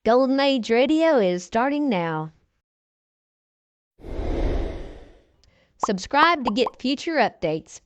Golden Age Radio is starting now. Subscribe to get future updates.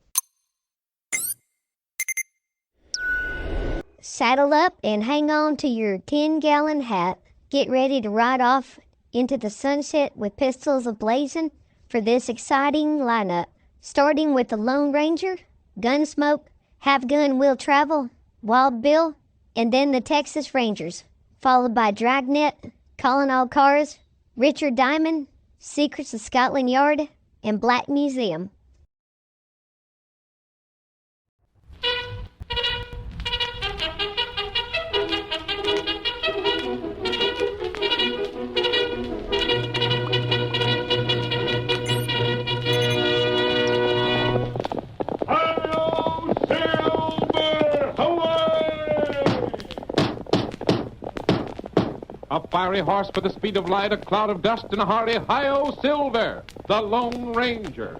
Saddle up and hang on to your 10-gallon hat. Get ready to ride off into the sunset with pistols a-blazing for this exciting lineup. Starting with the Lone Ranger, Gunsmoke, Have Gun Will Travel, Wild Bill, and then the Texas Rangers, followed by Dragnet, Calling All Cars, Richard Diamond, Secrets of Scotland Yard, and Black Museum. A fiery horse with the speed of light, a cloud of dust, and a hearty hi-yo Silver, the Lone Ranger.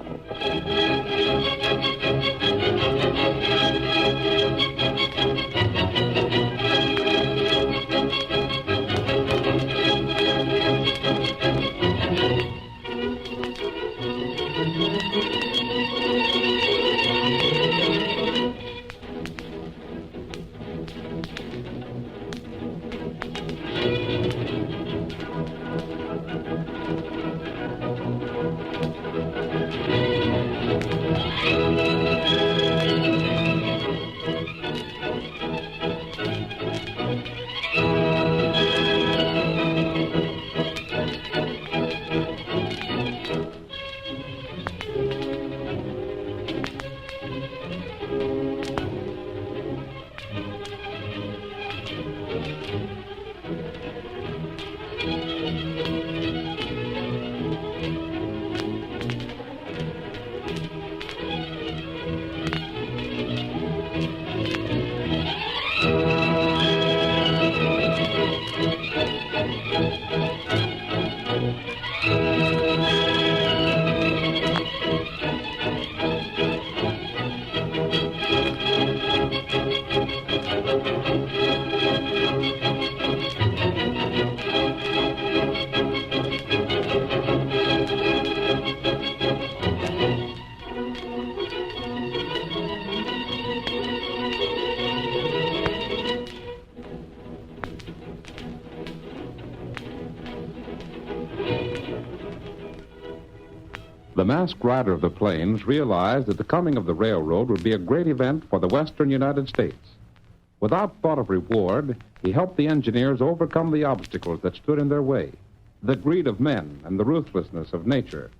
The masked rider of the plains realized that the coming of the railroad would be a great event for the western United States. Without thought of reward, he helped the engineers overcome the obstacles that stood in their way, the greed of men and the ruthlessness of nature.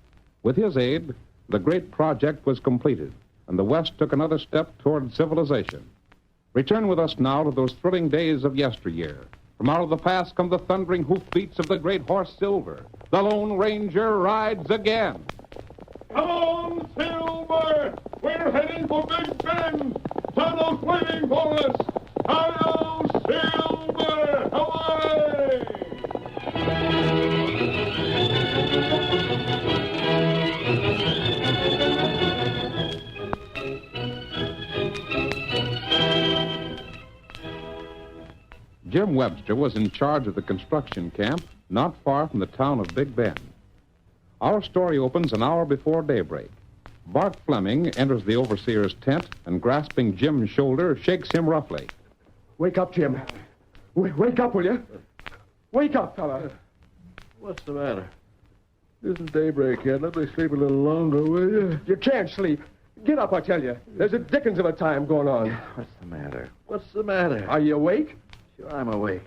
With his aid, the great project was completed, and the West took another step toward civilization. Return with us now to those thrilling days of yesteryear. From out of the past come the thundering hoofbeats of the great horse Silver. The Lone Ranger rides again. Come on, Silver! We're heading for Big Bend! Tunnel's waiting for us! Hello, Silver! Away! Jim Webster was in charge of the construction camp not far from the town of Big Bend. Our story opens an hour before daybreak. Bart Fleming enters the overseer's tent and, grasping Jim's shoulder, shakes him roughly. Wake up, Jim. Wake up, will you? Wake up, fella. What's the matter? It isn't daybreak yet. Let me sleep a little longer, will you? You can't sleep. Get up, I tell you. There's a dickens of a time going on. What's the matter? What's the matter? Are you awake? Sure, I'm awake.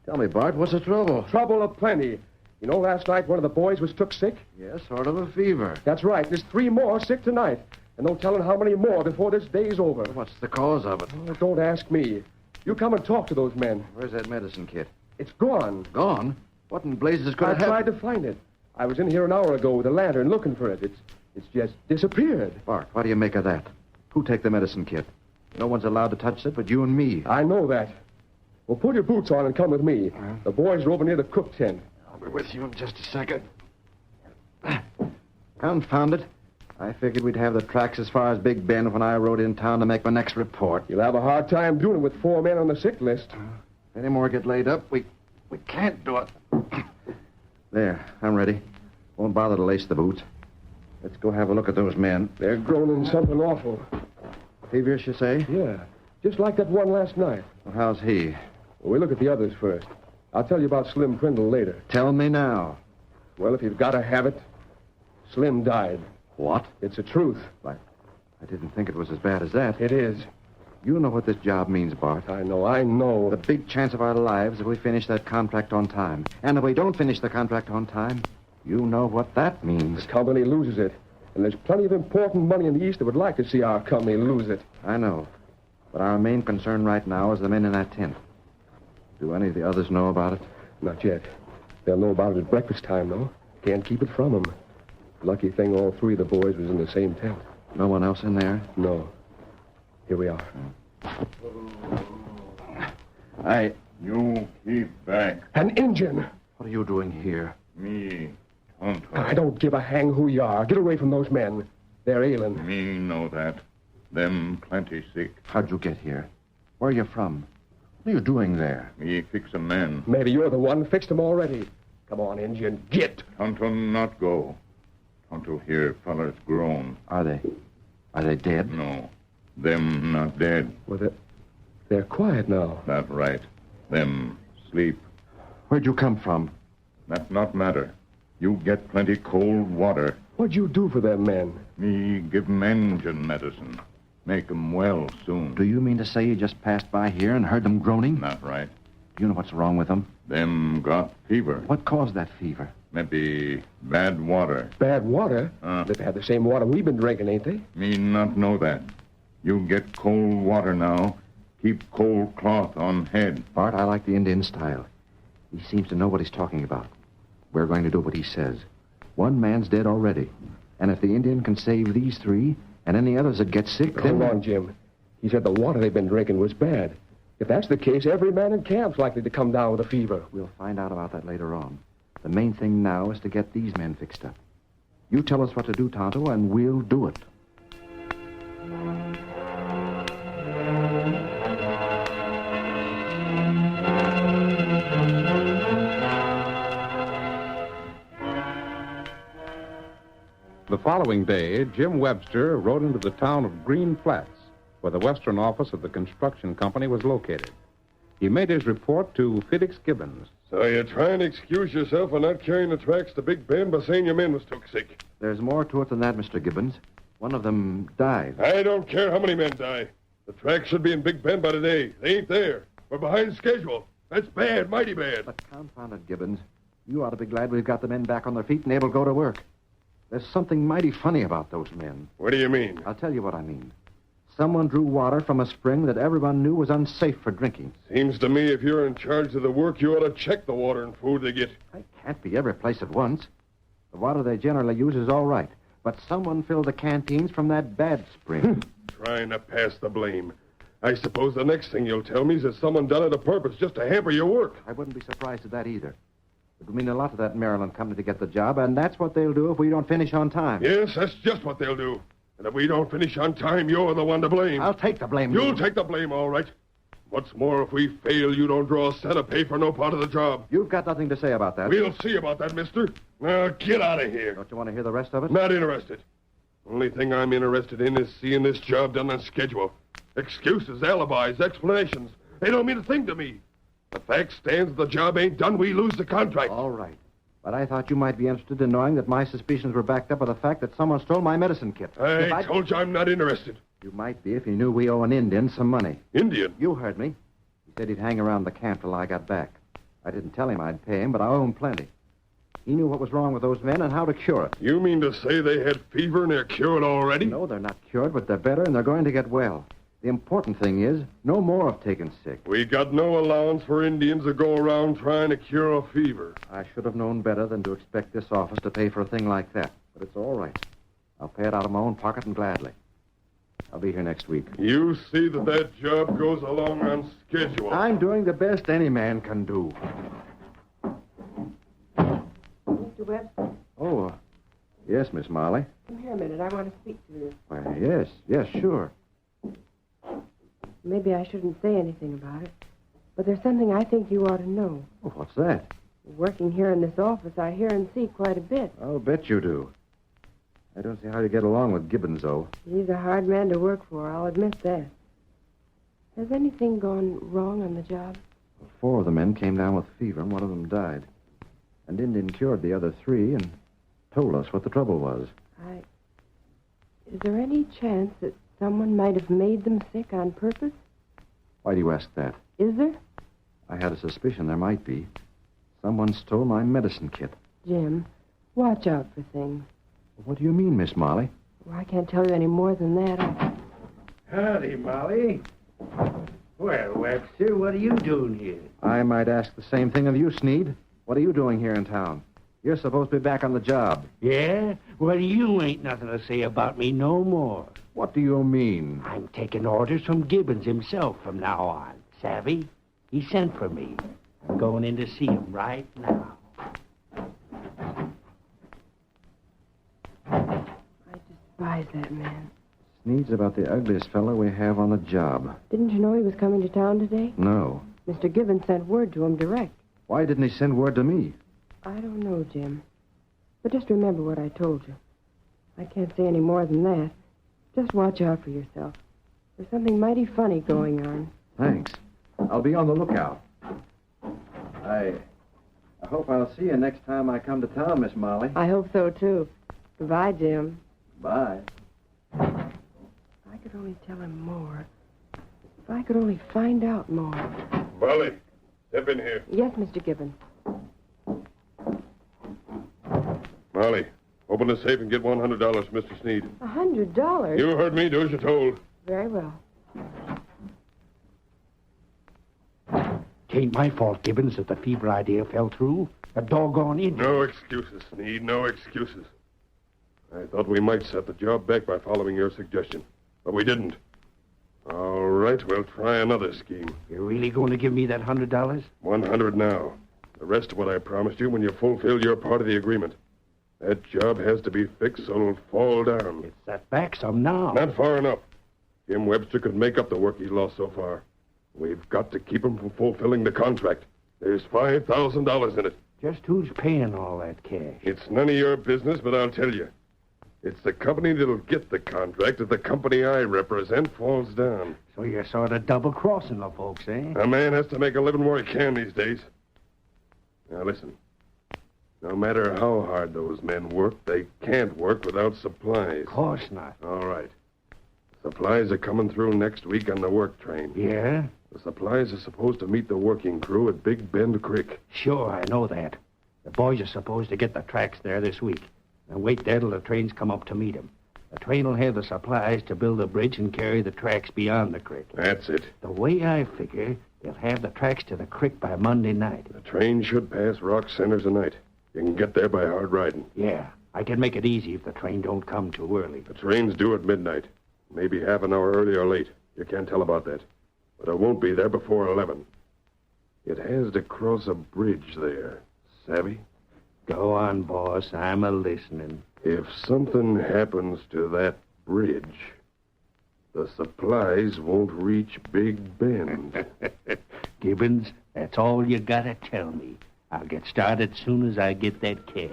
Tell me, Bart, what's the trouble? Trouble aplenty. You know, last night one of the boys was took sick? Yes, sort of a fever. That's right. There's 3 more sick tonight. And no telling how many more before this day's over. What's the cause of it? Oh, don't ask me. You come and talk to those men. Where's that medicine kit? It's gone. Gone? What in blazes could I it have? tried to find it. I was in here an hour ago with a lantern looking for it. It's just disappeared. Bart, what do you make of that? Who take the medicine kit? No one's allowed to touch it but you and me. I know that. Well, put your boots on and come with me. The boys are over near the cook tent. I'll be with you in just a second. Confound it. I figured we'd have the tracks as far as Big Bend when I rode in town to make my next report. You'll have a hard time doing it with 4 men on the sick list. If any more get laid up, we We can't do it. There, I'm ready. Won't bother to lace the boots. Let's go have a look at those men. They're groaning something awful. Feverish, you say? Yeah, just like that one last night. Well, how's he? Well, we look at the others first. I'll tell you about Slim Prindle later. Tell me now. Well, if you've got to have it, Slim died. What? It's the truth. I didn't think it was as bad as that. It is. You know what this job means, Bart. I know. The big chance of our lives if we finish that contract on time. And if we don't finish the contract on time, you know what that means. The company loses it. And there's plenty of important money in the East that would like to see our company lose it. I know. But our main concern right now is the men in that tent. Do any of the others know about it? Not yet. They'll know about it at breakfast time, though. Can't keep it from them. Lucky thing all three of the boys was in the same tent. No one else in there? No. Here we are. You keep back. An Injun! What are you doing here? Me, Tonto. I don't give a hang who you are. Get away from those men. They're ailing. Me know that. Them plenty sick. How'd you get here? Where are you from? What are you doing there? Me fix a man. Maybe you're the one. Fixed them already. Come on, Injun. Get! Tonto not go. Tonto hear fellers groan. Are they dead? No. Them not dead. Well, they're quiet now. That right. Them sleep. Where'd you come from? That not matter. You get plenty cold water. What'd you do for them men? Me give 'em engine medicine. Make 'em well soon. Do you mean to say you just passed by here and heard them groaning? Not right. Do you know what's wrong with them? Them got fever. What caused that fever? Maybe bad water. Bad water? They've had the same water we've been drinking, ain't they? Me not know that. You get cold water now. Keep cold cloth on head. Bart, I like the Indian style. He seems to know what he's talking about. We're going to do what he says. One man's dead already. And if the Indian can save these three, and any others that get sick, then... Hold on, Jim. He said the water they've been drinking was bad. If that's the case, every man in camp's likely to come down with a fever. We'll find out about that later on. The main thing now is to get these men fixed up. You tell us what to do, Tonto, and we'll do it. The following day, Jim Webster rode into the town of Green Flats, where the western office of the construction company was located. He made his report to Felix Gibbons. So you're trying to excuse yourself for not carrying the tracks to Big Bend by saying your men was took sick. There's more to it than that, Mr. Gibbons. One of them died. I don't care how many men die. The tracks should be in Big Bend by today. They ain't there. We're behind schedule. That's bad, mighty bad. But confound it, Gibbons. You ought to be glad we've got the men back on their feet and able to go to work. There's something mighty funny about those men. What do you mean? I'll tell you what I mean. Someone drew water from a spring that everyone knew was unsafe for drinking. Seems to me if you're in charge of the work, you ought to check the water and food they get. I can't be every place at once. The water they generally use is all right. But someone filled the canteens from that bad spring. Trying to pass the blame. I suppose the next thing you'll tell me is that someone done it on purpose just to hamper your work. I wouldn't be surprised at that either. It would mean a lot to that Maryland company to get the job, and that's what they'll do if we don't finish on time. Yes, that's just what they'll do. And if we don't finish on time, you're the one to blame. I'll take the blame. You'll take the blame, all right. What's more, if we fail, you don't draw a cent of pay for no part of the job. You've got nothing to say about that. We'll see about that, mister. Now, get out of here. Don't you want to hear the rest of it? Not interested. Only thing I'm interested in is seeing this job done on schedule. Excuses, alibis, explanations. They don't mean a thing to me. The fact stands the job ain't done, we lose the contract. All right. But I thought you might be interested in knowing that my suspicions were backed up by the fact that someone stole my medicine kit. I told you I'm not interested. You might be if you knew we owe an Indian some money. Indian? You heard me. He said he'd hang around the camp till I got back. I didn't tell him I'd pay him, but I owe him plenty. He knew what was wrong with those men and how to cure it. You mean to say they had fever and they're cured already? No, they're not cured, but they're better and they're going to get well. The important thing is, no more of taking sick. We got no allowance for Indians to go around trying to cure a fever. I should have known better than to expect this office to pay for a thing like that. But it's all right. I'll pay it out of my own pocket and gladly. I'll be here next week. You see that job goes along on schedule. I'm doing the best any man can do. Mr. Webster? Oh, yes, Miss Molly. Come here a minute. I want to speak to you. Why, yes, sure. Maybe I shouldn't say anything about it. But there's something I think you ought to know. Oh, what's that? Working here in this office, I hear and see quite a bit. I'll bet you do. I don't see how you get along with Gibbons, though. He's a hard man to work for, I'll admit that. Has anything gone wrong on the job? 4 of the men came down with fever, and one of them died. And Indian cured the other 3 and told us what the trouble was. Is there any chance that someone might have made them sick on purpose? Why do you ask that? Is there? I had a suspicion there might be. Someone stole my medicine kit. Jim, watch out for things. What do you mean, Miss Molly? Well, I can't tell you any more than that. Howdy, Molly. Well, Webster, what are you doing here? I might ask the same thing of you, Sneed. What are you doing here in town? You're supposed to be back on the job. Yeah? Well, you ain't nothing to say about me no more. What do you mean? I'm taking orders from Gibbons himself from now on. Savvy? He sent for me. I'm going in to see him right now. I despise that man. Sneed's about the ugliest fellow we have on the job. Didn't you know he was coming to town today? No. Mr. Gibbons sent word to him direct. Why didn't he send word to me? I don't know, Jim. But just remember what I told you. I can't say any more than that. Just watch out for yourself. There's something mighty funny going on. Thanks. I'll be on the lookout. I hope I'll see you next time I come to town, Miss Molly. I hope so, too. Goodbye, Jim. Bye. If I could only tell him more. If I could only find out more. Molly, step in here. Yes, Mr. Gibbons. Molly, open the safe and get $100, Mr. Sneed. $100? You heard me. Do as you're told. Very well. Tain't my fault, Gibbons, that the fever idea fell through. A doggone Indian. No excuses, Sneed. No excuses. I thought we might set the job back by following your suggestion, but we didn't. All right, we'll try another scheme. You're really going to give me that $100? 100 now. The rest of what I promised you when you fulfill your part of the agreement. That job has to be fixed so it'll fall down. It's that back some now. Not far enough. Jim Webster could make up the work he's lost so far. We've got to keep him from fulfilling the contract. There's $5,000 in it. Just who's paying all that cash? It's none of your business, but I'll tell you. It's the company that'll get the contract if the company I represent falls down. So you're sort of double-crossing the folks, eh? A man has to make a living where he can these days. Now, listen. No matter how hard those men work, they can't work without supplies. Of course not. All right. Supplies are coming through next week on the work train. Yeah? The supplies are supposed to meet the working crew at Big Bend Creek. Sure, I know that. The boys are supposed to get the tracks there this week. And wait there till the trains come up to meet them. The train will have the supplies to build a bridge and carry the tracks beyond the creek. That's it. The way I figure, they'll have the tracks to the creek by Monday night. The train should pass Rock Center tonight. You can get there by hard riding. Yeah, I can make it easy if the train don't come too early. The train's due at midnight. Maybe half an hour early or late. You can't tell about that. But it won't be there before 11. It has to cross a bridge there. Savvy? Go on, boss. I'm a-listening. If something happens to that bridge, the supplies won't reach Big Bend. Gibbons, that's all you gotta tell me. I'll get started soon as I get that cash.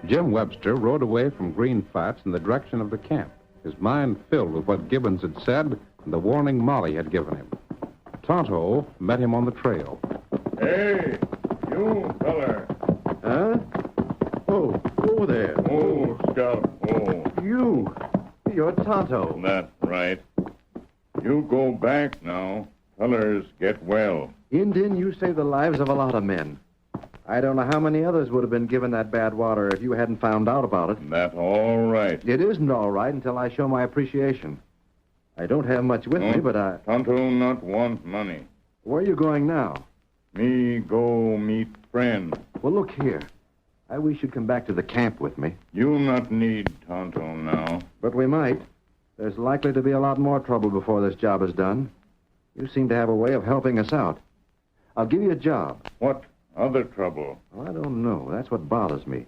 Jim Webster rode away from Green Flats in the direction of the camp, his mind filled with what Gibbons had said and the warning Molly had given him. Tonto met him on the trail. Hey, you feller. Huh? Oh there. Oh, Scout. Oh, You're Tonto. that's right. You go back now. Fellers get well. Indian, you saved the lives of a lot of men. I don't know how many others would have been given that bad water if you hadn't found out about it. That's all right. It isn't all right until I show my appreciation. I don't have much with me, but I... Tonto not want money. Where are you going now? Me go meet friend. Well, look here. I wish you'd come back to the camp with me. You not need Tonto now. But we might. There's likely to be a lot more trouble before this job is done. You seem to have a way of helping us out. I'll give you a job. What other trouble? Well, I don't know. That's what bothers me.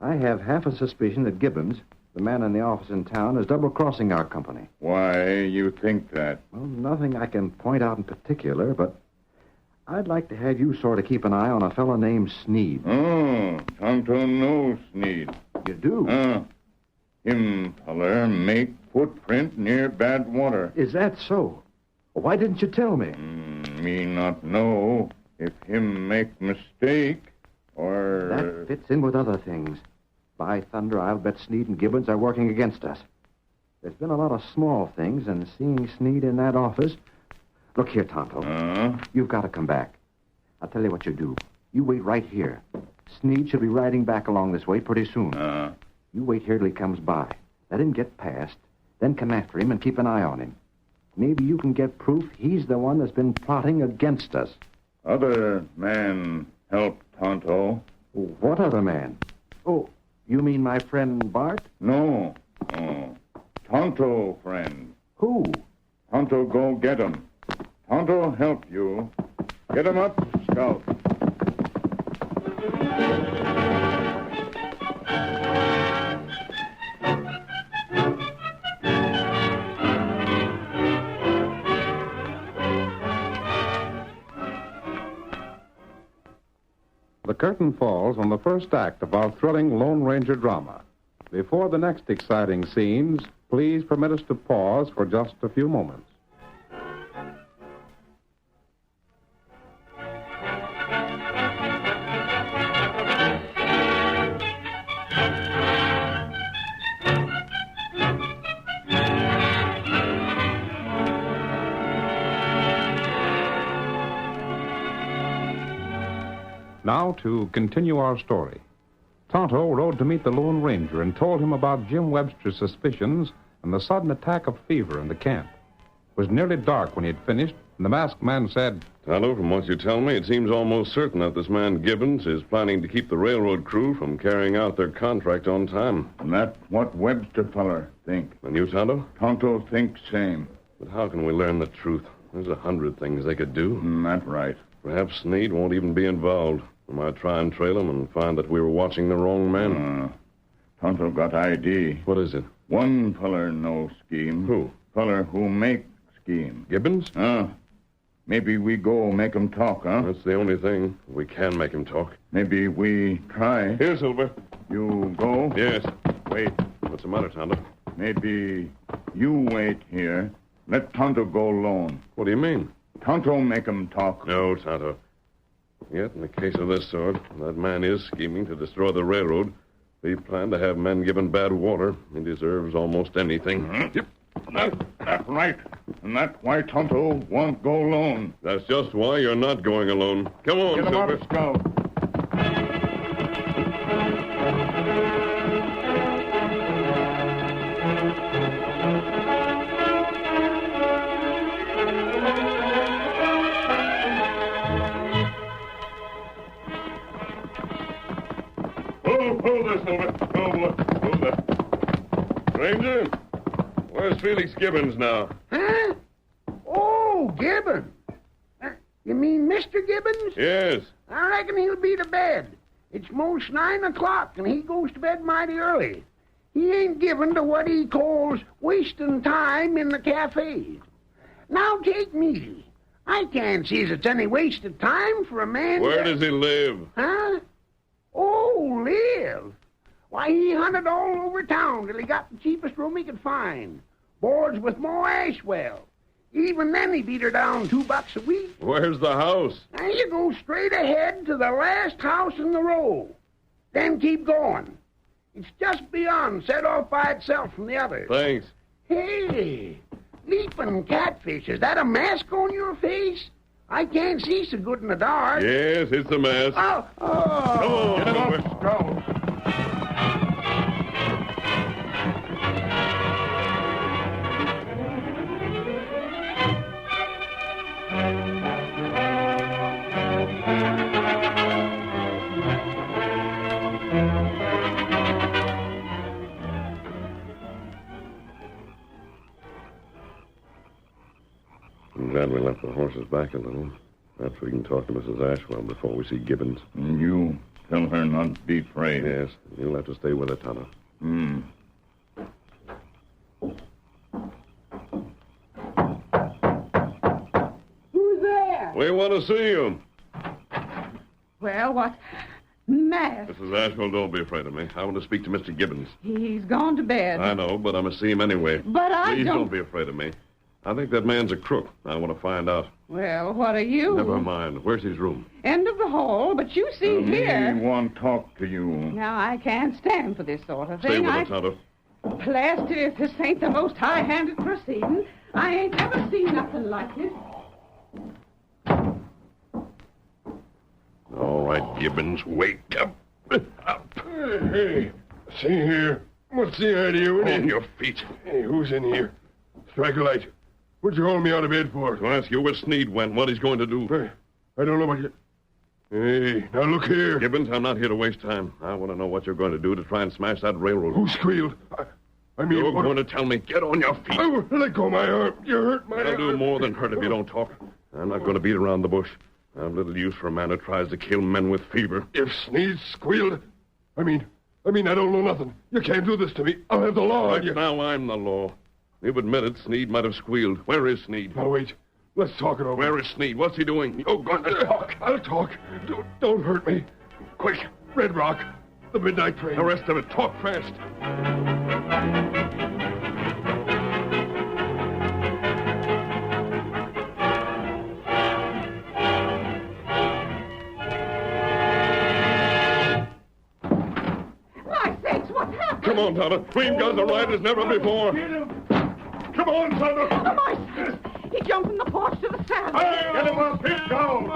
I have half a suspicion that Gibbons, the man in the office in town, is double-crossing our company. Why you think that? Well, nothing I can point out in particular, but I'd like to have you sort of keep an eye on a fellow named Sneed. Oh, Tonto knows Sneed. You do? Him feller make footprint near bad water. Is that so? Why didn't you tell me? Me not know if him make mistake or... That fits in with other things. By thunder, I'll bet Sneed and Gibbons are working against us. There's been a lot of small things, and seeing Sneed in that office... Look here, Tonto. You've got to come back. I'll tell you what you do. You wait right here. Sneed should be riding back along this way pretty soon. You wait here till he comes by. Let him get past, then come after him and keep an eye on him. Maybe you can get proof he's the one that's been plotting against us. Other man help Tonto. What other man? Oh, you mean my friend Bart? No. Tonto friend. Who? Tonto go get him. Tonto help you. Get him up, Scout. The curtain falls on the first act of our thrilling Lone Ranger drama. Before the next exciting scenes, please permit us to pause for just a few moments. Now, to continue our story. Tonto rode to meet the Lone Ranger and told him about Jim Webster's suspicions and the sudden attack of fever in the camp. It was nearly dark when he had finished, and the masked man said, Tonto, from what you tell me, it seems almost certain that this man Gibbons is planning to keep the railroad crew from carrying out their contract on time. And that's what Webster feller think. And you, Tonto? Tonto think same. But how can we learn the truth? There's 100 things they could do. That's right. Perhaps Sneed won't even be involved. We might try and trail him and find that we were watching the wrong man. Tonto got ID. What is it? One feller know scheme. Who? Feller who make scheme. Gibbons? Maybe we go make him talk, huh? That's the only thing. We can make him talk. Maybe we try. Here, Silver. You go? Yes. Wait. What's the matter, Tonto? Maybe you wait here. Let Tonto go alone. What do you mean? Tonto make him talk. No, Tonto. Yet, in the case of this sort, that man is scheming to destroy the railroad. If he planned to have men given bad water, he deserves almost anything. Yep. That's right. And that's why Tonto won't go alone. That's just why you're not going alone. Come on, Get him Silver. up, Scout. Hold there, Silver. Hold there. Ranger, where's Felix Gibbons now? Huh? Oh, Gibbons. You mean Mr. Gibbons? Yes. I reckon he'll be to bed. It's most 9 o'clock, and he goes to bed mighty early. He ain't given to what he calls wasting time in the cafes. Now take me. I can't see as it's any wasted time for a man... Where does he live? Huh? Oh, live. Why, he hunted all over town till he got the cheapest room he could find. Boards with more Ashwell. Even then he beat her down $2 a week. Where's the house? Now you go straight ahead to the last house in the row. Then keep going. It's just beyond, set off by itself from the others. Thanks. Hey, leaping catfish, is that a mask on your face? I can't see so good in the dark. Yes, it's a mask. Oh. Come on, Get him Silver. up, Scout. I'm glad we left the horses back a little. Perhaps we can talk to Mrs. Ashwell before we see Gibbons. And you tell her not to be afraid. Yes, you'll have to stay with her, Tonto. Who's there? We want to see you. Well, what? Matt. Mrs. Ashwell, don't be afraid of me. I want to speak to Mr. Gibbons. He's gone to bed. I know, but I must see him anyway. But I Please don't... don't be afraid of me. I think that man's a crook. I want to find out. Well, what are you? Never mind. Where's his room? End of the hall, but you see here... We want to talk to you. Now, I can't stand for this sort of thing. Stay with her, Tonto. Plaster, if this ain't the most high-handed proceeding, I ain't never seen nothing like it. All right, Gibbons, wake up. Hey, see here. What's the idea with On your feet. Hey, who's in here? Strike a light. What'd you hold me out of bed for? To ask you where Sneed went, what he's going to do. Hey, I don't know what you... Hey, now look here. Gibbons, I'm not here to waste time. I want to know what you're going to do to try and smash that railroad. Who squealed? I mean... You're going to tell me. Get on your feet. Oh, let go of my arm. You hurt my arm. I'll do more than hurt if you don't talk. I'm not going to beat around the bush. I'm little use for a man who tries to kill men with fever. If Sneed squealed... I mean, I don't know nothing. You can't do this to me. I'll have the law on you. Now I'm the law. You've admitted Sneed might have squealed. Where is Sneed? Now, wait. Let's talk it over. Where is Sneed? What's he doing? You're going to talk. I'll talk. Don't hurt me. Quick. Red Rock. The midnight train. The rest of it. Talk fast. My sakes, what's happened? Come on, Tonto. We've got the right as never before. Come on, Tonto. Oh, my sakes. He jumped from the porch to the saddle. Get him up. Get down.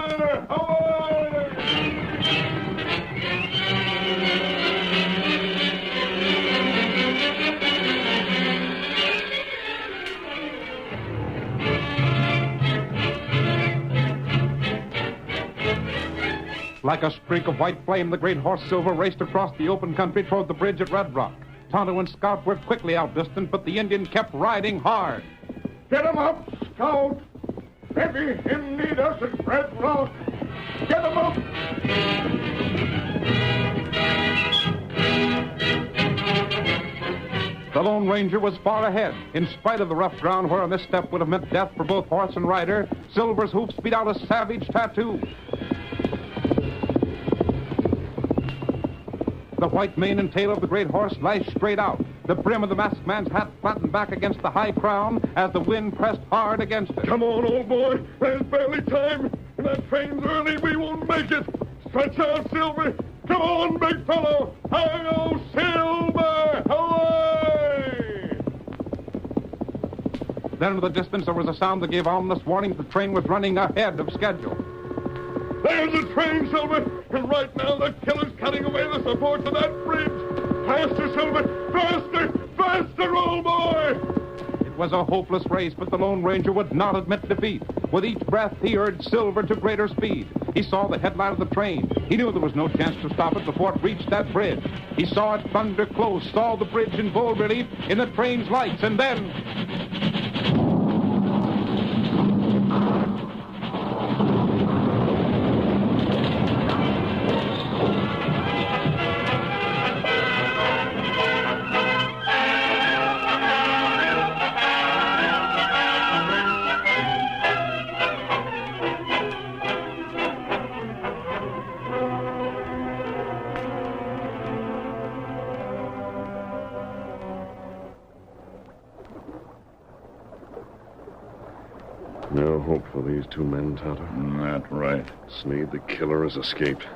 Like a streak of white flame, the great horse Silver raced across the open country toward the bridge at Red Rock. Tonto and Scout were quickly outdistanced, but the Indian kept riding hard. Get him up, Scout. Maybe him need us at Red Rock. Get him up. The Lone Ranger was far ahead. In spite of the rough ground where a misstep would have meant death for both horse and rider, Silver's hoofs beat out a savage tattoo. The white mane and tail of the great horse lashed straight out. The brim of the masked man's hat flattened back against the high crown as the wind pressed hard against it. Come on, old boy. There's barely time. If that train's early, we won't make it. Stretch out, Silver. Come on, big fellow. Hi-yo, Silver. Hooray! Then in the distance there was a sound that gave ominous warning the train was running ahead of schedule. There's the train, Silver. And right now the killer's cutting away the supports of that bridge. Faster, Silver. Faster. Faster, old boy. It was a hopeless race, but the Lone Ranger would not admit defeat. With each breath, he urged Silver to greater speed. He saw the headlight of the train. He knew there was no chance to stop it before it reached that bridge. He saw it thunder close, saw the bridge in bold relief in the train's lights, and then... No hope for these two men, Tonto. That's right. Sneed, the killer, has escaped.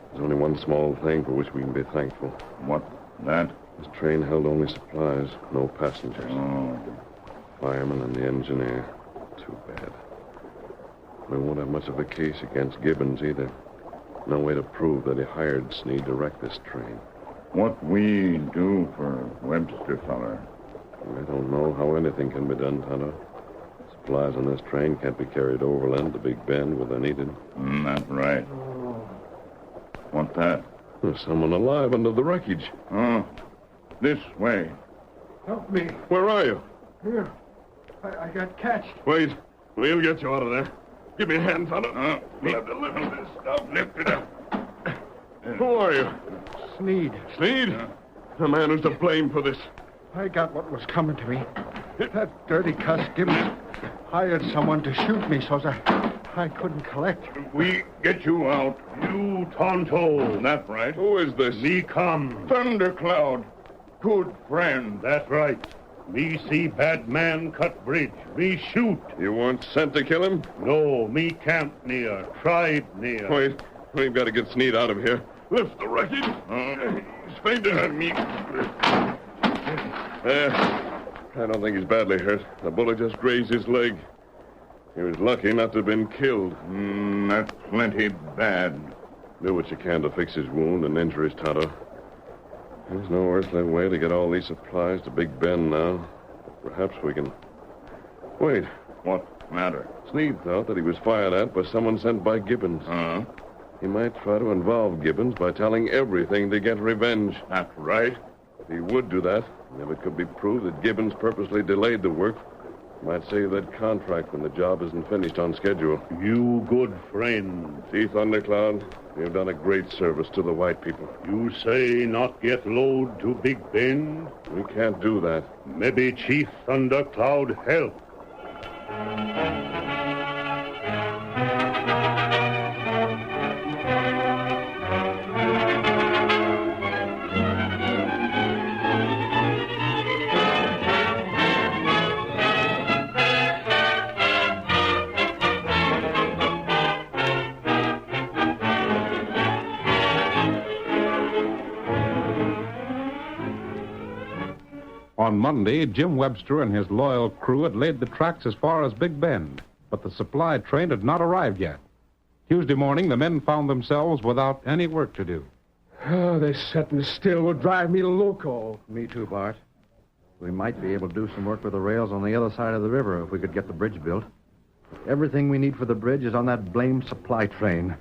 There's only one small thing for which we can be thankful. What? That? This train held only supplies, no passengers. Oh. Fireman and the engineer. Too bad. We won't have much of a case against Gibbons either. No way to prove that he hired Sneed to wreck this train. What we do for Webster feller? I don't know how anything can be done, Tonto. Supplies on this train can't be carried overland to Big Bend where they're needed. That's right. What's that? There's someone alive under the wreckage. Oh, this way. Help me. Where are you? Here. I got catched. Wait. We'll get you out of there. Give me a hand, Tonto. We'll have to lift this stuff. Lift it up. Who are you? Sneed. Sneed? The man who's to blame for this. I got what was coming to me. That dirty cuss Gibbons hired someone to shoot me so that I couldn't collect. We get you out. You Tonto. That's right. Who is this? Me come. Thundercloud. Good friend. That's right. Me see bad man cut bridge. Me shoot. You weren't sent to kill him? No, me camp near. Tried near. Wait. We've got to get Sneed out of here. Lift the wreckage. He's fainted at me. I don't think he's badly hurt. The bullet just grazed his leg. He was lucky not to have been killed. That's plenty bad. Do what you can to fix his wound and injuries, Tonto. There's no earthly way to get all these supplies to Big Ben now. Perhaps we can... Wait. What matter? Sneed thought that he was fired at by someone sent by Gibbons. He might try to involve Gibbons by telling everything to get revenge. That's right. If he would do that, and if it could be proved that Gibbons purposely delayed the work, he might save that contract when the job isn't finished on schedule. You good friend. See, Thundercloud, you've done a great service to the white people. You say not get load to Big Ben? We can't do that. Maybe Chief Thundercloud help. On Monday, Jim Webster and his loyal crew had laid the tracks as far as Big Bend, but the supply train had not arrived yet. Tuesday morning, the men found themselves without any work to do. Oh, this sitting still would drive me loco. Me too, Bart. We might be able to do some work with the rails on the other side of the river if we could get the bridge built. Everything we need for the bridge is on that blamed supply train.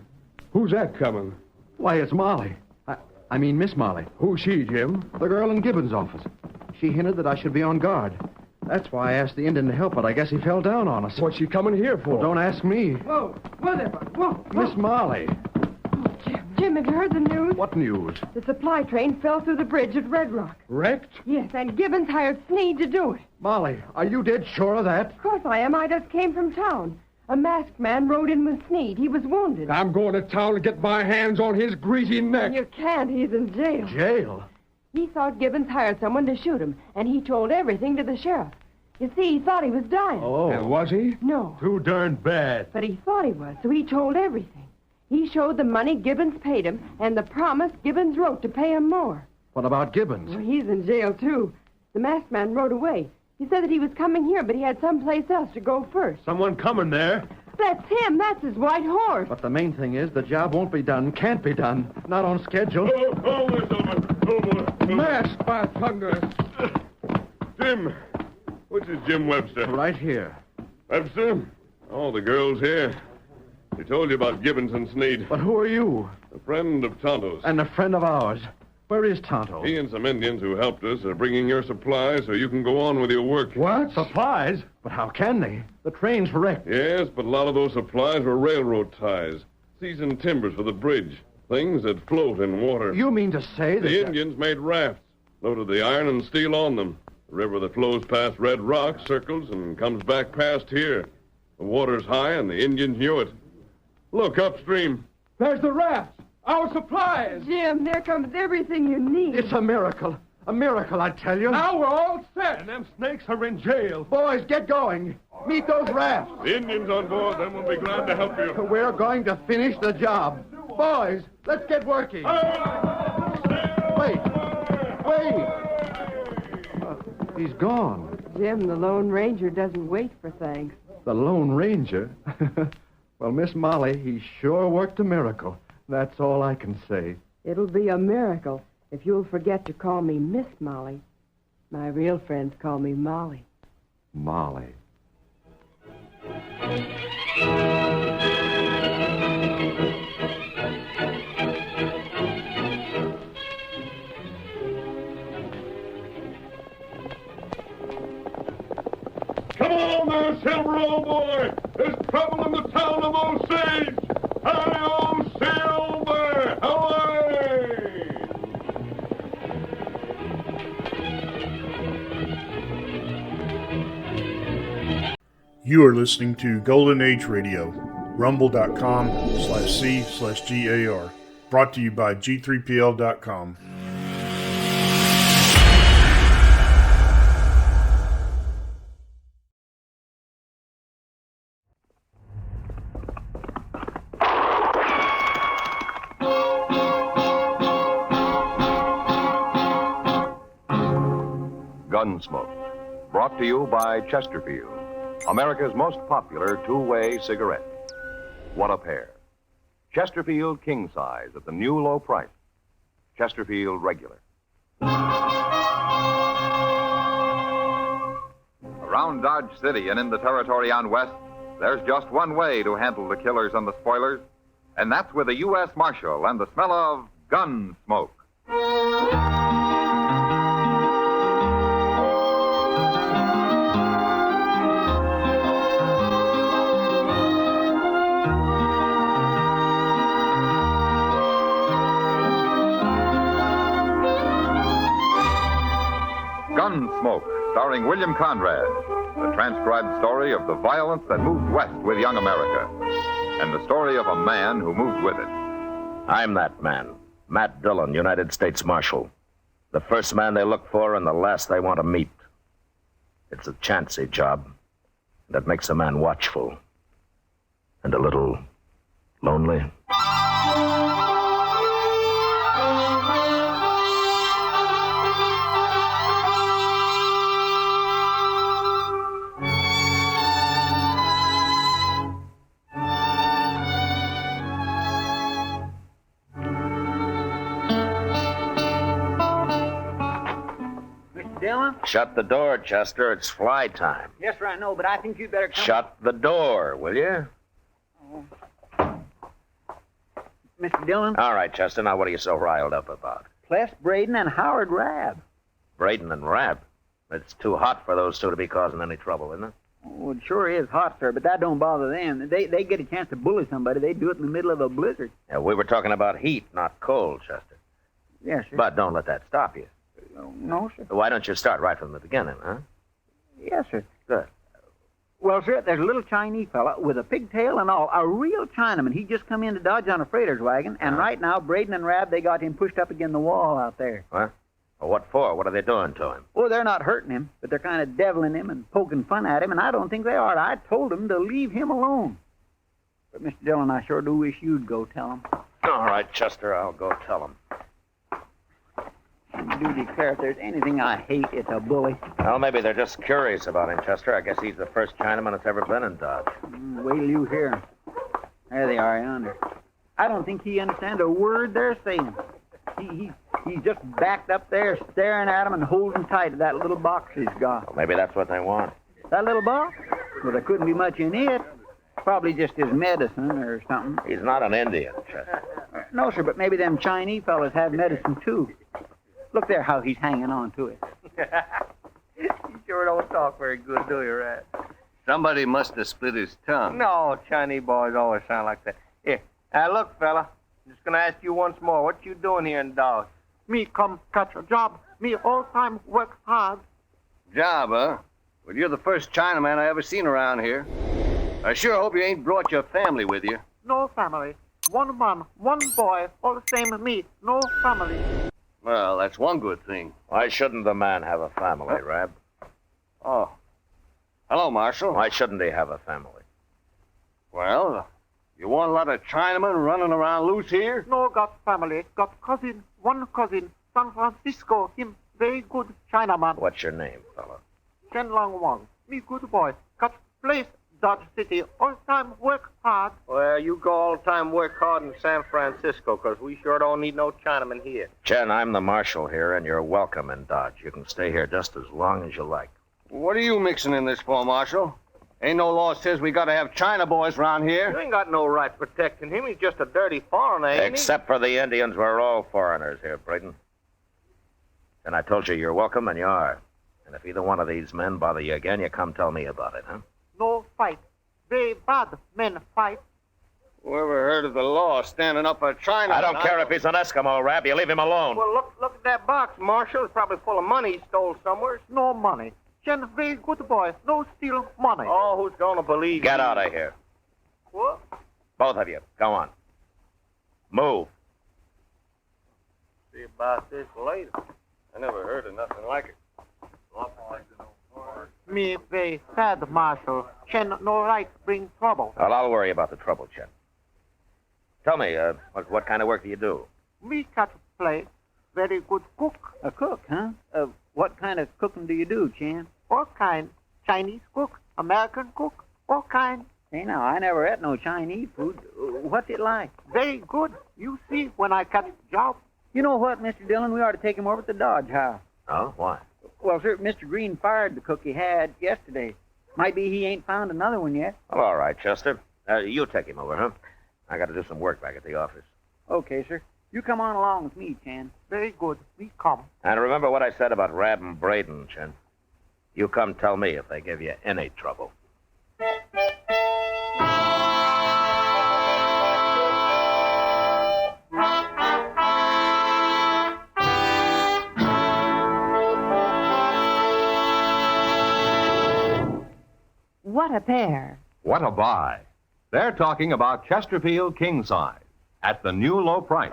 Who's that coming? Why, it's Molly. I mean Miss Molly. Who's she, Jim? The girl in Gibbons' office. She hinted that I should be on guard. That's why I asked the Indian to help, but I guess he fell down on us. What's she coming here for? Well, don't ask me. Whoa, whoa there, bud. Whoa. Miss Molly. Jim, have you heard the news? What news? The supply train fell through the bridge at Red Rock. Wrecked? Yes, and Gibbons hired Sneed to do it. Molly, are you dead sure of that? Of course I am. I just came from town. A masked man rode in with Sneed. He was wounded. I'm going to town to get my hands on his greasy neck. You can't. He's in jail. Jail? He thought Gibbons hired someone to shoot him, and he told everything to the sheriff. You see, he thought he was dying. Oh. And was he? No. Too darn bad. But he thought he was, so he told everything. He showed the money Gibbons paid him and the promise Gibbons wrote to pay him more. What about Gibbons? Well, he's in jail, too. The masked man rode away. He said that he was coming here, but he had someplace else to go first. Someone coming there. That's him. That's his white horse. But the main thing is the job won't be done, can't be done. Not on schedule. Masked by thunder. Jim. Which is Jim Webster? Right here. Webster? Oh, the girl's here. She told you about Gibbons and Sneed. But who are you? A friend of Tonto's. And a friend of ours. Where is Tonto? He and some Indians who helped us are bringing your supplies so you can go on with your work. What? Supplies? But how can they? The train's wrecked. Yes, but a lot of those supplies were railroad ties. Seasoned timbers for the bridge. Things that float in water. You mean to say that... The Indians made rafts. Loaded the iron and steel on them. The river that flows past Red Rock circles and comes back past here. The water's high and the Indians knew it. Look upstream. There's the rafts. Our supplies. Jim, there comes everything you need. It's a miracle. A miracle, I tell you. Now we're all set. And them snakes are in jail. Boys, get going. Meet those rafts. The Indians on board, then we'll be glad to help you. We're going to finish the job. Boys, let's get working. Wait. He's gone. Jim, the Lone Ranger doesn't wait for thanks. The Lone Ranger? Well, Miss Molly, he sure worked a miracle. That's all I can say. It'll be a miracle if you'll forget to call me Miss Molly. My real friends call me Molly. Molly. Come on there, Silver, old boy. There's trouble in the town of You are listening to Golden Age Radio, rumble.com/C/GAR. Brought to you by G3PL.com. Gunsmoke, brought to you by Chesterfield, America's most popular two-way cigarette. What a pair. Chesterfield king size at the new low price. Chesterfield regular. Around Dodge City and in the territory on West, there's just one way to handle the killers and the spoilers, and that's with a U.S. Marshal and the smell of gun smoke. Gunsmoke, starring William Conrad, the transcribed story of the violence that moved west with young America, and the story of a man who moved with it. I'm that man, Matt Dillon, United States Marshal. The first man they look for and the last they want to meet. It's a chancy job that makes a man watchful and a little lonely. Dillon? Shut the door, Chester. It's fly time. Yes, sir, I know, but I think you'd better come... Shut the door, will you? Oh. Mr. Dillon? All right, Chester. Now, what are you so riled up about? Pless Braden and Howard Rabb. Braden and Rabb? It's too hot for those two to be causing any trouble, isn't it? Oh, it sure is hot, sir, but that don't bother them. They get a chance to bully somebody. They do it in the middle of a blizzard. Yeah, we were talking about heat, not cold, Chester. Yes, sir. But don't let that stop you. No, sir. Why don't you start right from the beginning, huh? Yes, sir. Good. Well, sir, there's a little Chinese fella with a pigtail and all, a real Chinaman. He just come into Dodge on a freighter's wagon, and right now, Braden and Rabb, they got him pushed up against the wall out there. What? Well, what for? What are they doing to him? Oh, they're not hurting him, but they're kind of deviling him and poking fun at him, and I don't think they are. I told them to leave him alone. But, Mr. Dillon, I sure do wish you'd go tell him. All right, Chester, I'll go tell him. I do declare, if there's anything I hate, it's a bully. Well, maybe they're just curious about him, Chester. I guess he's the first Chinaman that's ever been in Dodge. Wait till you hear him. There they are yonder. I don't think he understands a word they're saying. He's just backed up there staring at him and holding tight to that little box he's got. Well, maybe that's what they want. That little box? Well, there couldn't be much in it. Probably just his medicine or something. He's not an Indian, Chester. No, sir, but maybe them Chinese fellas have medicine, too. Look there how he's hanging on to it. You sure don't talk very good, do you, Rat? Somebody must have split his tongue. No, Chinese boys always sound like that. Here, look, fella. I'm just gonna ask you once more. What you doing here in Dodge? Me come catch a job. Me all time work hard. Job, huh? Well, you're the first Chinaman I ever seen around here. I sure hope you ain't brought your family with you. No family. One man, one boy, all the same me. No family. Well, that's one good thing. Why shouldn't the man have a family, Rabb? Oh. Hello, Marshal. Why shouldn't he have a family? Well, you want a lot of Chinamen running around loose here? No, got family. Got cousin. One cousin. San Francisco. Him very good Chinaman. What's your name, fella? Chen Lang Wang. Me good boy. Got place Dodge City. All time work hard. Well, you go all the time work hard in San Francisco, 'cause we sure don't need no Chinaman here. Chen, I'm the marshal here, and you're welcome in Dodge. You can stay here just as long as you like. What are you mixing in this for, Marshal? Ain't no law says we gotta have China boys around here. You ain't got no right protecting him. He's just a dirty foreigner, ain't Except for the Indians, we're all foreigners here, Braden. And I told you you're welcome, and you are. And if either one of these men bother you again, you come tell me about it, huh? No fight. Very bad men fight. Whoever heard of the law standing up for China? I don't care if he's an Eskimo, Rabb. You leave him alone. Well, look at that box, Marshal. It's probably full of money he stole somewhere. No money. Chen, very good boy. No steal money. Oh, who's going to believe Get you? out of here. What? Both of you. Go on. Move. See about this later. I never heard of nothing like it. Me very sad, Marshal. Chen no right bring trouble. Well, I'll worry about the trouble, Chen. Tell me, what kind of work do you do? Me cat play. Very good cook. A cook, huh? What kind of cooking do you do, Chan? All kind. Chinese cook, American cook, all kind. Hey, now, I never ate no Chinese food. What's it like? Very good. You see when I cut job. You know what, Mr. Dillon? We ought to take him over to the Dodge House. Oh, why? Well, sir, Mr. Green fired the cook he had yesterday. Might be he ain't found another one yet. Well, all right, Chester. You take him over, huh? I got to do some work back at the office. Okay, sir. You come on along with me, Chan. Very good. We come. And remember what I said about Rab and Braden, Chen. You come tell me if they give you any trouble. What a pair. What a buy. They're talking about Chesterfield King Size at the new low price.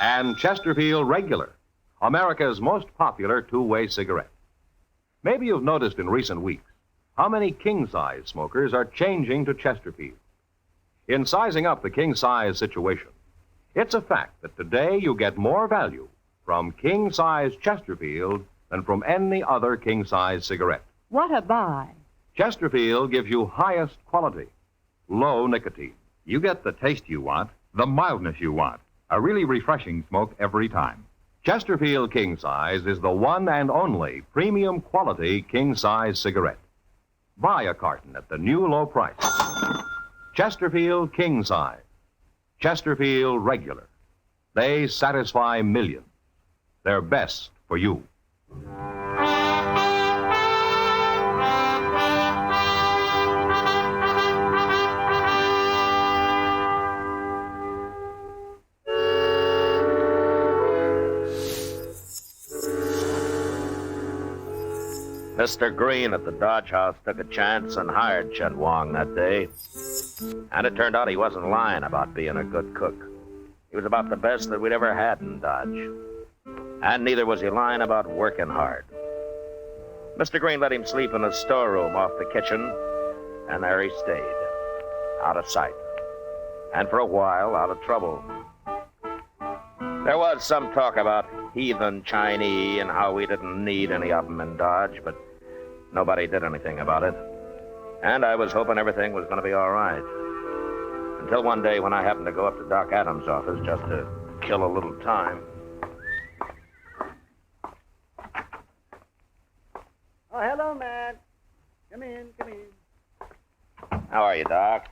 And Chesterfield Regular, America's most popular two-way cigarette. Maybe you've noticed in recent weeks how many king-size smokers are changing to Chesterfield. In sizing up the king-size situation, it's a fact that today you get more value from king-size Chesterfield than from any other king-size cigarette. What a buy. Chesterfield gives you highest quality, low nicotine. You get the taste you want, the mildness you want. A really refreshing smoke every time. Chesterfield King Size is the one and only premium quality king-size cigarette. Buy a carton at the new low price. Chesterfield King Size. Chesterfield Regular. They satisfy millions. They're best for you. Mr. Green at the Dodge House took a chance and hired Chen Wong that day. And it turned out he wasn't lying about being a good cook. He was about the best that we'd ever had in Dodge. And neither was he lying about working hard. Mr. Green let him sleep in a storeroom off the kitchen, and there he stayed, out of sight. And for a while, out of trouble. There was some talk about heathen Chinese and how we didn't need any of them in Dodge, but nobody did anything about it. And I was hoping everything was going to be all right. Until one day when I happened to go up to Doc Adams' office just to kill a little time. Oh, hello, Matt. Come in. How are you, Doc?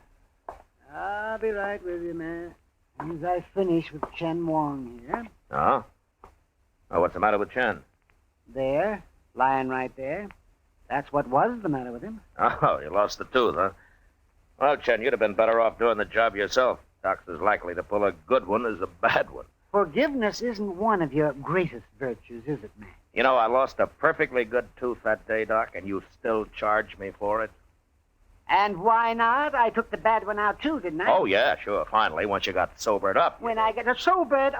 I'll be right with you, Matt. As I finish with Chen Wong here. Oh? Oh, what's the matter with Chen? There, lying right there. That's what was the matter with him. Oh, you lost the tooth, huh? Well, Chen, you'd have been better off doing the job yourself. Doc's as likely to pull a good one as a bad one. Forgiveness isn't one of your greatest virtues, is it, Matt? You know, I lost a perfectly good tooth that day, Doc, and you still charge me for it? And why not? I took the bad one out, too, didn't I? Oh, yeah, sure. Finally, once you got sobered up. When I get sobered,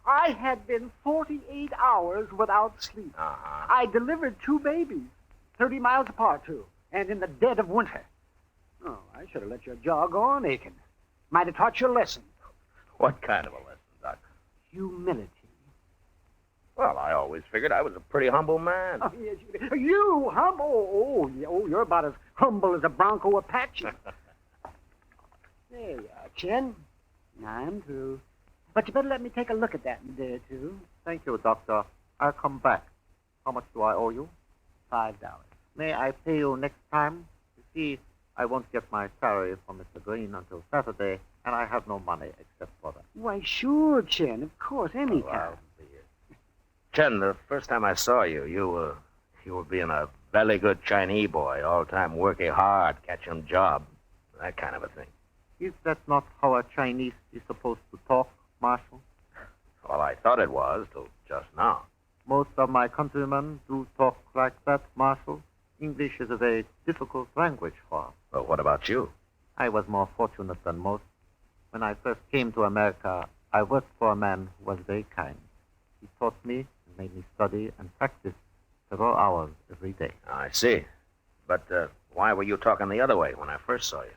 I had been 48 hours without sleep. Uh-huh. I delivered 2 babies, 30 miles apart, too, and in the dead of winter. Oh, I should have let your jaw go on aching. Might have taught you a lesson. What kind of a lesson, Doc? Humility. Well, I always figured I was a pretty humble man. Oh, yes, you humble? Oh, you're about as humble as a Bronco Apache. There you are, Chen. I'm through. But you better let me take a look at that in a day or two. Thank you, Doctor. I'll come back. How much do I owe you? $5. May I pay you next time? You see, I won't get my salary from Mr. Green until Saturday, and I have no money except for that. Why, sure, Chen. Of course, any time. Chen, the first time I saw you, you were being a very good Chinese boy, all time working hard, catching job, that kind of a thing. Is that not how a Chinese is supposed to talk, Marshal? Well, I thought it was till just now. Most of my countrymen do talk like that, Marshal. English is a very difficult language for us. Well, what about you? I was more fortunate than most. When I first came to America, I worked for a man who was very kind. He taught me and made me study and practice several hours every day. I see. But why were you talking the other way when I first saw you?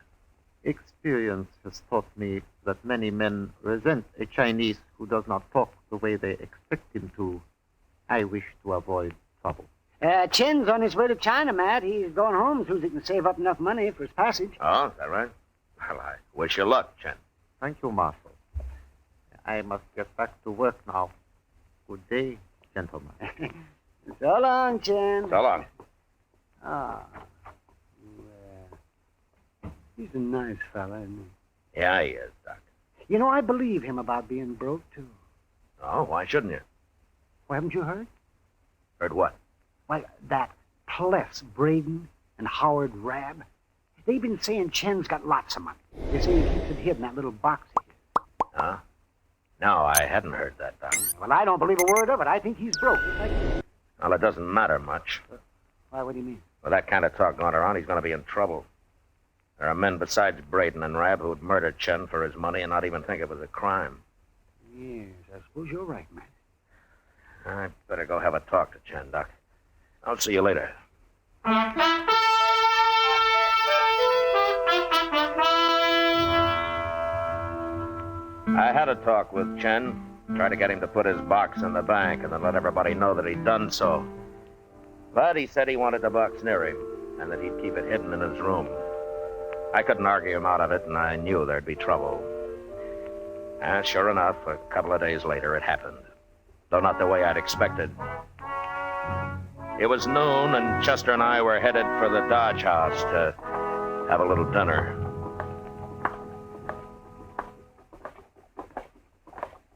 Experience has taught me that many men resent a Chinese who does not talk the way they expect him to. I wish to avoid trouble. Chen's on his way to China, Matt. He's going home so he can save up enough money for his passage. Oh, is that right? Well, I wish you luck, Chen. Thank you, Marshal. I must get back to work now. Good day, gentlemen. So long, Chen. So long. Ah. He's a nice fella, isn't he? Yeah, he is, Doc. You know, I believe him about being broke, too. Oh, why shouldn't you? Well, haven't you heard? Heard what? Why, that Pless Braden and Howard Rabb, they've been saying Chen's got lots of money. They say he keeps it hid in that little box here. Huh? No, I hadn't heard that, Doc. Well, I don't believe a word of it. I think he's broke. Well, it doesn't matter much. Why, what do you mean? With that kind of talk going around, he's going to be in trouble. There are men besides Braden and Rabb who'd murder Chen for his money and not even think it was a crime. Yes, I suppose you're right, man. I'd better go have a talk to Chen, Doc. I'll see you later. I had a talk with Chen. Tried to get him to put his box in the bank and then let everybody know that he'd done so. But he said he wanted the box near him and that he'd keep it hidden in his room. I couldn't argue him out of it, and I knew there'd be trouble. And sure enough, a couple of days later, it happened. Though not the way I'd expected. It was noon, and Chester and I were headed for the Dodge House to have a little dinner.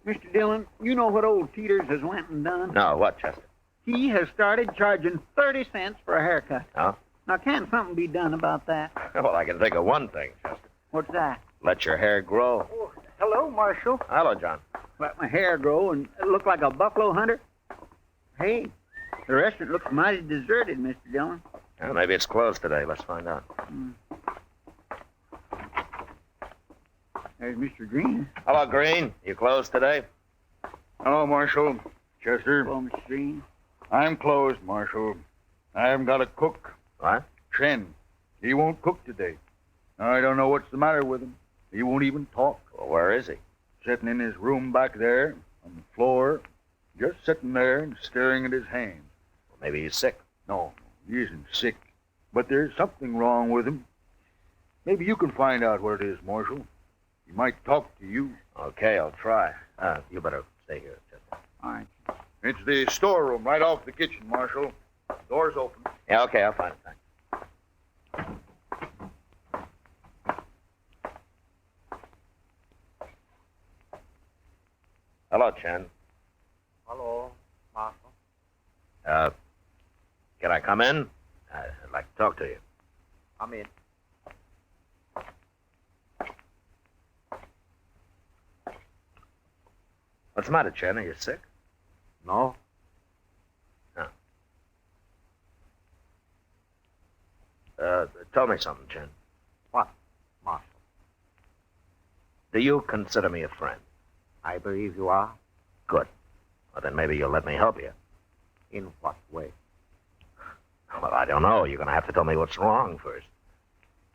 Mr. Dillon, you know what old Peters has went and done? No, what, Chester? He has started charging 30 cents for a haircut. Oh? Now, can't something be done about that? Well, I can think of one thing, Chester. What's that? Let your hair grow. Oh, hello, Marshal. Hello, John. Let my hair grow and look like a buffalo hunter? Hey, the restaurant looks mighty deserted, Mr. Dillon. Well, maybe it's closed today. Let's find out. There's Mr. Green. Hello, Green. You closed today? Hello, Marshal. Chester. Hello, Mr. Green. I'm closed, Marshal. I haven't got a cook. What? Chen. He won't cook today. I don't know what's the matter with him. He won't even talk. Well, where is he? Sitting in his room back there, on the floor, just sitting there and staring at his hands. Well, maybe he's sick. No, he isn't sick. But there's something wrong with him. Maybe you can find out what it is, Marshal. He might talk to you. Okay, I'll try. You better stay here, Chester. All right. It's the storeroom right off the kitchen, Marshal. Door's open. Yeah, okay, I'll find it. Thanks. Hello, Chen. Hello, Marshal. Can I come in? I'd like to talk to you. Come in. What's the matter, Chen? Are you sick? No. Tell me something, Chen. What, Marshal? Do you consider me a friend? I believe you are. Good. Well, then maybe you'll let me help you. In what way? Well, I don't know. You're going to have to tell me what's wrong first.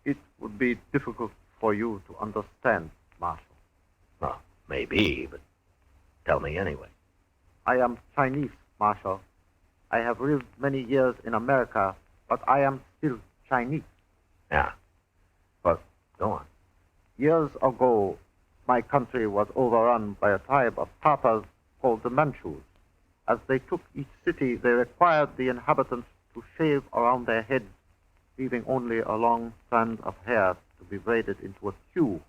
It would be difficult for you to understand, Marshal. Well, maybe, but tell me anyway. I am Chinese, Marshal. I have lived many years in America, but I am still Chinese. Yeah. But go on. Years ago, my country was overrun by a tribe of Tartars called the Manchus. As they took each city, they required the inhabitants to shave around their heads, leaving only a long strand of hair to be braided into a queue.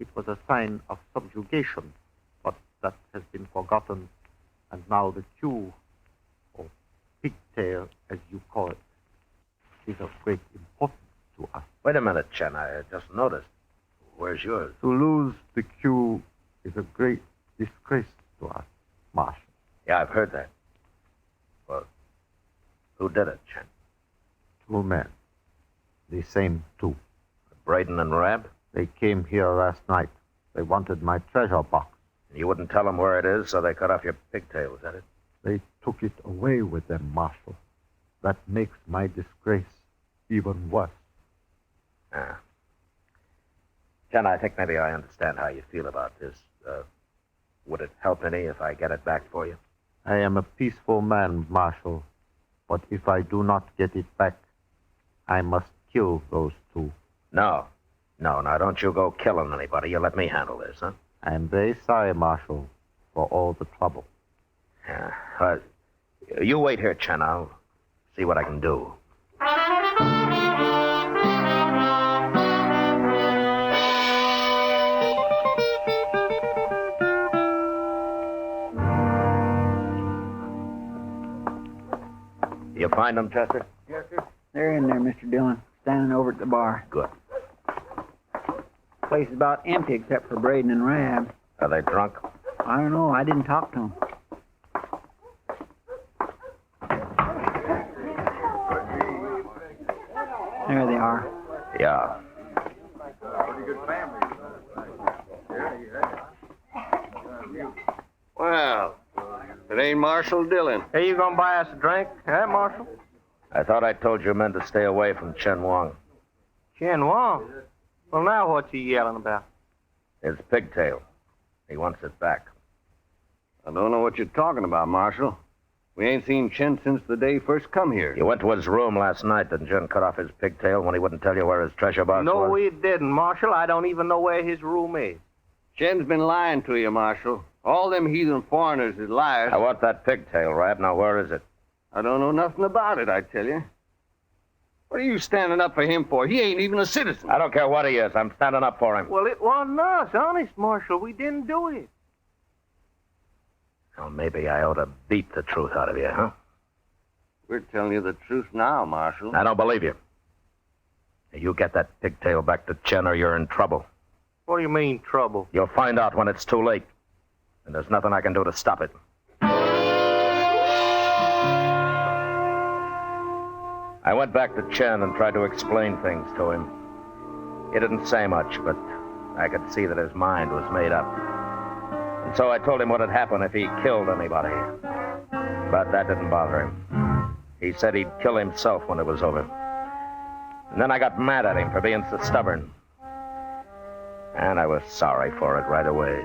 It was a sign of subjugation, but that has been forgotten, and now the queue, or pigtail as you call it, is of great importance to us. Wait a minute, Chen. I just noticed. Where's yours? To lose the queue is a great disgrace to us, Marshal. Yeah, I've heard that. Who did it, Chen? 2 men. The same 2. Braden and Rab? They came here last night. They wanted my treasure box. You wouldn't tell them where it is, so they cut off your pigtail, is that it? They took it away with them, Marshal. That makes my disgrace even worse. Ah. Chen, I think maybe I understand how you feel about this. Would it help any if I get it back for you? I am a peaceful man, Marshal. But if I do not get it back, I must kill those 2. No. No, now don't you go killing anybody. You let me handle this, huh? I am very sorry, Marshal, for all the trouble. Yeah. You wait here, Chen. I'll see what I can do. You find them, Chester? Yes, sir. They're in there, Mr. Dillon, standing over at the bar. Good. The place is about empty except for Braden and Rab. Are they drunk? I don't know. I didn't talk to them. There they are. Yeah. Well, it ain't Marshal Dillon. Hey, you gonna buy us a drink? Huh, Marshal? I thought I told you men to stay away from Chen Wang. Chen Wang? Well, now what's he yelling about? His pigtail. He wants it back. I don't know what you're talking about, Marshal. We ain't seen Chen since the day he first come here. You went to his room last night, and Chen cut off his pigtail when he wouldn't tell you where his treasure box was? No, we didn't, Marshal. I don't even know where his room is. Chen's been lying to you, Marshal. All them heathen foreigners is liars. I want that pigtail, Rab. Now, where is it? I don't know nothing about it, I tell you. What are you standing up for him for? He ain't even a citizen. I don't care what he is. I'm standing up for him. Well, it wasn't us, honest, Marshal. We didn't do it. Well, maybe I ought to beat the truth out of you, huh? We're telling you the truth now, Marshal. I don't believe you. You get that pigtail back to Chen or you're in trouble. What do you mean, trouble? You'll find out when it's too late. And there's nothing I can do to stop it. I went back to Chen and tried to explain things to him. He didn't say much, but I could see that his mind was made up. And so I told him what had happened if he killed anybody. But that didn't bother him. He said he'd kill himself when it was over. And then I got mad at him for being so stubborn. And I was sorry for it right away.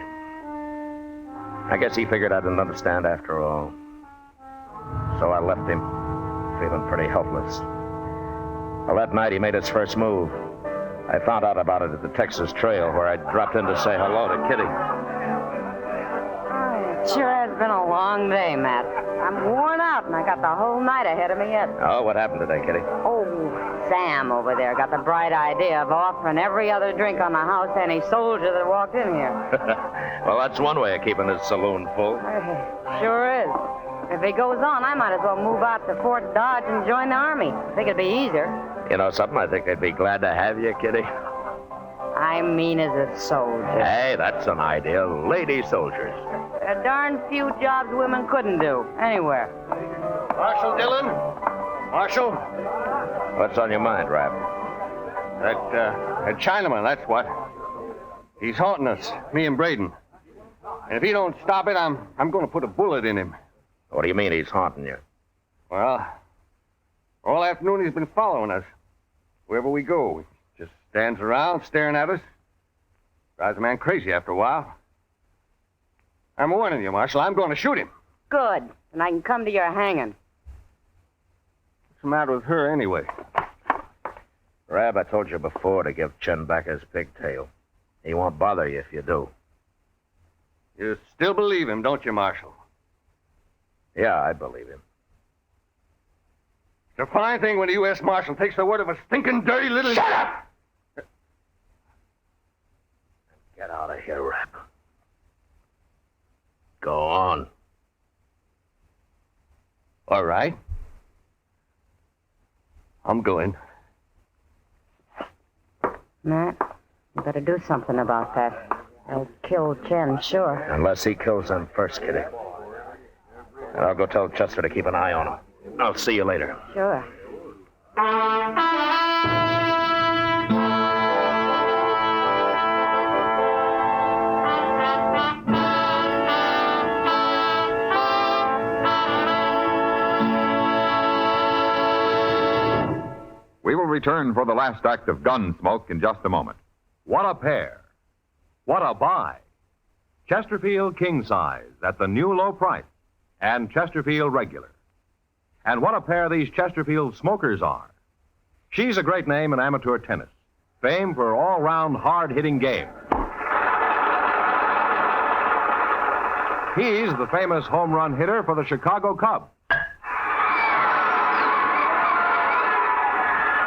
I guess he figured I didn't understand after all. So I left him, feeling pretty helpless. Well, that night he made his first move. I found out about it at the Texas Trail, where I dropped in to say hello to Kitty. It sure has been a long day, Matt. I'm worn out, and I got the whole night ahead of me yet. Oh, what happened today, Kitty? Oh, Sam over there got the bright idea of offering every other drink on the house to any soldier that walked in here. Well, that's one way of keeping his saloon full. Sure is. If he goes on, I might as well move out to Fort Dodge and join the Army. I think it'd be easier. You know something? I think they'd be glad to have you, Kitty. I mean as a soldier. Hey, that's an idea. Lady soldiers. There are darn few jobs women couldn't do, anywhere. Marshal Dillon? Marshal? What's on your mind, Rab? That Chinaman, that's what. He's haunting us, me and Braden. And if he don't stop it, I'm going to put a bullet in him. What do you mean he's haunting you? Well, all afternoon he's been following us. Wherever we go, he just stands around staring at us. Drives a man crazy after a while. I'm warning you, Marshal. I'm going to shoot him. Good. And I can come to your hanging. What's the matter with her, anyway? Rab, I told you before to give Chen back his pigtail. He won't bother you if you do. You still believe him, don't you, Marshal? Yeah, I believe him. It's a fine thing when the U.S. Marshal takes the word of a stinking, dirty little... Shut up! Get out of here, Rab. Go on. All right. I'm going. Matt, you better do something about that. They'll kill Chen, sure. Unless he kills them first, Kitty. And I'll go tell Chester to keep an eye on him. I'll see you later. Sure. We will return for the last act of Gunsmoke in just a moment. What a pair. What a buy. Chesterfield King Size at the new low price, and Chesterfield Regular. And what a pair these Chesterfield Smokers are. She's a great name in amateur tennis, famed for all-round hard-hitting game. He's the famous home run hitter for the Chicago Cubs.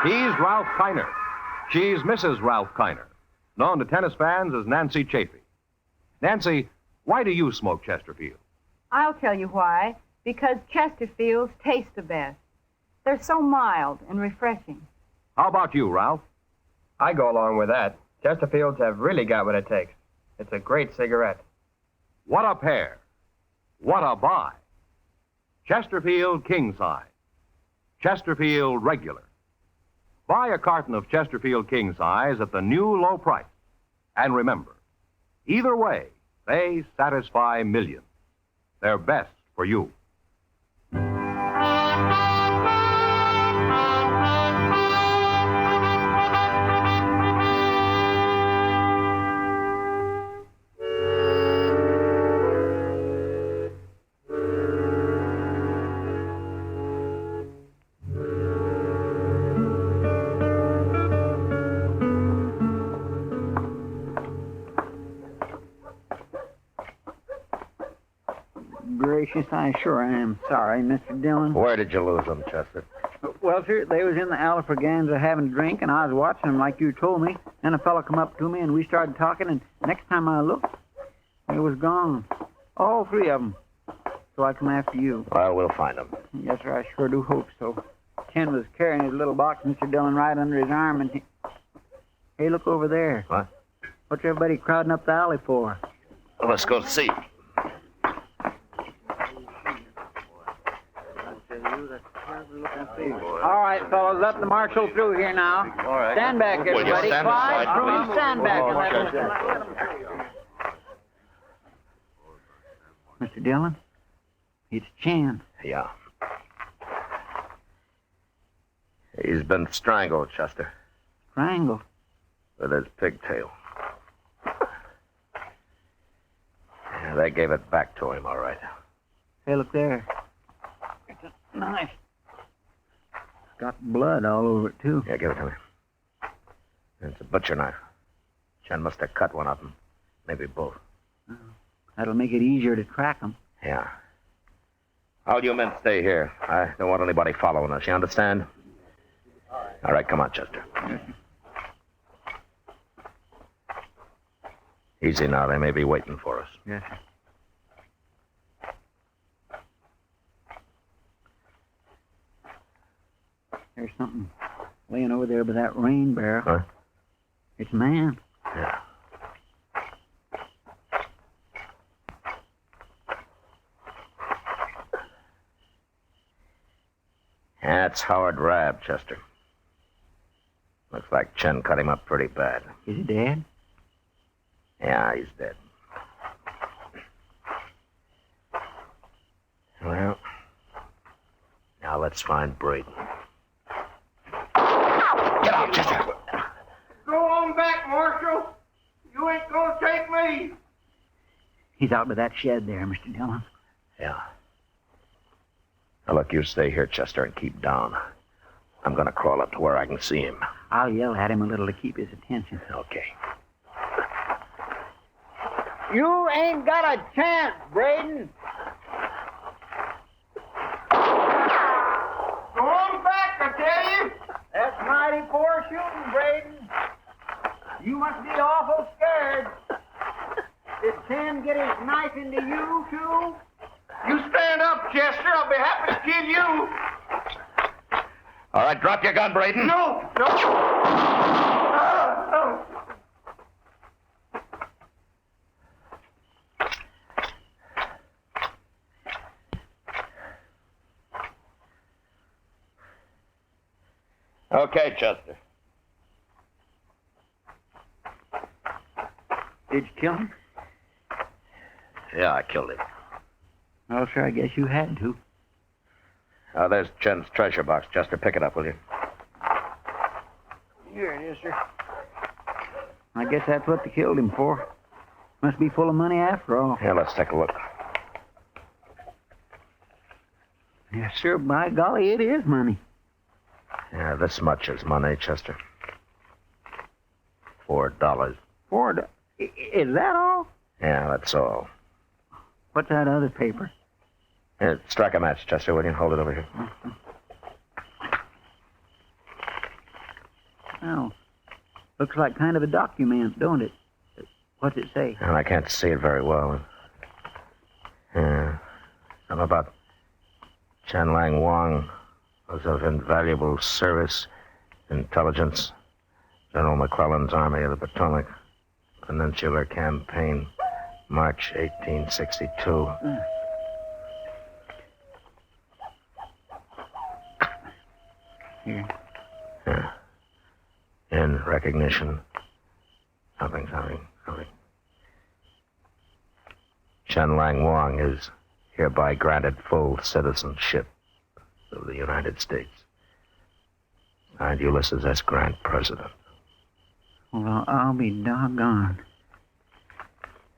He's Ralph Kiner. She's Mrs. Ralph Kiner, known to tennis fans as Nancy Chafee. Nancy, why do you smoke Chesterfield? I'll tell you why. Because Chesterfields taste the best. They're so mild and refreshing. How about you, Ralph? I go along with that. Chesterfields have really got what it takes. It's a great cigarette. What a pair. What a buy. Chesterfield King Size. Chesterfield Regular. Buy a carton of Chesterfield King Size at the new low price. And remember, either way, they satisfy millions. They're best for you. Gracious, I sure am sorry, Mr. Dillon. Where did you lose them, Chester? Well, sir, they was in the Alfraganza having a drink, and I was watching them like you told me. Then a fellow come up to me, and we started talking, and next time I looked, they was gone. All three of them. So I come after you. Well, we'll find them. Yes, sir, I sure do hope so. Ken was carrying his little box, Mr. Dillon, right under his arm, and Hey, look over there. What? What's everybody crowding up the alley for? Well, let's go see. All right, fellas, let the marshal through here now. All right. Stand back, Will you everybody. stand Quiet, aside, room, please? stand back. Oh, Mr. Dillon, it's Chan. Yeah. He's been strangled, Chester. Strangled? With his pigtail. Yeah, they gave it back to him, all right. Hey, look there. It's a knife. It's got blood all over it, too. Yeah, give it to me. It's a butcher knife. Chen must have cut one of them. Maybe both. That'll make it easier to track them. Yeah. All you men stay here. I don't want anybody following us, you understand? All right, come on, Chester. Easy now. They may be waiting for us. Yes, sir. There's something laying over there by that rain barrel. Huh? It's a man. Yeah. That's Howard Rabb, Chester. Looks like Chen cut him up pretty bad. Is he dead? Yeah, he's dead. Well, now let's find Braden. Get out, Chester! Go on back, Marshal. You ain't gonna take me. He's out by that shed there, Mr. Dillon. Yeah. Now, look, you stay here, Chester, and keep down. I'm gonna crawl up to where I can see him. I'll yell at him a little to keep his attention. Okay. You ain't got a chance, Braden. Go on back, I tell you. That's mighty poor shooting, Braden. You must be awful scared. Did Ken get his knife into you, too? You stand up, Chester. I'll be happy to kill you. All right, drop your gun, Braden. No, no. Okay, Chester. Did you kill him? Yeah, I killed him. Well, sir, I guess you had to. There's Chen's treasure box. Chester, pick it up, will you? Here it is, sir. I guess that's what they killed him for. Must be full of money after all. Yeah, let's take a look. Yes, sir. By golly, it is money. Yeah, this much is money, Chester. $4. Is that all? Yeah, that's all. What's that other paper? Here, strike a match, Chester, will you? Hold it over here. Oh, looks like kind of a document, don't it? What's it say? And I can't see it very well. Yeah. Something about Chen Lang Wang was of invaluable service, intelligence, General McClellan's Army of the Potomac, Peninsular Campaign, March 1862. Here. Yeah. In recognition. Something. Chen Lang Wang is hereby granted full citizenship of the United States. Signed, Ulysses S. Grant, President. Well, I'll be doggone.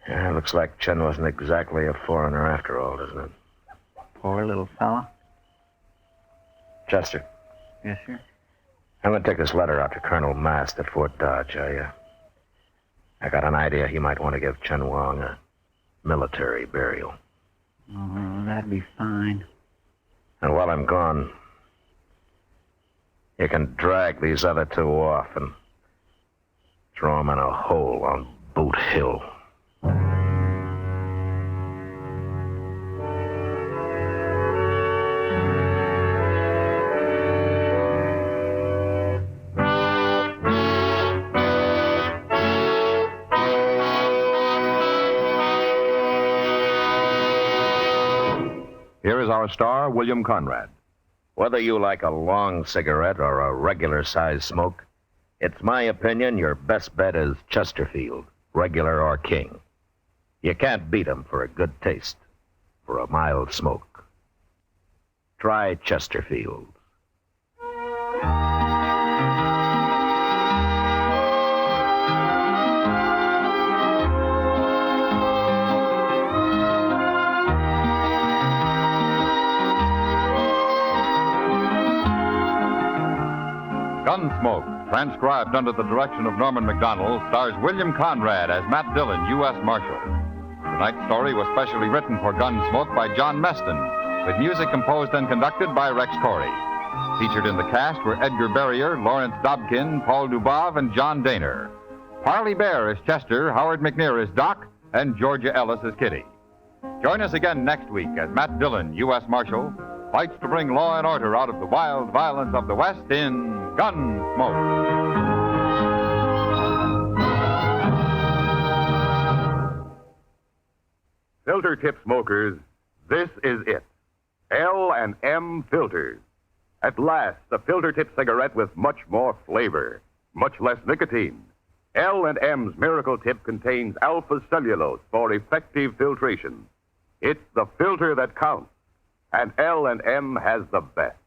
Yeah, looks like Chen wasn't exactly a foreigner after all, doesn't it? Poor little fella. Chester. Yes, sir. I'm going to take this letter out to Colonel Mast at Fort Dodge. I got an idea he might want to give Chen Wang a military burial. Oh, that'd be fine. And while I'm gone, you can drag these other two off and throw them in a hole on Boot Hill. Here is our star, William Conrad. Whether you like a long cigarette or a regular-sized smoke, it's my opinion your best bet is Chesterfield, regular or king. You can't beat 'em for a good taste, for a mild smoke. Try Chesterfield. Gunsmoke, transcribed under the direction of Norman MacDonald, stars William Conrad as Matt Dillon, U.S. Marshal. Tonight's story was specially written for Gunsmoke by John Meston, with music composed and conducted by Rex Corey. Featured in the cast were Edgar Barrier, Lawrence Dobkin, Paul Dubov, and John Daner. Parley Bear is Chester, Howard McNear is Doc, and Georgia Ellis is Kitty. Join us again next week as Matt Dillon, U.S. Marshal, fights to bring law and order out of the wild violence of the West in Gunsmoke. Filter tip smokers, this is it. L&M Filters. At last, the filter tip cigarette with much more flavor, much less nicotine. L&M's Miracle Tip contains alpha cellulose for effective filtration. It's the filter that counts, and L&M has the best.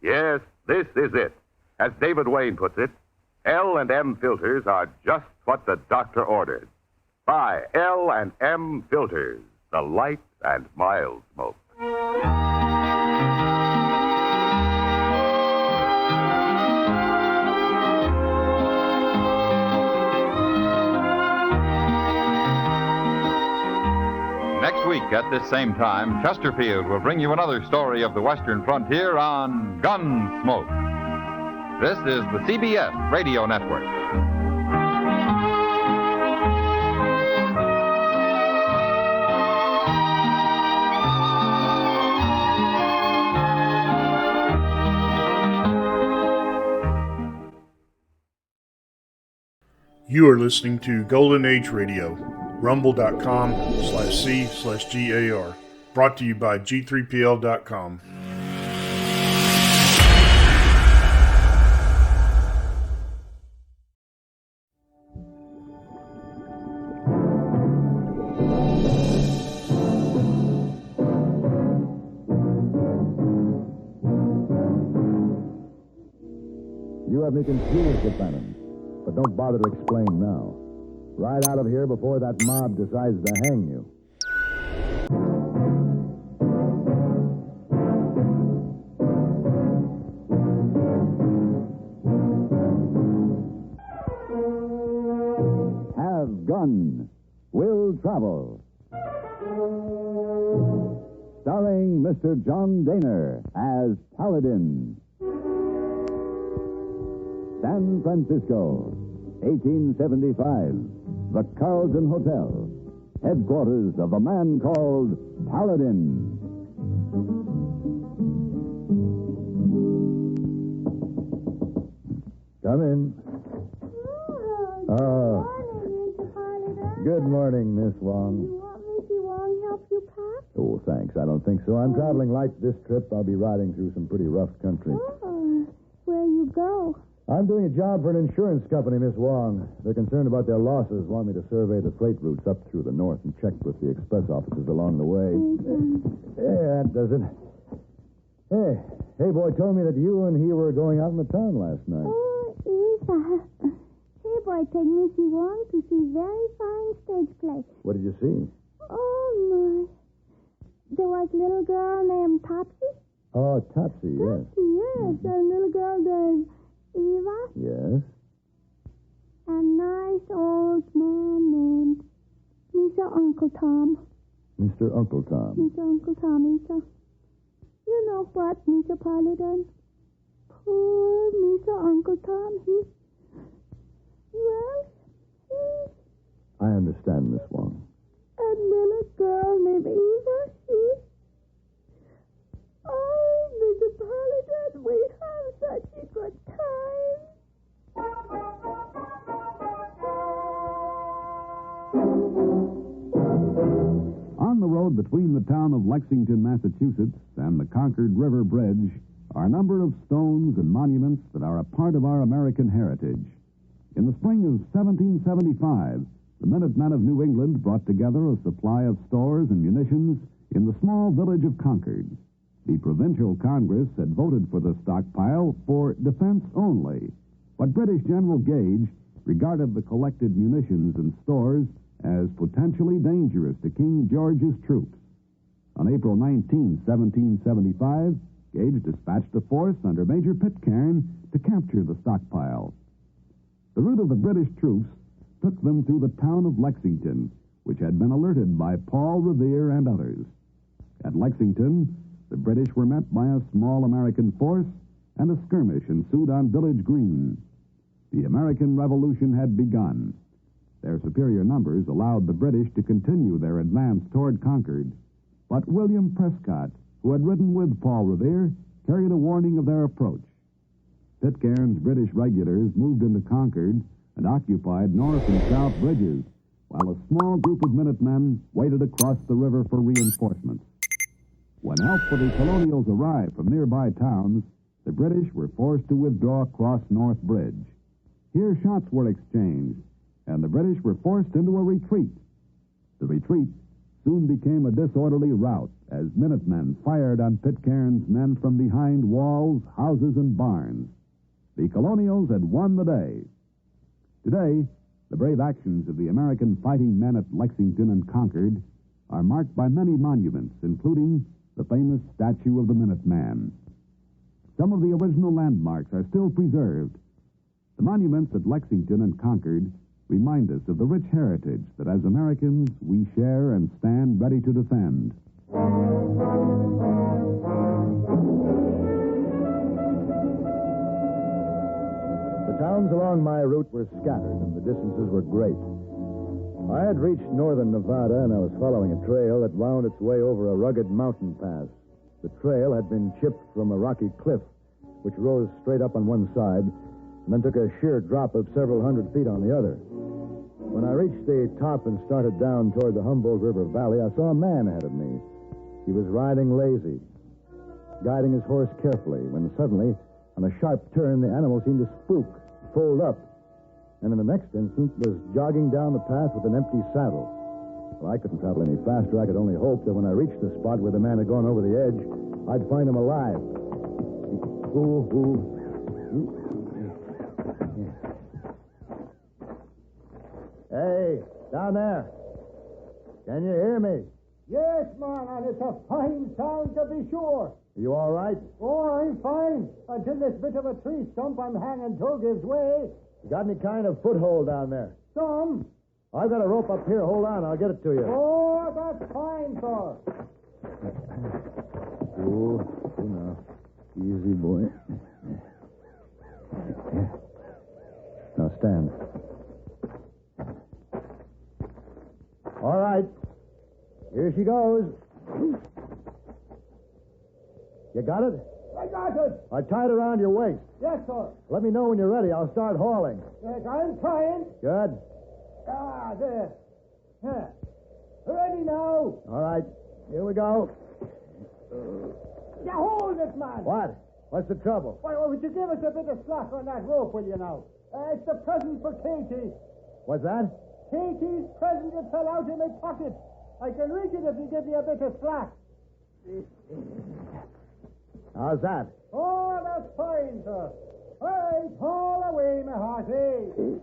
Yes, this is it. As David Wayne puts it, L&M filters are just what the doctor ordered. Buy L&M Filters, the light and mild smoke. Next week at this same time, Chesterfield will bring you another story of the Western frontier on Gunsmoke. This is the CBS Radio Network. You are listening to Golden Age Radio, rumble.com/C/GAR. Brought to you by G3PL.com. of me confused, Lieutenant. But don't bother to explain now. Ride out of here before that mob decides to hang you. Have gun. Will travel. Starring Mr. John Daner as Paladin. San Francisco, 1875. The Carlton Hotel, headquarters of a man called Paladin. Come in. Oh. Good morning, Miss Wong. You want Missy Wong help you pack? Oh, thanks. I don't think so. I'm traveling light this trip. I'll be riding through some pretty rough country. Oh, where you go? I'm doing a job for an insurance company, Miss Wong. They're concerned about their losses, want me to survey the freight routes up through the north and check with the express offices along the way. Yeah, that does it. Hey, boy told me that you and he were going out in the town last night. Oh, yes. Hey, boy, take Missy Wong to see very fine stage play. What did you see? Oh, my. There was a little girl named Topsy. Oh, Topsy, yes. Yes, a little girl named Eva. Yes? A nice old man named Mr. Uncle Tom. Mr. Uncle Tom. Mr. Uncle Tom, Mr. You know what, Mr. Paladin? Poor Mr. Uncle Tom, I understand, Miss Wong. A little girl named Eva, Oh, Mr. Paladin, we have such a good On the road between the town of Lexington, Massachusetts, and the Concord River Bridge are a number of stones and monuments that are a part of our American heritage. In the spring of 1775, the Minutemen of New England brought together a supply of stores and munitions in the small village of Concord. The Provincial Congress had voted for the stockpile for defense only, but British General Gage regarded the collected munitions and stores as potentially dangerous to King George's troops. On April 19, 1775, Gage dispatched a force under Major Pitcairn to capture the stockpile. The route of the British troops took them through the town of Lexington, which had been alerted by Paul Revere and others. At Lexington, the British were met by a small American force, and a skirmish ensued on Village Green. The American Revolution had begun. Their superior numbers allowed the British to continue their advance toward Concord, but William Prescott, who had ridden with Paul Revere, carried a warning of their approach. Pitcairn's British regulars moved into Concord and occupied north and south bridges, while a small group of Minutemen waited across the river for reinforcements. When help for the Colonials arrived from nearby towns, the British were forced to withdraw across North Bridge. Here shots were exchanged, and the British were forced into a retreat. The retreat soon became a disorderly rout as Minutemen fired on Pitcairn's men from behind walls, houses, and barns. The Colonials had won the day. Today, the brave actions of the American fighting men at Lexington and Concord are marked by many monuments, including the famous statue of the Minuteman. Some of the original landmarks are still preserved. The monuments at Lexington and Concord remind us of the rich heritage that as Americans we share and stand ready to defend. The towns along my route were scattered and the distances were great. I had reached northern Nevada and I was following a trail that wound its way over a rugged mountain pass. The trail had been chipped from a rocky cliff, which rose straight up on one side and then took a sheer drop of several hundred feet on the other. When I reached the top and started down toward the Humboldt River Valley, I saw a man ahead of me. He was riding lazy, guiding his horse carefully, when suddenly, on a sharp turn, the animal seemed to spook, fold up, and in the next instant was jogging down the path with an empty saddle. Well, I couldn't travel any faster. I could only hope that when I reached the spot where the man had gone over the edge, I'd find him alive. Down there. Can you hear me? Yes, man, and it's a fine sound to be sure. You all right? Oh, I'm fine. Until this bit of a tree stump I'm hanging to gives way. You got any kind of foothold down there? Some. I've got a rope up here. Hold on, I'll get it to you. Oh, that's fine, sir. Oh, now. Easy, boy. Now stand. All right. Here she goes. You got it? I got it. I tied it around your waist. Yes, sir. Let me know when you're ready. I'll start hauling. Yes, I'm trying. Good. Ah, there. Ready now. All right. Here we go. Now hold it, man. What? What's the trouble? Why, would you give us a bit of slack on that rope, will you now? It's the present for Katie. What's that? Katie's present that fell out in my pocket. I can reach it if you give me a bit of slack. How's that? Oh, that's fine, sir. All right, haul away, my hearty.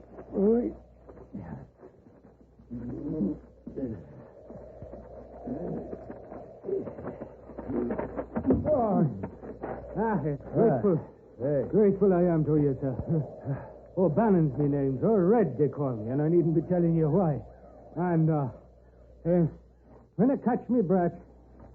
Grateful I am to you, sir. O'Bannon's me name, sir. Red, they call me, and I needn't be telling you why. And, when I catch me breath,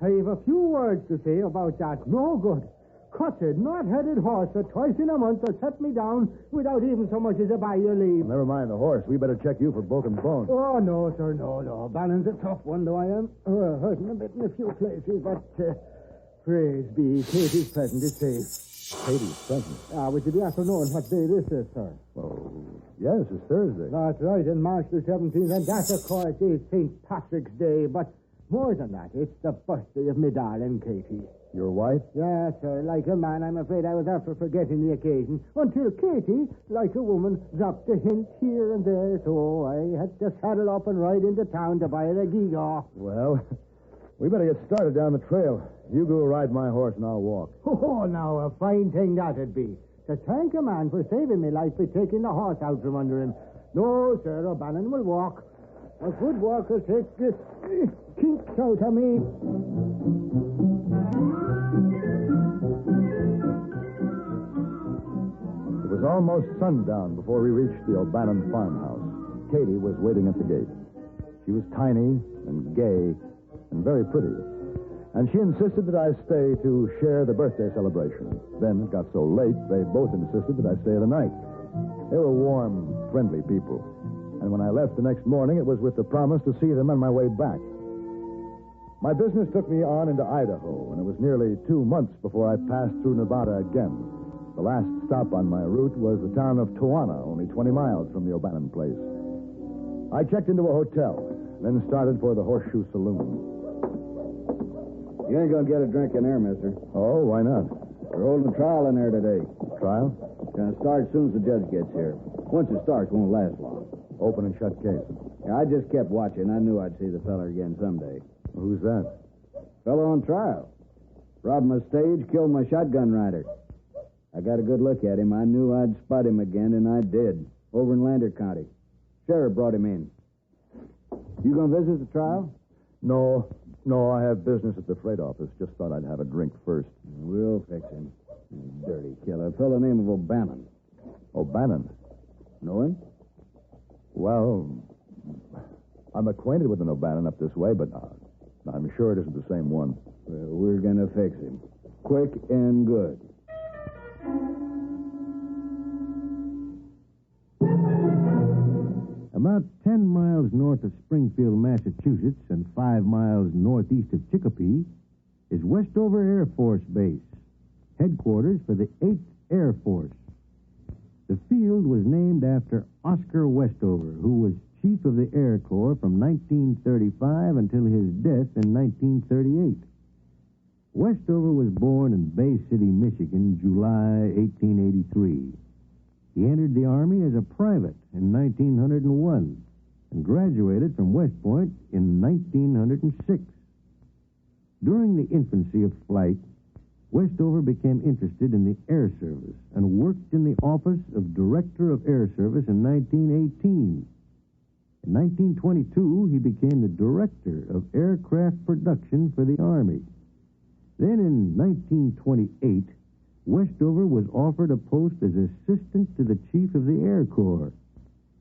I have a few words to say about that no good, cutted, not-headed horse that twice in a month has set me down without even so much as a by your leave. Never mind the horse. We better check you for broken bones. Oh, no, sir, no. Bannon's a tough one, though I am. Hurting a bit in a few places, but praise be, Katie's present is safe. Katie's present? Would you be after knowing what day this is, sir? Oh, yes, it's Thursday. That's right, in March the 17th, and that, of course, is St. Patrick's Day, but more than that, it's the birthday of me darling Katie. Your wife? Yes, sir. Like a man, I'm afraid I was after forgetting the occasion, until Katie, like a woman, dropped a hint here and there, so I had to saddle up and ride into town to buy her a gewgaw. Well, we better get started down the trail. You go ride my horse and I'll walk. Oh, now, a fine thing that'd be. To thank a man for saving me life by taking the horse out from under him. No, sir, O'Bannon will walk. A good walker takes this kinks out of me. It was almost sundown before we reached the O'Bannon farmhouse. Katie was waiting at the gate. She was tiny and gay and very pretty. And she insisted that I stay to share the birthday celebration. Then it got so late, they both insisted that I stay the night. They were warm, friendly people. And when I left the next morning, it was with the promise to see them on my way back. My business took me on into Idaho, and it was nearly 2 months before I passed through Nevada again. The last stop on my route was the town of Toana, only 20 miles from the O'Bannon place. I checked into a hotel, then started for the Horseshoe Saloon. You ain't gonna get a drink in there, mister. Oh, why not? We're holding a trial in there today. Trial? Gonna start as soon as the judge gets here. Once it starts, won't last long. Open and shut case. Yeah, I just kept watching. I knew I'd see the fella again someday. Who's that? Fella on trial. Robbed my stage, killed my shotgun rider. I got a good look at him. I knew I'd spot him again, and I did. Over in Lander County. Sheriff brought him in. You gonna visit the trial? No, I have business at the freight office. Just thought I'd have a drink first. We'll fix him. Dirty killer. A fellow named O'Bannon. O'Bannon? Know him? Well, I'm acquainted with an O'Bannon up this way, but I'm sure it isn't the same one. Well, we're gonna fix him. Quick and good. About 10 miles north of Springfield, Massachusetts, and 5 miles northeast of Chicopee is Westover Air Force Base, headquarters for the 8th Air Force. The field was named after Oscar Westover, who was Chief of the Air Corps from 1935 until his death in 1938. Westover was born in Bay City, Michigan, July 1883. He entered the Army as a private in 1901 and graduated from West Point in 1906. During the infancy of flight, Westover became interested in the Air Service and worked in the office of Director of Air Service in 1918. In 1922, he became the director of aircraft production for the Army. Then in 1928, Westover was offered a post as assistant to the Chief of the Air Corps.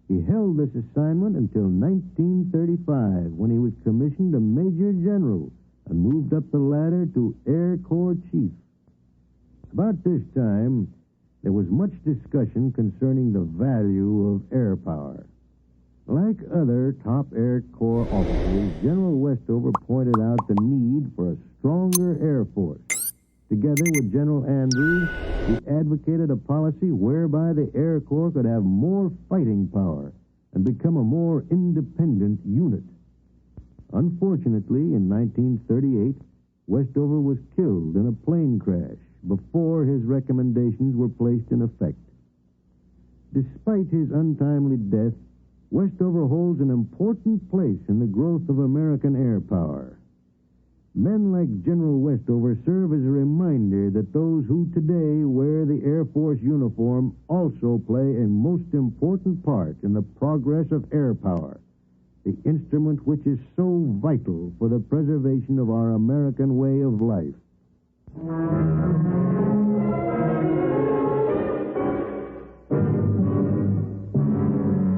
He held this assignment until 1935, when he was commissioned a Major General and moved up the ladder to Air Corps Chief. About this time, there was much discussion concerning the value of air power. Like other top Air Corps officers, General Westover pointed out the need for a stronger Air Force. Together with General Andrews, he advocated a policy whereby the Air Corps could have more fighting power and become a more independent unit. Unfortunately, in 1938, Westover was killed in a plane crash before his recommendations were placed in effect. Despite his untimely death, Westover holds an important place in the growth of American air power. Men like General Westover serve as a reminder that those who today wear the Air Force uniform also play a most important part in the progress of air power, the instrument which is so vital for the preservation of our American way of life.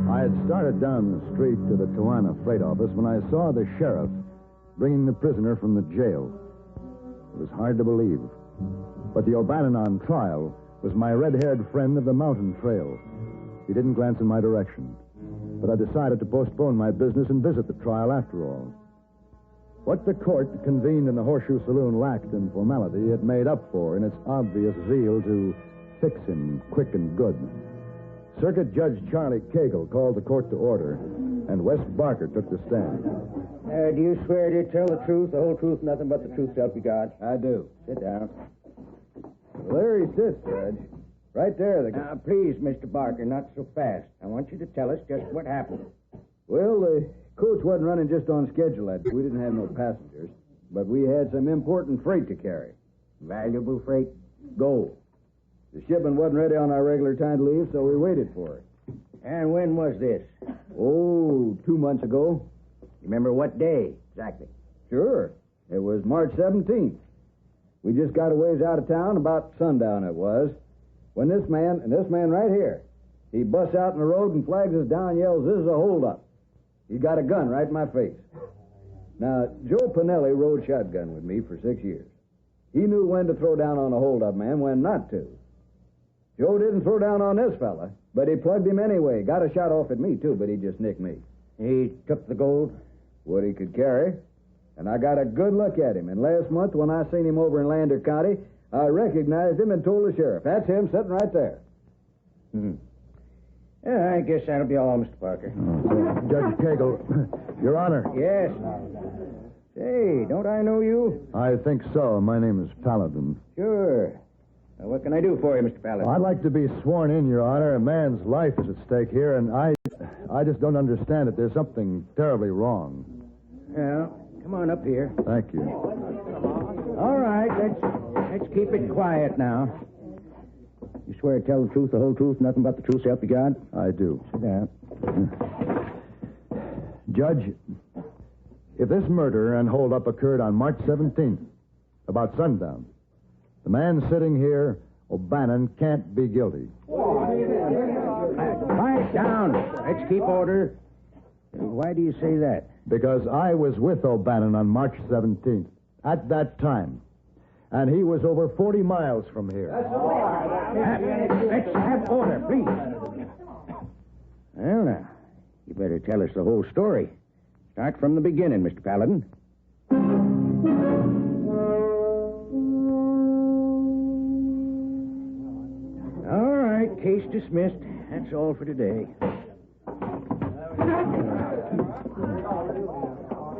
I had started down the street to the Tijuana freight office when I saw the sheriff bringing the prisoner from the jail. It was hard to believe. But the O'Bannon on trial was my red-haired friend of the mountain trail. He didn't glance in my direction. But I decided to postpone my business and visit the trial after all. What the court convened in the Horseshoe Saloon lacked in formality, it made up for in its obvious zeal to fix him quick and good. Circuit Judge Charlie Cagle called the court to order, and Wes Barker took the stand. Do you swear to tell the truth, the whole truth, nothing but the truth, so help you God? I do. Sit down. Well, there he sits, Judge. Right there. Now, please, Mr. Barker, not so fast. I want you to tell us just what happened. Well, the coach wasn't running just on schedule that day. We didn't have no passengers, but we had some important freight to carry. Valuable freight? Gold. The shipment wasn't ready on our regular time to leave, so we waited for it. And when was this? Oh, 2 months ago. You remember what day, exactly? Sure. It was March 17th. We just got a ways out of town, about sundown it was, when this man right here, he busts out in the road and flags us down and yells, "This is a holdup." He got a gun right in my face. Now, Joe Pinelli rode shotgun with me for 6 years. He knew when to throw down on a holdup man, when not to. Joe didn't throw down on this fella, but he plugged him anyway. Got a shot off at me, too, but he just nicked me. He took the gold? What he could carry. And I got a good look at him. And last month, when I seen him over in Lander County, I recognized him and told the sheriff. That's him sitting right there. Yeah, I guess that'll be all, Mr. Parker. Judge Cagle, Your Honor. Yes. Say, don't I know you? I think so. My name is Paladin. Sure. Now, what can I do for you, Mr. Paladin? I'd like to be sworn in, Your Honor. A man's life is at stake here, and I just don't understand it. There's something terribly wrong. Well, come on up here. Thank you. All right, let's keep it quiet now. You swear to tell the truth, the whole truth, nothing but the truth, so help you God? I do. Sit down. Judge, if this murder and holdup occurred on March 17th, about sundown, the man sitting here, O'Bannon, can't be guilty. Quiet down. Let's keep order. Why do you say that? Because I was with O'Bannon on March 17th, at that time. And he was over 40 miles from here. Let's have order, please. Well, now, you better tell us the whole story. Start from the beginning, Mr. Paladin. All right, case dismissed. That's all for today.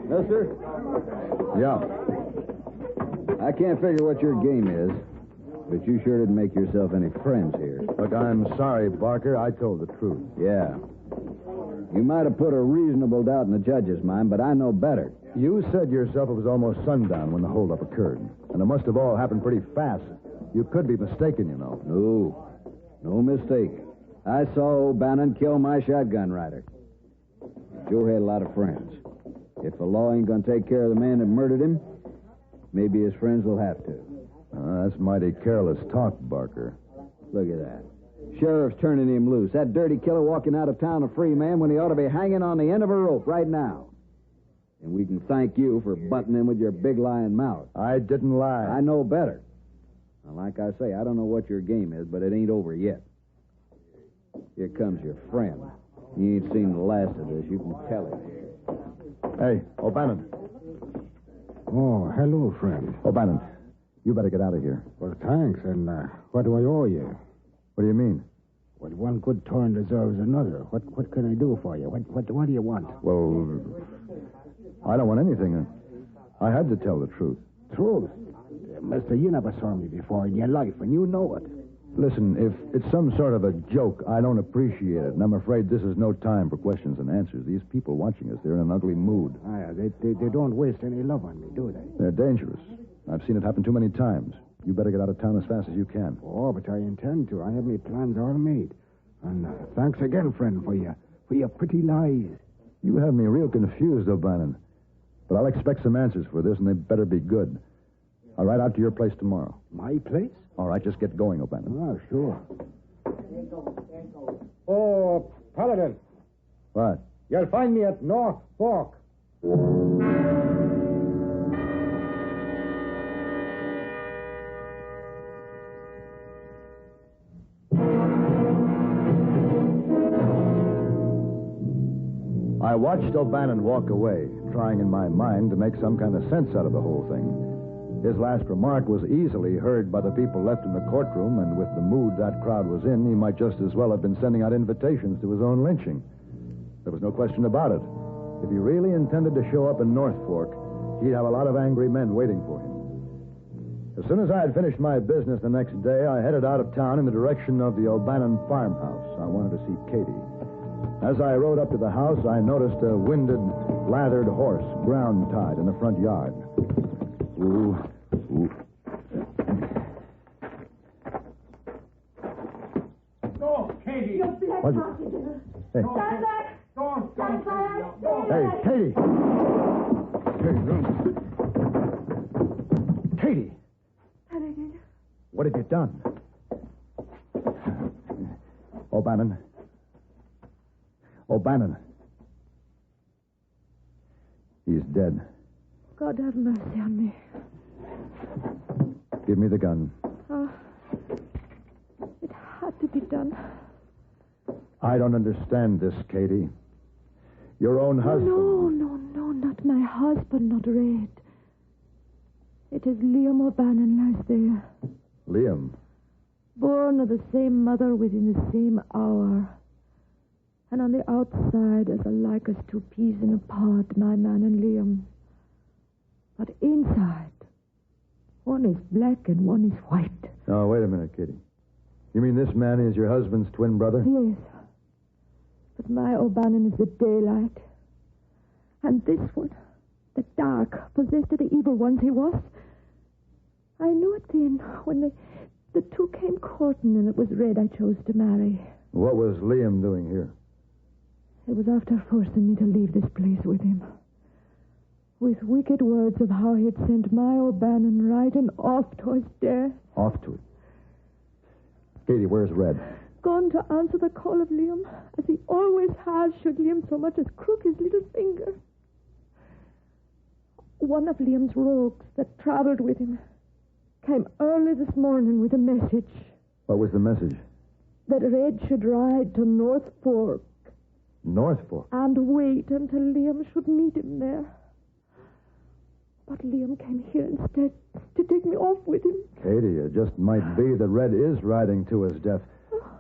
Mister? Yeah. I can't figure what your game is, but you sure didn't make yourself any friends here. Look, I'm sorry, Barker. I told the truth. Yeah. You might have put a reasonable doubt in the judge's mind, but I know better. You said yourself it was almost sundown when the holdup occurred, and it must have all happened pretty fast. You could be mistaken, you know. No mistake. I saw O'Bannon kill my shotgun rider. Joe had a lot of friends. If the law ain't gonna take care of the man that murdered him, maybe his friends will have to. That's mighty careless talk, Barker. Look at that. Sheriff's turning him loose. That dirty killer walking out of town a free man when he ought to be hanging on the end of a rope right now. And we can thank you for butting in with your big lying mouth. I didn't lie. I know better. Now, like I say, I don't know what your game is, but it ain't over yet. Here comes your friend. You ain't seen the last of this. You can tell it. Hey, O'Bannon. Oh, hello, friend. O'Bannon, you better get out of here. Well, thanks. And what do I owe you? What do you mean? Well, one good turn deserves another. What can I do for you? What do you want? Well, I don't want anything. I had to tell the truth. Truth? Mister, you never saw me before in your life, and you know it. Listen, if it's some sort of a joke, I don't appreciate it, and I'm afraid this is no time for questions and answers. These people watching us, they're in an ugly mood. They don't waste any love on me, do they? They're dangerous. I've seen it happen too many times. You better get out of town as fast as you can. Oh, but I intend to. I have my plans all made. And thanks again, friend, for your pretty lies. You have me real confused, O'Bannon. But I'll expect some answers for this, and they better be good. I'll ride out to your place tomorrow. My place? All right, just get going, O'Bannon. Oh, sure. Oh, Paladin. What? You'll find me at North Fork. I watched O'Bannon walk away, trying in my mind to make some kind of sense out of the whole thing. His last remark was easily heard by the people left in the courtroom, and with the mood that crowd was in, he might just as well have been sending out invitations to his own lynching. There was no question about it. If he really intended to show up in North Fork, he'd have a lot of angry men waiting for him. As soon as I had finished my business the next day, I headed out of town in the direction of the O'Bannon farmhouse. I wanted to see Katie. As I rode up to the house, I noticed a winded, lathered horse ground-tied in the front yard. Ooh. Go, Katie. You black pocket. Hey. Stand back. Don't. Stand back. Hey, Katie. Katie. Paladin. What have you done? O'Bannon. O'Bannon. He's dead. God have mercy on me. Give me the gun. It had to be done. I don't understand this, Katie. Your own husband... No, not my husband, not Red. It is Liam O'Bannon lies there. Liam? Born of the same mother within the same hour. And on the outside, as alike as two peas in a pod, my man and Liam. But inside, one is black and one is white. Oh, wait a minute, Katie. You mean this man is your husband's twin brother? Yes. But my O'Bannon is the daylight. And this one, the dark, possessed of the evil ones he was. I knew it then, when the two came courting and it was Red I chose to marry. What was Liam doing here? It was after forcing me to leave this place with him. With wicked words of how he had sent my O'Bannon riding off to his death. Off to it. Katie, where's Red? Gone to answer the call of Liam, as he always has, should Liam so much as crook his little finger. One of Liam's rogues that traveled with him came early this morning with a message. What was the message? That Red should ride to North Fork. North Fork? And wait until Liam should meet him there. But Liam came here instead to take me off with him. Katie, it just might be that Red is riding to his death.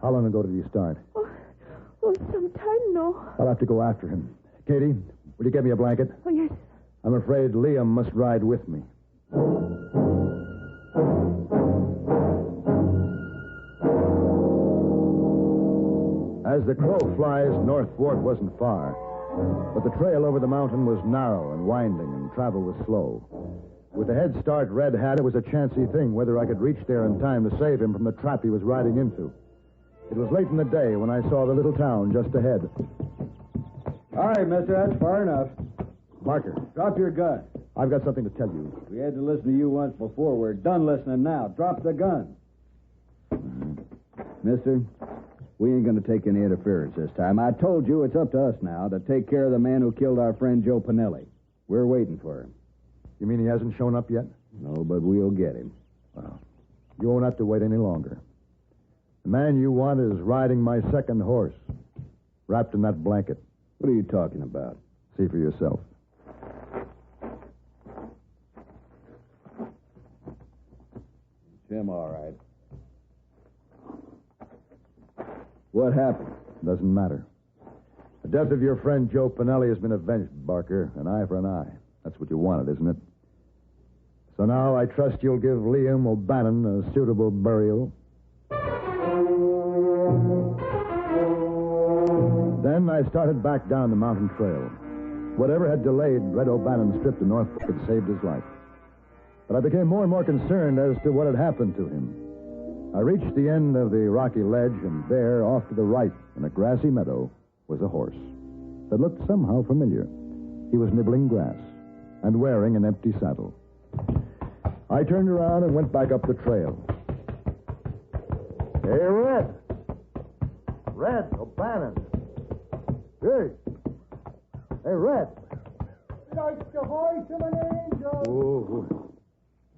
How long ago did you start? Oh, some time now. I'll have to go after him. Katie, will you get me a blanket? Oh, yes. I'm afraid Liam must ride with me. As the crow flies, North Fork wasn't far. But the trail over the mountain was narrow and winding, and travel was slow. With the head start Red had, it was a chancy thing whether I could reach there in time to save him from the trap he was riding into. It was late in the day when I saw the little town just ahead. All right, mister, that's far enough. Barker, Drop your gun. I've got something to tell you. We had to listen to you once before. We're done listening now. Drop the gun. Mister, we ain't going to take any interference this time. I told you it's up to us now to take care of the man who killed our friend Joe Pinelli. We're waiting for him. You mean he hasn't shown up yet? No, but we'll get him. Well, you won't have to wait any longer. The man you want is riding my second horse, wrapped in that blanket. What are you talking about? See for yourself. Jim, all right. What happened? Doesn't matter. The death of your friend Joe Pinelli has been avenged, Barker. An eye for an eye. That's what you wanted, isn't it? So now I trust you'll give Liam O'Bannon a suitable burial. Then I started back down the mountain trail. Whatever had delayed Red O'Bannon's trip to Norfolk had saved his life. But I became more and more concerned as to what had happened to him. I reached the end of the rocky ledge, and there, off to the right, in a grassy meadow, was a horse that looked somehow familiar. He was nibbling grass and wearing an empty saddle. I turned around and went back up the trail. Hey, Red! Red O'Bannon! Hey! Hey, Red! Like the voice of an angel. Oh.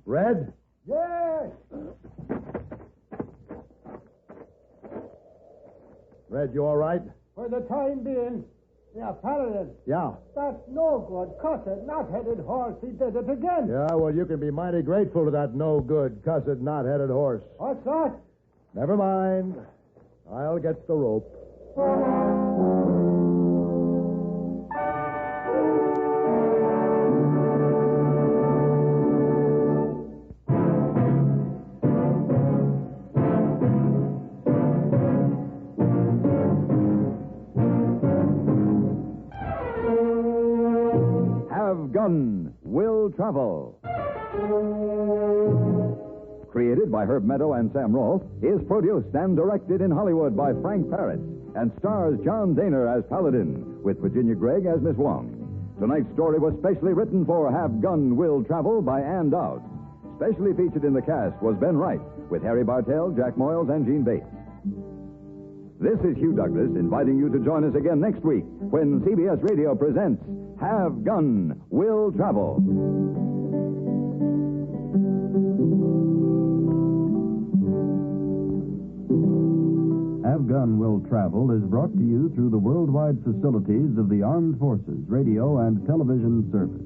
Red? Yes. Red, you all right? For the time being. Yeah, Paladin. Yeah. That's no good. Cussed, not-headed horse. He did it again. Yeah, well, you can be mighty grateful to that no-good, cussed, knot-headed horse. What's that? Never mind. I'll get the rope. Gun Will Travel. Created by Herb Meadow and Sam Rolfe, is produced and directed in Hollywood by Frank Paris and stars John Daner as Paladin with Virginia Gregg as Miss Wong. Tonight's story was specially written for Have Gun Will Travel by Ann Dowd. Specially featured in the cast was Ben Wright with Harry Bartell, Jack Moyles, and Gene Bates. This is Hugh Douglas inviting you to join us again next week when CBS Radio presents Have Gun Will Travel. Have Gun Will Travel is brought to you through the worldwide facilities of the Armed Forces Radio and Television Service.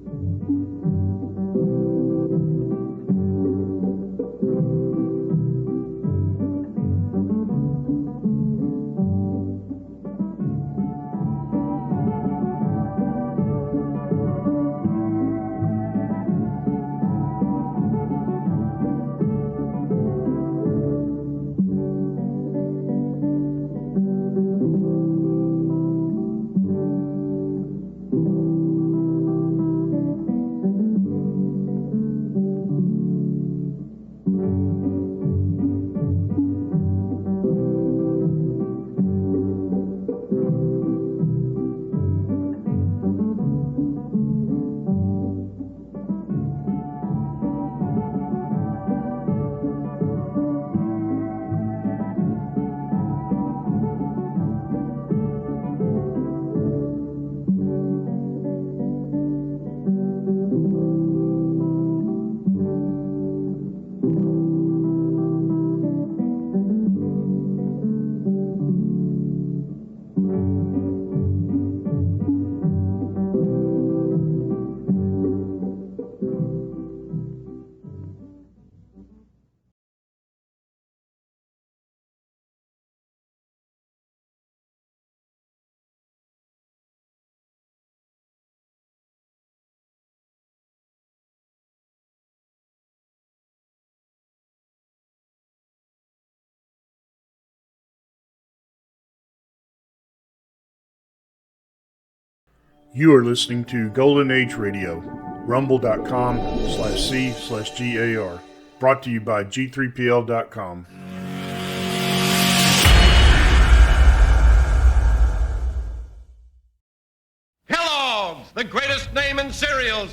You are listening to Golden Age Radio, rumble.com/C/GAR, brought to you by G3PL.com.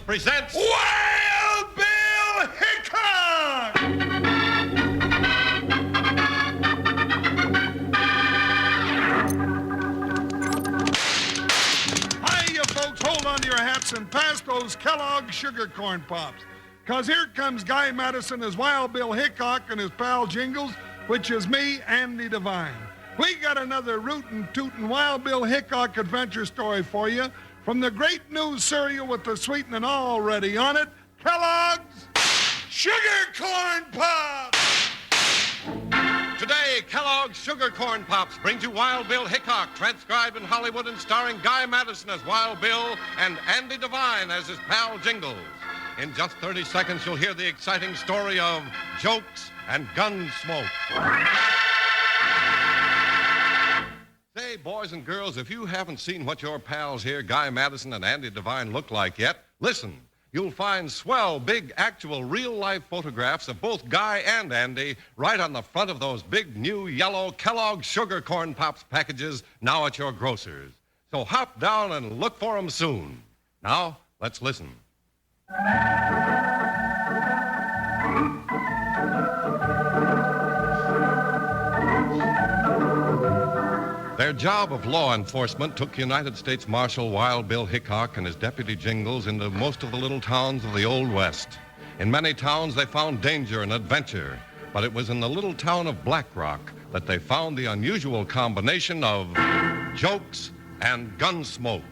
presents Wild Bill Hickok! Hiya, folks. Hold on to your hats and pass those Kellogg's Sugar Corn Pops. Because here comes Guy Madison as Wild Bill Hickok and his pal Jingles, which is me, Andy Devine. We got another rootin' tootin' Wild Bill Hickok adventure story for you from the great new cereal with the sweetening already on it, Kellogg's Sugar Corn Pops! Today, Kellogg's Sugar Corn Pops brings you Wild Bill Hickok, transcribed in Hollywood and starring Guy Madison as Wild Bill and Andy Devine as his pal Jingles. In just 30 seconds, you'll hear the exciting story of Jokes and Gunsmoke. Say, boys and girls, if you haven't seen what your pals here, Guy Madison and Andy Devine, look like yet, listen. You'll find swell, big, actual, real-life photographs of both Guy and Andy right on the front of those big, new, yellow Kellogg's Sugar Corn Pops packages now at your grocer's. So hop down and look for them soon. Now, let's listen. Their job of law enforcement took United States Marshal Wild Bill Hickok and his deputy Jingles into most of the little towns of the Old West. In many towns, they found danger and adventure, but it was in the little town of Black Rock that they found the unusual combination of jokes and gunsmoke.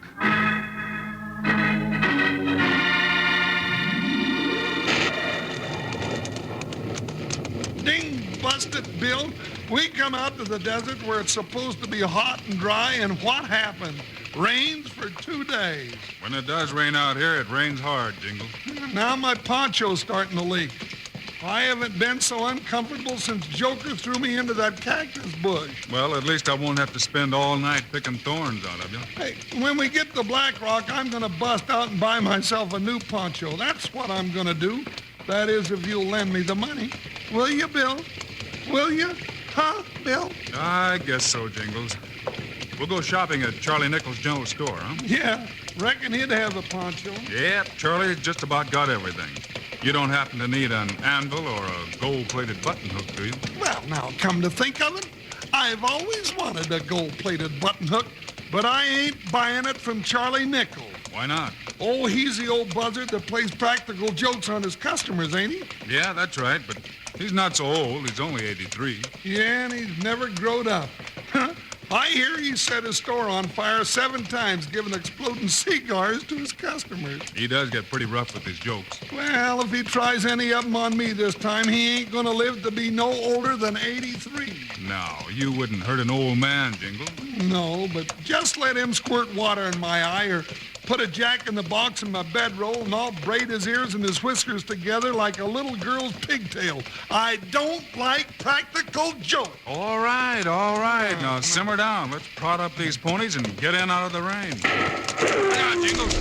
Ding, busted, Bill. We come out to the desert where it's supposed to be hot and dry, and what happened? Rains for 2 days. When it does rain out here, it rains hard, Jingles. Now my poncho's starting to leak. I haven't been so uncomfortable since Joker threw me into that cactus bush. Well, at least I won't have to spend all night picking thorns out of you. Hey, when we get to Black Rock, I'm going to bust out and buy myself a new poncho. That's what I'm going to do. That is, if you'll lend me the money. Will you, Bill? Will you? Huh, Bill? I guess so, Jingles. We'll go shopping at Charlie Nichols' general store, huh? Yeah, reckon he'd have a poncho. Yep, Charlie's just about got everything. You don't happen to need an anvil or a gold-plated button hook, do you? Well, now, come to think of it, I've always wanted a gold-plated button hook, but I ain't buying it from Charlie Nichols. Why not? Oh, he's the old buzzard that plays practical jokes on his customers, ain't he? Yeah, that's right, but he's not so old. He's only 83. Yeah, and he's never growed up. I hear he set his store on fire 7 times, giving exploding cigars to his customers. He does get pretty rough with his jokes. Well, if he tries any of them on me this time, he ain't gonna live to be no older than 83. No, you wouldn't hurt an old man, Jingle. No, but just let him squirt water in my eye or put a jack-in-the-box in my bedroll and I'll braid his ears and his whiskers together like a little girl's pigtail. I don't like practical jokes. All right. Now simmer down. Let's prod up these ponies and get in out of the rain. Hang on, Jingles.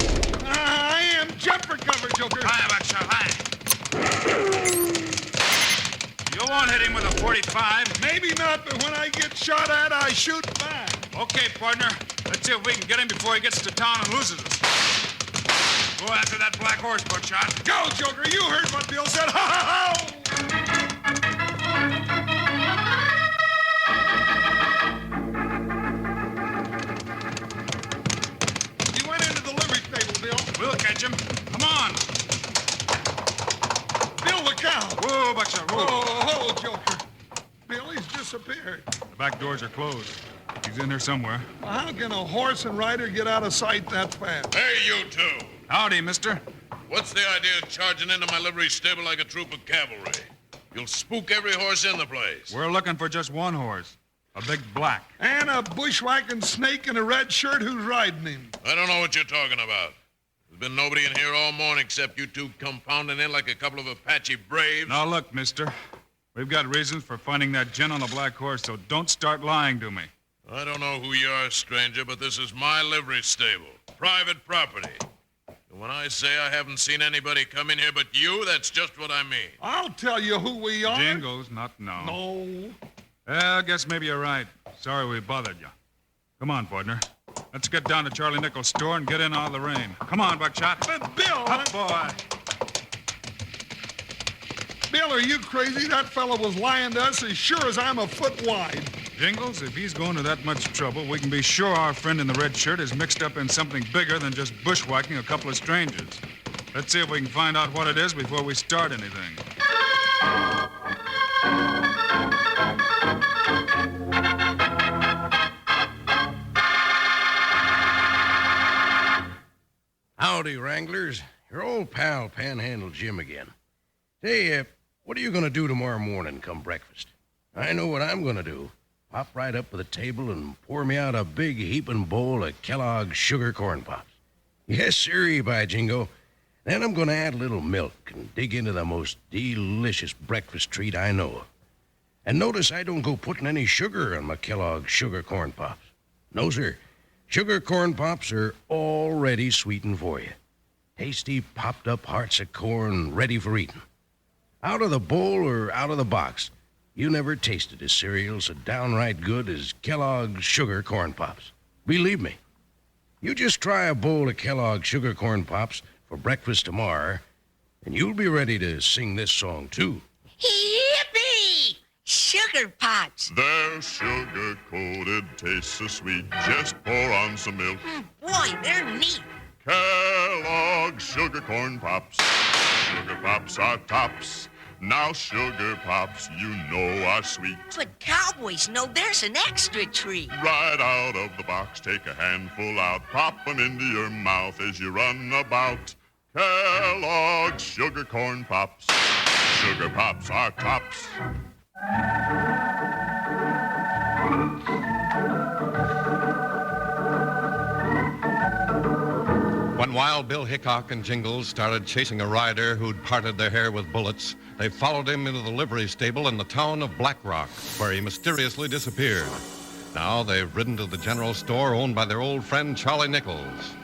I am jumper cover, Joker. Hi, Buckshot. Hi. You won't hit him with a 45. Maybe not, but when I get shot at, I shoot back. Okay, partner. Let's see if we can get him before he gets to town and loses us. Go after that black horse, Buckshot. Go, Joker. You heard what Bill said. Ha, ha, ha! He went into the livery stable, Bill. We'll catch him. Come on. Bill, look out. Whoa, Buckshot, whoa. Oh, Joker. Bill, he's disappeared. The back doors are closed. He's in there somewhere. Well, how can a horse and rider get out of sight that fast? Hey, you two. Howdy, mister. What's the idea of charging into my livery stable like a troop of cavalry? You'll spook every horse in the place. We're looking for just one horse. A big black. And a bushwhacking snake in a red shirt who's riding him. I don't know what you're talking about. There's been nobody in here all morning except you two compounding in like a couple of Apache braves. Now, look, mister. We've got reasons for finding that gin on the black horse, so don't start lying to me. I don't know who you are, stranger, but this is my livery stable. Private property. And when I say I haven't seen anybody come in here but you, that's just what I mean. I'll tell you who we are. Jingles, not now. No. I guess maybe you're right. Sorry we bothered you. Come on, partner. Let's get down to Charlie Nichols' store and get in out of the rain. Come on, Buckshot. But Bill... Up, boy. Bill, are you crazy? That fellow was lying to us as sure as I'm a foot wide. Jingles, if he's going to that much trouble, we can be sure our friend in the red shirt is mixed up in something bigger than just bushwhacking a couple of strangers. Let's see if we can find out what it is before we start anything. Howdy, Wranglers. Your old pal, Panhandle Jim again. Say, what are you going to do tomorrow morning come breakfast? I know what I'm going to do. Pop right up to the table and pour me out a big heaping bowl of Kellogg's sugar corn pops. Yes, sirree, by jingo. Then I'm going to add a little milk and dig into the most delicious breakfast treat I know of. And notice I don't go putting any sugar on my Kellogg's sugar corn pops. No, sir. Sugar corn pops are already sweetened for you. Tasty, popped-up hearts of corn ready for eating. Out of the bowl or out of the box, you never tasted a cereal so downright good as Kellogg's Sugar Corn Pops. Believe me. You just try a bowl of Kellogg's Sugar Corn Pops for breakfast tomorrow, and you'll be ready to sing this song, too. Yippee! Sugar Pops. They're sugar-coated, taste so sweet. Just pour on some milk. Boy, they're neat. Kellogg's Sugar Corn Pops. Sugar Pops are tops. Now Sugar Pops, you know, are sweet. But cowboys know there's an extra treat. Right out of the box, take a handful out, pop 'em into your mouth as you run about. Kellogg's Sugar Corn Pops. Sugar Pops are tops. When Wild Bill Hickok and Jingles started chasing a rider who'd parted their hair with bullets, they followed him into the livery stable in the town of Black Rock, where he mysteriously disappeared. Now they've ridden to the general store owned by their old friend Charlie Nichols.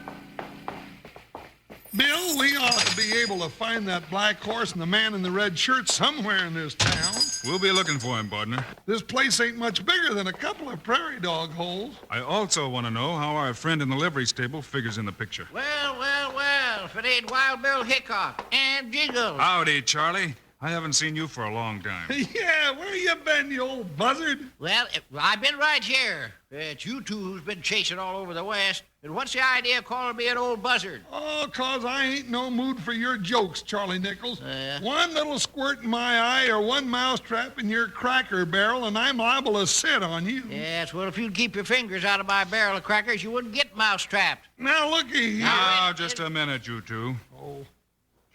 Bill, we ought to be able to find that black horse and the man in the red shirt somewhere in this town. We'll be looking for him, partner. This place ain't much bigger than a couple of prairie dog holes. I also want to know how our friend in the livery stable figures in the picture. Well, if it ain't Wild Bill Hickok and Jingles. Howdy, Charlie. I haven't seen you for a long time. Yeah, where you been, you old buzzard? Well, I've been right here. It's you two who's been chasing all over the West. And what's the idea of calling me an old buzzard? Oh, 'cause I ain't no mood for your jokes, Charlie Nichols. One little squirt in my eye or one mousetrap in your cracker barrel, and I'm liable to sit on you. Yes, well, if you'd keep your fingers out of my barrel of crackers, you wouldn't get mousetrapped. Now, looky here. Now, just a minute, you two. Oh.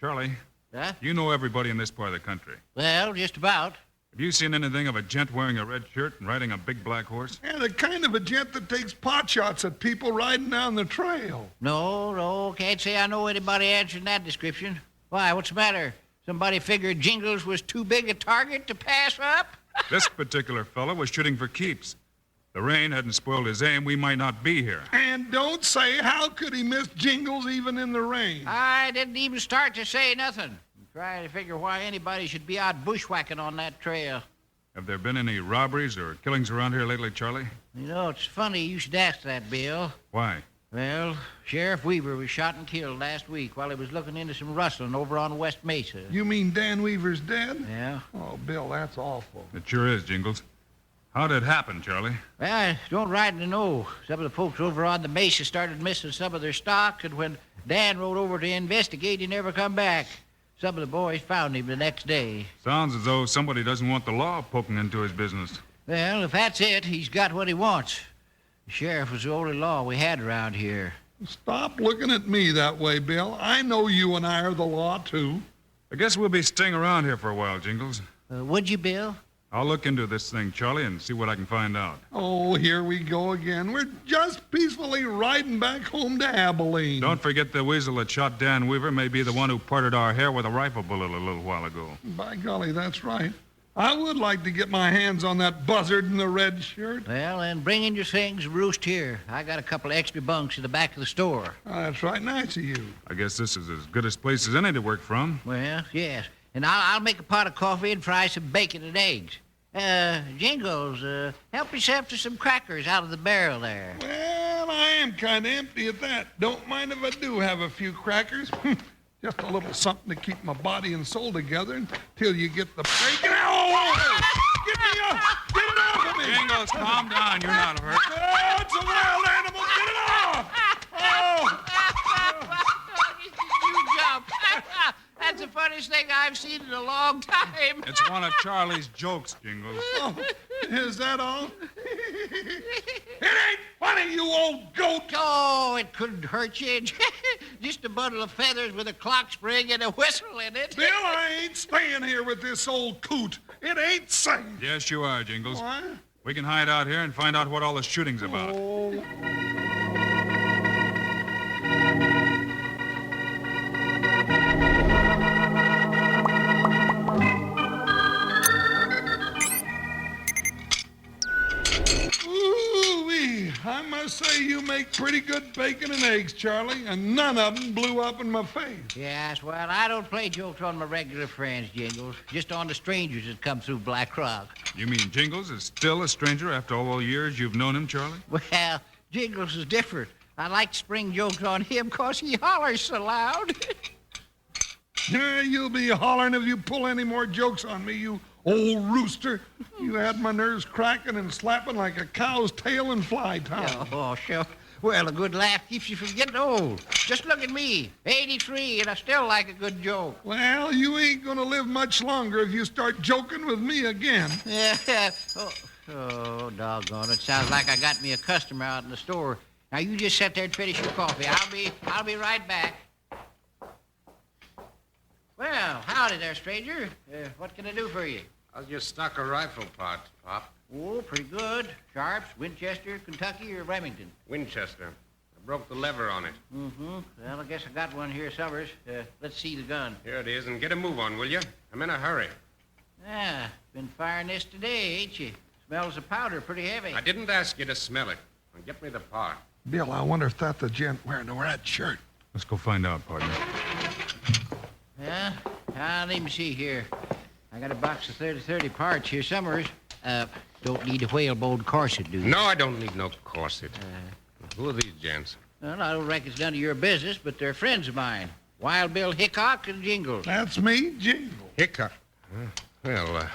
Charlie. Huh? You know everybody in this part of the country. Well, just about. Have you seen anything of a gent wearing a red shirt and riding a big black horse? Yeah, the kind of a gent that takes pot shots at people riding down the trail. No, can't say I know anybody answering that description. Why, what's the matter? Somebody figured Jingles was too big a target to pass up? This particular fellow was shooting for keeps. The rain hadn't spoiled his aim, we might not be here. And don't say, how could he miss Jingles even in the rain? I didn't even start to say nothing. I'm trying to figure why anybody should be out bushwhacking on that trail. Have there been any robberies or killings around here lately, Charlie? You know, it's funny you should ask that, Bill. Why? Well, Sheriff Weaver was shot and killed last week while he was looking into some rustling over on West Mesa. You mean Dan Weaver's dead? Yeah. Oh, Bill, that's awful. It sure is, Jingles. How did it happen, Charlie? Well, I don't rightly know. Some of the folks over on the Mesa started missing some of their stock, and when Dan rode over to investigate, he never come back. Some of the boys found him the next day. Sounds as though somebody doesn't want the law poking into his business. Well, if that's it, he's got what he wants. The sheriff was the only law we had around here. Stop looking at me that way, Bill. I know you and I are the law, too. I guess we'll be staying around here for a while, Jingles. Would you, Bill? I'll look into this thing, Charlie, and see what I can find out. Oh, here we go again. We're just peacefully riding back home to Abilene. Don't forget the weasel that shot Dan Weaver may be the one who parted our hair with a rifle bullet a little while ago. By golly, that's right. I would like to get my hands on that buzzard in the red shirt. Well, then bring in your things and roost here. I got a couple of extra bunks in the back of the store. That's right. Nice of you. I guess this is as good a place as any to work from. Well, yes. And I'll make a pot of coffee and fry some bacon and eggs. Jingles, help yourself to some crackers out of the barrel there. Well, Well, I am kind of empty at that. Don't mind if I do have a few crackers. Just a little something to keep my body and soul together until you get the break. Ow! Get me up! Get it off of me! Jingles, calm down. You're not hurt. Oh, it's a wild animal! Get it off! Oh! You jump. That's the funniest thing I've seen in a long time. It's one of Charlie's jokes, Jingles. Oh, is that all? It ain't funny, you old goat! Oh, it couldn't hurt you. Just a bundle of feathers with a clock spring and a whistle in it. Bill, I ain't staying here with this old coot. It ain't safe. Yes, you are, Jingles. What? We can hide out here and find out what all the shooting's about. Oh. Ooh-wee. I must say you make pretty good bacon and eggs, Charlie, and none of them blew up in my face. Yes, well, I don't play jokes on my regular friends, Jingles, just on the strangers that come through Black Rock. You mean Jingles is still a stranger after all the years you've known him, Charlie? Well, Jingles is different. I like to spring jokes on him because he hollers so loud. Yeah, you'll be hollering if you pull any more jokes on me, you old rooster. You had my nerves cracking and slapping like a cow's tail in fly time. Oh, sure. Well, a good laugh keeps you from getting old. Just look at me, 83, and I still like a good joke. Well, you ain't gonna live much longer if you start joking with me again. Yeah. Oh, doggone it. Sounds like I got me a customer out in the store. Now, you just sit there and finish your coffee. I'll be right back. Well, howdy there, stranger. What can I do for you? How's your stock of rifle parts, Pop? Oh, pretty good. Sharps, Winchester, Kentucky, or Remington? Winchester. I broke the lever on it. Mm-hmm. Well, I guess I got one here, Summers. Let's see the gun. Here it is, and get a move on, will you? I'm in a hurry. Ah, been firing this today, ain't you? Smells of powder pretty heavy. I didn't ask you to smell it. Now get me the part. Bill, I wonder if that's the gent wearing the red shirt. Let's go find out, partner. Yeah? Let me see here. I got a box of 30-30 parts here, Summers. Don't need a whalebone corset, do you? No, I don't need no corset. Who are these gents? Well, I don't reckon it's none of your business, but they're friends of mine. Wild Bill Hickok and Jingles. That's me, Jingles. Hickok? Well,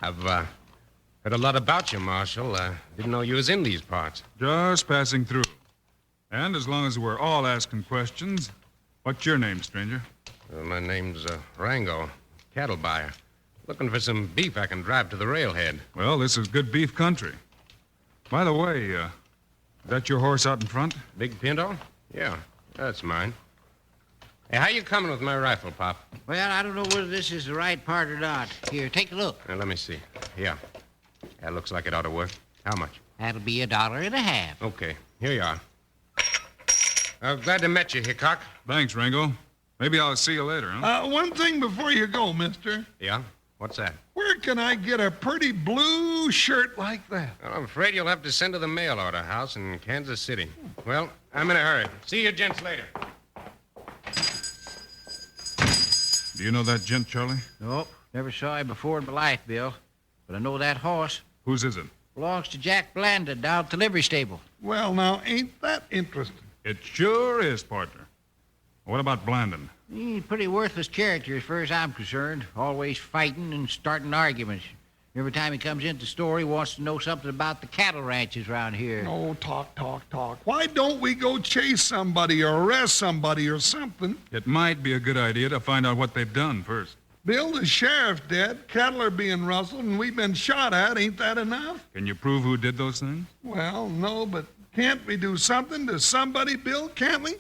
I've heard a lot about you, Marshal. Didn't know you was in these parts. Just passing through. And as long as we're all asking questions, what's your name, stranger? My name's Rango, cattle buyer. Looking for some beef I can drive to the railhead. Well, this is good beef country. By the way, is that your horse out in front? Big Pinto? Yeah, that's mine. Hey, how you coming with my rifle, Pop? Well, I don't know whether this is the right part or not. Here, take a look. Now, let me see. Yeah. That looks like it ought to work. How much? That'll be $1.50. Okay, here you are. Glad to meet you, Hickok. Thanks, Rango. Maybe I'll see you later, huh? One thing before you go, mister. Yeah? What's that? Where can I get a pretty blue shirt like that? Well, I'm afraid you'll have to send to the mail order house in Kansas City. Well, I'm in a hurry. See you gents later. Do you know that gent, Charlie? Nope. Never saw him before in my life, Bill. But I know that horse. Whose is it? Belongs to Jack Blandon down at the livery stable. Well, now, ain't that interesting? It sure is, partner. What about Blandon? He's a pretty worthless character as far as I'm concerned. Always fighting and starting arguments. Every time he comes into the store, he wants to know something about the cattle ranches around here. Oh, talk. Why don't we go chase somebody or arrest somebody or something? It might be a good idea to find out what they've done first. Bill, the sheriff's dead, cattle are being rustled, and we've been shot at. Ain't that enough? Can you prove who did those things? Well, no, but can't we do something to somebody, Bill? Can't we?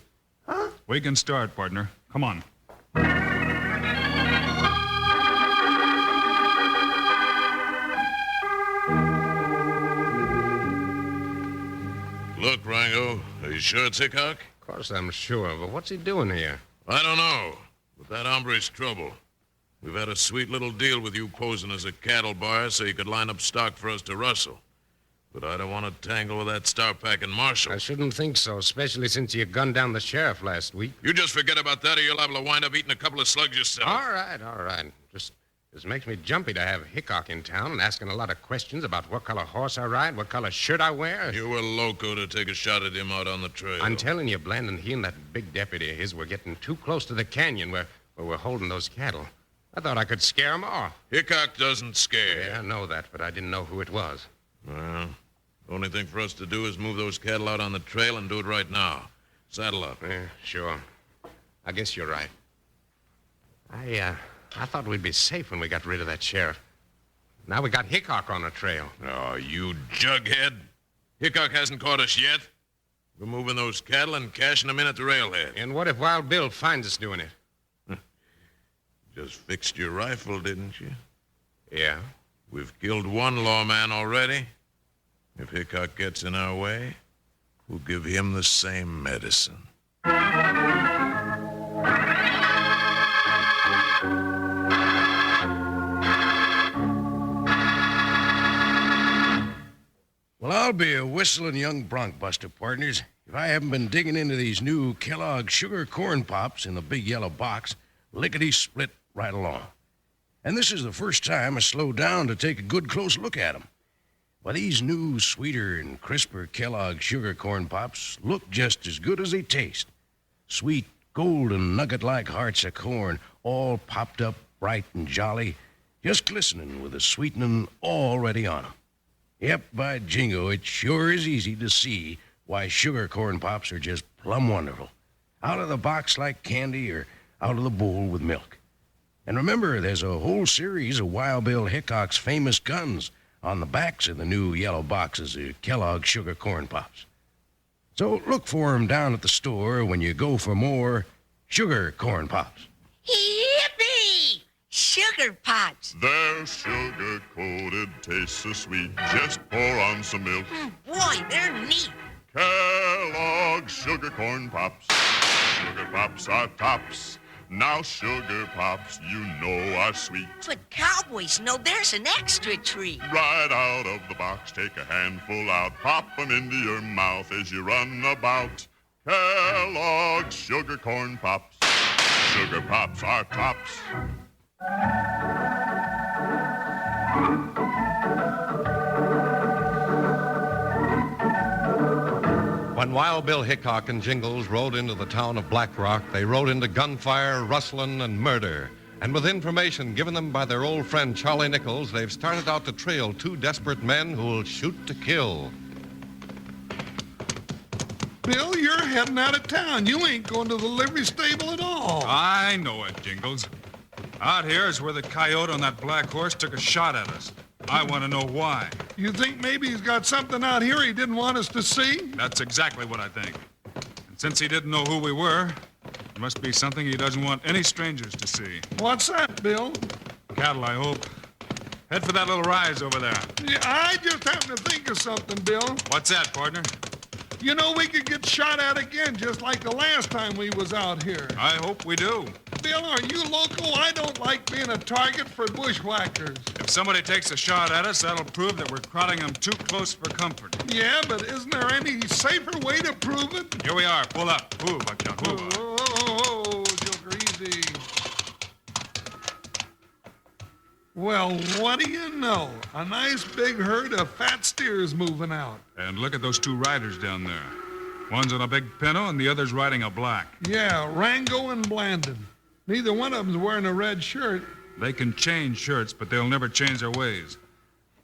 Huh? We can start, partner. Come on. Look, Rango, are you sure it's Hickok? Of course I'm sure, but what's he doing here? I don't know, but that hombre's trouble. We've had a sweet little deal with you posing as a cattle buyer so you could line up stock for us to rustle. But I don't want to tangle with that star-packing marshal. I shouldn't think so, especially since you gunned down the sheriff last week. You just forget about that or you're liable to wind up eating a couple of slugs yourself. All right. Just This makes me jumpy to have Hickok in town and asking a lot of questions about what color horse I ride, what color shirt I wear. You were loco to take a shot at him out on the trail. I'm telling you, Blandon, he and that big deputy of his were getting too close to the canyon where we're holding those cattle. I thought I could scare them off. Hickok doesn't scare. Yeah, I know that, but I didn't know who it was. Well, the only thing for us to do is move those cattle out on the trail and do it right now. Saddle up. Yeah, sure. I guess you're right. I thought we'd be safe when we got rid of that sheriff. Now we got Hickok on the trail. Oh, you jughead. Hickok hasn't caught us yet. We're moving those cattle and cashing them in at the railhead. And what if Wild Bill finds us doing it? Just fixed your rifle, didn't you? Yeah. We've killed one lawman already. If Hickok gets in our way, we'll give him the same medicine. Well, I'll be a whistling young bronc buster, partners, if I haven't been digging into these new Kellogg sugar corn pops in the big yellow box, lickety-split right along. And this is the first time I slowed down to take a good close look at them. Well, these new, sweeter and crisper Kellogg sugar corn pops look just as good as they taste. Sweet, golden, nugget-like hearts of corn, all popped up bright and jolly, just glistening with the sweetening already on them. Yep, by jingo, it sure is easy to see why sugar corn pops are just plumb wonderful. Out of the box like candy or out of the bowl with milk. And remember, there's a whole series of Wild Bill Hickok's famous guns on the backs of the new yellow boxes of Kellogg sugar corn pops. So look for 'em down at the store when you go for more sugar corn pops. Yippee! Sugar pops. They're sugar-coated, taste so sweet. Just pour on some milk. Boy, they're neat. Kellogg sugar corn pops. Sugar pops are tops. Now sugar pops, you know, are sweet. But cowboys know there's an extra treat. Right out of the box, take a handful out. Pop 'em into your mouth as you run about. Kellogg sugar corn pops. Sugar pops are tops. When Wild Bill Hickok and Jingles rode into the town of Black Rock, they rode into gunfire, rustling, and murder. And with information given them by their old friend Charlie Nichols, they've started out to trail two desperate men who'll shoot to kill. Bill, you're heading out of town. You ain't going to the livery stable at all. I know it, Jingles. Out here is where the coyote on that black horse took a shot at us. I want to know why. You think maybe he's got something out here he didn't want us to see? That's exactly what I think. And since he didn't know who we were, there must be something he doesn't want any strangers to see. What's that, Bill? Cattle, I hope. Head for that little rise over there. Yeah, I just happened to think of something, Bill. What's that, partner? You know, we could get shot at again just like the last time we was out here. I hope we do. Bill, are you local? I don't like being a target for bushwhackers. If somebody takes a shot at us, that'll prove that we're crowding them too close for comfort. Yeah, but isn't there any safer way to prove it? Here we are. Pull up. Move, Buckshot. Move. Oh, Joker, easy. Well, what do you know? A nice big herd of fat steers moving out. And look at those two riders down there. One's on a big pinto and the other's riding a black. Yeah, Rango and Blandon. Neither one of them's wearing a red shirt. They can change shirts, but they'll never change their ways.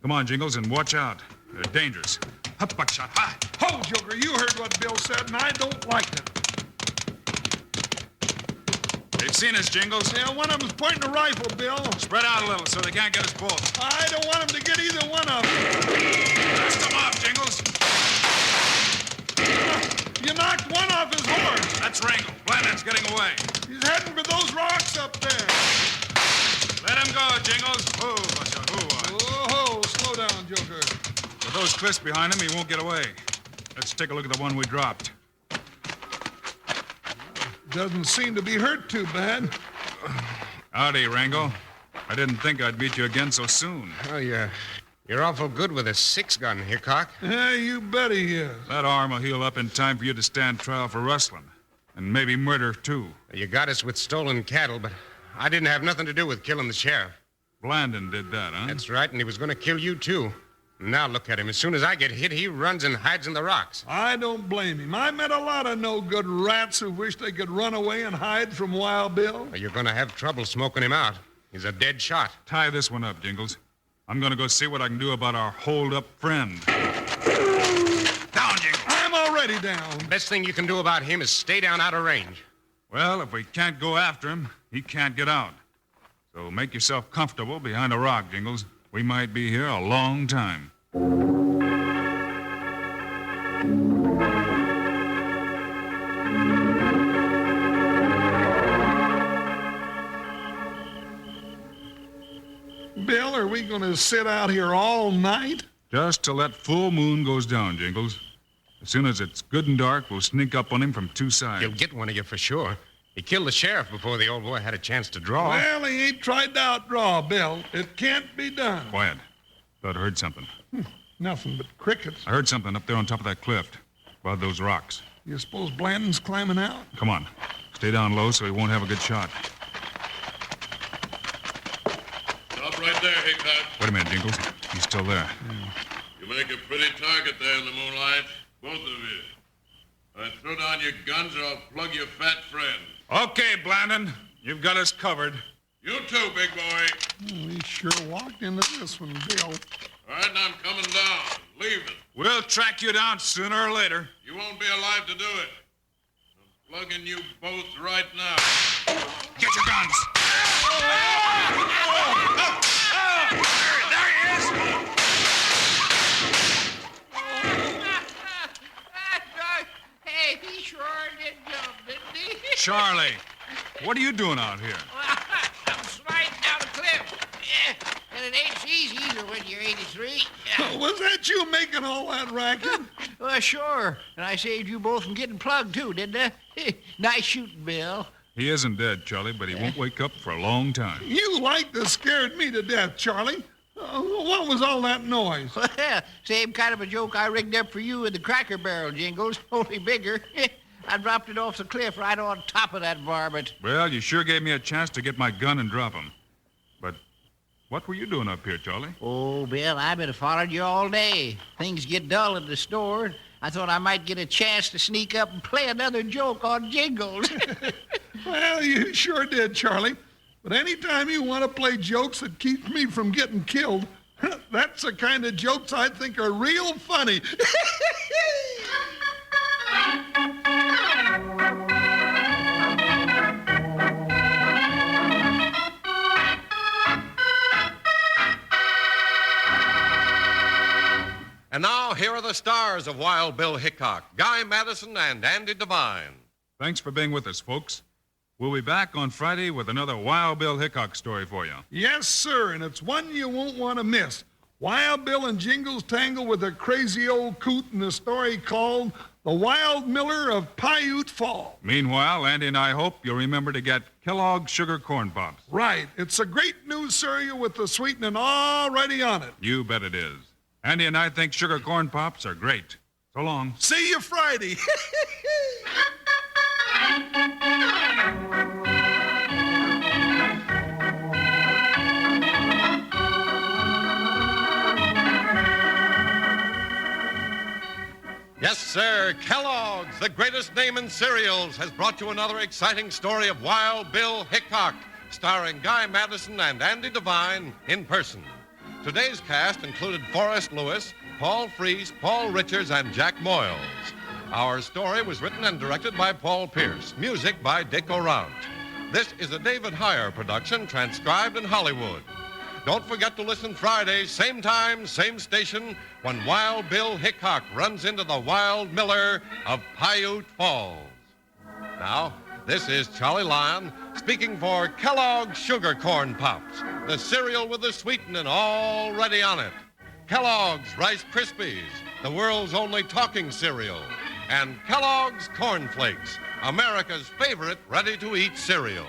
Come on, Jingles, and watch out. They're dangerous. Up, Buckshot. Hi. Ho, Joker, you heard what Bill said, and I don't like it. They've seen us, Jingles. Yeah, one of them's pointing a rifle, Bill. Spread out a little so they can't get us both. I don't want them to get either one of them. Dust them off, Jingles. You knocked one off his horse. That's Rango. Blandon's getting away. He's heading for those rocks up there. Let him go, Jingles. Oh, Buckshot. Oh, slow down, Joker. With those cliffs behind him, he won't get away. Let's take a look at the one we dropped. Doesn't seem to be hurt too bad. Howdy, Rango. I didn't think I'd meet you again so soon. Oh, you're awful good with a 6-gun, Hickok. Yeah, you bet he is. That arm will heal up in time for you to stand trial for rustling. And maybe murder, too. You got us with stolen cattle, but I didn't have nothing to do with killing the sheriff. Blandon did that, huh? That's right, and he was going to kill you, too. Now look at him. As soon as I get hit, he runs and hides in the rocks. I don't blame him. I met a lot of no-good rats who wish they could run away and hide from Wild Bill. Well, you're going to have trouble smoking him out. He's a dead shot. Tie this one up, Jingles. I'm going to go see what I can do about our hold-up friend. Down, Jingles. I'm already down. Best thing you can do about him is stay down out of range. Well, if we can't go after him, he can't get out. So make yourself comfortable behind a rock, Jingles. We might be here a long time. Bill, are we going to sit out here all night? Just till that full moon goes down, Jingles. As soon as it's good and dark, we'll sneak up on him from two sides. He'll get one of you for sure. He killed the sheriff before the old boy had a chance to draw. Well, he ain't tried to outdraw, Bill. It can't be done. Quiet. Thought I heard something. Nothing but crickets. I heard something up there on top of that cliff, above those rocks. You suppose Blandon's climbing out? Come on. Stay down low so he won't have a good shot. Stop right there, Hickok. Wait a minute, Jingles. He's still there. You make a pretty target there in the moonlight, both of you. Throw down your guns or I'll plug your fat friend. Okay, Blandon. You've got us covered. You too, big boy. Oh, he sure walked into this one, Bill. All right, now I'm coming down. Leaving. We'll track you down sooner or later. You won't be alive to do it. I'm plugging you both right now. Get your guns. There he is. Hey, he sure did jump, didn't he? Charlie, what are you doing out here? I'm sliding down a cliff. Yeah, and it ain't easy either when you're 83. Was that you making all that racket? Well, sure. And I saved you both from getting plugged, too, didn't I? Nice shooting, Bill. He isn't dead, Charlie, but he won't wake up for a long time. You like to scared me to death, Charlie. What was all that noise? Well, same kind of a joke I rigged up for you in the Cracker Barrel, Jingles, only bigger. I dropped it off the cliff right on top of that varmint. Well, you sure gave me a chance to get my gun and drop him. But what were you doing up here, Charlie? Oh, Bill, I've been following you all day. Things get dull at the store. I thought I might get a chance to sneak up and play another joke on Jingles. Well, you sure did, Charlie. But anytime you want to play jokes that keep me from getting killed, that's the kind of jokes I think are real funny. And now, here are the stars of Wild Bill Hickok, Guy Madison and Andy Devine. Thanks for being with us, folks. We'll be back on Friday with another Wild Bill Hickok story for you. Yes, sir, and it's one you won't want to miss. Wild Bill and Jingles tangle with a crazy old coot in a story called The Wild Miller of Paiute Fall. Meanwhile, Andy and I hope you'll remember to get Kellogg's Sugar Corn Pops. Right. It's a great new cereal with the sweetening already on it. You bet it is. Andy and I think Sugar Corn Pops are great. So long. See you Friday. Yes, sir. Kellogg's, the greatest name in cereals, has brought you another exciting story of Wild Bill Hickok, starring Guy Madison and Andy Devine in person. Today's cast included Forrest Lewis, Paul Freese, Paul Richards, and Jack Moyles. Our story was written and directed by Paul Pierce. Music by Dick Orant. This is a David Heyer production, transcribed in Hollywood. Don't forget to listen Friday, same time, same station, when Wild Bill Hickok runs into the Wild Miller of Paiute Falls. Now, this is Charlie Lyon speaking for Kellogg's Sugar Corn Pops, the cereal with the sweetening already on it. Kellogg's Rice Krispies, the world's only talking cereal. And Kellogg's Corn Flakes, America's favorite ready-to-eat cereal.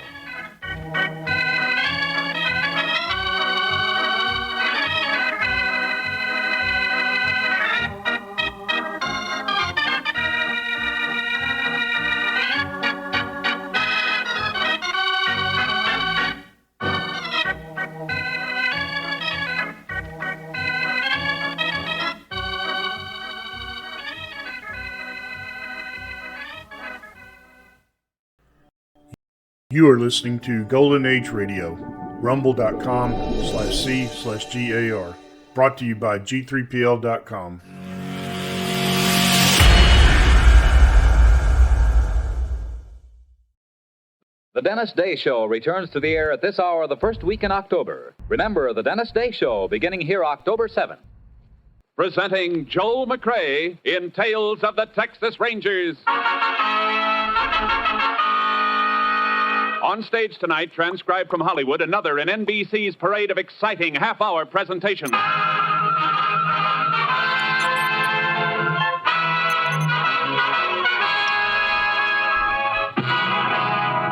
You are listening to Golden Age Radio, rumble.com/C/GAR. Brought to you by G3PL.com. The Dennis Day Show returns to the air at this hour the first week in October. Remember, the Dennis Day Show beginning here October 7th. Presenting Joel McRae in Tales of the Texas Rangers. On stage tonight, transcribed from Hollywood, another in NBC's parade of exciting half-hour presentations.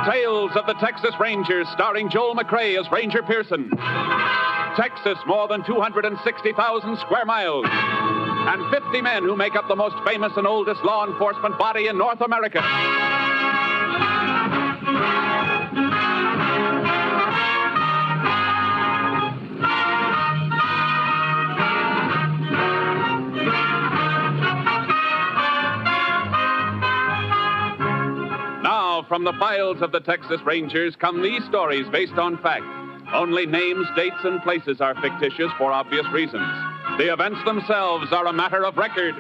Tales of the Texas Rangers, starring Joel McRae as Ranger Pearson. Texas, more than 260,000 square miles. And 50 men who make up the most famous and oldest law enforcement body in North America. Now, from the files of the Texas Rangers come these stories based on fact. Only names, dates, and places are fictitious for obvious reasons. The events themselves are a matter of record.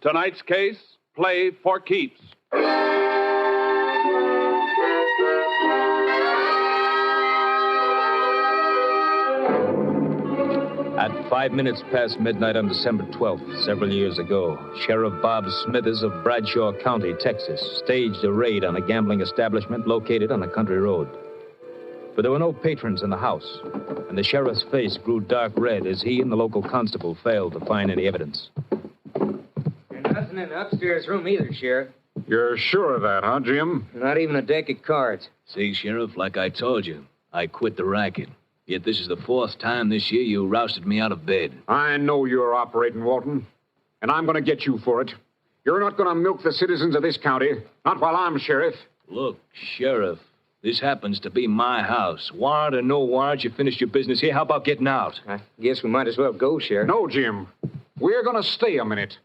Tonight's case, play for keeps. At 5 minutes past midnight on December 12th, several years ago, Sheriff Bob Smithers of Bradshaw County, Texas, staged a raid on a gambling establishment located on a country road. But there were no patrons in the house, and the sheriff's face grew dark red as he and the local constable failed to find any evidence. There's nothing in the upstairs room either, Sheriff. You're sure of that, huh, Jim? Not even a deck of cards. See, Sheriff, like I told you, I quit the racket. Yet this is the 4th time this year you rousted me out of bed. I know you're operating, Walton, and I'm going to get you for it. You're not going to milk the citizens of this county, not while I'm sheriff. Look, Sheriff, this happens to be my house. Warrant or no warrant, you finished your business here. How about getting out? I guess we might as well go, Sheriff. No, Jim. We're going to stay a minute.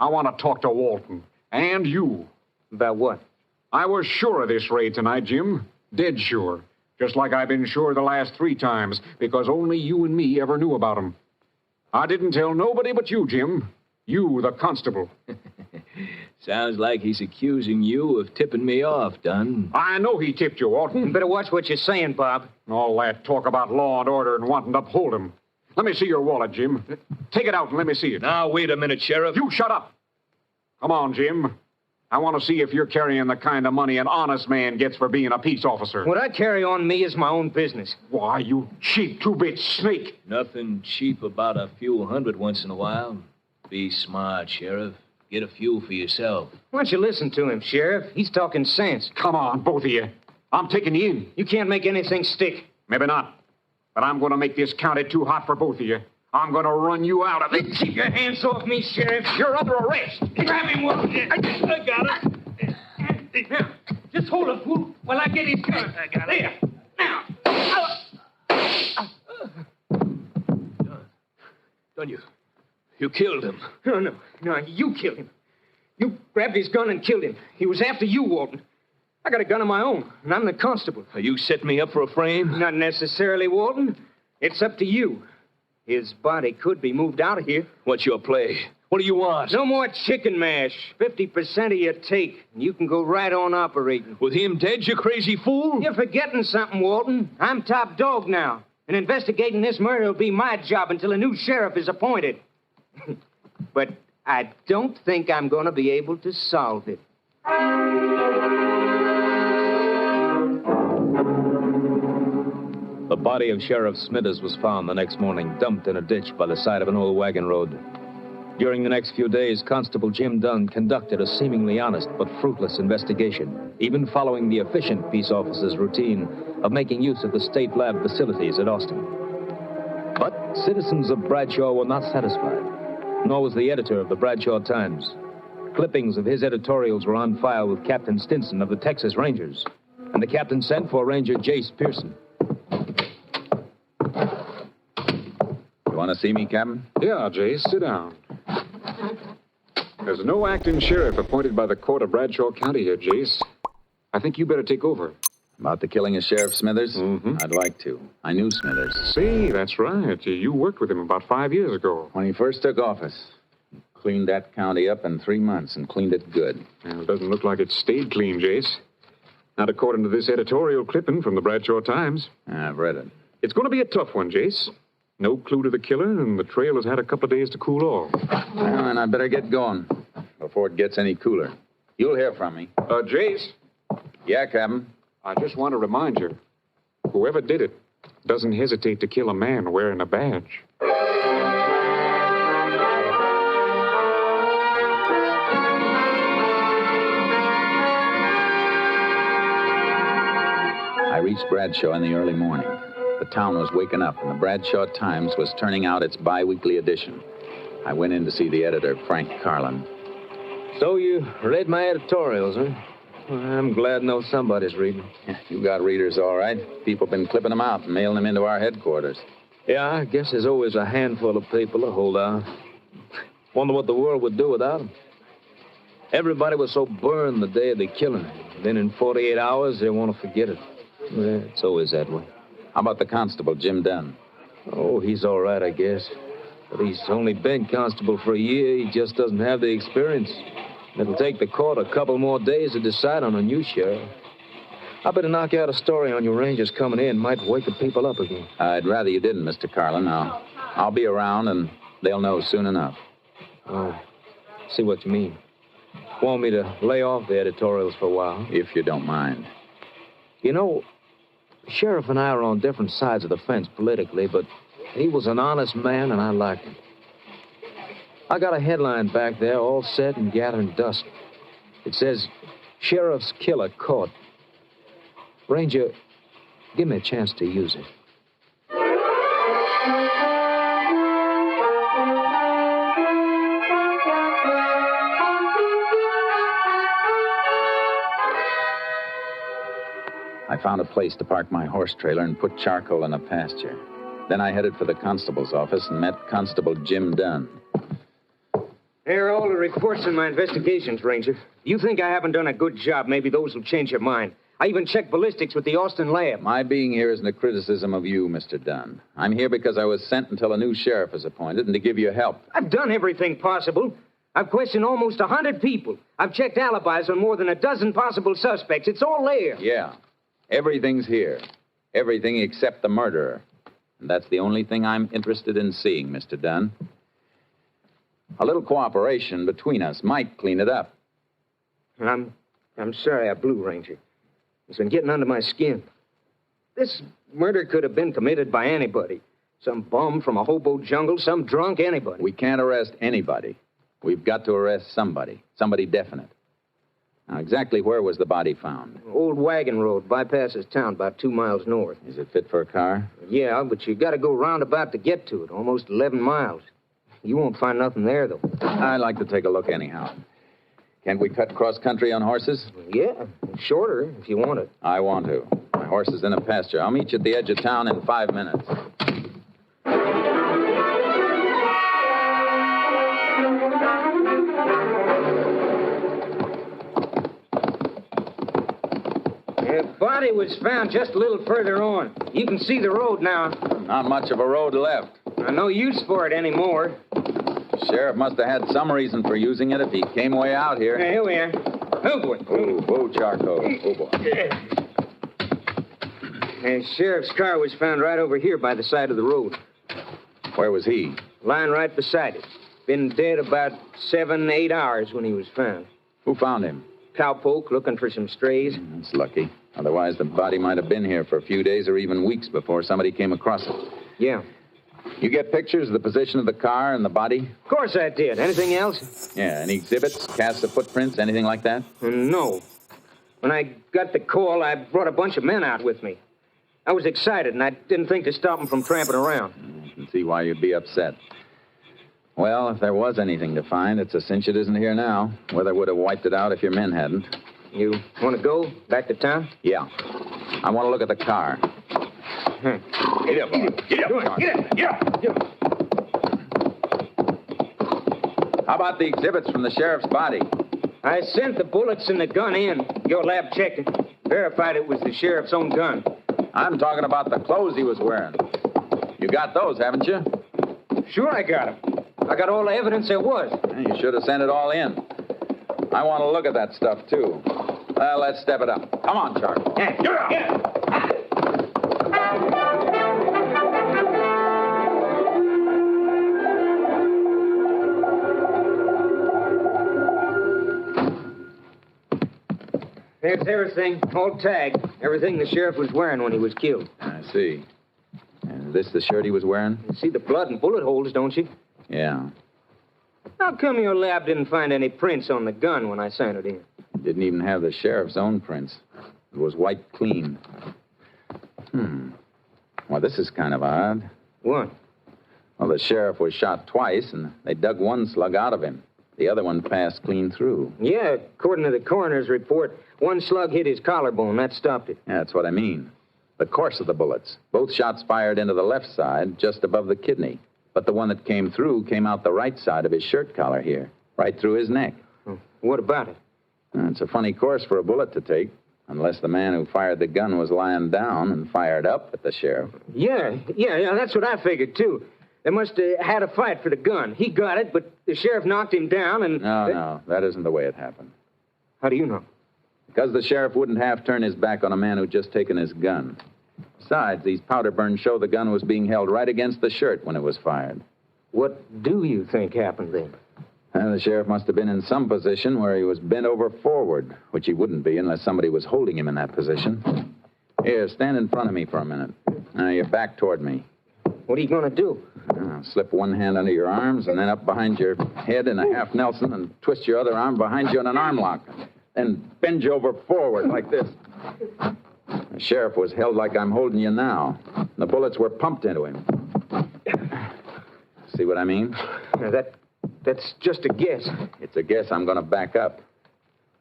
I want to talk to Walton. And you. About what? I was sure of this raid tonight, Jim. Dead sure. Just like I've been sure the last 3 times, because only you and me ever knew about them. I didn't tell nobody but you, Jim. You, the constable. Sounds like he's accusing you of tipping me off, Dunn. I know he tipped you, Walton. You better watch what you're saying, Bob. All that talk about law and order and wanting to uphold them. Let me see your wallet, Jim. Take it out and let me see it. Now, wait a minute, Sheriff. You shut up. Come on, Jim. I want to see if you're carrying the kind of money an honest man gets for being a peace officer. What I carry on me is my own business. Why, you cheap two-bit snake. Nothing cheap about a few hundred once in a while. Be smart, Sheriff. Get a few for yourself. Why don't you listen to him, Sheriff? He's talking sense. Come on, both of you. I'm taking you in. You can't make anything stick. Maybe not. But I'm going to make this county too hot for both of you. I'm going to run you out of it. Keep your hands off me, Sheriff. You're under arrest. Grab him, Walton. I got it. Now, just hold it, fool, while I get his gun. I got it. There. Now. Dunn, you killed him. No, you killed him. You grabbed his gun and killed him. He was after you, Walton. I got a gun of my own, and I'm the constable. You set me up for a frame? Not necessarily, Walton. It's up to you. His body could be moved out of here. What's your play? What do you want? No more chicken mash. 50% of your take, and you can go right on operating. With him dead, you crazy fool? You're forgetting something, Walton. I'm top dog now, and investigating this murder will be my job until a new sheriff is appointed. But I don't think I'm going to be able to solve it. The body of Sheriff Smithers was found the next morning, dumped in a ditch by the side of an old wagon road. During the next few days, Constable Jim Dunn conducted a seemingly honest but fruitless investigation, even following the efficient peace officer's routine of making use of the state lab facilities at Austin. But citizens of Bradshaw were not satisfied, nor was the editor of the Bradshaw Times. Clippings of his editorials were on file with Captain Stinson of the Texas Rangers, and the captain sent for Ranger Jace Pearson. You want to see me, Captain? Yeah, Jace, sit down. There's no acting sheriff appointed by the court of Bradshaw County here, Jace. I think you better take over. About the killing of Sheriff Smithers? Mm-hmm. I'd like to. I knew Smithers. See, that's right. You worked with him about 5 years ago. When he first took office. Cleaned that county up in 3 months and cleaned it good. Well, it doesn't look like it stayed clean, Jace. Not according to this editorial clipping from the Bradshaw Times. I've read it. It's going to be a tough one, Jace. No clue to the killer, and the trail has had a couple of days to cool off. Well, then I better get going before it gets any cooler. You'll hear from me. Jace? Yeah, Captain? I just want to remind you, whoever did it doesn't hesitate to kill a man wearing a badge. I reached Bradshaw in the early morning. The town was waking up, and the Bradshaw Times was turning out its bi-weekly edition. I went in to see the editor, Frank Carlin. So you read my editorials, huh? Well, I'm glad to know somebody's reading. You got readers, all right. People been clipping them out and mailing them into our headquarters. Yeah, I guess there's always a handful of people to hold out. Wonder what the world would do without them. Everybody was so burned the day of the killing. Then in 48 hours, they want to forget it. Yeah, it's always that way. How about the constable, Jim Dunn? Oh, he's all right, I guess. But he's only been constable for a year. He just doesn't have the experience. It'll take the court a couple more days to decide on a new sheriff. I better knock out a story on your rangers coming in. Might wake the people up again. I'd rather you didn't, Mr. Carlin. I'll be around, and they'll know soon enough. Oh, see what you mean. Want me to lay off the editorials for a while? If you don't mind. You know, the sheriff and I are on different sides of the fence politically, but he was an honest man, and I liked him. I got a headline back there, all set and gathering dust. It says, Sheriff's Killer Caught. Ranger, give me a chance to use it. I found a place to park my horse trailer and put charcoal in a pasture. Then I headed for the constable's office and met Constable Jim Dunn. Here are all the reports in my investigations, Ranger. You think I haven't done a good job, maybe those will change your mind. I even checked ballistics with the Austin lab. My being here isn't a criticism of you, Mr. Dunn. I'm here because I was sent until a new sheriff is appointed and to give you help. I've done everything possible. I've questioned almost 100 people. I've checked alibis on more than a dozen possible suspects. It's all there. Yeah. Everything's here. Everything except the murderer. And that's the only thing I'm interested in seeing, Mr. Dunn. A little cooperation between us might clean it up. I'm sorry I blew, Ranger. It's been getting under my skin. This murder could have been committed by anybody. Some bum from a hobo jungle, some drunk, anybody. We can't arrest anybody. We've got to arrest somebody. Somebody definite. Now, exactly where was the body found? Old wagon road, bypasses town about 2 miles north. Is it fit for a car? Yeah, but you got to go roundabout to get to it, almost 11 miles. You won't find nothing there, though. I'd like to take a look anyhow. Can't we cut cross-country on horses? Yeah, shorter if you want it. I want to. My horse is in a pasture. I'll meet you at the edge of town in 5 minutes. The body was found just a little further on. You can see the road now. Not much of a road left. No use for it anymore. Sheriff must have had some reason for using it if he came way out here. Here we are. Oh, boy. Whoa, charcoal. Oh, boy. The sheriff's car was found right over here by the side of the road. Where was he? Lying right beside it. Been dead about 7, 8 hours when he was found. Who found him? Cowpoke looking for some strays. That's lucky. Otherwise, the body might have been here for a few days or even weeks before somebody came across it. Yeah. You get pictures of the position of the car and the body? Of course I did. Anything else? Yeah, any exhibits, casts of footprints, anything like that? No. When I got the call, I brought a bunch of men out with me. I was excited, and I didn't think to stop them from tramping around. I can see why you'd be upset. Well, if there was anything to find, it's a cinch it isn't here now. Weather would have wiped it out if your men hadn't. You want to go back to town? Yeah. I want to look at the car. Get up, boy. Get up. Get up. Get up. How about the exhibits from the sheriff's body? I sent the bullets and the gun in. Your lab checked it. Verified it was the sheriff's own gun. I'm talking about the clothes he was wearing. You got those, haven't you? Sure I got them. I got all the evidence there was. You should have sent it all in. I want to look at that stuff, too. Well, let's step it up. Come on, Charlie. There's everything, all tagged. Everything the sheriff was wearing when he was killed. I see. Is this the shirt he was wearing? You see the blood and bullet holes, don't you? Yeah. How come your lab didn't find any prints on the gun when I sent it in? It didn't even have the sheriff's own prints. It was wiped clean. Well, this is kind of odd. What? Well, the sheriff was shot twice, and they dug one slug out of him. The other one passed clean through. Yeah, according to the coroner's report, one slug hit his collarbone. That stopped it. Yeah, that's what I mean. The course of the bullets. Both shots fired into the left side, just above the kidney. But the one that came through came out the right side of his shirt collar here, right through his neck. What about it? It's a funny course for a bullet to take, unless the man who fired the gun was lying down and fired up at the sheriff. Yeah, that's what I figured, too. They must have had a fight for the gun. He got it, but the sheriff knocked him down and... No, that isn't the way it happened. How do you know? Because the sheriff wouldn't half turn his back on a man who'd just taken his gun. Besides, these powder burns show the gun was being held right against the shirt when it was fired. What do you think happened then? The sheriff must have been in some position where he was bent over forward, which he wouldn't be unless somebody was holding him in that position. Here, stand in front of me for a minute. Now, your back toward me. What are you going to do? Slip one hand under your arms and then up behind your head in a half Nelson and twist your other arm behind you in an arm lock. Then bend you over forward like this. The sheriff was held like I'm holding you now. The bullets were pumped into him. See what I mean? That's just a guess. It's a guess I'm going to back up.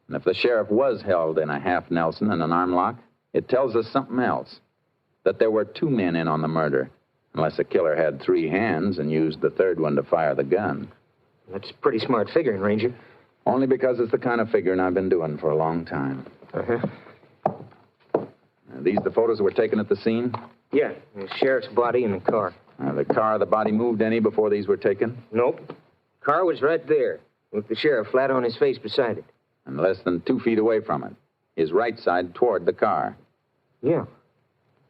And if the sheriff was held in a half Nelson and an arm lock, it tells us something else. That there were two men in on the murder. Unless the killer had three hands and used the third one to fire the gun. That's pretty smart figuring, Ranger. Only because it's the kind of figuring I've been doing for a long time. Are these the photos that were taken at the scene? Yeah, the sheriff's body in the car. The body moved any before these were taken? Nope. Car was right there, with the sheriff flat on his face beside it. And less than 2 feet away from it. His right side toward the car. Yeah.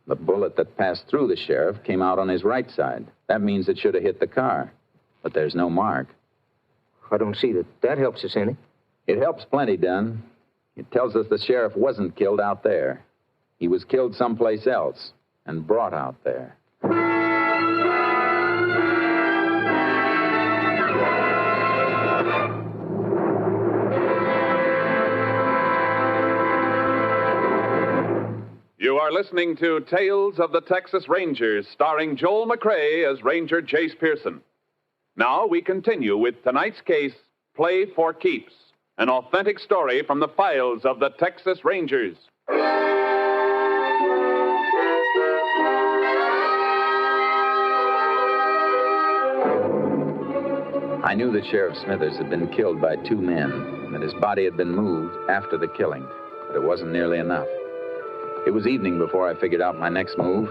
The bullet that passed through the sheriff came out on his right side. That means it should have hit the car. But there's no mark. I don't see that helps us any. It helps plenty, Dunn. It tells us the sheriff wasn't killed out there. He was killed someplace else and brought out there. You are listening to Tales of the Texas Rangers, starring Joel McCrea as Ranger Jace Pearson. Now we continue with tonight's case, Play for Keeps, an authentic story from the files of the Texas Rangers. I knew that Sheriff Smithers had been killed by two men, and that his body had been moved after the killing, but it wasn't nearly enough. It was evening before I figured out my next move,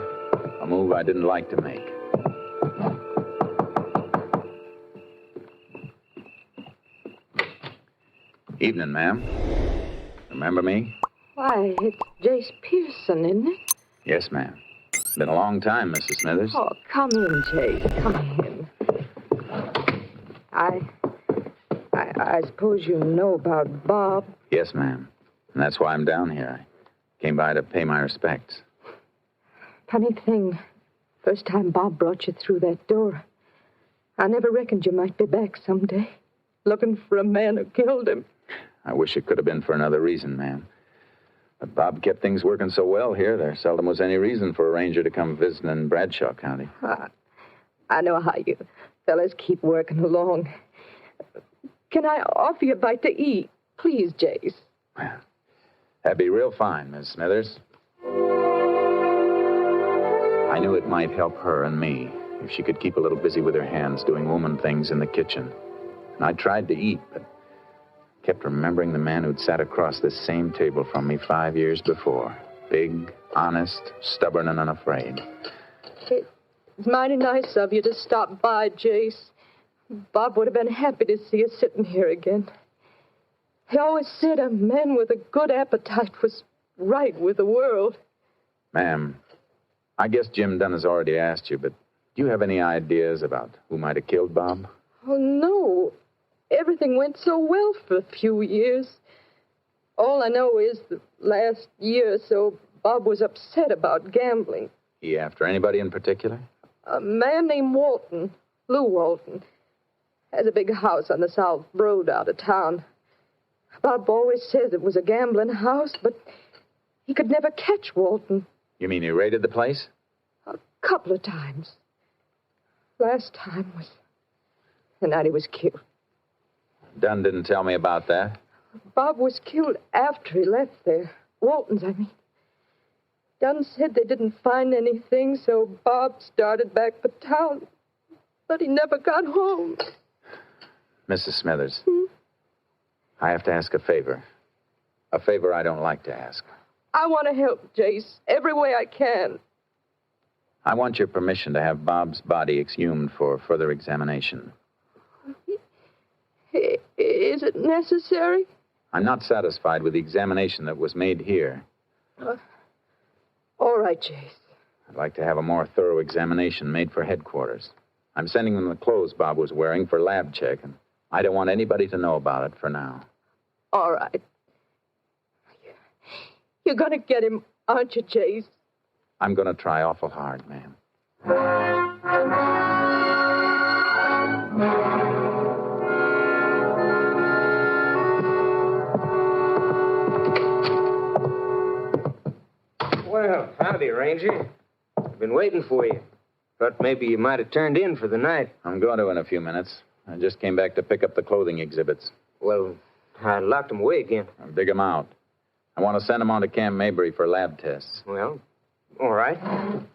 a move I didn't like to make. Evening, ma'am. Remember me? Why, it's Jace Pearson, isn't it? Yes, ma'am. Been a long time, Mrs. Smithers. Oh, come in, Jace. Come in. I suppose you know about Bob. Yes, ma'am. And that's why I'm down here. I came by to pay my respects. Funny thing, first time Bob brought you through that door, I never reckoned you might be back someday, looking for a man who killed him. I wish it could have been for another reason, ma'am. But Bob kept things working so well here, there seldom was any reason for a ranger to come visiting in Bradshaw County. I know how you fellas keep working along. Can I offer you a bite to eat? Please, Jace. That'd be real fine, Miss Smithers. I knew it might help her and me if she could keep a little busy with her hands doing woman things in the kitchen. I tried to eat, but kept remembering the man who'd sat across this same table from me 5 years before. Big, honest, stubborn, and unafraid. It's mighty nice of you to stop by, Jace. Bob would have been happy to see us sitting here again. He always said a man with a good appetite was right with the world. Ma'am, I guess Jim Dunn has already asked you, but do you have any ideas about who might have killed Bob? Oh, no. Everything went so well for a few years. All I know is the last year or so, Bob was upset about gambling. He after anybody in particular? A man named Walton, Lou Walton, has a big house on the South Road out of town. Bob always says it was a gambling house, but he could never catch Walton. You mean he raided the place? A couple of times. Last time was the night he was killed. Dunn didn't tell me about that. Bob was killed after he left there. Walton's, I mean. Dunn said they didn't find anything, so Bob started back for town. But he never got home. Mrs. Smithers, I have to ask a favor. A favor I don't like to ask. I want to help, Jace, every way I can. I want your permission to have Bob's body exhumed for further examination. Is it necessary? I'm not satisfied with the examination that was made here. All right, Jace. I'd like to have a more thorough examination made for headquarters. I'm sending them the clothes Bob was wearing for lab check, and I don't want anybody to know about it for now. All right. You're going to get him, aren't you, Jace? I'm going to try awful hard, ma'am. Well, howdy, Ranger. I've been waiting for you. Thought maybe you might have turned in for the night. I'm going to in a few minutes. I just came back to pick up the clothing exhibits. Well, I locked them away again. I'll dig them out. I want to send them on to Camp Mabry for lab tests. Well, all right.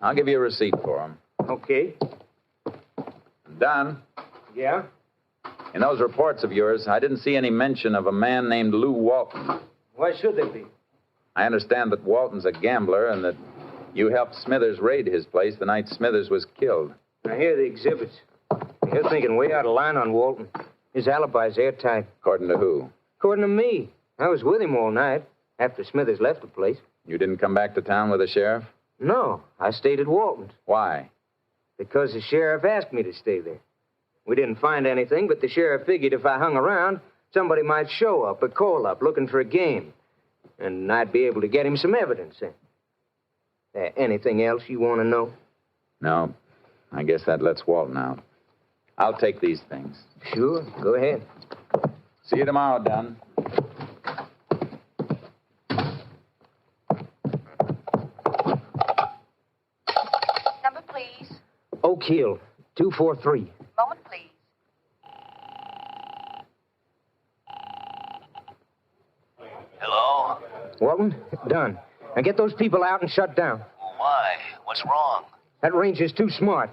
I'll give you a receipt for them. Okay. Don? Yeah? In those reports of yours, I didn't see any mention of a man named Lou Walton. Why should there be? I understand that Walton's a gambler and that you helped Smithers raid his place the night Smithers was killed. Now, here are the exhibits. You're thinking way out of line on Walton. His alibi's airtight. According to who? According to me. I was with him all night after Smithers left the place. You didn't come back to town with the sheriff? No, I stayed at Walton's. Why? Because the sheriff asked me to stay there. We didn't find anything, but the sheriff figured if I hung around, somebody might show up or call up looking for a game. And I'd be able to get him some evidence. Anything else you want to know? No. I guess that lets Walton out. I'll take these things. Sure. Go ahead. See you tomorrow, Dunn. Number, please. Oak Hill, 243. Moment, please. Hello? Walton, done. Now get those people out and shut down. Why? What's wrong? That ranger's too smart.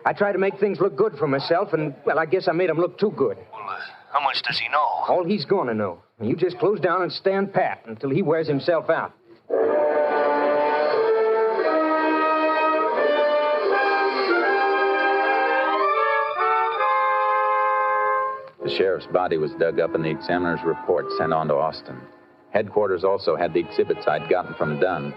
I tried to make things look good for myself, and, well, I guess I made them look too good. Well, how much does he know? All he's going to know. You just close down and stand pat until he wears himself out. The sheriff's body was dug up and the examiner's report sent on to Austin. Headquarters also had the exhibits I'd gotten from Dunn.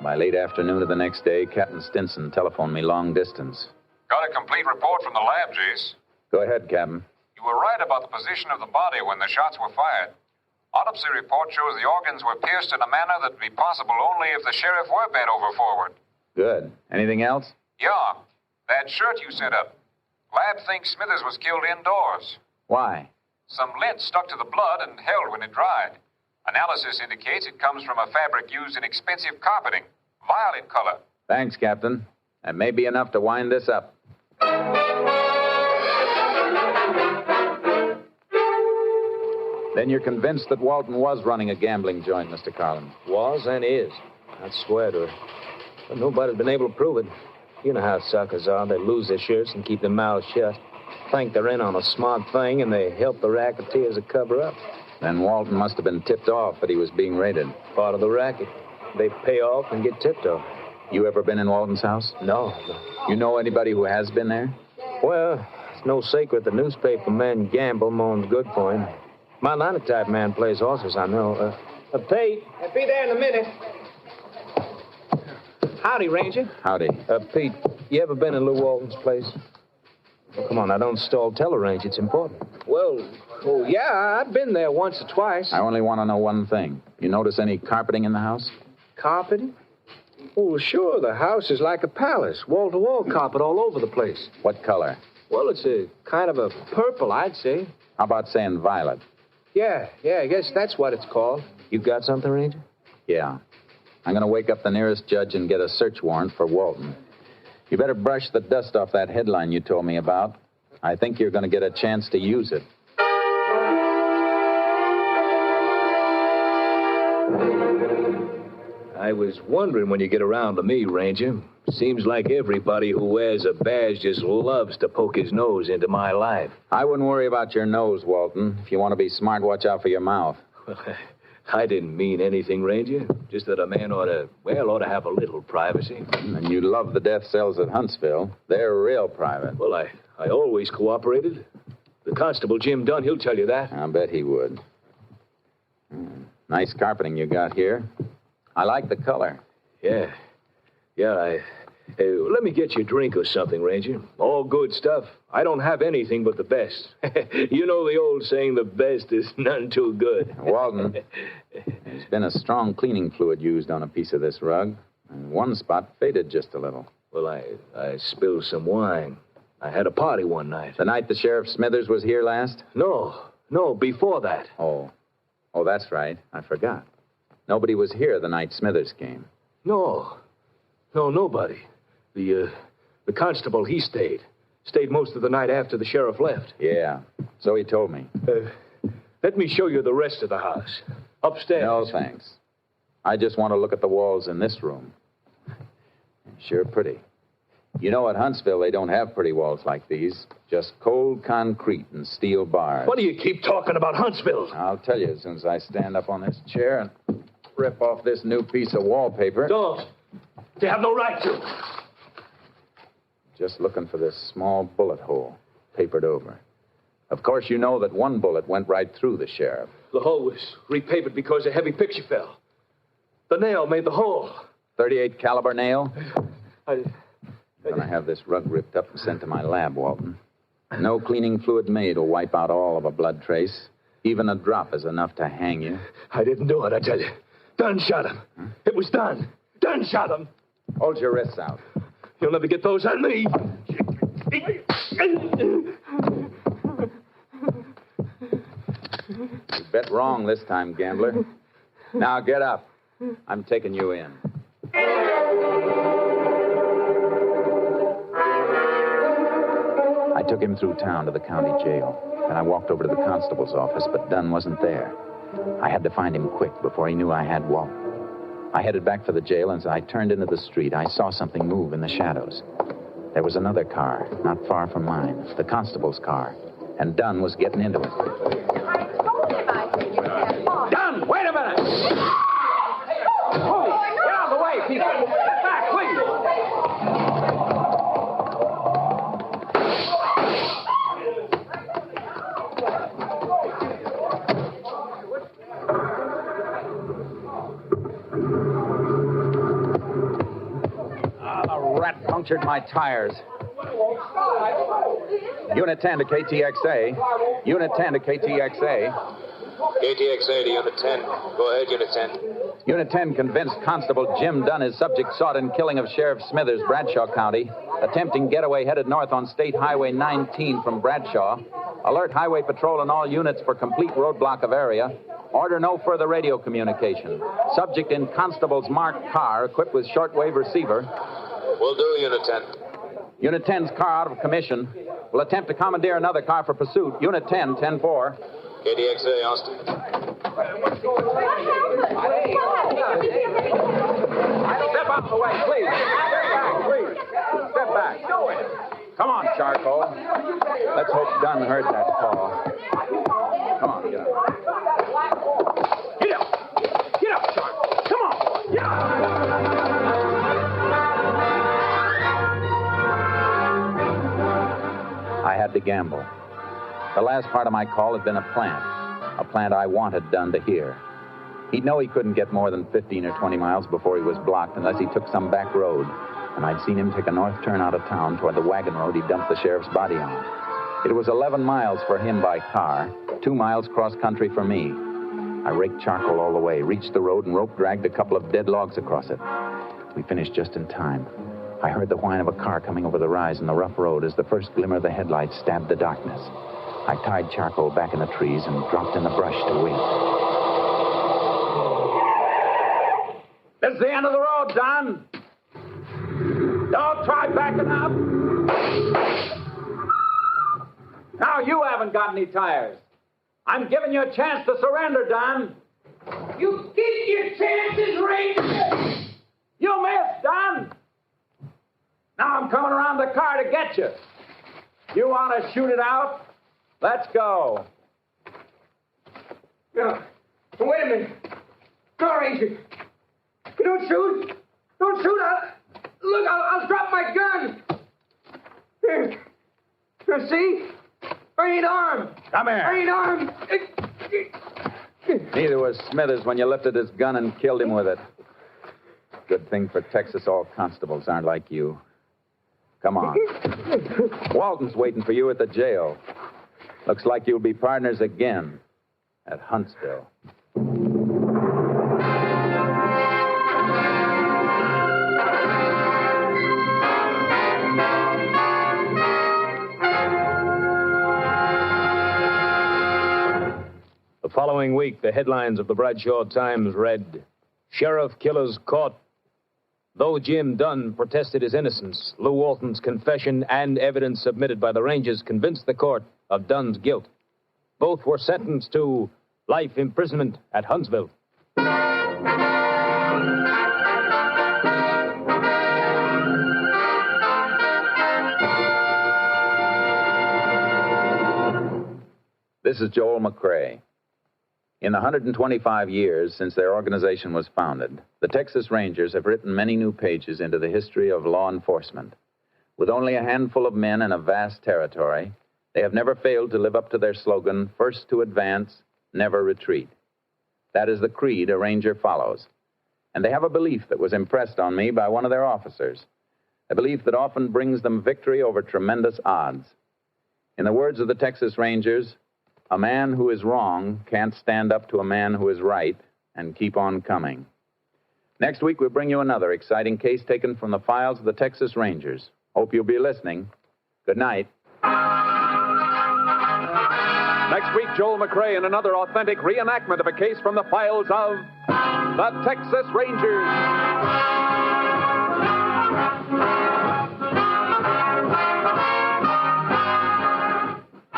By late afternoon of the next day, Captain Stinson telephoned me long distance. Got a complete report from the lab, Jace. Go ahead, Captain. You were right about the position of the body when the shots were fired. Autopsy report shows the organs were pierced in a manner that would be possible only if the sheriff were bent over forward. Good. Anything else? Yeah. That shirt you sent up. Lab thinks Smithers was killed indoors. Why? Some lint stuck to the blood and held when it dried. Analysis indicates it comes from a fabric used in expensive carpeting. Violet color. Thanks, Captain. That may be enough to wind this up. Then you're convinced that Walton was running a gambling joint, Mr. Carlin? Was and is. I'd swear to it. But nobody's been able to prove it. You know how suckers are. They lose their shirts and keep their mouths shut. think they're in on a smart thing, and they help the racketeers to cover up. Then Walton must have been tipped off that he was being raided. Part of the racket. They pay off and get tipped off. You ever been in Walton's house? No. You know anybody who has been there? Well, it's no secret the newspaper man Gamble moans good for him. My linotype man plays horses, I know. Pete. I'll be there in a minute. Howdy, Ranger. Howdy. Pete, you ever been in Lou Walton's place? Oh, come on, now don't stall. Tell her, Ranger. It's important. Well, yeah, I've been there once or twice. I only want to know one thing. You notice any carpeting in the house? Carpeting? Oh, sure. The house is like a palace. Wall-to-wall carpet all over the place. What color? Well, it's a kind of a purple, I'd say. How about saying violet? Yeah, I guess that's what it's called. You got something, Ranger? Yeah. I'm going to wake up the nearest judge and get a search warrant for Walton. You better brush the dust off that headline you told me about. I think you're going to get a chance to use it. I was wondering when you get around to me, Ranger. Seems like everybody who wears a badge just loves to poke his nose into my life. I wouldn't worry about your nose, Walton. If you want to be smart, watch out for your mouth. I didn't mean anything, Ranger. Just that a man ought to have a little privacy. And you love the death cells at Huntsville. They're real private. Well, I always cooperated. The constable, Jim Dunn, he'll tell you that. I'll bet he would. Nice carpeting you got here. I like the color. Yeah, let me get you a drink or something, Ranger. All good stuff. I don't have anything but the best. You know the old saying, the best is none too good. Walton, there's been a strong cleaning fluid used on a piece of this rug. And one spot faded just a little. Well, I spilled some wine. I had a party one night. The night the Sheriff Smithers was here last? No, before that. Oh, that's right. I forgot. Nobody was here the night Smithers came. No, nobody. The constable, he stayed. Stayed most of the night after the sheriff left. Yeah, so he told me. Let me show you the rest of the house. Upstairs. No, thanks. I just want to look at the walls in this room. Sure pretty. You know, at Huntsville, they don't have pretty walls like these. Just cold concrete and steel bars. What do you keep talking about Huntsville? I'll tell you as soon as I stand up on this chair and rip off this new piece of wallpaper. Don't. They have no right to. Just looking for this small bullet hole, papered over. Of course, you know that one bullet went right through the sheriff. The hole was repapered because a heavy picture fell. The nail made the hole. .38 caliber nail? I'm going to have this rug ripped up and sent to my lab, Walton. No cleaning fluid made will wipe out all of a blood trace. Even a drop is enough to hang you. I didn't do it, I tell you. Dunn shot him. Huh? It was Dunn. Dunn shot him. Hold your wrists out. You'll never get those on me. You bet wrong this time, gambler. Now get up. I'm taking you in. I took him through town to the county jail. Then I walked over to the constable's office, but Dunn wasn't there. I had to find him quick before he knew I had Walton. I headed back for the jail, and as I turned into the street, I saw something move in the shadows. There was another car, not far from mine, the constable's car, and Dunn was getting into it. Dunn, wait a minute! Oh, get out of the way, people! Get back, please! Rat punctured my tires. Unit 10 to KTXA. Unit 10 to KTXA. KTXA to Unit 10. Go ahead, Unit 10. Unit 10 convinced Constable Jim Dunn is subject sought in killing of Sheriff Smithers, Bradshaw County. Attempting getaway headed north on State Highway 19 from Bradshaw. Alert Highway Patrol and all units for complete roadblock of area. Order no further radio communication. Subject in Constable's marked car equipped with shortwave receiver. Will do, Unit 10. Unit 10's car out of commission. Will attempt to commandeer another car for pursuit. Unit 10, 10-4. KTXA, Austin. Step out of the way, please. Step back, please. Step back. Come on, Charcoal. Let's hope Dunn heard that call. Come on, get up. Get up! Get up, Charcoal! Come on, boy! Get I had to gamble. The last part of my call had been a plant I wanted Dunn to hear. He'd know he couldn't get more than 15 or 20 miles before he was blocked unless he took some back road. And I'd seen him take a north turn out of town toward the wagon road he dumped the sheriff's body on. It was 11 miles for him by car, 2 miles cross-country for me. I raked Charcoal all the way, reached the road, and rope-dragged a couple of dead logs across it. We finished just in time. I heard the whine of a car coming over the rise in the rough road as the first glimmer of the headlights stabbed the darkness. I tied Charcoal back in the trees and dropped in the brush to wait. This is the end of the road, Don. Don't try backing up. Now you haven't got any tires. I'm giving you a chance to surrender, Don. You get your chances, Ranger. You missed, Don. Now I'm coming around the car to get you. You want to shoot it out? Let's go. No. Wait a minute. No, Ranger. Don't shoot. Don't shoot. I'll drop my gun. Here. See? I ain't armed. Come here. I ain't armed. Neither was Smithers when you lifted his gun and killed him with it. Good thing for Texas all constables aren't like you. Come on. Walton's waiting for you at the jail. Looks like you'll be partners again at Huntsville. The following week, the headlines of the Bradshaw Times read, Sheriff Killers Caught. Though Jim Dunn protested his innocence, Lou Walton's confession and evidence submitted by the Rangers convinced the court of Dunn's guilt. Both were sentenced to life imprisonment at Huntsville. This is Joel McCrae. In the 125 years since their organization was founded, the Texas Rangers have written many new pages into the history of law enforcement. With only a handful of men and a vast territory, they have never failed to live up to their slogan, first to advance, never retreat. That is the creed a Ranger follows. And they have a belief that was impressed on me by one of their officers, a belief that often brings them victory over tremendous odds. In the words of the Texas Rangers, a man who is wrong can't stand up to a man who is right and keep on coming. Next week, we'll bring you another exciting case taken from the files of the Texas Rangers. Hope you'll be listening. Good night. Next week, Joel McCrae in another authentic reenactment of a case from the files of the Texas Rangers.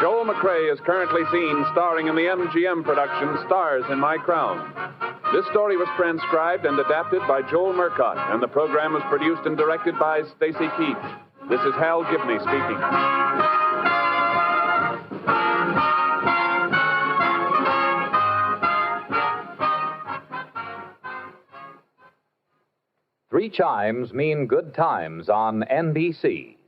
Joel McCrae is currently seen starring in the MGM production Stars in My Crown. This story was transcribed and adapted by Joel Murcott, and the program was produced and directed by Stacy Keach. This is Hal Gibney speaking. Three chimes mean good times on NBC.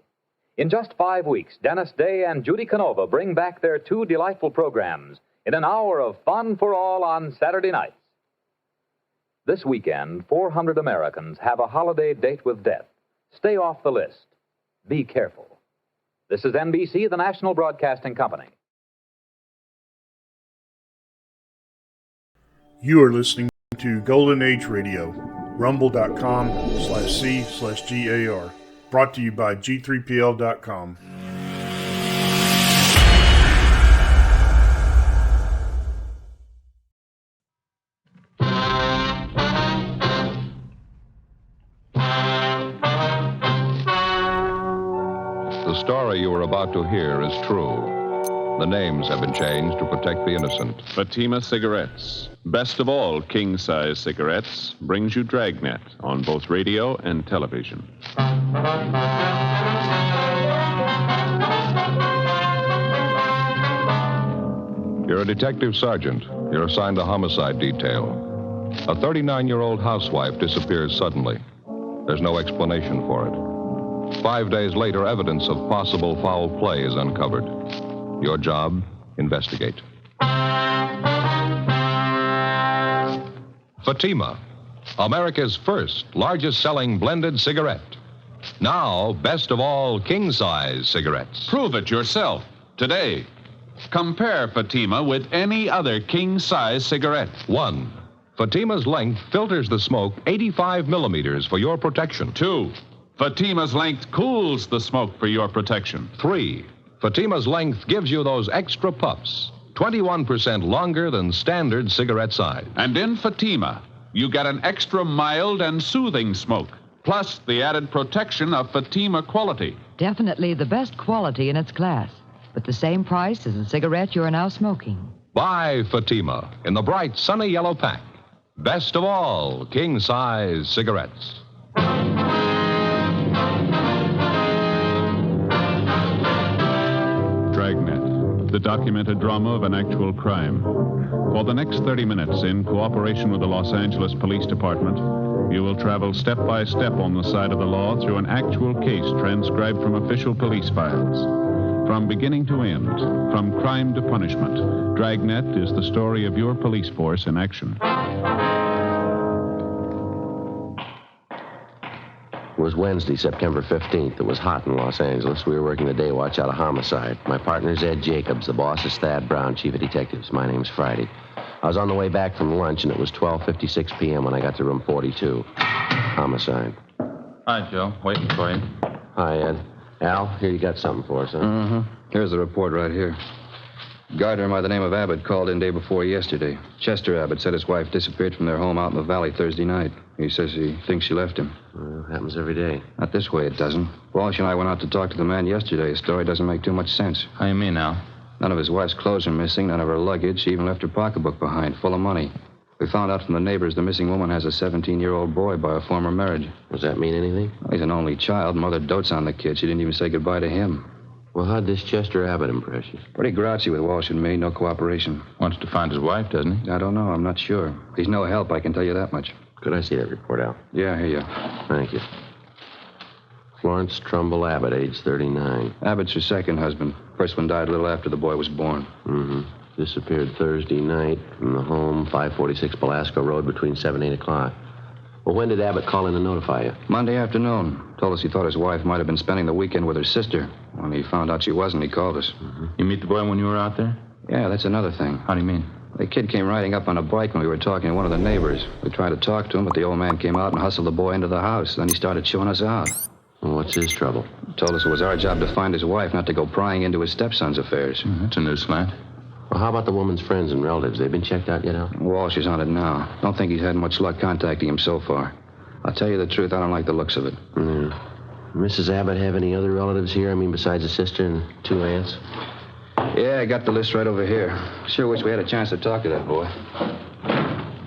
In just 5 weeks, Dennis Day and Judy Canova bring back their two delightful programs in an hour of fun for all on Saturday nights. This weekend, 400 Americans have a holiday date with death. Stay off the list. Be careful. This is NBC, the National Broadcasting Company. You are listening to Golden Age Radio, rumble.com/C/GAR. Brought to you by G3PL.com. The story you are about to hear is true. The names have been changed to protect the innocent. Fatima Cigarettes, best of all king-size cigarettes, brings you Dragnet on both radio and television. You're a detective sergeant. You're assigned to homicide detail. A 39-year-old housewife disappears suddenly. There's no explanation for it. 5 days later, evidence of possible foul play is uncovered. Your job, investigate. Fatima, America's first largest-selling blended cigarette. Now, best of all, king-size cigarettes. Prove it yourself today. Compare Fatima with any other king-size cigarette. 1. Fatima's length filters the smoke 85 millimeters for your protection. 2. Fatima's length cools the smoke for your protection. 3. Fatima's length gives you those extra puffs, 21% longer than standard cigarette size. And in Fatima, you get an extra mild and soothing smoke, plus the added protection of Fatima quality. Definitely the best quality in its class, but the same price as the cigarette you're now smoking. Buy Fatima in the bright, sunny yellow pack. Best of all, king-size cigarettes. Dragnet, the documented drama of an actual crime. For the next 30 minutes, in cooperation with the Los Angeles Police Department, you will travel step by step on the side of the law through an actual case transcribed from official police files. From beginning to end, from crime to punishment, Dragnet is the story of your police force in action. It was Wednesday, September 15th. It was hot in Los Angeles. We were working the day watch out of homicide. My partner's Ed Jacobs. The boss is Thad Brown, chief of detectives. My name's Friday. I was on the way back from lunch, and it was 12:56 p.m. when I got to room 42. Homicide. Hi, Joe. Waiting for you. Hi, Ed. Al, here you got something for us, huh? Mm-hmm. Here's the report right here. Gardner by the name of Abbott called in day before yesterday. Chester Abbott said his wife disappeared from their home out in the valley Thursday night. He says he thinks she left him. Well, happens every day. Not this way, it doesn't. Walsh and I went out to talk to the man yesterday. His story doesn't make too much sense. How you mean now? None of his wife's clothes are missing, none of her luggage. She even left her pocketbook behind, full of money. We found out from the neighbors the missing woman has a 17-year-old boy by a former marriage. Does that mean anything? Well, he's an only child. Mother dotes on the kid. She didn't even say goodbye to him. Well, how'd this Chester Abbott impress you? Pretty grouchy with Walsh and me. No cooperation. Wants to find his wife, doesn't he? I don't know. I'm not sure. He's no help, I can tell you that much. Could I see that report, Al? Yeah, here you. Thank you. Florence Trumbull Abbott, age 39. Abbott's her second husband. First one died a little after the boy was born. Mm-hmm. Disappeared Thursday night from the home, 546 Belasco Road, between 7 and 8 o'clock. Well, when did Abbott call in to notify you? Monday afternoon. Told us he thought his wife might have been spending the weekend with her sister. When he found out she wasn't, he called us. Mm-hmm. You meet the boy when you were out there? Yeah, that's another thing. How do you mean? The kid came riding up on a bike when we were talking to one of the neighbors. We tried to talk to him, but the old man came out and hustled the boy into the house. Then he started showing us out. Well, what's his trouble? Told us it was our job to find his wife, not to go prying into his stepson's affairs. That's a new slant. Well, how about the woman's friends and relatives? They've been checked out yet, Al? Walsh is on it now. Don't think he's had much luck contacting him so far. I'll tell you the truth, I don't like the looks of it. Mrs. Abbott have any other relatives here? I mean, besides a sister and 2 aunts? Yeah, I got the list right over here. Sure wish we had a chance to talk to that boy.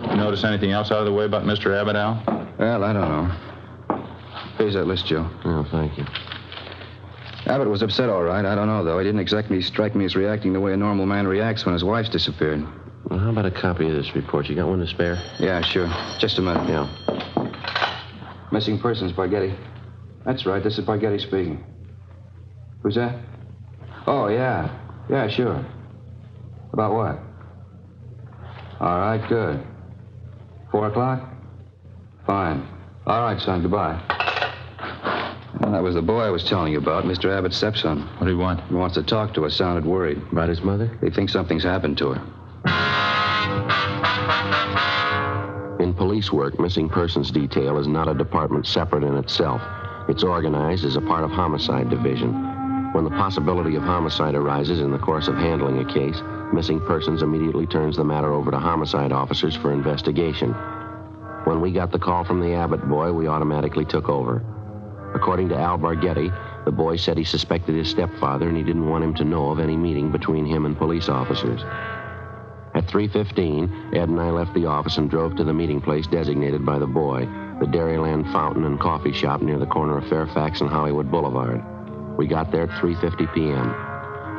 You notice anything else out of the way about Mr. Abbott, Al? Well, I don't know. Here's that list, Joe. Oh, thank you. Abbott was upset, all right. I don't know, though. He didn't exactly strike me as reacting the way a normal man reacts when his wife's disappeared. Well, how about a copy of this report? You got one to spare? Yeah, sure. Just a minute. Yeah. Missing persons, Bargetti. That's right. This is Bargetti speaking. Who's that? Oh, yeah. Yeah, sure. About what? All right, good. 4 o'clock? Fine. All right, son, goodbye. Well, that was the boy I was telling you about, Mr. Abbott's stepson. What do you want? He wants to talk to us, sounded worried. About his mother? He thinks something's happened to her. In police work, missing persons detail is not a department separate in itself. It's organized as a part of homicide division. When the possibility of homicide arises in the course of handling a case, missing persons immediately turns the matter over to homicide officers for investigation. When we got the call from the Abbott boy, we automatically took over. According to Al Bargetti, the boy said he suspected his stepfather and he didn't want him to know of any meeting between him and police officers. At 3:15, Ed and I left the office and drove to the meeting place designated by the boy, the Dairyland Fountain and Coffee Shop near the corner of Fairfax and Hollywood Boulevard. We got there at 3:50 p.m.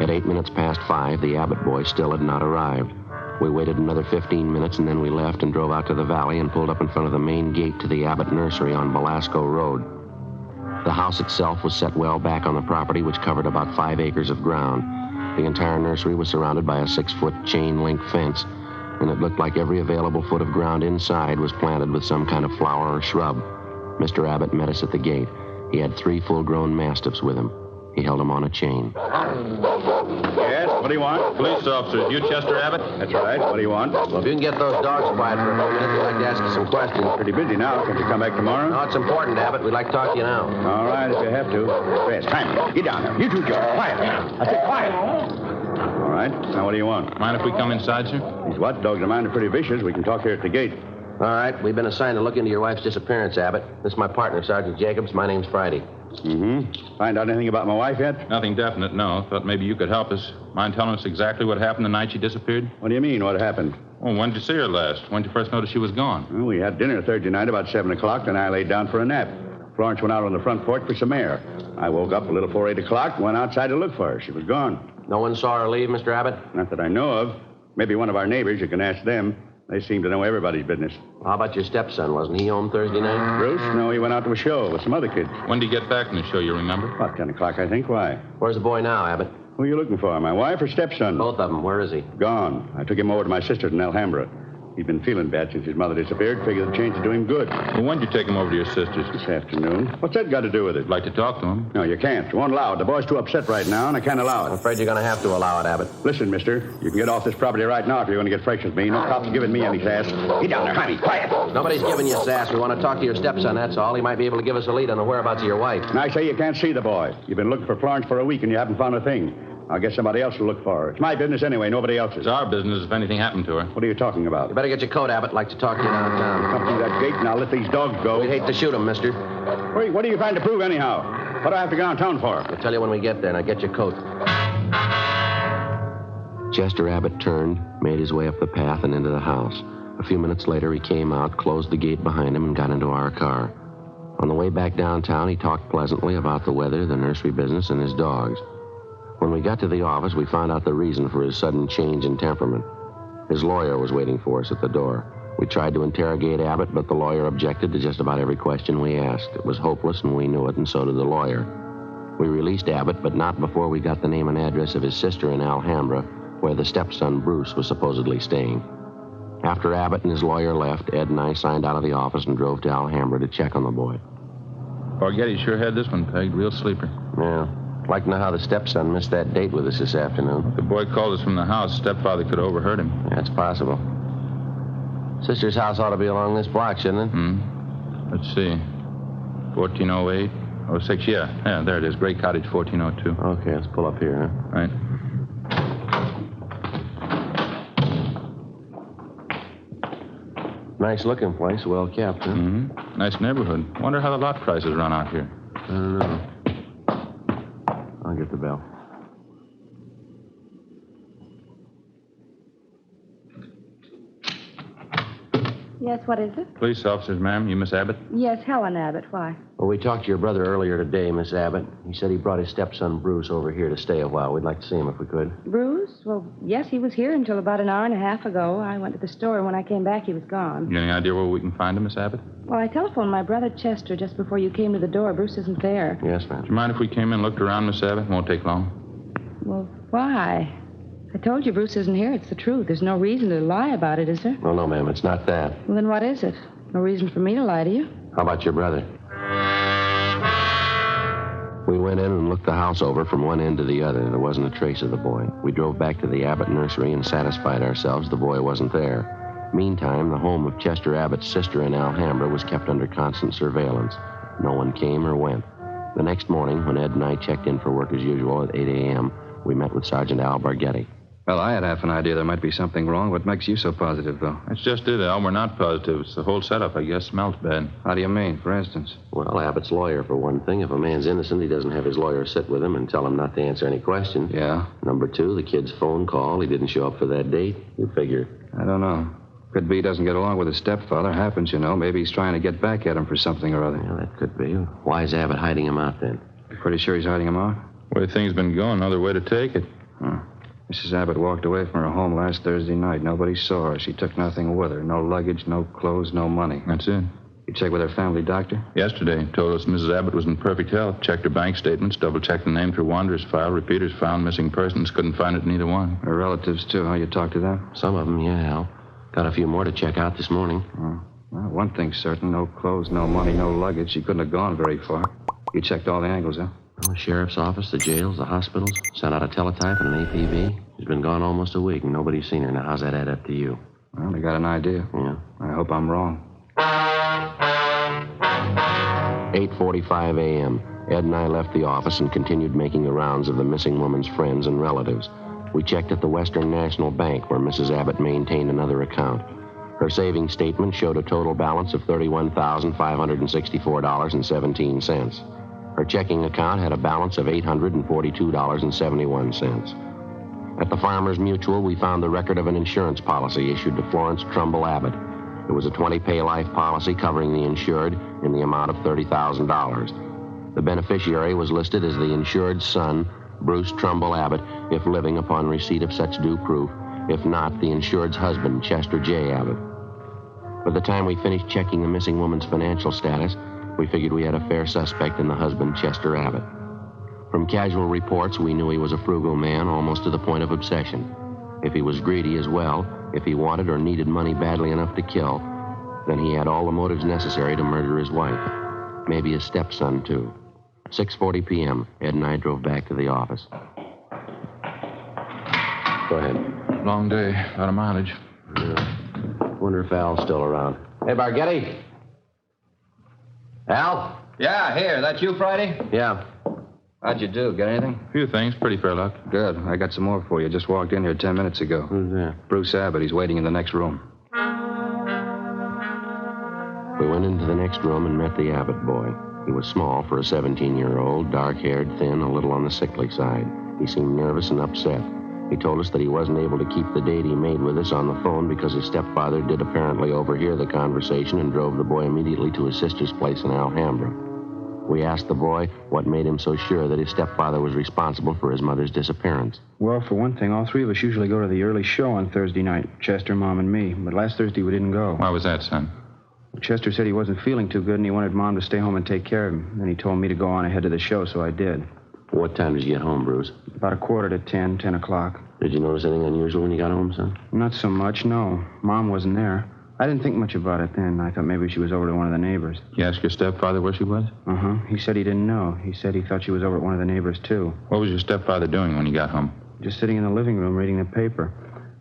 At 8 minutes past 5, the Abbott boy still had not arrived. We waited another 15 minutes, and then we left and drove out to the valley and pulled up in front of the main gate to the Abbott nursery on Velasco Road. The house itself was set well back on the property, which covered about 5 acres of ground. The entire nursery was surrounded by a 6-foot chain-link fence, and it looked like every available foot of ground inside was planted with some kind of flower or shrub. Mr. Abbott met us at the gate. He had 3 full-grown mastiffs with him. He held them on a chain. Yes, what do you want? Police officers. You Chester Abbott? That's right. What do you want? Well, if you can get those dogs quiet for a few minutes, we'd like to ask you some questions. Pretty busy now. Can't you come back tomorrow? No, it's important, Abbott. We'd like to talk to you now. All right, if you have to. Yes, time. Get down there. You two, Joe. Quiet. I said quiet. All right. Now, what do you want? Mind if we come inside, sir? These watchdogs of mine are pretty vicious. We can talk here at the gate. All right. We've been assigned to look into your wife's disappearance, Abbott. This is my partner, Sergeant Jacobs. My name's Friday. Mm-hmm. Find out anything about my wife yet? Nothing definite, no. Thought maybe you could help us. Mind telling us exactly what happened the night she disappeared? What do you mean, what happened? Oh, when did you see her last? When did you first notice she was gone? Well, we had dinner Thursday night about 7 o'clock, then I laid down for a nap. Florence went out on the front porch for some air. I woke up a little before 8 o'clock and went outside to look for her. She was gone. No one saw her leave, Mr. Abbott? Not that I know of. Maybe one of our neighbors. You can ask them. They seem to know everybody's business. How about your stepson? Wasn't he home Thursday night? Bruce? No, he went out to a show with some other kids. When did he get back from the show, you remember? About 10 o'clock, I think. Why? Where's the boy now, Abbott? Who are you looking for, my wife or stepson? Both of them. Where is he? Gone. I took him over to my sister's in Alhambra. He'd been feeling bad since his mother disappeared. Figured the change would do him good. Well, when did you take him over to your sister's? This afternoon. What's that got to do with it? I'd like to talk to him. No, you can't. You won't allow it. The boy's too upset right now, and I can't allow it. I'm afraid you're going to have to allow it, Abbott. Listen, mister. You can get off this property right now if you're going to get fresh with me. No cops giving me any sass. Get down there, honey. Quiet. Nobody's giving you sass. We want to talk to your stepson, that's all. He might be able to give us a lead on the whereabouts of your wife. And I say you can't see the boy. You've been looking for Florence for a week, and you haven't found a thing. I'll get somebody else to look for her. It's my business anyway, nobody else's. It's our business if anything happened to her. What are you talking about? You better get your coat, Abbott. I'd like to talk to you downtown. Come through that gate and I'll let these dogs go. We'd hate to shoot them, mister. What are you trying to prove anyhow? What do I have to go downtown for? I'll tell you when we get there. Now get your coat. Chester Abbott turned, made his way up the path and into the house. A few minutes later, he came out, closed the gate behind him, and got into our car. On the way back downtown, he talked pleasantly about the weather, the nursery business, and his dogs. When we got to the office, we found out the reason for his sudden change in temperament. His lawyer was waiting for us at the door. We tried to interrogate Abbott, but the lawyer objected to just about every question we asked. It was hopeless, and we knew it, and so did the lawyer. We released Abbott, but not before we got the name and address of his sister in Alhambra, where the stepson Bruce was supposedly staying. After Abbott and his lawyer left, Ed and I signed out of the office and drove to Alhambra to check on the boy. Barghetti sure had this one pegged. Real sleeper. Yeah. Like to know how the stepson missed that date with us this afternoon. If the boy called us from the house, stepfather could have overheard him. That's possible. Sister's house ought to be along this block, shouldn't it? Let's see. 1408, 06, yeah, there it is. Gray Cottage, 1402. Okay, let's pull up here, huh? Right. Nice looking place, well kept, huh? Mm-hmm. Nice neighborhood. Wonder how the lot prices run out here. I don't know. I'll get the bell. Yes, what is it? Police officers, ma'am. You Miss Abbott? Yes, Helen Abbott. Why? Well, we talked to your brother earlier today, Miss Abbott. He said he brought his stepson, Bruce, over here to stay a while. We'd like to see him if we could. Bruce? Well, yes, he was here until about an hour and a half ago. I went to the store, and when I came back, he was gone. You any idea where we can find him, Miss Abbott? Well, I telephoned my brother Chester just before you came to the door. Bruce isn't there. Yes, ma'am. Do you mind if we came in and looked around, Miss Abbott? Won't take long. Well, why? I told you Bruce isn't here. It's the truth. There's no reason to lie about it, is there? Oh, no, ma'am. It's not that. Well, then what is it? No reason for me to lie to you. How about your brother? We went in and looked the house over from one end to the other. There wasn't a trace of the boy. We drove back to the Abbott nursery and satisfied ourselves the boy wasn't there. Meantime, the home of Chester Abbott's sister in Alhambra was kept under constant surveillance. No one came or went. The next morning, when Ed and I checked in for work as usual at 8 a.m., we met with Sergeant Al Barghetti. Well, I had half an idea there might be something wrong. What makes you so positive, though? That's just it, Al. We're not positive. It's the whole setup, I guess. Smells bad. How do you mean, for instance? Well, Abbott's lawyer, for one thing. If a man's innocent, he doesn't have his lawyer sit with him and tell him not to answer any questions. Yeah? Number two, the kid's phone call. He didn't show up for that date. You figure. I don't know. Could be he doesn't get along with his stepfather. Happens, you know. Maybe he's trying to get back at him for something or other. Yeah, that could be. Why is Abbott hiding him out, then? Pretty sure he's hiding him out? The way things been going, no other way to take it. Mrs. Abbott walked away from her home last Thursday night. Nobody saw her. She took nothing with her. No luggage, no clothes, no money. That's it. You checked with her family doctor? Yesterday, told us Mrs. Abbott was in perfect health. Checked her bank statements, double-checked the name through Wanderer's file. Repeaters found, missing persons. Couldn't find it in either one. Her relatives, too, huh? You talked to them? Some of them, yeah, Al. Got a few more to check out this morning. Well, one thing's certain. No clothes, no money, no luggage. She couldn't have gone very far. You checked all the angles, huh? Well, the sheriff's office, the jails, the hospitals. Sent out a teletype and an APB. She's been gone almost a week, and nobody's seen her. Now, how's that add up to you? Well, they got an idea. Yeah. I hope I'm wrong. 8:45 a.m. Ed and I left the office and continued making the rounds of the missing woman's friends and relatives. We checked at the Western National Bank, where Mrs. Abbott maintained another account. Her savings statement showed a total balance of $31,564.17. Her checking account had a balance of $842.71. At the Farmers Mutual, we found the record of an insurance policy issued to Florence Trumbull Abbott. It was a 20-pay life policy covering the insured in the amount of $30,000. The beneficiary was listed as the insured's son, Bruce Trumbull Abbott, if living upon receipt of such due proof. If not, the insured's husband, Chester J. Abbott. By the time we finished checking the missing woman's financial status, we figured we had a fair suspect in the husband, Chester Abbott. From casual reports, we knew he was a frugal man, almost to the point of obsession. If he was greedy as well, if he wanted or needed money badly enough to kill, then he had all the motives necessary to murder his wife. Maybe his stepson, too. 6:40 p.m., Ed and I drove back to the office. Go ahead. Long day. A lot of mileage. Yeah. Wonder if Al's still around. Hey, Bargetti. Al? Yeah, here. That you, Friday? Yeah. How'd you do? Get anything? A few things. Pretty fair luck. Good. I got some more for you. Just walked in here 10 minutes ago. Who's that? Bruce Abbott. He's waiting in the next room. We went into the next room and met the Abbott boy. He was small for a 17-year-old, dark-haired, thin, a little on the sickly side. He seemed nervous and upset. He told us that he wasn't able to keep the date he made with us on the phone because his stepfather did apparently overhear the conversation and drove the boy immediately to his sister's place in Alhambra. We asked the boy what made him so sure that his stepfather was responsible for his mother's disappearance. Well, for one thing, all three of us usually go to the early show on Thursday night, Chester, Mom, and me. But last Thursday we didn't go. Why was that, son? Chester said he wasn't feeling too good and he wanted Mom to stay home and take care of him. Then he told me to go on ahead to the show, so I did. What time did you get home, Bruce? About 10:15, 10 o'clock. Did you notice anything unusual when you got home, son? Not so much, no. Mom wasn't there. I didn't think much about it then. I thought maybe she was over to one of the neighbors. You asked your stepfather where she was? Uh-huh. He said he didn't know. He said he thought she was over at one of the neighbors, too. What was your stepfather doing when you got home? Just sitting in the living room reading the paper.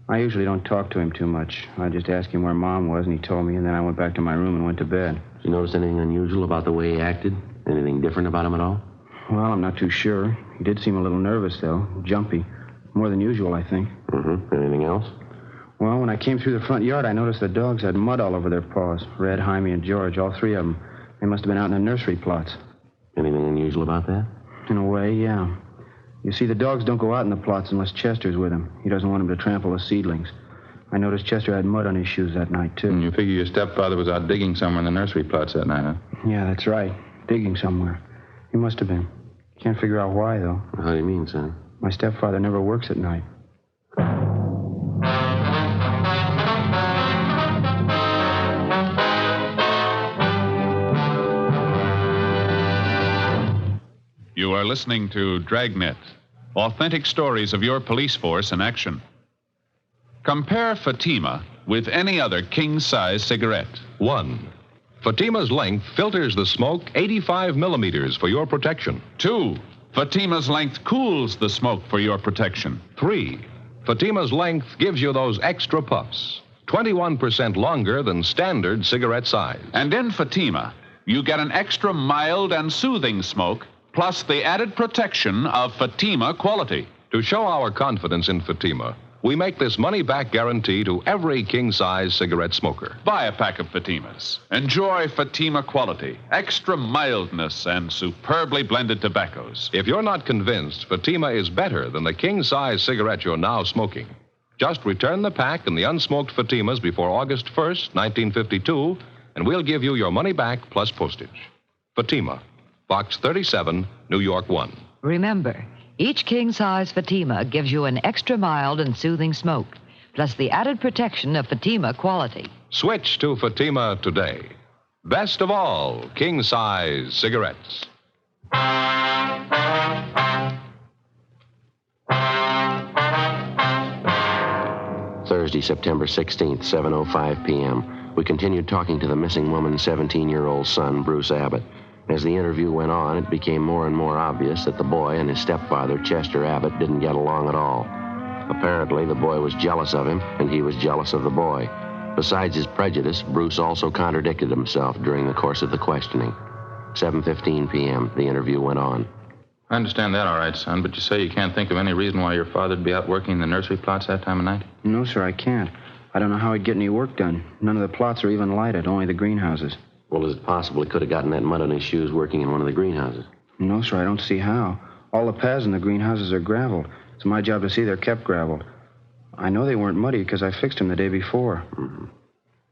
I usually don't talk to him too much. I just asked him where Mom was, and he told me, and then I went back to my room and went to bed. Did you notice anything unusual about the way he acted? Anything different about him at all? Well, I'm not too sure. He did seem a little nervous, though. Jumpy. More than usual, I think. Mm-hmm. Anything else? Well, when I came through the front yard, I noticed the dogs had mud all over their paws. Red, Jaime, and George, all three of them. They must have been out in the nursery plots. Anything unusual about that? In a way, yeah. You see, the dogs don't go out in the plots unless Chester's with them. He doesn't want them to trample the seedlings. I noticed Chester had mud on his shoes that night, too. And you figure your stepfather was out digging somewhere in the nursery plots that night, huh? Yeah, that's right. Digging somewhere. He must have been. Can't figure out why, though. How do you mean, son? My stepfather never works at night. You are listening to Dragnet, authentic stories of your police force in action. Compare Fatima with any other king-size cigarette. 1. Fatima's length filters the smoke 85 millimeters for your protection. 2. Fatima's length cools the smoke for your protection. 3. Fatima's length gives you those extra puffs, 21% longer than standard cigarette size. And in Fatima, you get an extra mild and soothing smoke, plus the added protection of Fatima quality. To show our confidence in Fatima, we make this money-back guarantee to every king-size cigarette smoker. Buy a pack of Fatimas. Enjoy Fatima quality, extra mildness, and superbly blended tobaccos. If you're not convinced Fatima is better than the king-size cigarette you're now smoking, just return the pack and the unsmoked Fatimas before August 1st, 1952, and we'll give you your money back plus postage. Fatima, Box 37, New York 1. Remember, Each king-size Fatima gives you an extra mild and soothing smoke, plus the added protection of Fatima quality. Switch to Fatima today. Best of all, king-size cigarettes. Thursday, September 16th, 7:05 p.m. We continued talking to the missing woman's 17-year-old son, Bruce Abbott. As the interview went on, it became more and more obvious that the boy and his stepfather, Chester Abbott, didn't get along at all. Apparently, the boy was jealous of him, and he was jealous of the boy. Besides his prejudice, Bruce also contradicted himself during the course of the questioning. 7:15 p.m., the interview went on. I understand that all right, son, but you say you can't think of any reason why your father'd be out working in the nursery plots that time of night? No, sir, I can't. I don't know how he'd get any work done. None of the plots are even lighted, only the greenhouses. Well, is it possible he could have gotten that mud on his shoes working in one of the greenhouses? No, sir, I don't see how. All the paths in the greenhouses are graveled. It's my job to see they're kept graveled. I know they weren't muddy because I fixed them the day before. Mm-hmm.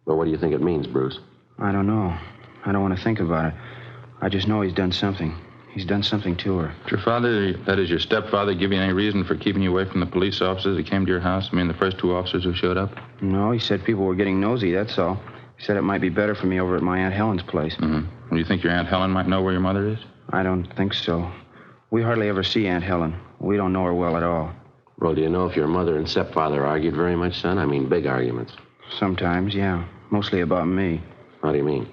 Well, what do you think it means, Bruce? I don't know. I don't want to think about it. I just know he's done something. He's done something to her. Did your father, that is your stepfather, give you any reason for keeping you away from the police officers that came to your house? I mean, the first two officers who showed up? No, he said people were getting nosy, that's all. He said it might be better for me over at my Aunt Helen's place. Mm-hmm. Well, you think your Aunt Helen might know where your mother is? I don't think so. We hardly ever see Aunt Helen. We don't know her well at all. Well, do you know if your mother and stepfather argued very much, son? I mean, big arguments. Sometimes, yeah. Mostly about me. How do you mean?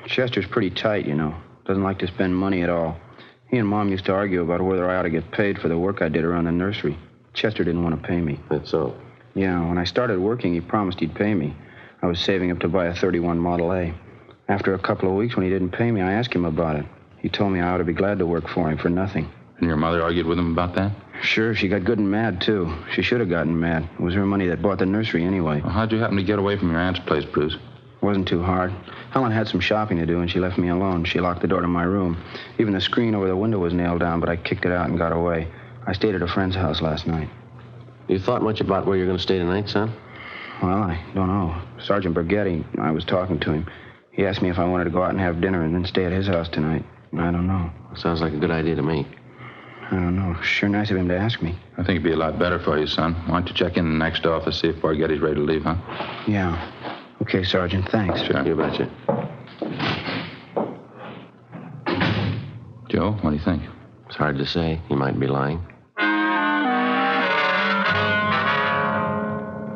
Chester's pretty tight, you know. Doesn't like to spend money at all. He and Mom used to argue about whether I ought to get paid for the work I did around the nursery. Chester didn't want to pay me. That's so? Yeah, when I started working, he promised he'd pay me. I was saving up to buy a 31 Model A. After a couple of weeks, when he didn't pay me, I asked him about it. He told me I ought to be glad to work for him for nothing. And your mother argued with him about that? Sure, she got good and mad, too. She should have gotten mad. It was her money that bought the nursery anyway. Well, how'd you happen to get away from your aunt's place, Bruce? Wasn't too hard. Helen had some shopping to do, and she left me alone. She locked the door to my room. Even the screen over the window was nailed down, but I kicked it out and got away. I stayed at a friend's house last night. You thought much about where you're going to stay tonight, son? Well, I don't know. Sergeant Brigetti, I was talking to him. He asked me if I wanted to go out and have dinner and then stay at his house tonight. I don't know. Sounds like a good idea to me. I don't know. Sure nice of him to ask me. I think it'd be a lot better for you, son. Why don't you check in the next office, see if Bargetti's ready to leave, huh? Yeah. Okay, Sergeant, thanks. Sure. You betcha. Joe, what do you think? It's hard to say. He might be lying.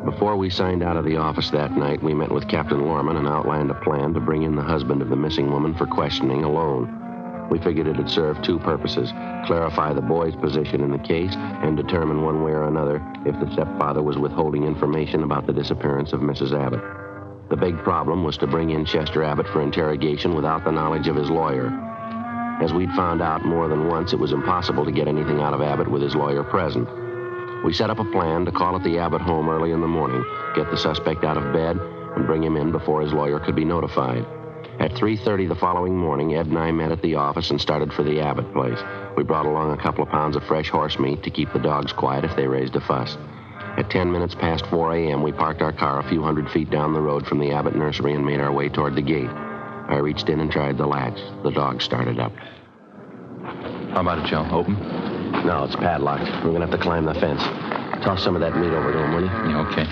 Before we signed out of the office that night, we met with Captain Lorman and outlined a plan to bring in the husband of the missing woman for questioning alone. We figured it'd serve two purposes: clarify the boy's position in the case and determine one way or another if the stepfather was withholding information about the disappearance of Mrs. Abbott. The big problem was to bring in Chester Abbott for interrogation without the knowledge of his lawyer. As we'd found out more than once, it was impossible to get anything out of Abbott with his lawyer present. We set up a plan to call at the Abbott home early in the morning, get the suspect out of bed, and bring him in before his lawyer could be notified. At 3:30 the following morning, Ed and I met at the office and started for the Abbott place. We brought along a couple of pounds of fresh horse meat to keep the dogs quiet if they raised a fuss. At 10 minutes past 4 a.m., we parked our car a few hundred feet down the road from the Abbott nursery and made our way toward the gate. I reached in and tried the latch. The dog started up. How about it, Joe? Open? No, it's padlocked. We're going to have to climb the fence. Toss some of that meat over to him, will you? Yeah, okay.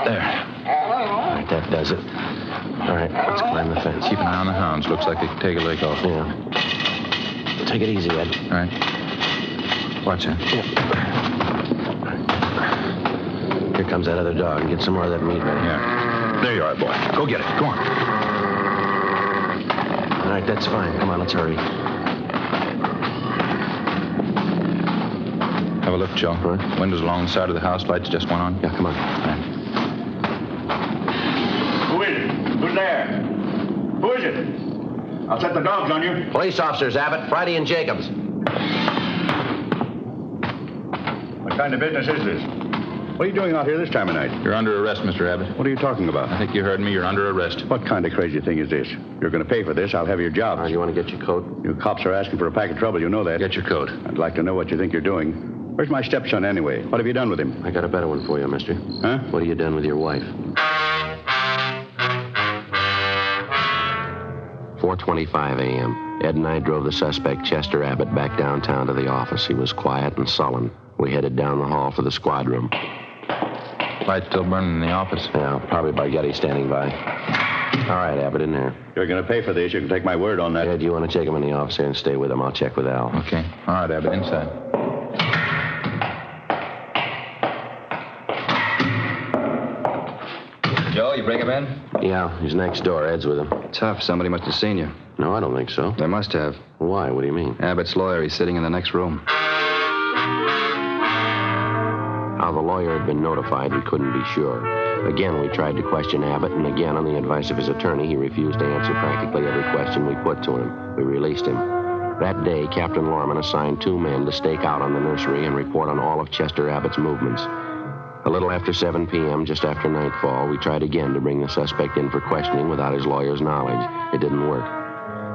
There. All right, that does it. All right, let's climb the fence. Keep an eye on the hounds. Looks like they could take a leg off. Yeah. Take it easy, Ed. All right. Watch out. Yeah. Here comes that other dog. Get some more of that meat ready. Yeah. There you are, boy. Go get it. Go on. All right, that's fine. Come on, let's hurry. Have a look, Joe. Huh? Windows along the side of the house. Lights just went on. Yeah, come on. Right. Who is it? Who's there? Who is it? I'll set the dogs on you. Police officers, Abbott. Friday and Jacobs. What kind of business is this? What are you doing out here this time of night? You're under arrest, Mr. Abbott. What are you talking about? I think you heard me. You're under arrest. What kind of crazy thing is this? You're going to pay for this. I'll have your job. You want to get your coat? You cops are asking for a pack of trouble. You know that. Get your coat. I'd like to know what you think you're doing. Where's my stepson, anyway? What have you done with him? I got a better one for you, mister. Huh? What have you done with your wife? 4:25 a.m. Ed and I drove the suspect, Chester Abbott, back downtown to the office. He was quiet and sullen. We headed down the hall for the squad room. Light still burning in the office? Yeah, probably Bargetti standing by. All right, Abbott, in there. You're going to pay for this. You can take my word on that. Ed, you want to check him in the office here and stay with him? I'll check with Al. Okay. All right, Abbott, inside. Joe, you bring him in? Yeah, he's next door. Ed's with him. Tough. Somebody must have seen you. No, I don't think so. They must have. Why? What do you mean? Abbott's lawyer. He's sitting in the next room. How the lawyer had been notified, we couldn't be sure. Again, we tried to question Abbott, and again, on the advice of his attorney, he refused to answer practically every question we put to him. We released him. That day, Captain Lorman assigned 2 men to stake out on the nursery and report on all of Chester Abbott's movements. A little after 7 p.m., just after nightfall, we tried again to bring the suspect in for questioning without his lawyer's knowledge. It didn't work.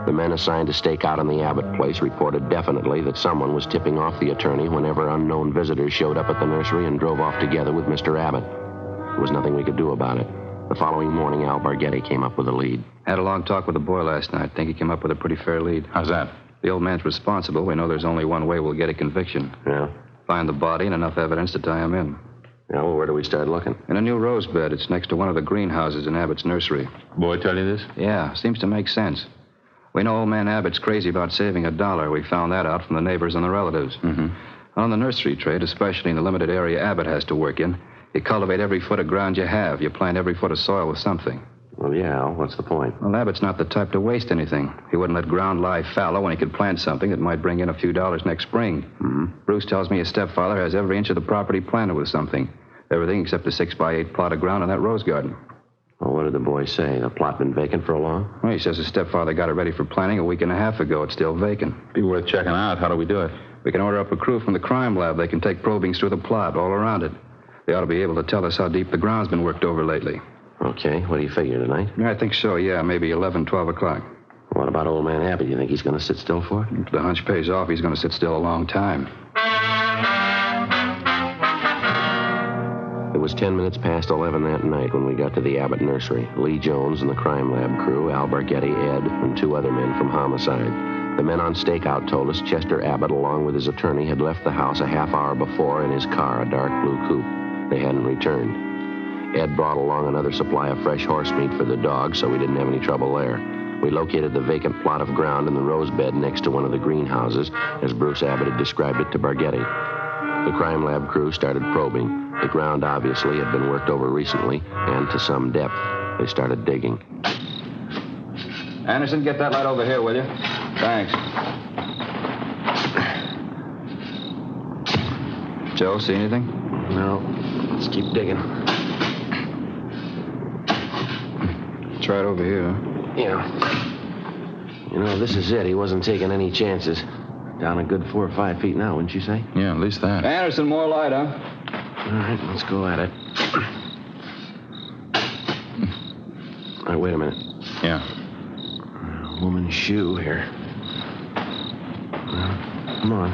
The men assigned to stake out on the Abbott place reported definitely that someone was tipping off the attorney whenever unknown visitors showed up at the nursery and drove off together with Mr. Abbott. There was nothing we could do about it. The following morning, Al Bargetti came up with a lead. Had a long talk with the boy last night. Think he came up with a pretty fair lead. How's that? The old man's responsible. We know there's only one way we'll get a conviction. Yeah? Find the body and enough evidence to tie him in. Yeah, well, where do we start looking? In a new rose bed. It's next to one of the greenhouses in Abbott's nursery. Boy tell you this? Yeah, seems to make sense. We know old man Abbott's crazy about saving $1. We found that out from the neighbors and the relatives. Mm-hmm. On the nursery trade, especially in the limited area Abbott has to work in, you cultivate every foot of ground you have. You plant every foot of soil with something. Well, yeah, Al, what's the point? Well, Abbott's not the type to waste anything. He wouldn't let ground lie fallow when he could plant something that might bring in a few dollars next spring. Mm-hmm. Bruce tells me his stepfather has every inch of the property planted with something. Everything except the 6x8 plot of ground in that rose garden. Well, what did the boy say? The plot been vacant for a long? Well, he says his stepfather got it ready for planting a week and a half ago. It's still vacant. Be worth checking out. How do we do it? We can order up a crew from the crime lab. They can take probings through the plot, all around it. They ought to be able to tell us how deep the ground's been worked over lately. Okay. What do you figure, tonight? Yeah, I think so, yeah. Maybe 11, 12 o'clock. What about old man Abbott? You think he's going to sit still for it? If the hunch pays off, he's going to sit still a long time. It was 10 minutes past 11 that night when we got to the Abbott nursery. Lee Jones and the crime lab crew, Al Bargetti, Ed, and 2 other men from homicide. The men on stakeout told us Chester Abbott, along with his attorney, had left the house a half hour before in his car, a dark blue coupe. They hadn't returned. Ed brought along another supply of fresh horse meat for the dog, so we didn't have any trouble there. We located the vacant plot of ground in the rose bed next to one of the greenhouses, as Bruce Abbott had described it to Bargetti. The crime lab crew started probing. The ground obviously had been worked over recently, and to some depth. They started digging. Anderson, get that light over here, will you? Thanks. Joe, see anything? No. Let's keep digging. Try it over here, huh? Yeah. You know, this is it. He wasn't taking any chances. Down a good 4 or 5 feet now, wouldn't you say? Yeah, at least that. Anderson, more light, huh? All right, let's go at it. All right, wait a minute. Yeah. A woman's shoe here. Come on.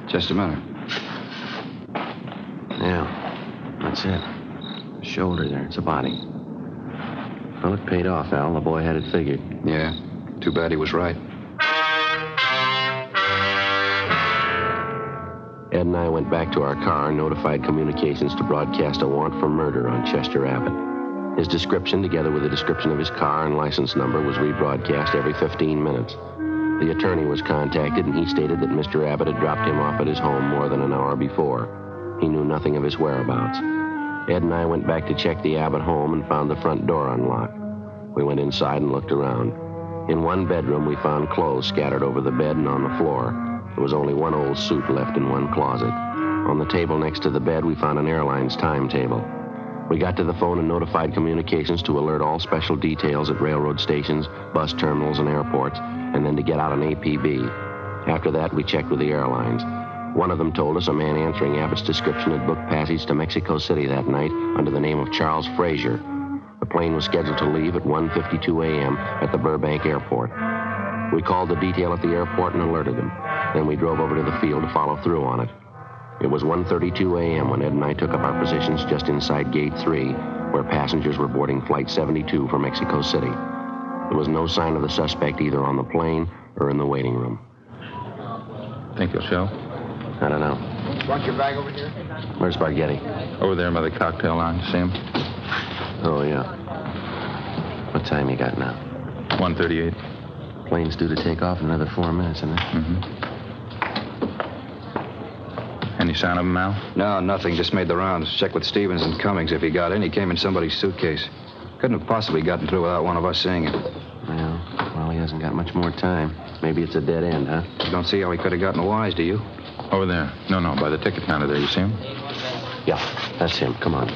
Just a minute. Yeah, that's it. The shoulder there, it's a body. Well, it paid off, Al. The boy had it figured. Yeah, too bad he was right. Ed and I went back to our car and notified communications to broadcast a warrant for murder on Chester Abbott. His description, together with a description of his car and license number, was rebroadcast every 15 minutes. The attorney was contacted, and he stated that Mr. Abbott had dropped him off at his home more than an hour before. He knew nothing of his whereabouts. Ed and I went back to check the Abbott home and found the front door unlocked. We went inside and looked around. In one bedroom, we found clothes scattered over the bed and on the floor. There was only one old suit left in one closet. On the table next to the bed, we found an airline's timetable. We got to the phone and notified communications to alert all special details at railroad stations, bus terminals, and airports, and then to get out an APB. After that, we checked with the airlines. One of them told us a man answering Abbott's description had booked passage to Mexico City that night under the name of Charles Frazier. The plane was scheduled to leave at 1:52 a.m. at the Burbank Airport. We called the detail at the airport and alerted them. Then we drove over to the field to follow through on it. It was 1:32 a.m. when Ed and I took up our positions just inside Gate 3, where passengers were boarding Flight 72 for Mexico City. There was no sign of the suspect either on the plane or in the waiting room. Think he'll show? I don't know. Want your bag over here? Where's Spaghetti? Over there by the cocktail lounge. See him? Oh, yeah. What time you got now? 1:38. Plane's due to take off in another 4 minutes, isn't it? Mm-hmm. Any sign of him, Al? No, nothing. Just made the rounds. Checked with Stevens and Cummings if he got in. He came in somebody's suitcase. Couldn't have possibly gotten through without one of us seeing it. Well, he hasn't got much more time. Maybe it's a dead end, huh? You don't see how he could have gotten wise, do you? Over there. No, by the ticket counter there. You see him? Yeah, that's him. Come on.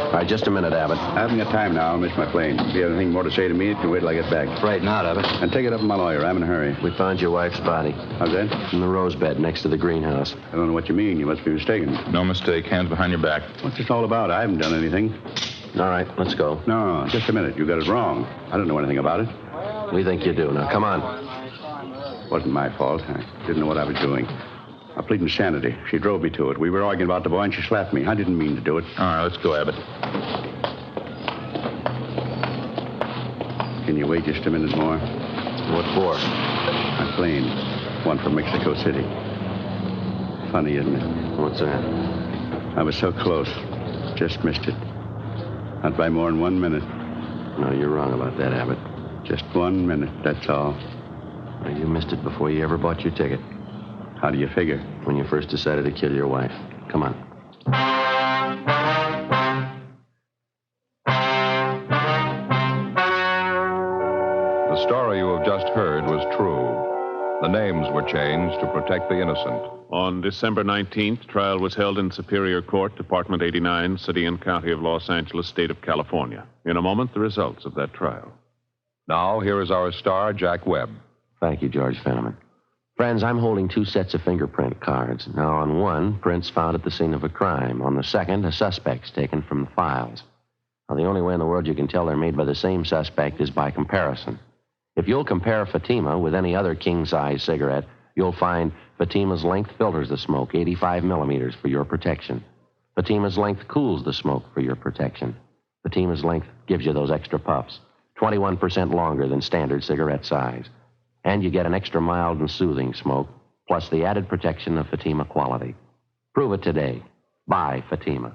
All right, just a minute, Abbott. I haven't got time now. I'll miss my plane. If you have anything more to say to me, you can wait till I get back. Right now, Abbott. And take it up with my lawyer. I'm in a hurry. We found your wife's body. How's that? In the rose bed next to the greenhouse. I don't know what you mean. You must be mistaken. No mistake. Hands behind your back. What's this all about? I haven't done anything. All right, let's go. No, just a minute. You got it wrong. I don't know anything about it. We think you do. Now, come on. Wasn't my fault. I didn't know what I was doing. I plead insanity. She drove me to it. We were arguing about the boy, and she slapped me. I didn't mean to do it. All right, let's go, Abbott. Can you wait just a minute more? What for? My plane. One from Mexico City. Funny, isn't it? What's that? I was so close. Just missed it. Not by more than 1 minute. No, you're wrong about that, Abbott. Just 1 minute, that's all. Well, you missed it before you ever bought your ticket. How do you figure? When you first decided to kill your wife. Come on. The story you have just heard was true. The names were changed to protect the innocent. On December 19th, trial was held in Superior Court, Department 89, City and County of Los Angeles, State of California. In a moment, the results of that trial. Now, here is our star, Jack Webb. Thank you, George Fenneman. Friends, I'm holding 2 sets of fingerprint cards. Now, on one, prints found at the scene of a crime. On the second, a suspect's taken from the files. Now, the only way in the world you can tell they're made by the same suspect is by comparison. If you'll compare Fatima with any other king-size cigarette, you'll find Fatima's length filters the smoke 85 millimeters for your protection. Fatima's length cools the smoke for your protection. Fatima's length gives you those extra puffs, 21% longer than standard cigarette size. And you get an extra mild and soothing smoke, plus the added protection of Fatima quality. Prove it today. Buy Fatima.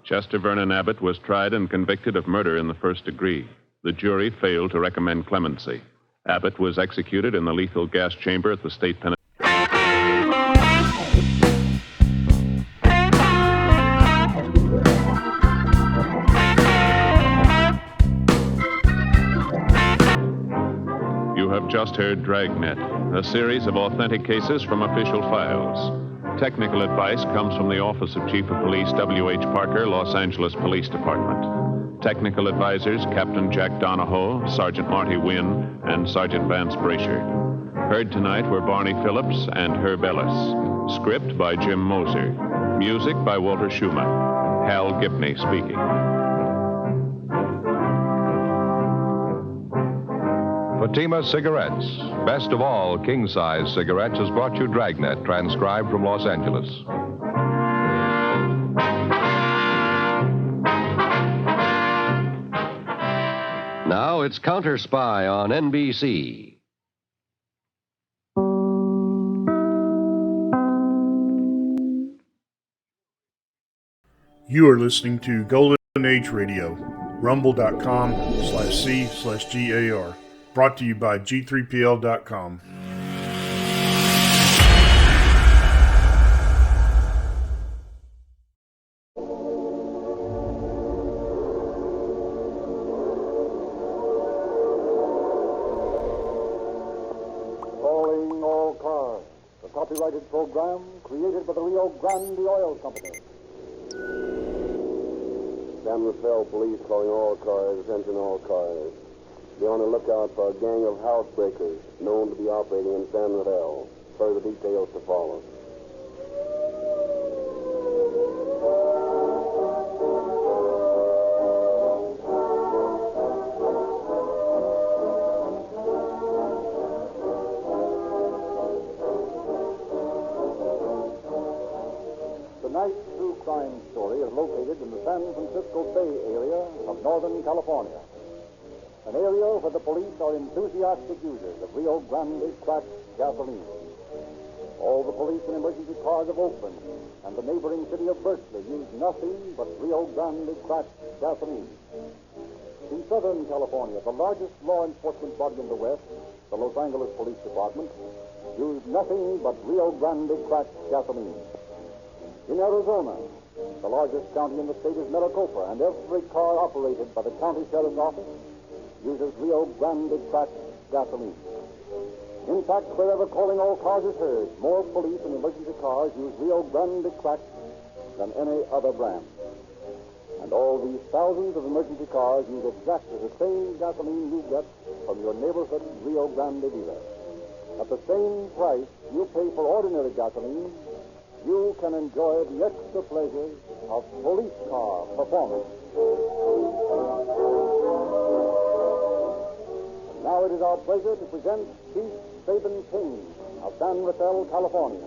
Chester Vernon Abbott was tried and convicted of murder in the first degree. The jury failed to recommend clemency. Abbott was executed in the lethal gas chamber at the state penitentiary. You have just heard Dragnet, a series of authentic cases from official files. Technical advice comes from the Office of Chief of Police W.H. Parker, Los Angeles Police Department. Technical advisors Captain Jack Donahoe, Sergeant Marty Wynn, and Sergeant Vance Brasher. Heard tonight were Barney Phillips and Herb Ellis. Script by Jim Moser. Music by Walter Schumann. Hal Gibney speaking. Fatima Cigarettes, best of all king-size cigarettes, has brought you Dragnet, transcribed from Los Angeles. Now it's Counter Spy on NBC. You are listening to Golden Age Radio, rumble.com/C/GAR. Brought to you by G3PL.com. Calling all cars. The copyrighted program created by the Rio Grande Oil Company. San Rafael Police calling all cars, attention all cars. Be on the lookout for a gang of housebreakers known to be operating in San Rafael. Further details to follow. Northern California. An area where the police are enthusiastic users of Rio Grande cracked gasoline. All the police and emergency cars of Oakland and the neighboring city of Berkeley use nothing but Rio Grande cracked gasoline. In Southern California, the largest law enforcement body in the West, the Los Angeles Police Department, used nothing but Rio Grande cracked gasoline. In Arizona, the largest county in the state is Maricopa, and every car operated by the county sheriff's office uses Rio Grande cracked gasoline. In fact, wherever calling all cars is heard, more police and emergency cars use Rio Grande cracked than any other brand. And all these thousands of emergency cars use exactly the same gasoline you get from your neighborhood Rio Grande dealer. At the same price you pay for ordinary gasoline, you can enjoy the extra pleasures of police car performance. And now it is our pleasure to present Chief Saban King of San Rafael, California,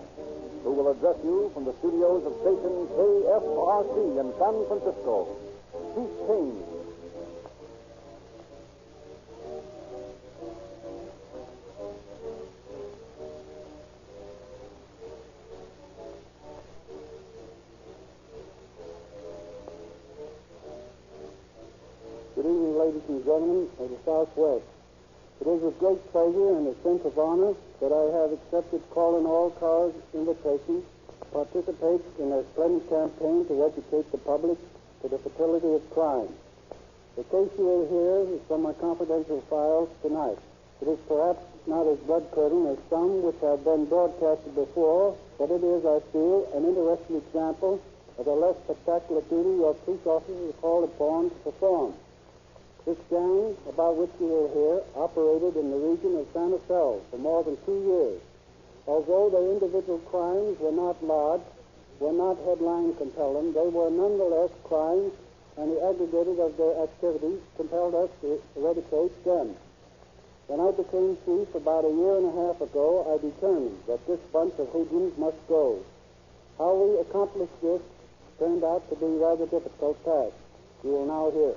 who will address you from the studios of station KFRC in San Francisco. Chief King. Good evening, ladies and gentlemen of the Southwest. It is with great pleasure and a sense of honor that I have accepted calling all cars invitation to participate in a splendid campaign to educate the public to the fertility of crime. The case you will hear is from my confidential files tonight. It is perhaps not as blood-curdling as some which have been broadcasted before, but it is, I feel, an interesting example of the less spectacular duty your police officers are called upon to perform. This gang, about which you will hear, operated in the region of Santa Fe for more than 2 years. Although their individual crimes were not large, were not headline compelling, they were nonetheless crimes, and the aggregated of their activities compelled us to eradicate them. When I became chief about a year and a half ago, I determined that this bunch of hoodlums must go. How we accomplished this turned out to be a rather difficult task. You will now hear.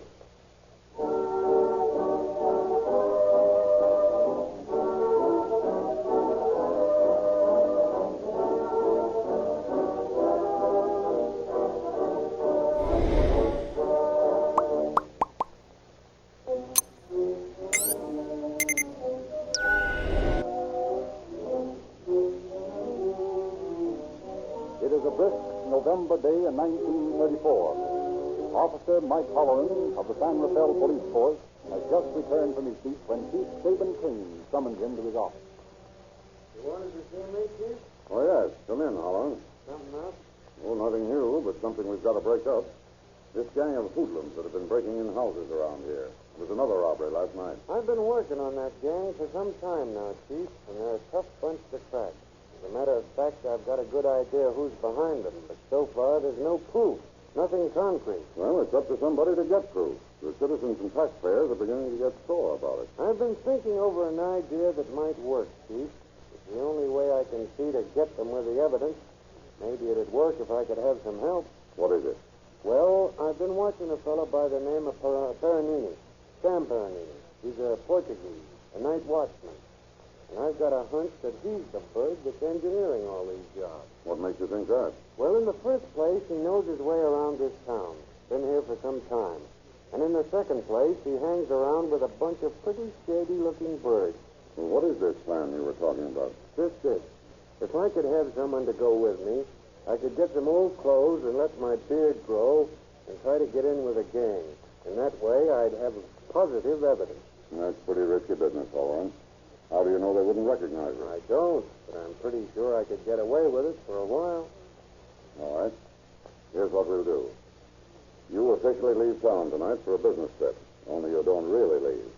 It is a brisk November day in 1934. Officer Mike Holloran of the San Rafael Police Force has just returned from his beat when Chief Saban King summoned him to his office. You wanted to see me, Chief? Oh, yes. Come in, Holloran. Something else? Oh, nothing new, but something we've got to break up. This gang of hoodlums that have been breaking in houses around here. There was another robbery last night. I've been working on that gang for some time now, Chief, and they're a tough bunch to crack. As a matter of fact, I've got a good idea who's behind them, but so far there's no proof. Nothing concrete. Well, it's up to somebody to get proof. The citizens and taxpayers are beginning to get sore about it. I've been thinking over an idea that might work, Chief. It's the only way I can see to get them with the evidence. Maybe it'd work if I could have some help. What is it? Well, I've been watching a fellow by the name of Peranini. Sam Peranini. He's a Portuguese, a night watchman. And I've got a hunch that he's the bird that's engineering all these jobs. What makes you think that? Well, in the first place, he knows his way around this town. Been here for some time. And in the second place, he hangs around with a bunch of pretty shady-looking birds. Well, what is this plan you were talking about? Just this. If I could have someone to go with me, I could get some old clothes and let my beard grow and try to get in with a gang. And that way, I'd have positive evidence. That's pretty risky business, all right. How do you know they wouldn't recognize it? I don't, but I'm pretty sure I could get away with it for a while. All right. Here's what we'll do. You officially leave town tonight for a business trip, only you don't really leave.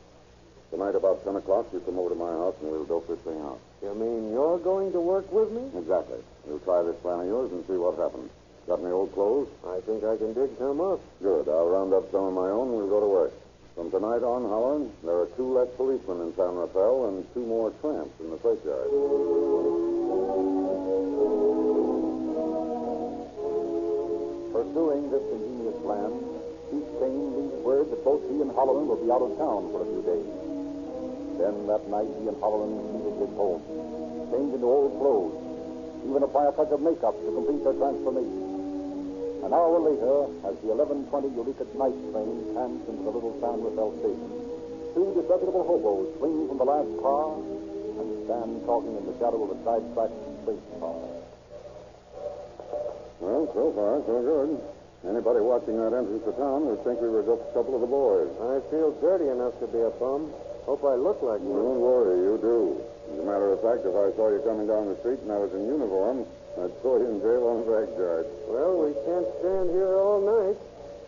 Tonight about 10 o'clock, you come over to my house and we'll dope this thing out. You mean you're going to work with me? Exactly. We'll try this plan of yours and see what happens. Got any old clothes? I think I can dig some up. Good. I'll round up some of my own and we'll go to work. From tonight on, Holland, there are 2 less policemen in San Rafael and 2 more tramps in the freight yard. Pursuing this ingenious plan, Chief Kane leaves word that both he and Holloran will be out of town for a few days. Then that night, he and Holloran leave his home, change into old clothes, even apply a touch of makeup to complete their transformation. An hour later, as the 11:20 Eureka night train camps into the little San Rafael station, two disreputable hobos swing from the last car and stand talking in the shadow of a sidetracked freight car. Well, so far, so good. Anybody watching that entrance to town would think we were just a couple of the boys. I feel dirty enough to be a bum. Hope I look like one. Don't worry, you do. As a matter of fact, if I saw you coming down the street and I was in uniform, I'd throw you in jail on rag charge. Well, we can't stand here all night.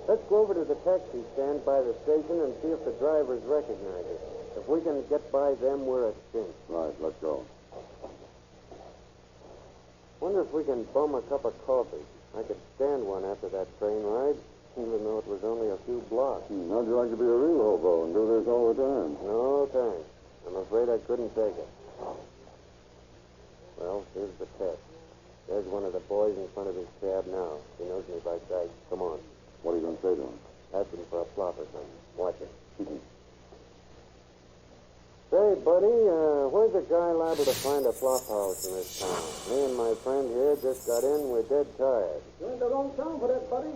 Let's go over to the taxi stand by the station and see if the drivers recognize us. If we can get by them, we're a cinch. Right, let's go. Wonder if we can bum a cup of coffee. I could stand one after that train ride, even though it was only a few blocks. How'd you like to be a real hobo and do this all the time? No, thanks. I'm afraid I couldn't take it. Well, here's the test. There's one of the boys in front of his cab now. He knows me by sight. Come on. What are you going to say to him? Ask him for a plot or something. Watch it. Say, buddy, where's a guy liable to find a flop house in this town? Me and my friend here just got in. We're dead tired. You're in the wrong town for that, buddy.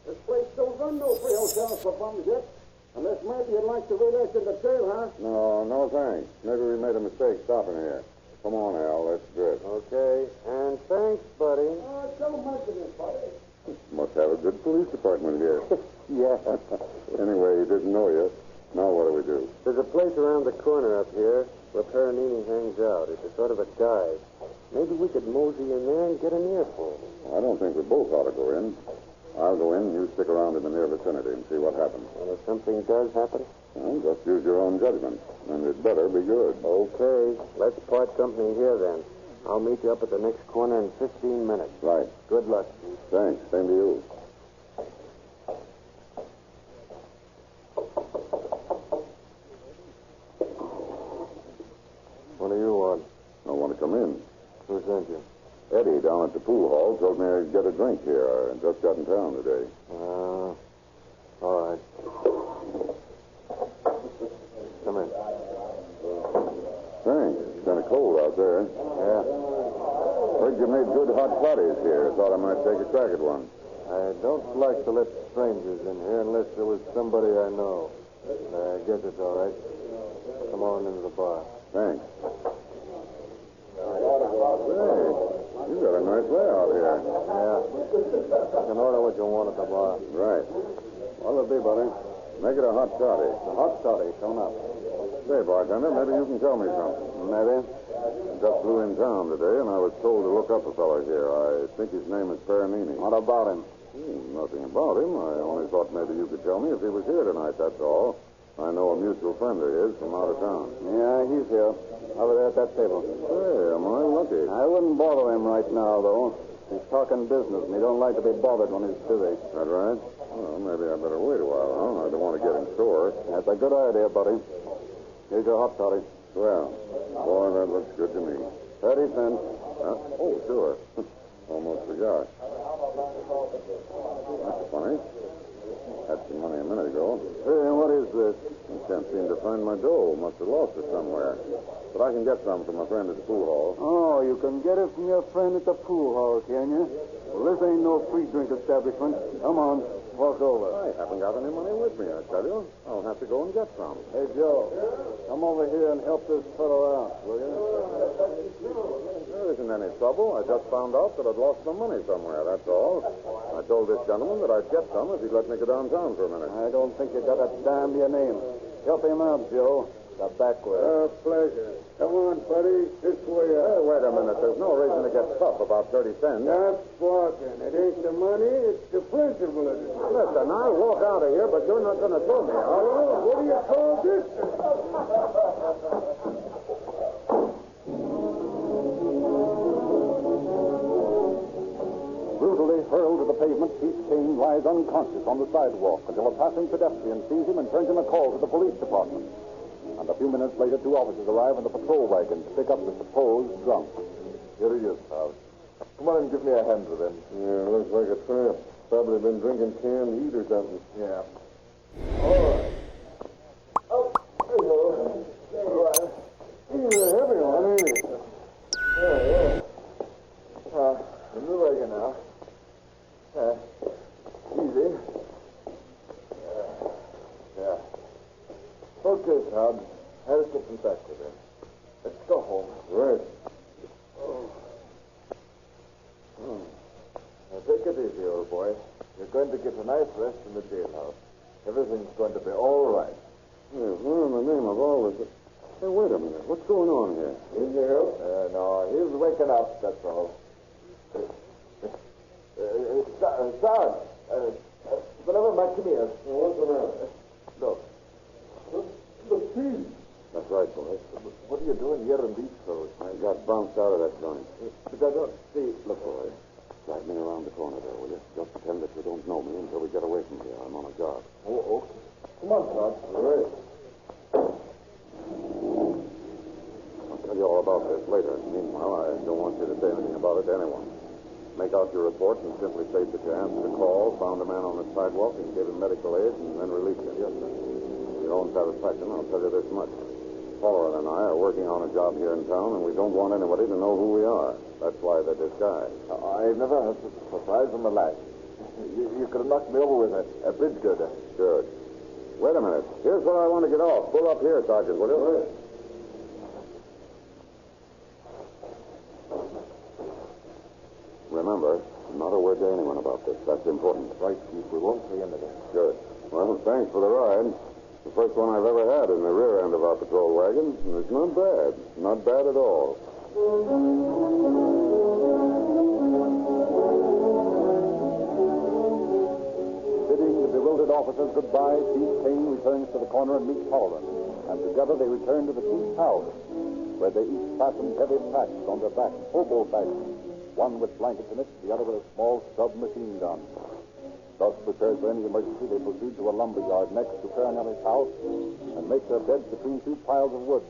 This place don't run no free hotels for bums yet. Unless maybe you'd like to relax in the trail, huh? No, thanks. Maybe we made a mistake stopping here. Come on, Al, let's drift. Okay, and thanks, buddy. Don't mention it, buddy. Must have a good police department here. Yeah. Anyway, he didn't know you. Now what do we do? There's a place around the corner up here where Paranini hangs out. It's a sort of a dive. Maybe we could mosey in there and get an earful. I don't think we both ought to go in. I'll go in, you stick around in the near vicinity and see what happens. And if something does happen? Well, just use your own judgment. And it better be good. Okay. Let's part company here, then. I'll meet you up at the next corner in 15 minutes. Right. Good luck. Thanks. Same to you. What do you want? I want to come in. Who sent you? Eddie down at the pool hall told me I'd get a drink here. I just got in town today. All right. Come in. Thanks. It's kind of cold out there. Yeah. Heard you made good hot toddies here. Thought I might take a crack at one. I don't like to let strangers in here unless there was somebody I know. I guess it's all right. Come on into the bar. Thanks. Hey, you got a nice layout here. Yeah. You can order what you want at the bar. Right. What'll it be, buddy? Make it a hot toddy. A hot toddy, coming up. Say, bartender, maybe you can tell me something. Maybe. I just flew in town today, and I was told to look up a fellow here. I think his name is Paranini. What about him? Nothing about him. I only thought maybe you could tell me if he was here tonight, that's all. I know a mutual friend of his from out of town. Yeah, he's here. Over there at that table. Hey, am I lucky? I wouldn't bother him right now, though. He's talking business, and he don't like to be bothered when he's busy. That right? Well, maybe I better wait a while, huh? I don't want to get him sore. That's a good idea, buddy. Here's your hot toddy. Well, boy, that looks good to me. 30 cents. Huh? Oh, sure. Almost forgot. That's funny. Had some money a minute ago. Hey, what is this? I can't seem to find my dough. Must have lost it somewhere. But I can get some from a friend at the pool hall. Oh, you can get it from your friend at the pool hall, can you? Well, this ain't no free drink establishment. Come on, walk over. I haven't got any money with me, I tell you. I'll have to go and get some. Hey, Joe, come over here and help this fellow out, will you? There isn't any trouble. I just found out that I'd lost some money somewhere, that's all. I told this gentleman that I'd get some if he'd let me go downtown for a minute. I don't think you got a dime to your name. Help him out, Joe. The back way. Pleasure. Come on, buddy. This way Hey, wait a minute. There's no reason to get tough about 30 cents. That's bargain. It ain't the money, it's the principle of it. Listen, I'll walk out of here, but you're not going to throw me out. Oh, what do you call this? Brutally hurled to the pavement, Chief Kane lies unconscious on the sidewalk until a passing pedestrian sees him and turns in a call to the police department. And a few minutes later, two officers arrive in the patrol wagon to pick up the supposed drunk. Here he is, pal. Come on and give me a hand with him. Yeah, looks like a trap. Probably been drinking canned heat or something. Yeah. All right. Oh, hello. All right. He's a heavy one, ain't he? Yeah. In the wagon now. Easy. Yeah. Okay, Tom. I'll get you back with him. Let's go home. Right. Oh. Now take it easy, old boy. You're going to get a nice rest in the jailhouse. Everything's going to be all right. Yeah, where in the name of all this? Hey, wait a minute. What's going on here? Is he ill? No, he's waking up, that's all. Sarge, whenever Mike, come here. What's the matter? Look. The thief. That's right, boy. What are you doing here in these clothes? I got bounced out of that joint. But I don't see. Look, boy. Drive me around the corner there, will you? Just pretend that you don't know me until we get away from here. I'm on a job. Oh, okay. Come on, Sarge. All right. I'll tell you all about this later. Meanwhile, I don't want you to say anything about it to anyone. Make out your report and simply state that you answered a call, found a man on the sidewalk, and gave him medical aid, and then released him. Yes, sir. For your own satisfaction, I'll tell you this much. Fuller and I are working on a job here in town, and we don't want anybody to know who we are. That's why they're disguised. I've never had such a surprise in my life. You could have knocked me over with a bridge girder. Good. Wait a minute. Here's where I want to get off. Pull up here, Sergeant, will you? Right. Remember, not a word to anyone about this. That's important. Right, Chief. We won't say anything. Good. Well, thanks for the ride. The first one I've ever had in the rear end of our patrol wagon. It's not bad. Not bad at all. Bidding the bewildered officers goodbye, Chief Kane returns to the corner and meets Holland. And together they return to the chief's house, where they each fasten heavy packs on their backs, hobo fashion. One with blankets in it, the other with a small submachine gun. Thus prepared for any emergency, they proceed to a lumber yard next to Farinelli's house and make their beds between two piles of wood,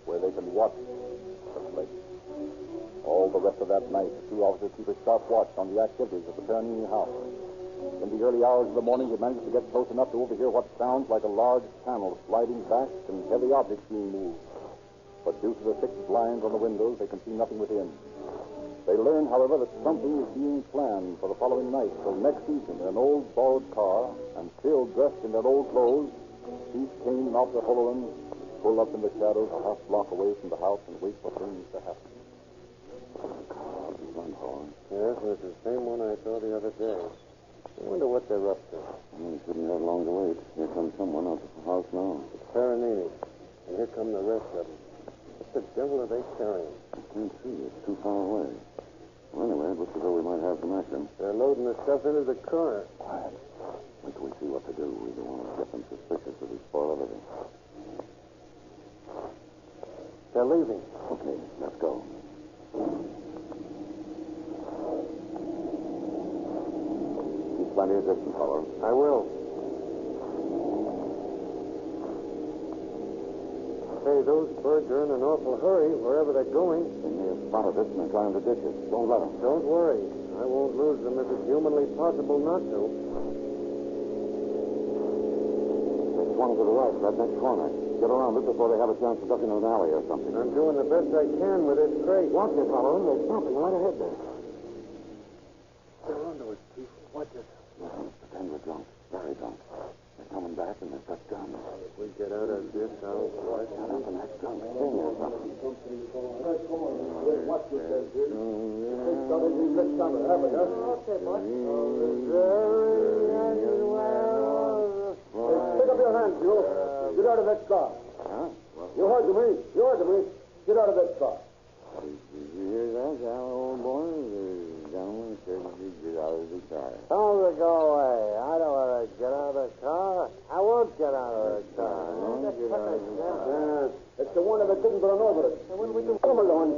where they can watch the place. All the rest of that night, the two officers keep a sharp watch on the activities of the Farinelli house. In the early hours of the morning, they manage to get close enough to overhear what sounds like a large panel sliding back and heavy objects being moved. But due to the thick blinds on the windows, they can see nothing within. They learn, however, that something is being planned for the following night. So next evening, in an old borrowed car, and still dressed in their old clothes, Chief Kane and Officer Holland pull up in the shadows a half block away from the house and wait for things to happen. Yes, it's the same one I saw the other day. I wonder what they're up to. We shouldn't have long to wait. Here comes someone out of the house now. It's Farinelli. And here come the rest of them. What the devil are they carrying? I can't see. It's too far away. Well, anyway, it looks as though we might have some action. They're loading the stuff into the car. Quiet. Wait till we see what to do. We don't want to get them suspicious if we spoil everything. They're leaving. Okay, let's go. Keep plenty of distance, fellow. I will. Hey, those birds are in an awful hurry wherever they're going. They may have spotted us and they're trying to ditch us. Don't let them. Don't worry. I won't lose them if it's humanly possible not to. There's one to the right, that next corner. Get around it before they have a chance to duck into an alley or something. I'm doing the best I can with this crate. Watch it, fellow. There's something right ahead there. They're onto us, Chief. Watch it. Pretend we're drunk. Very drunk. They're coming back and they've got guns. If we get out of this, I'll watch. Shut up and act drunk. Sing or something. Watch yourself, kid. Let's go to the next summer, have we, huh? Okay, boy. Pick up your hands, you. Get out of that car. Huh? You heard me. You heard me. Get out of that car. Did you hear that, old boy? The gentleman said you get out of the car. Tell them to go away. I don't want to get out of the car. I won't get out of the car. It's the one that didn't run over us. When we can come along.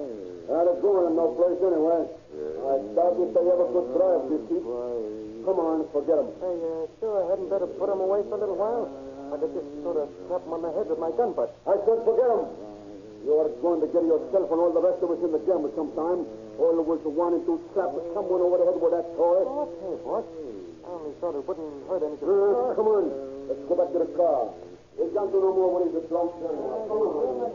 Not a going in no place anyway. I doubt if they ever could drive this Chief. Come on, forget them. Hey, sure, I hadn't better put them away for a little while. I could just sort of slap them on the head with my gun butt. I said forget them. You're going to get yourself and all the rest of us in the gamble sometime. All of us wanting to slap someone over the head with that toy. Okay, boss. thought it wouldn't hurt anything. Come on. Let's go back to the car. We can't do no more when he's a drunk. Come on.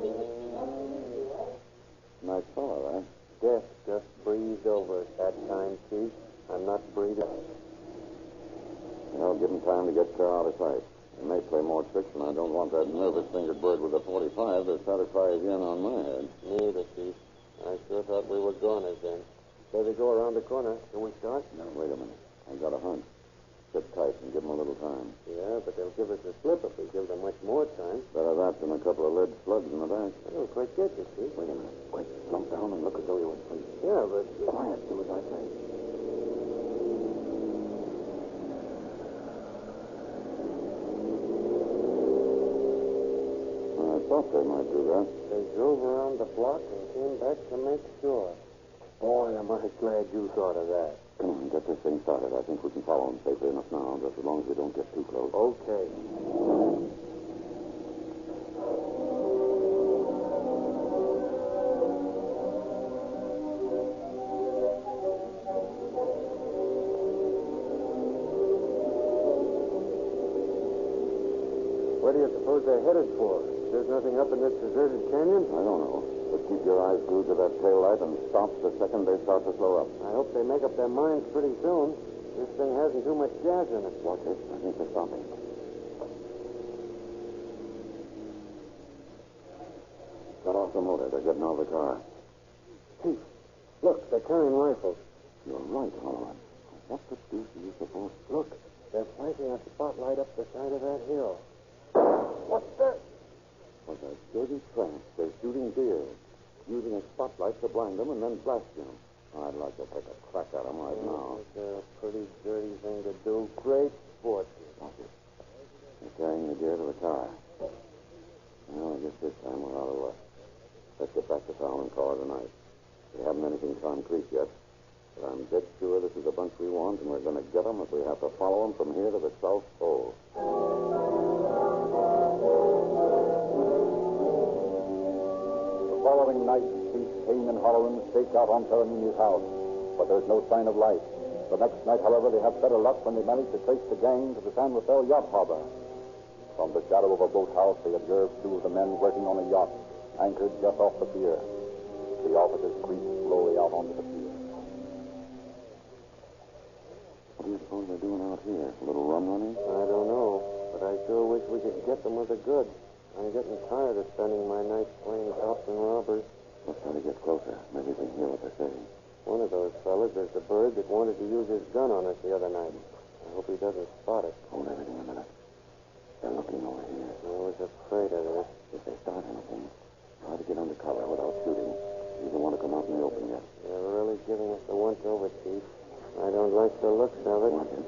Nice fellow, eh? Death just breathed over us that time, Chief. I'm not breathing. Well, give him time to get car out of sight. He may play more tricks, and I don't want that nervous-fingered bird with a 45 to satisfy his yen on my head. Neither, Chief. I sure thought we were goners then. Say they go around the corner. Can we start? No, wait a minute. I got a hunch. Sit tight and give them a little time. Yeah, but they'll give us a slip if we give them much more time. Better that than a couple of lead slugs in the back. I don't quite get you, Chief. Wait a minute. Quick, slump down and look as though you were asleep. Yeah, but... Quiet, do as I say. I thought they might do that. They drove around the block and came back to make sure. Boy, am I glad you thought of that. Come on, get this thing started. I think we can follow them safely enough now, just as long as we don't get too close. Okay. Where do you suppose they're headed for? There's nothing up in this deserted canyon? I don't know. But keep your eyes glued to that tail light and stop the second they start to slow up. I hope they make up their minds pretty soon. This thing hasn't too much gas in it. Watch it. I think they're stopping. Got off the motor. They're getting out of the car. Chief, look, they're carrying rifles. You're right, Holloran. What the deuce do you suppose? Look, they're flashing a spotlight up the side of that hill. What's that? For the dirty tramps, they're shooting deer, using a spotlight to blind them and then blasting them. I'd like to take a crack at them right now. It's a pretty dirty thing to do. Great sport. Watch it. They're carrying the deer to the car. Well, I guess this time we're out of luck. Let's get back to town and call it a night. We haven't anything concrete yet, but I'm dead sure this is the bunch we want, and we're going to get them if we have to follow them from here to the South Pole. The following night, Chief Kane and Holloran stake out on Paranini's house, but there's no sign of life. The next night, however, they have better luck when they manage to trace the gang to the San Rafael yacht harbor. From the shadow of a boathouse, they observe two of the men working on a yacht, anchored just off the pier. The officers creep slowly out onto the pier. What do you suppose they're doing out here? A little rum running? I don't know, but I sure wish we could get them with a good. I'm getting tired of spending my nights playing cops and robbers. Let's try to get closer. Maybe we can hear what they're saying. One of those fellas is the bird that wanted to use his gun on us the other night. I hope he doesn't spot us. Hold everything a minute. They're looking over here. I was afraid of this. If they start anything, try to get under cover without shooting. You don't want to come out in the open yet. They're really giving us the once-over, Chief. I don't like the looks of it. Watch it.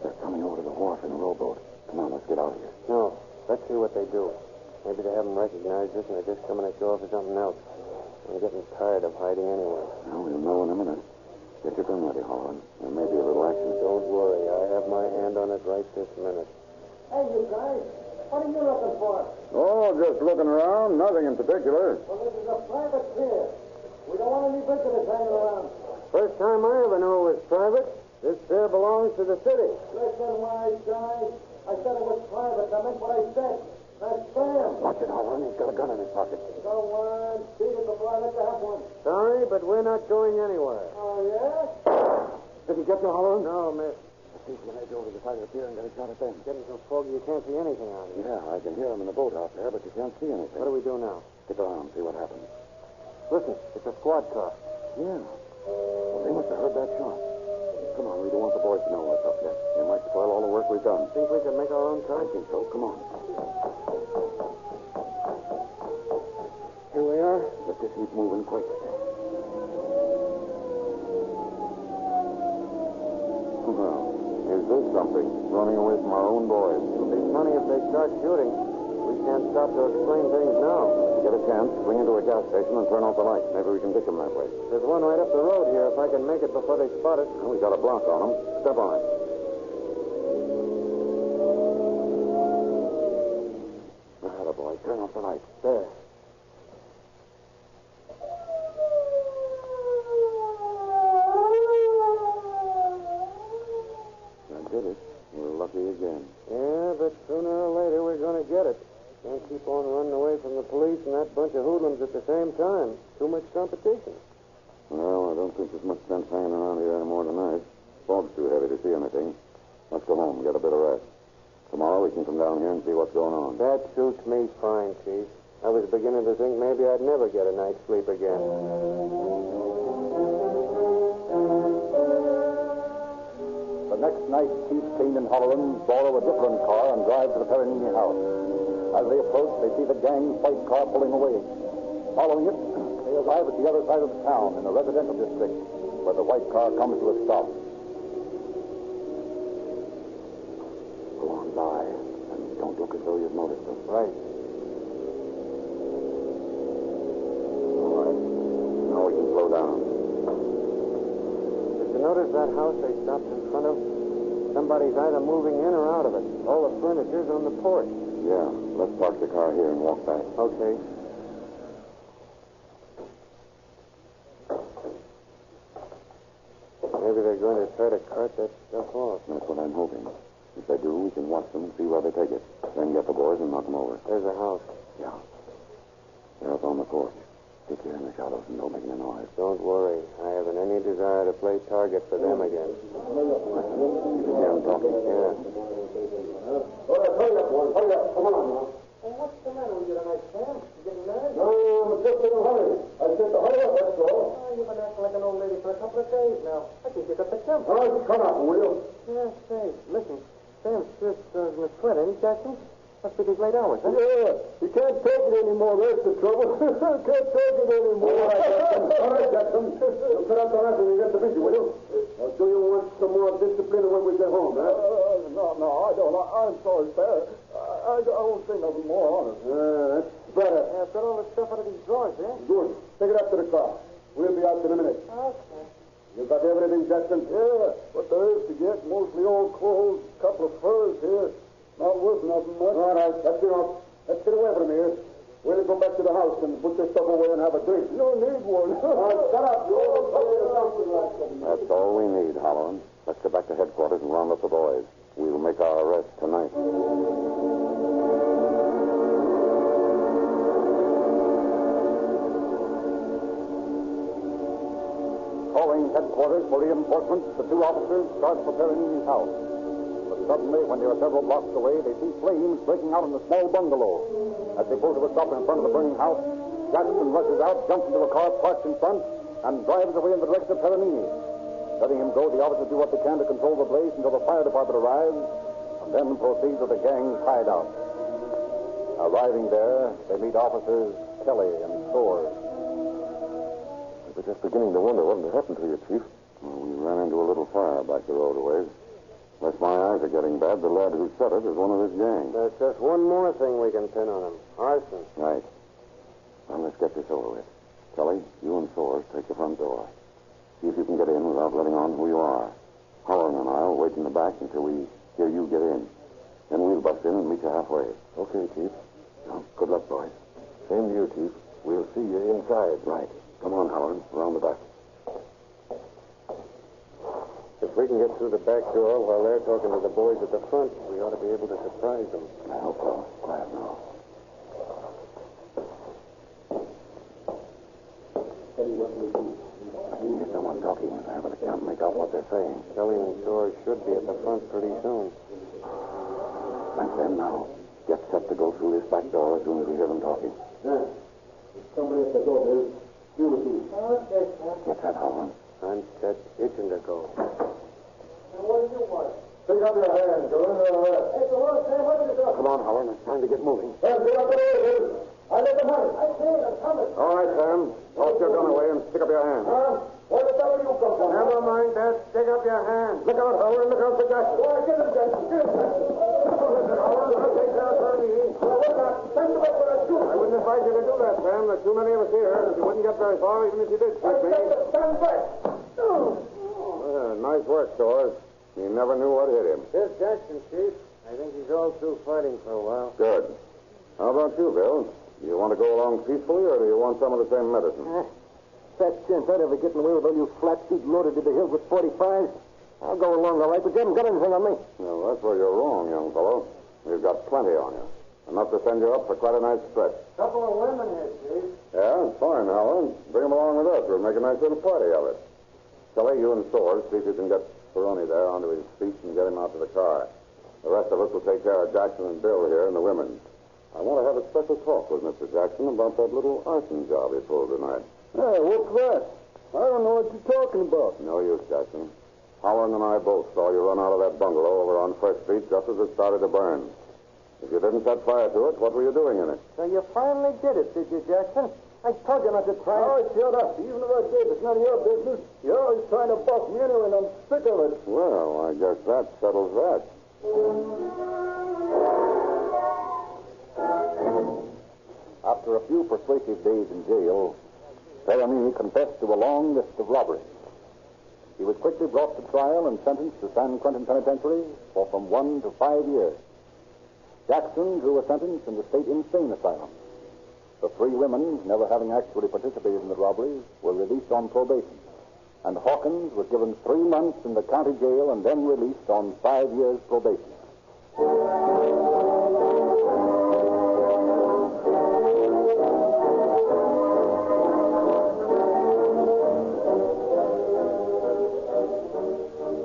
They're coming over to the wharf in a rowboat. Come on, let's get out of here. No. Let's see what they do. Maybe they haven't recognized us and they're just coming ashore for something else. I'm getting tired of hiding anyway. Now, we'll know in a minute. Get your gun ready, Holloran. There may be a little action. Don't worry. I have my hand on it right this minute. Hey, you guys. What are you looking for? Oh, just looking around. Nothing in particular. Well, this is a private pier. We don't want any visitors hanging around. First time I ever knew it was private. This pier belongs to the city. Listen, wise guys. I said it was private. I meant what I said. That's Sam. Watch it, Holloran. He's got a gun in his pocket. Go on. Beat it before I let you have one. Sorry, but we're not going anywhere. Oh, yeah? Did he get you, Holloran? No, miss. Let's see if we can edge over to the side of the pier and get a shot at them. Getting so foggy you can't see anything out here. Yeah, I can hear them in the boat out there, but you can't see anything. What do we do now? Stick around, see what happens. Listen, it's a squad car. Yeah. Well, they must have heard that shot. Come on, we don't want the boys to know what's up yet. They might spoil all the work we've done. Think we can make our own car? I think so. Come on. Here we are. Let's just keep moving quick. Well, is this something? Running away from our own boys. It'll be funny if they start shooting. We can't stop to explain things now. If you get a chance, swing into a gas station and turn off the lights. Maybe we can ditch them that way. There's one right up the road here, if I can make it before they spot it. Well, we got a block on them. Step on it. Atta boy, turn off the lights. There. keep on running away from the police and that bunch of hoodlums at the same time. Too much competition. Well, I don't think there's much sense hanging around here anymore tonight. Fog's too heavy to see anything. Let's go home and get a bit of rest. Tomorrow we can come down here and see what's going on. That suits me fine, Chief. I was beginning to think maybe I'd never get a night's sleep again. The next night, Chief Kane and Holloran borrow a different car and drive to the Peronini house. As they approach, they see the gang's white car pulling away. Following it, they arrive at the other side of the town in a residential district where the white car comes to a stop. Go on by, and don't look as though you've noticed them. Right. All right. Now we can slow down. Did you notice that house they stopped in front of? Somebody's either moving in or out of it. All the furniture's on the porch. Yeah, let's park the car here and walk back. Okay. Maybe they're going to try to cart that stuff off. That's what I'm hoping. If they do, we can watch them and see where they take it. Then get the boys and knock them over. There's a house. Yeah. They're up on the porch. Stick here in the shadows and don't make any noise. Don't worry. I haven't any desire to play target for them again. You can hear them talking. Yeah. All right, hurry up, boys. Hurry up. Come on now. Well, what's the matter with you tonight, Sam? You getting mad? No, I'm just in a hurry. I said to hurry up, that's all. Oh, you've been acting like an old lady for a couple of days now. I think you got the temper. All right, come on, will you? Yeah, say, listen. Sam's sure in a sweat, ain't he, Jackson? Must be these late hours, huh? Yeah, he can't take it anymore. That's the trouble. Can't take it anymore. All right, Jackson. You'll cut out the rest when you get the busy, will you? Now, do you want some more discipline when we get home, huh? No, I don't. I'm sorry, sir. I won't say nothing more on it. That's better. Yeah, I've got all the stuff out of these drawers, eh? Good. Take it up to the car. We'll be out in a minute. Okay. You got everything, Jackson? Yeah, what there is to get, mostly old clothes, a couple of furs here. Not worth nothing much. All right, that's enough. Let's get away from here. We'll go back to the house and put this stuff away and have a drink. No need one. Shut up, you old. That's all we need, Holloran. Let's get back to headquarters and round up the boys. We'll make our arrest tonight. Calling headquarters for reinforcements, the two officers start for Peronini's house. But suddenly, when they are several blocks away, they see flames breaking out in a small bungalow. As they pull to a stop in front of the burning house, Jackson rushes out, jumps into a car parked in front, and drives away in the direction of Peronini. Letting him go, the officers do what they can to control the blaze until the fire department arrives, and then proceed to the gang's hideout. Arriving there, they meet officers Kelly and Thor. We were just beginning to wonder what had happened to you, Chief. Well, we ran into a little fire back the road a ways. Unless my eyes are getting bad, the lad who set it is one of his gang. There's just one more thing we can pin on him. Arson. Right. Well, let's get this over with. Kelly, you and Thor take the front door. See if you can get in without letting on who you are. Holloran and I'll wait in the back until we hear you get in. Then we'll bust in and meet you halfway. Okay, Chief. Well, good luck, boys. Same to you, Chief. We'll see you inside. Right. Come on, Holloran. Around the back. If we can get through the back door while they're talking to the boys at the front, we ought to be able to surprise them. I hope so. Quiet now. I can hear someone talking in there, but I can't make out what they're saying. Kelly and Thor should be at the front pretty soon. Like them now. Get set to go through this back door as soon as we hear them talking. Yeah. Somebody at the door, Bill. You with you. Get that, Holloran. I'm set, itching to go. What do you want? Pick up your hands. You're under arrest. Hey, come on, Sam. What is it? Come on, Holloran. It's time to get moving. Sam, get up the way, Bill. I let them have it. I can't. I'm coming. All right, Sam. Toss your gun away and stick up your hand. Where the devil you come from? Never mind that. Stick up your hand. Look out, Howard. Look out for Jackson. All right, get him, Jackson. Get him, Jackson. Howard, I'll take that for me. Look out. Send him up for a shoot. I wouldn't advise you to do that, Sam. There's too many of us here. You wouldn't get very far even if you did shoot me. Stand back. Nice work, Thor. You never knew what hit him. Here's Jackson, Chief. I think he's all through fighting for a while. Good. How about you, Bill? You want to go along peacefully, or do you want some of the same medicine? That chance I'd ever get in the way with all you flat feet loaded to the hills with 45s. I'll go along all right, but you haven't got anything on me. Well, that's where you're wrong, young fellow. You've got plenty on you. Enough to send you up for quite a nice stretch. Couple of women here, Chief. Yeah, fine, Howard. Bring them along with us. We'll make a nice little party of it. Kelly, you and Soares, see if you can get Peroni there onto his feet and get him out to the car. The rest of us will take care of Jackson and Bill here and the women. I want to have a special talk with Mr. Jackson about that little arson job he pulled tonight. Hey, what's that? I don't know what you're talking about. No use, Jackson. Howard and I both saw you run out of that bungalow over on First Street just as it started to burn. If you didn't set fire to it, what were you doing in it? So you finally did it, did you, Jackson? I told you not to try. Oh, shut up. Even if I did, it's none of your business. You're always trying to buff me anyway, and I'm sick of it. Well, I guess that settles that. After a few persuasive days in jail, Peroni confessed to a long list of robberies. He was quickly brought to trial and sentenced to San Quentin Penitentiary for from 1 to 5 years. Jackson drew a sentence in the state insane asylum. The 3 women, never having actually participated in the robberies, were released on probation. And Hawkins was given 3 months in the county jail and then released on 5 years probation.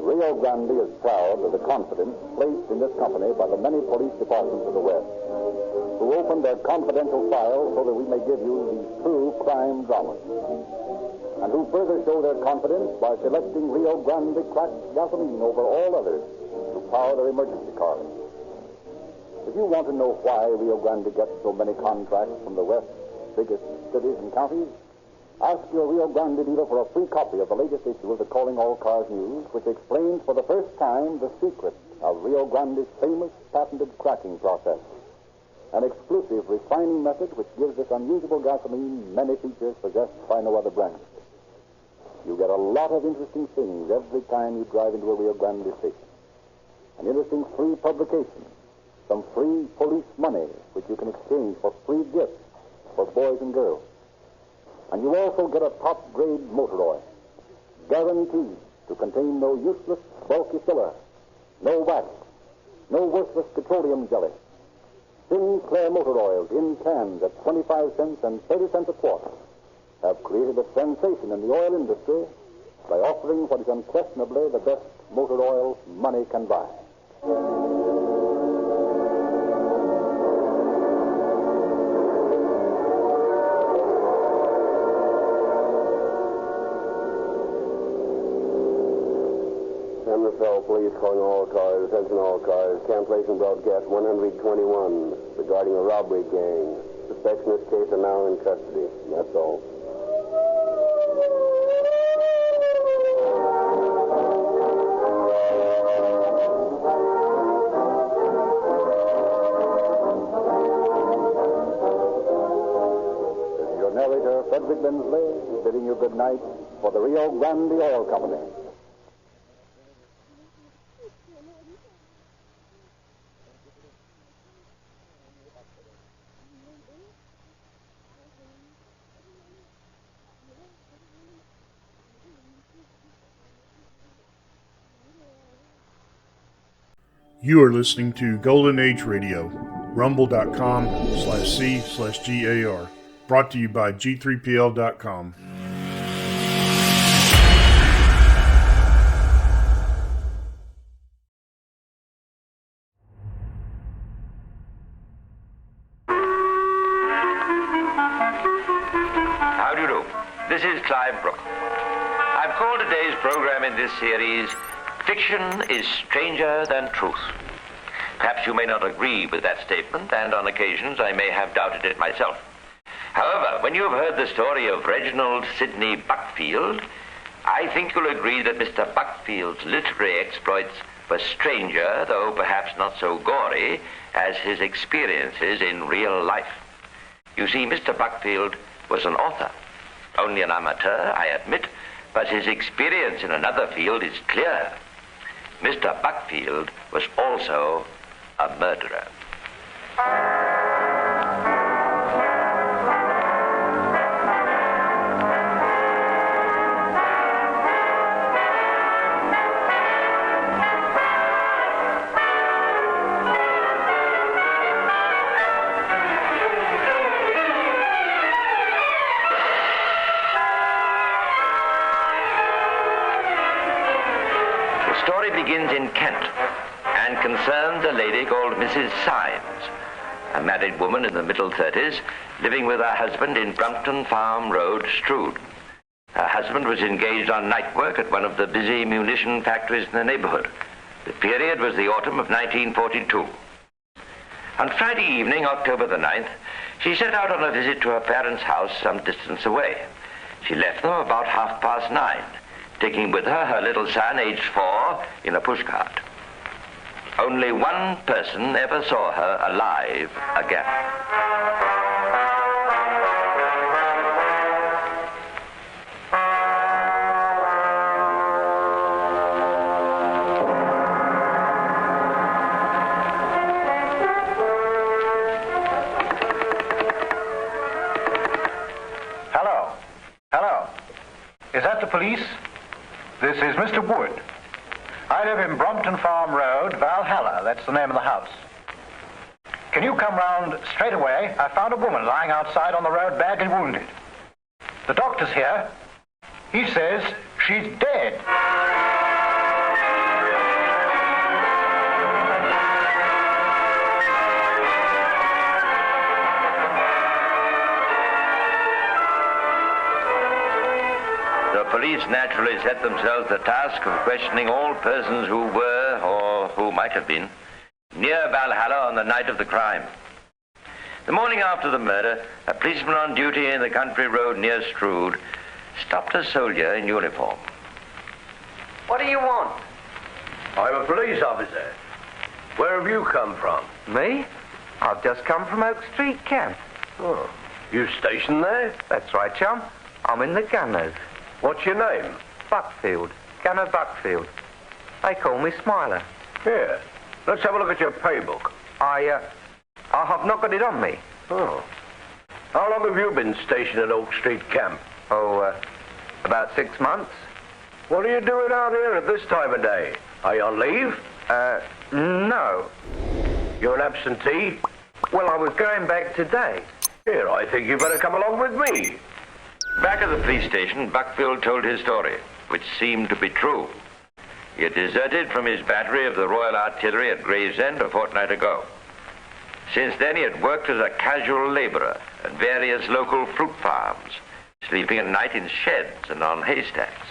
Rio Grande is proud of the confidence placed in this company by the many police departments of the West, who opened their confidential files so that we may give you these true crime dramas, and who further show their confidence by selecting Rio Grande cracked gasoline over all others to power their emergency cars. If you want to know why Rio Grande gets so many contracts from the West's biggest cities and counties, ask your Rio Grande dealer for a free copy of the latest issue of the Calling All Cars News, which explains for the first time the secret of Rio Grande's famous patented cracking process. An exclusive refining method which gives this unusual gasoline many features possessed by no other brand. You get a lot of interesting things every time you drive into a Rio Grande station. An interesting free publication, some free police money which you can exchange for free gifts for boys and girls. And you also get a top-grade motor oil, guaranteed to contain no useless, bulky filler, no wax, no worthless petroleum jelly. Sinclair motor oils in cans at 25 cents and 30 cents a quart have created a sensation in the oil industry by offering what is unquestionably the best motor oil money can buy. MSL police calling all cars, attention all cars, cancellation broadcast 121 regarding a robbery gang. Suspects in this case are now in custody. That's all. This is your narrator, Frederick Lindsley, bidding you good night for the Rio Grande Oil Company. You are listening to Golden Age Radio, rumble.com/C/GAR. Brought to you by G3PL.com. How do you do? This is Clive Brooke. I've called today's program in this series, Fiction is Stranger Than Truth. Perhaps you may not agree with that statement, and on occasions I may have doubted it myself. However, when you have heard the story of Reginald Sidney Buckfield, I think you'll agree that Mr. Buckfield's literary exploits were stranger, though perhaps not so gory, as his experiences in real life. You see, Mr. Buckfield was an author. Only an amateur, I admit, but his experience in another field is clear. Mr. Buckfield was also a murderer. begins in Kent and concerns a lady called Mrs. Symes, a married woman in the middle 30s, living with her husband in Brumpton Farm Road, Strood. Her husband was engaged on night work at one of the busy munition factories in the neighborhood. The period was the autumn of 1942. On Friday evening, October the 9th, she set out on a visit to her parents' house some distance away. She left them about 9:30, taking with her her little son, aged 4, in a pushcart. Only one person ever saw her alive again. Hello. Is that the police? This is Mr. Wood. I live in Brompton Farm Road, Valhalla. That's the name of the house. Can you come round straight away? I found a woman lying outside on the road, badly wounded. The doctor's here. He says she's dead. The police naturally set themselves the task of questioning all persons who were, or who might have been, near Valhalla on the night of the crime. The morning after the murder, a policeman on duty in the country road near Strood stopped a soldier in uniform. What do you want? I'm a police officer. Where have you come from? Me? I've just come from Oak Street Camp. Oh, you stationed there? That's right, chum. I'm in the gunners. What's your name? Buckfield. Gunner Buckfield. They call me Smiler. Here, let's have a look at your pay book. I have not got it on me. Oh. How long have you been stationed at Oak Street Camp? Oh, about 6 months. What are you doing out here at this time of day? Are you on leave? No. You're an absentee? Well, I was going back today. Here, I think you better come along with me. Back at the police station, Buckfield told his story, which seemed to be true. He had deserted from his battery of the Royal Artillery at Gravesend a fortnight ago. Since then, he had worked as a casual laborer at various local fruit farms, sleeping at night in sheds and on haystacks.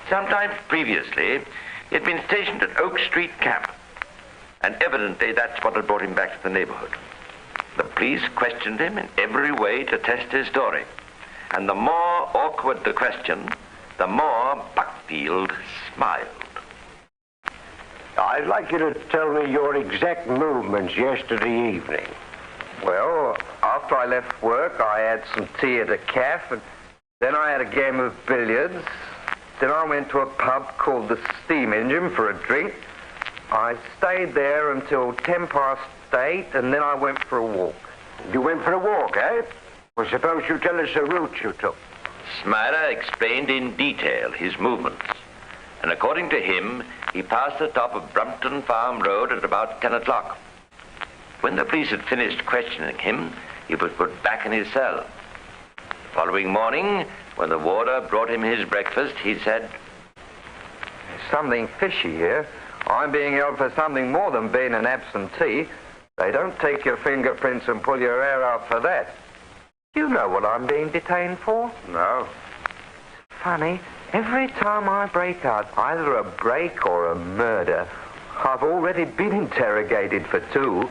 Sometime previously, he had been stationed at Oak Street Camp, and evidently that's what had brought him back to the neighborhood. The police questioned him in every way to test his story. And the more awkward the question, the more Buckfield smiled. I'd like you to tell me your exact movements yesterday evening. Well, after I left work, I had some tea at a cafe, and then I had a game of billiards. Then I went to a pub called the Steam Engine for a drink. I stayed there until 8:10, and then I went for a walk. You went for a walk, eh? Well, suppose you tell us the route you took. Smiler explained in detail his movements. And according to him, he passed the top of Brumpton Farm Road at about 10 o'clock. When the police had finished questioning him, he was put back in his cell. The following morning, when the warder brought him his breakfast, he said, "There's something fishy here. I'm being held for something more than being an absentee. They don't take your fingerprints and pull your hair out for that. You know what I'm being detained for?" No. Funny, every time I break out either a break or a murder, I've already been interrogated for 2.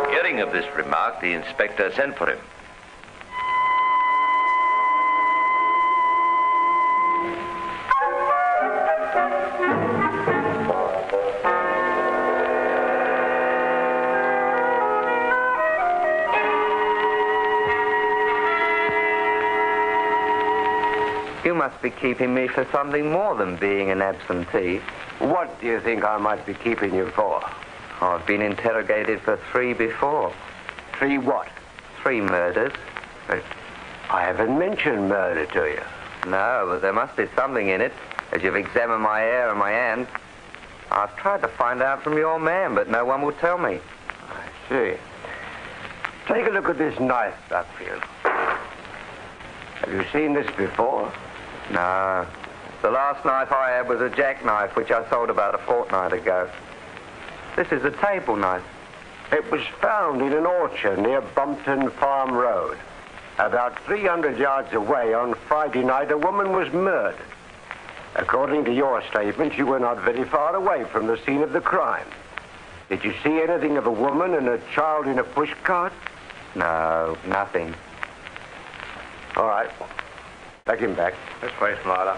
Hearing of this remark, the inspector sent for him. You must be keeping me for something more than being an absentee. What do you think I might be keeping you for? I've been interrogated for 3 before. 3 what? 3 murders. I haven't mentioned murder to you. No, but there must be something in it, as you've examined my hair and my hands. I've tried to find out from your man, but no one will tell me. I see. Take a look at this knife, Buckfield. Have you seen this before? No. The last knife I had was a jackknife, which I sold about a fortnight ago. This is a table knife. It was found in an orchard near Brompton Farm Road. About 300 yards away on Friday night, a woman was murdered. According to your statement, you were not very far away from the scene of the crime. Did you see anything of a woman and a child in a pushcart? No, nothing. All right. Take him back. This way, Slider.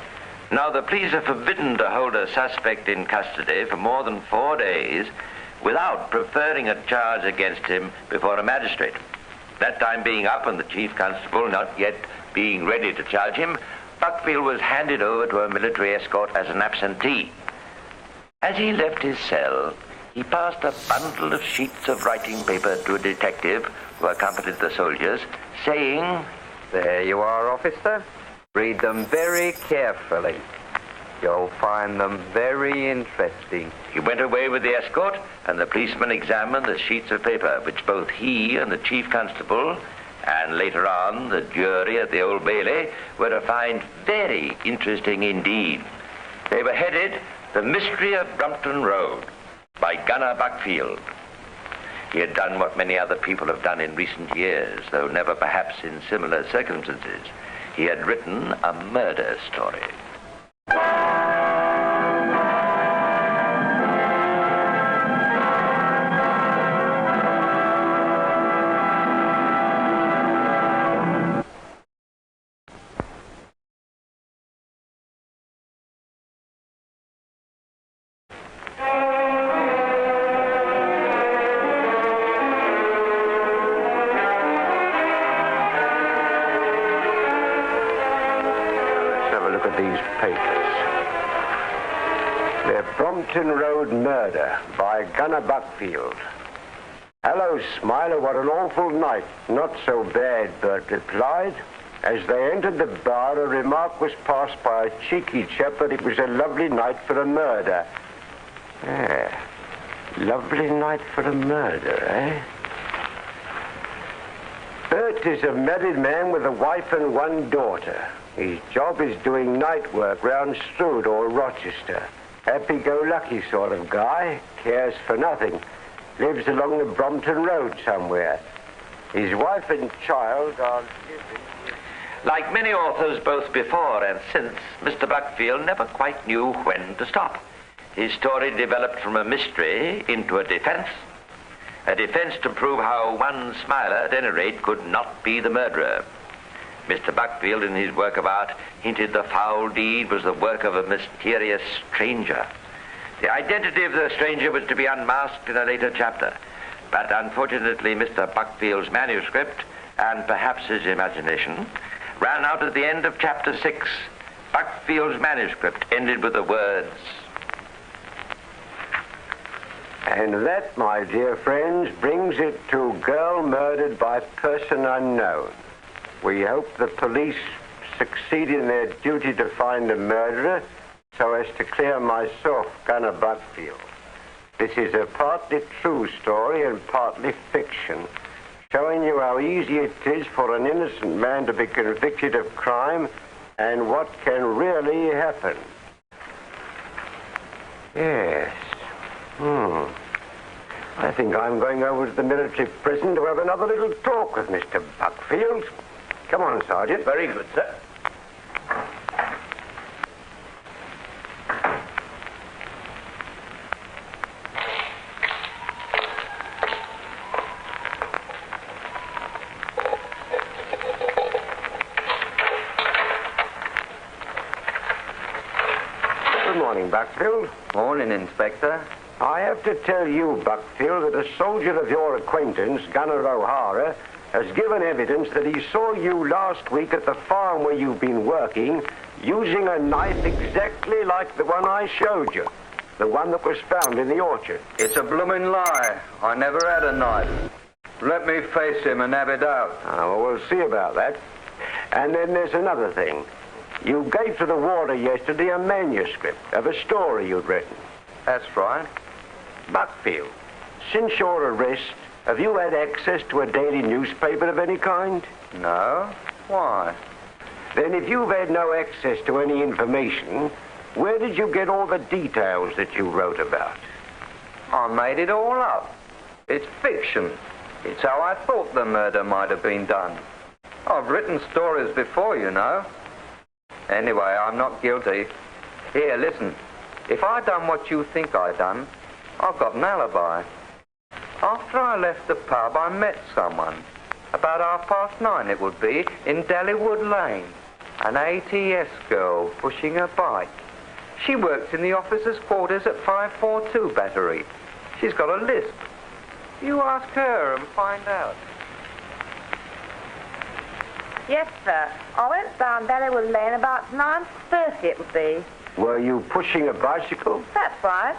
Now, the police are forbidden to hold a suspect in custody for more than 4 days without preferring a charge against him before a magistrate. That time being up and the chief constable not yet being ready to charge him, Buckfield was handed over to a military escort as an absentee. As he left his cell, he passed a bundle of sheets of writing paper to a detective who accompanied the soldiers, saying, "There you are, officer. Read them very carefully. You'll find them very interesting." He went away with the escort, and the policeman examined the sheets of paper, which both he and the chief constable, and later on the jury at the Old Bailey, were to find very interesting indeed. They were headed, "The Mystery of Brompton Road," by Gunner Buckfield. He had done what many other people have done in recent years, though never perhaps in similar circumstances. He had written a murder story. Brompton Road Murder by Gunner Buckfield. "Hello, Smiler, what an awful night." "Not so bad," Bert replied. As they entered the bar, a remark was passed by a cheeky chap that it was a lovely night for a murder. Lovely night for a murder, eh? Bert is a married man with a wife and one daughter. His job is doing night work round Strood or Rochester. Happy-go-lucky sort of guy, cares for nothing. Lives along the Brompton Road somewhere. His wife and child are living... Like many authors both before and since, Mr. Buckfield never quite knew when to stop. His story developed from a mystery into a defense. A defense to prove how one Smiler, at any rate, could not be the murderer. Mr. Buckfield, in his work of art, hinted the foul deed was the work of a mysterious stranger. The identity of the stranger was to be unmasked in a later chapter. But unfortunately, Mr. Buckfield's manuscript, and perhaps his imagination, ran out at the end of chapter 6. Buckfield's manuscript ended with the words, "And that, my dear friends, brings it to girl murdered by person unknown. We hope the police succeed in their duty to find the murderer so as to clear myself, Gunner Buckfield. This is a partly true story and partly fiction, showing you how easy it is for an innocent man to be convicted of crime and what can really happen." Yes. I think I'm going over to the military prison to have another little talk with Mr. Buckfield. Come on, Sergeant. Very good, sir. Good morning, Buckfield. Morning, Inspector. I have to tell you, Buckfield, that a soldier of your acquaintance, Gunner O'Hara, has given evidence that he saw you last week at the farm where you've been working using a knife exactly like the one I showed you, the one that was found in the orchard. It's a blooming lie. I never had a knife. Let me face him and have it out. Well, we'll see about that. And then there's another thing. You gave to the warder yesterday a manuscript of a story you'd written. That's right. Buckfield, since your arrest, Have you had access to a daily newspaper of any kind? No. Why? Then if you've had no access to any information, where did you get all the details that you wrote about? I made it all up. It's fiction. It's how I thought the murder might have been done. I've written stories before, you know. Anyway, I'm not guilty. Here, listen. If I done what you think I done, I've got an alibi. After I left the pub, I met someone. About 9:30 it would be, in Dellywood Lane. An ATS girl pushing a bike. She works in the officers' quarters at 542 Battery. She's got a lisp. You ask her and find out. Yes, sir. I went down Dellywood Lane about 9:30 it would be. Were you pushing a bicycle? That's right.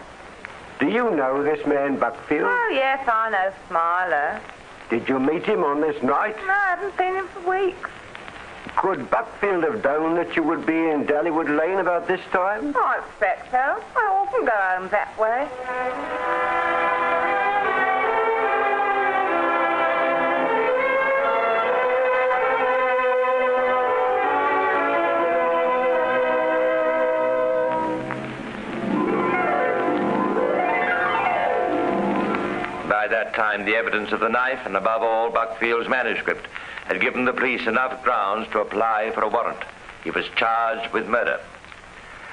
Do you know this man Buckfield? Oh, yes, I know Smiler. Did you meet him on this night? No, I haven't seen him for weeks. Could Buckfield have known that you would be in Dellywood Lane about this time? I expect so. I often go home that way. By that time, the evidence of the knife and, above all, Buckfield's manuscript had given the police enough grounds to apply for a warrant. He was charged with murder.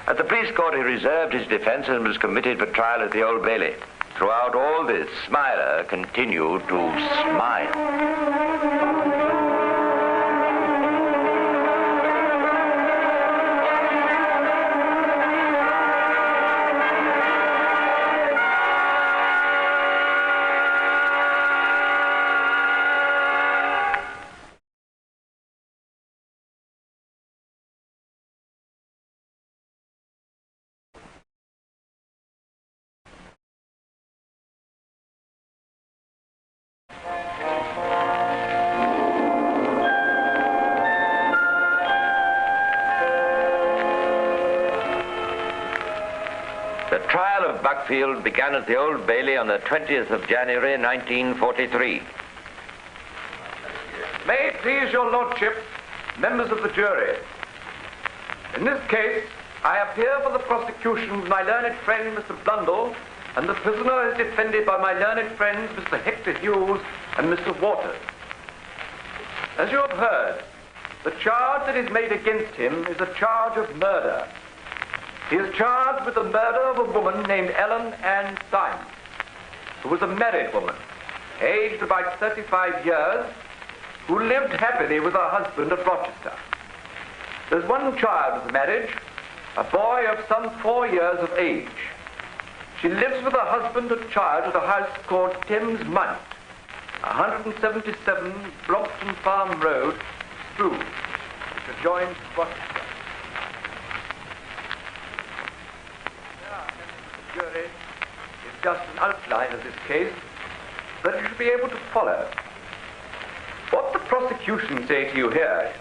At the police court, he reserved his defense and was committed for trial at the Old Bailey. Throughout all this, Smiler continued to smile. The trial of Buckfield began at the Old Bailey on the 20th of January, 1943. May it please your lordship, members of the jury. In this case, I appear for the prosecution with my learned friend, Mr. Blundell, and the prisoner is defended by my learned friends, Mr. Hector Hughes and Mr. Waters. As you have heard, the charge that is made against him is a charge of murder. He is charged with the murder of a woman named Ellen Ann Simon, who was a married woman, aged about 35 years, who lived happily with her husband at Rochester. There's one child of the marriage, a boy of some 4 years of age. She lives with her husband and child at a house called Thames Mount, 177 Brompton Farm Road, Strood, which adjoins Rochester. Jury is just an outline of this case that you should be able to follow. What the prosecution say to you here,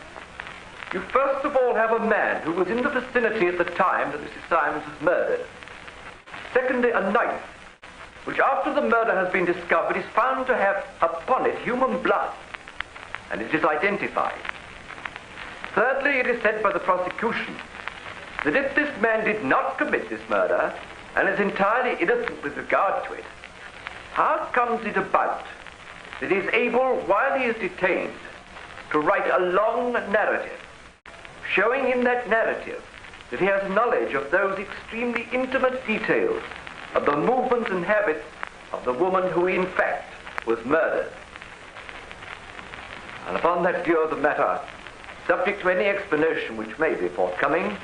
you first of all have a man who was in the vicinity at the time that Mrs. Simons was murdered. Secondly, a knife, which after the murder has been discovered is found to have upon it human blood, and it is identified. Thirdly, it is said by the prosecution that if this man did not commit this murder, and is entirely innocent with regard to it, how comes it about that he is able, while he is detained, to write a long narrative, showing in that narrative that he has knowledge of those extremely intimate details of the movements and habits of the woman who, in fact, was murdered? And upon that view of the matter, subject to any explanation which may be forthcoming,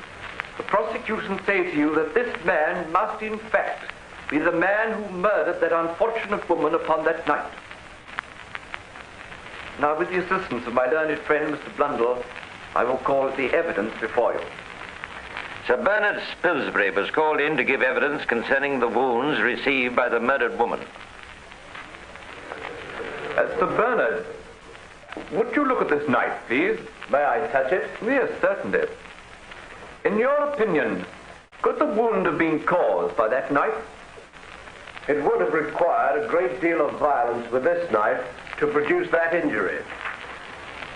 the prosecution say to you that this man must, in fact, be the man who murdered that unfortunate woman upon that night. Now, with the assistance of my learned friend, Mr. Blundell, I will call the evidence before you. Sir Bernard Spilsbury was called in to give evidence concerning the wounds received by the murdered woman. Sir Bernard, would you look at this knife, please? May I touch it? Yes, certainly. In your opinion, could the wound have been caused by that knife? It would have required a great deal of violence with this knife to produce that injury.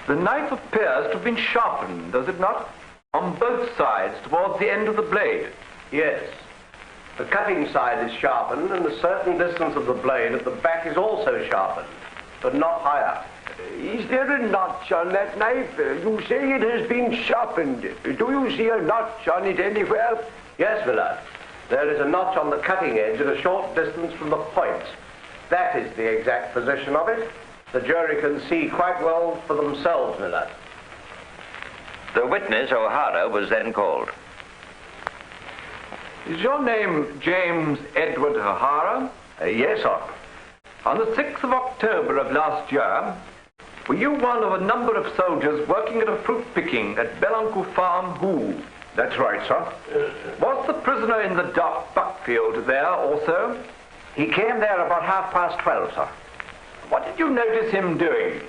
The knife appears to have been sharpened, does it not? On both sides, towards the end of the blade. Yes. The cutting side is sharpened, and a certain distance of the blade at the back is also sharpened, but not higher. Is there a notch on that knife? You say it has been sharpened. Do you see a notch on it anywhere? Yes, Willard. There is a notch on the cutting edge at a short distance from the point. That is the exact position of it. The jury can see quite well for themselves, Willard. The witness, O'Hara, was then called. Is your name James Edward O'Hara? Yes, sir. On the 6th of October of last year, were you one of a number of soldiers working at a fruit picking at Beluncle Farm, Hoo? That's right, sir. Was the prisoner in the dark Buckfield there also? He came there about 12:30, sir. What did you notice him doing?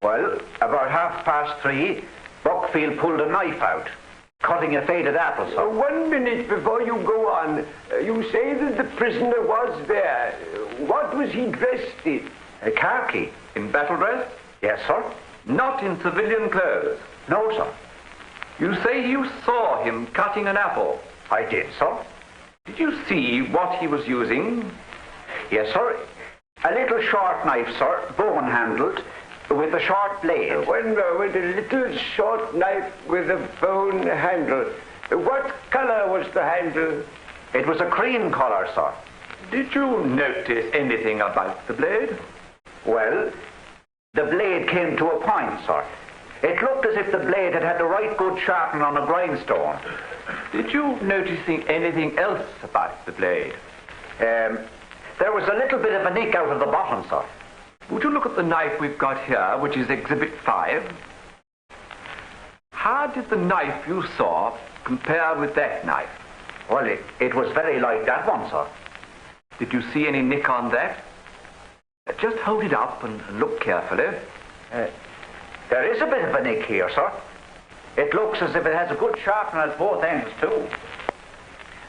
Well, about 3:30, Buckfield pulled a knife out, cutting a faded apple, sir. 1 minute before you go on. You say that the prisoner was there. What was he dressed in? A khaki. In battle dress? Yes, sir. Not in civilian clothes? No, sir. You say you saw him cutting an apple? I did, sir. Did you see what he was using? Yes, sir. A little short knife, sir, bone-handled, with a short blade. One moment, a little short knife with a bone handle. What color was the handle? It was a cream color, sir. Did you notice anything about the blade? Well, the blade came to a point, sir. It looked as if the blade had had the right good sharpening on a grindstone. Did you notice anything else about the blade? There was a little bit of a nick out of the bottom, sir. Would you look at the knife we've got here, which is Exhibit 5? How did the knife you saw compare with that knife? Well, it was very like that one, sir. Did you see any nick on that? Just hold it up and look carefully. There is a bit of a nick here, sir. It looks as if it has a good sharpener at both ends, too.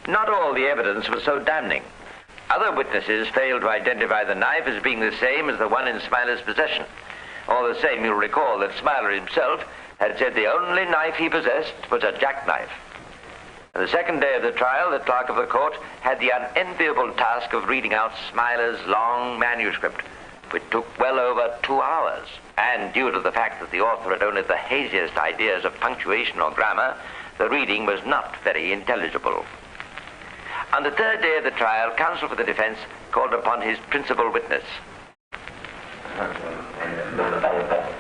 Not all the evidence was so damning. Other witnesses failed to identify the knife as being the same as the one in Smiler's possession. All the same, you'll recall that Smiler himself had said the only knife he possessed was a jackknife. On the second day of the trial, the clerk of the court had the unenviable task of reading out Smiler's long manuscript, which took well over 2 hours. And due to the fact that the author had only the haziest ideas of punctuation or grammar, the reading was not very intelligible. On the third day of the trial, counsel for the defense called upon his principal witness.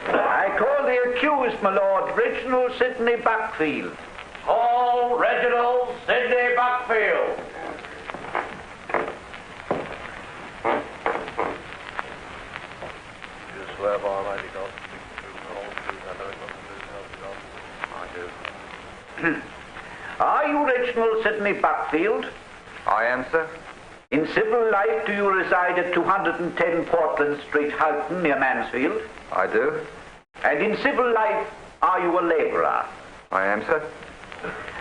I call the accused, my lord, Reginald Sidney Buckfield. Call Reginald Sidney Buckfield. You swear by Almighty God, the whole truth, and nothing but the truth, help you God. Are you Reginald Sidney Buckfield? I am, sir. In civil life, do you reside at 210 Portland Street, Houghton, near Mansfield? I do. And in civil life, are you a labourer? I am, sir.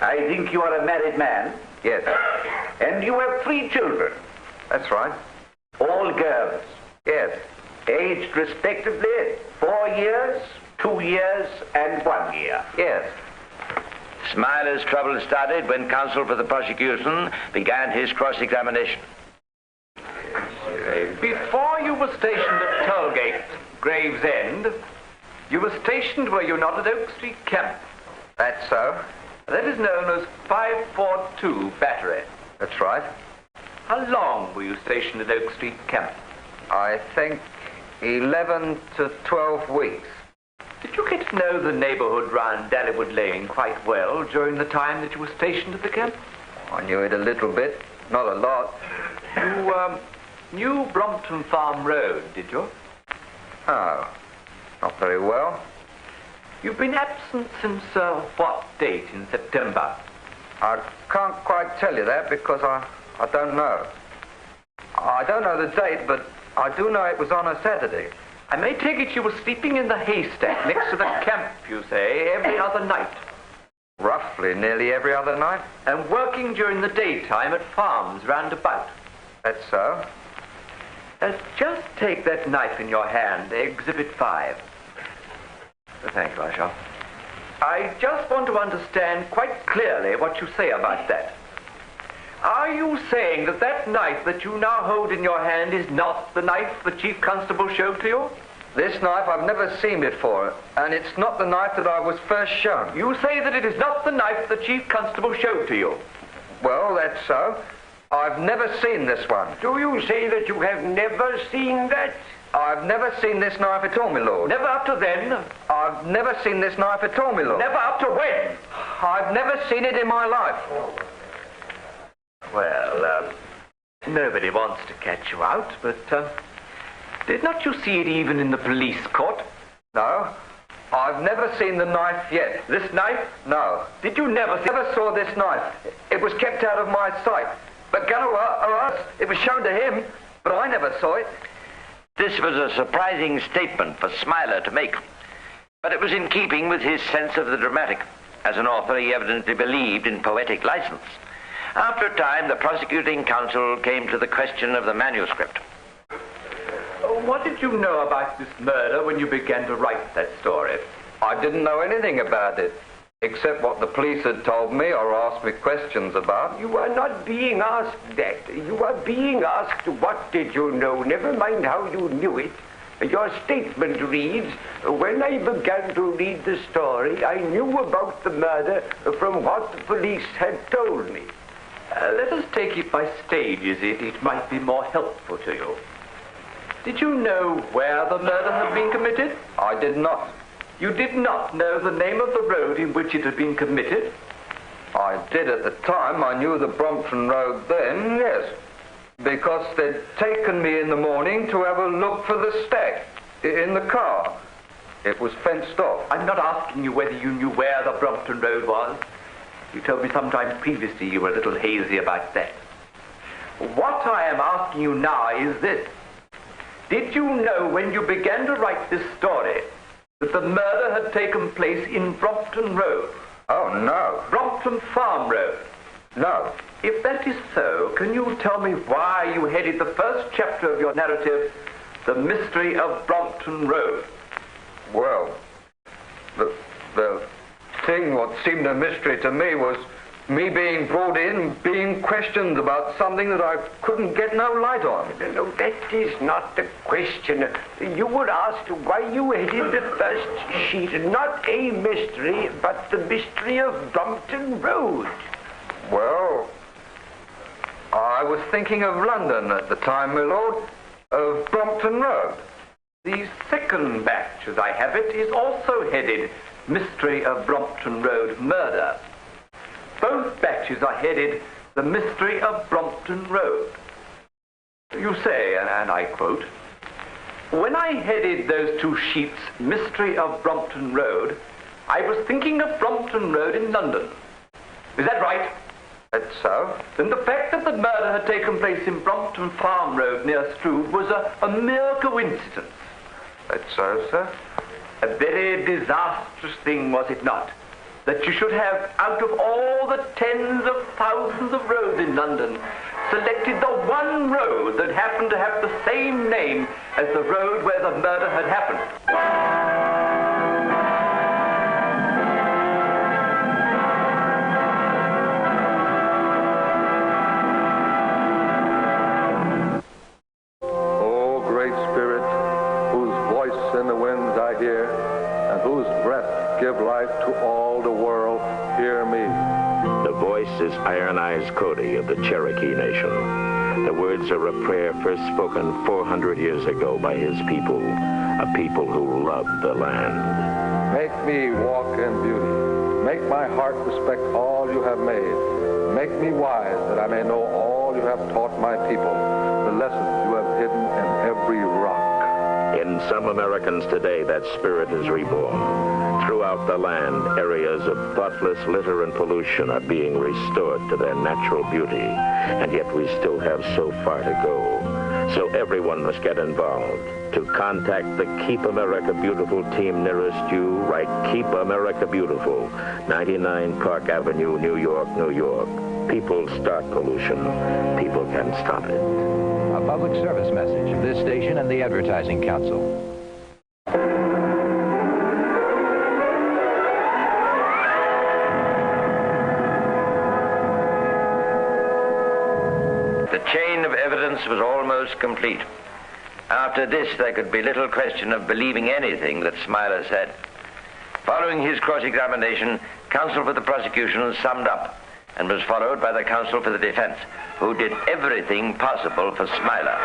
I think you are a married man. Yes. And you have 3 children. That's right. All girls. Yes. Aged respectively 4 years, 2 years, and 1 year. Yes. Smiler's trouble started when counsel for the prosecution began his cross-examination. Before you were stationed at Tollgate, Gravesend, you were stationed, were you not, at Oak Street Camp? That's so. That is known as 542 Battery. That's right. How long were you stationed at Oak Street Camp? I think 11 to 12 weeks. Did you get to know the neighborhood round Dallywood Lane quite well during the time that you were stationed at the camp? I knew it a little bit, not a lot. You, knew Brompton Farm Road, did you? Oh, not very well. You've been absent since, what date in September? I can't quite tell you that because I don't know. I don't know the date, but I do know it was on a Saturday. I may take it you were sleeping in the haystack next to the camp, you say, every other night. Roughly, nearly every other night. And working during the daytime at farms round about. That's so. Just take that knife in your hand, Exhibit 5. Thank you, I shall. I just want to understand quite clearly what you say about that. Are you saying that that knife that you now hold in your hand is not the knife the Chief Constable showed to you? This knife I've never seen before, and it's not the knife that I was first shown. You say that it is not the knife the Chief Constable showed to you? Well, that's so. I've never seen this one. Do you say that you have never seen that? I've never seen this knife at all, my lord. Never up to then? I've never seen this knife at all, my lord. Never up to when? I've never seen it in my life. Well, nobody wants to catch you out, but, did not you see it even in the police court? No. I've never seen the knife yet. This knife? No. Did you never saw this knife. It was kept out of my sight. But it was shown to him, but I never saw it. This was a surprising statement for Smiler to make, but it was in keeping with his sense of the dramatic. As an author, he evidently believed in poetic license. After a time, the prosecuting counsel came to the question of the manuscript. What did you know about this murder when you began to write that story? I didn't know anything about it, except what the police had told me or asked me questions about. You are not being asked that. You are being asked what did you know, never mind how you knew it. Your statement reads, when I began to read the story, I knew about the murder from what the police had told me. Let us take it by stages. It might be more helpful to you. Did you know where the murder had been committed? I did not. You did not know the name of the road in which it had been committed? I did at the time. I knew the Brompton Road then, yes. Because they'd taken me in the morning to have a look for the stack in the car. It was fenced off. I'm not asking you whether you knew where the Brompton Road was. You told me sometime previously you were a little hazy about that. What I am asking you now is this. Did you know when you began to write this story that the murder had taken place in Brompton Road? Oh, no. Brompton Farm Road? No. If that is so, can you tell me why you headed the first chapter of your narrative, The Mystery of Brompton Road? Well, the thing what seemed a mystery to me was me being brought in, being questioned about something that I couldn't get no light on. No, that is not the question. You were asked why you headed the first sheet, not a mystery, but the mystery of Brompton Road. Well, I was thinking of London at the time, my lord, of Brompton Road. The second batch, as I have it, is also headed Mystery of Brompton Road Murder. Both batches are headed The Mystery of Brompton Road. You say, and I quote, when I headed those two sheets, Mystery of Brompton Road, I was thinking of Brompton Road in London. Is that right? That's so. Then the fact that the murder had taken place in Brompton Farm Road near Strood was a mere coincidence. That's so, sir. A very disastrous thing, was it not? That you should have, out of all the tens of thousands of roads in London, selected the one road that happened to have the same name as the road where the murder had happened. O great Spirit, whose voice in the winds I hear, and whose breath give life to all the world, hear me. The voice is Iron Eyes Cody of the Cherokee Nation. The words are a prayer first spoken 400 years ago by his people, a people who love the land. Make me walk in beauty. Make my heart respect all you have made. Make me wise that I may know all you have taught my people, the lessons you have hidden in every rock. In some Americans today, that spirit is reborn. Throughout the land, areas of thoughtless litter and pollution are being restored to their natural beauty, and yet we still have so far to go. So everyone must get involved. To contact the Keep America Beautiful team nearest you, write Keep America Beautiful, 99 Park Avenue, New York, New York. People start pollution. People can stop it. A public service message of this station and the Advertising Council. The chain of evidence was almost complete. After this, there could be little question of believing anything that Smiler said. Following his cross-examination, counsel for the prosecution summed up and was followed by the counsel for the defense, who did everything possible for Smiler.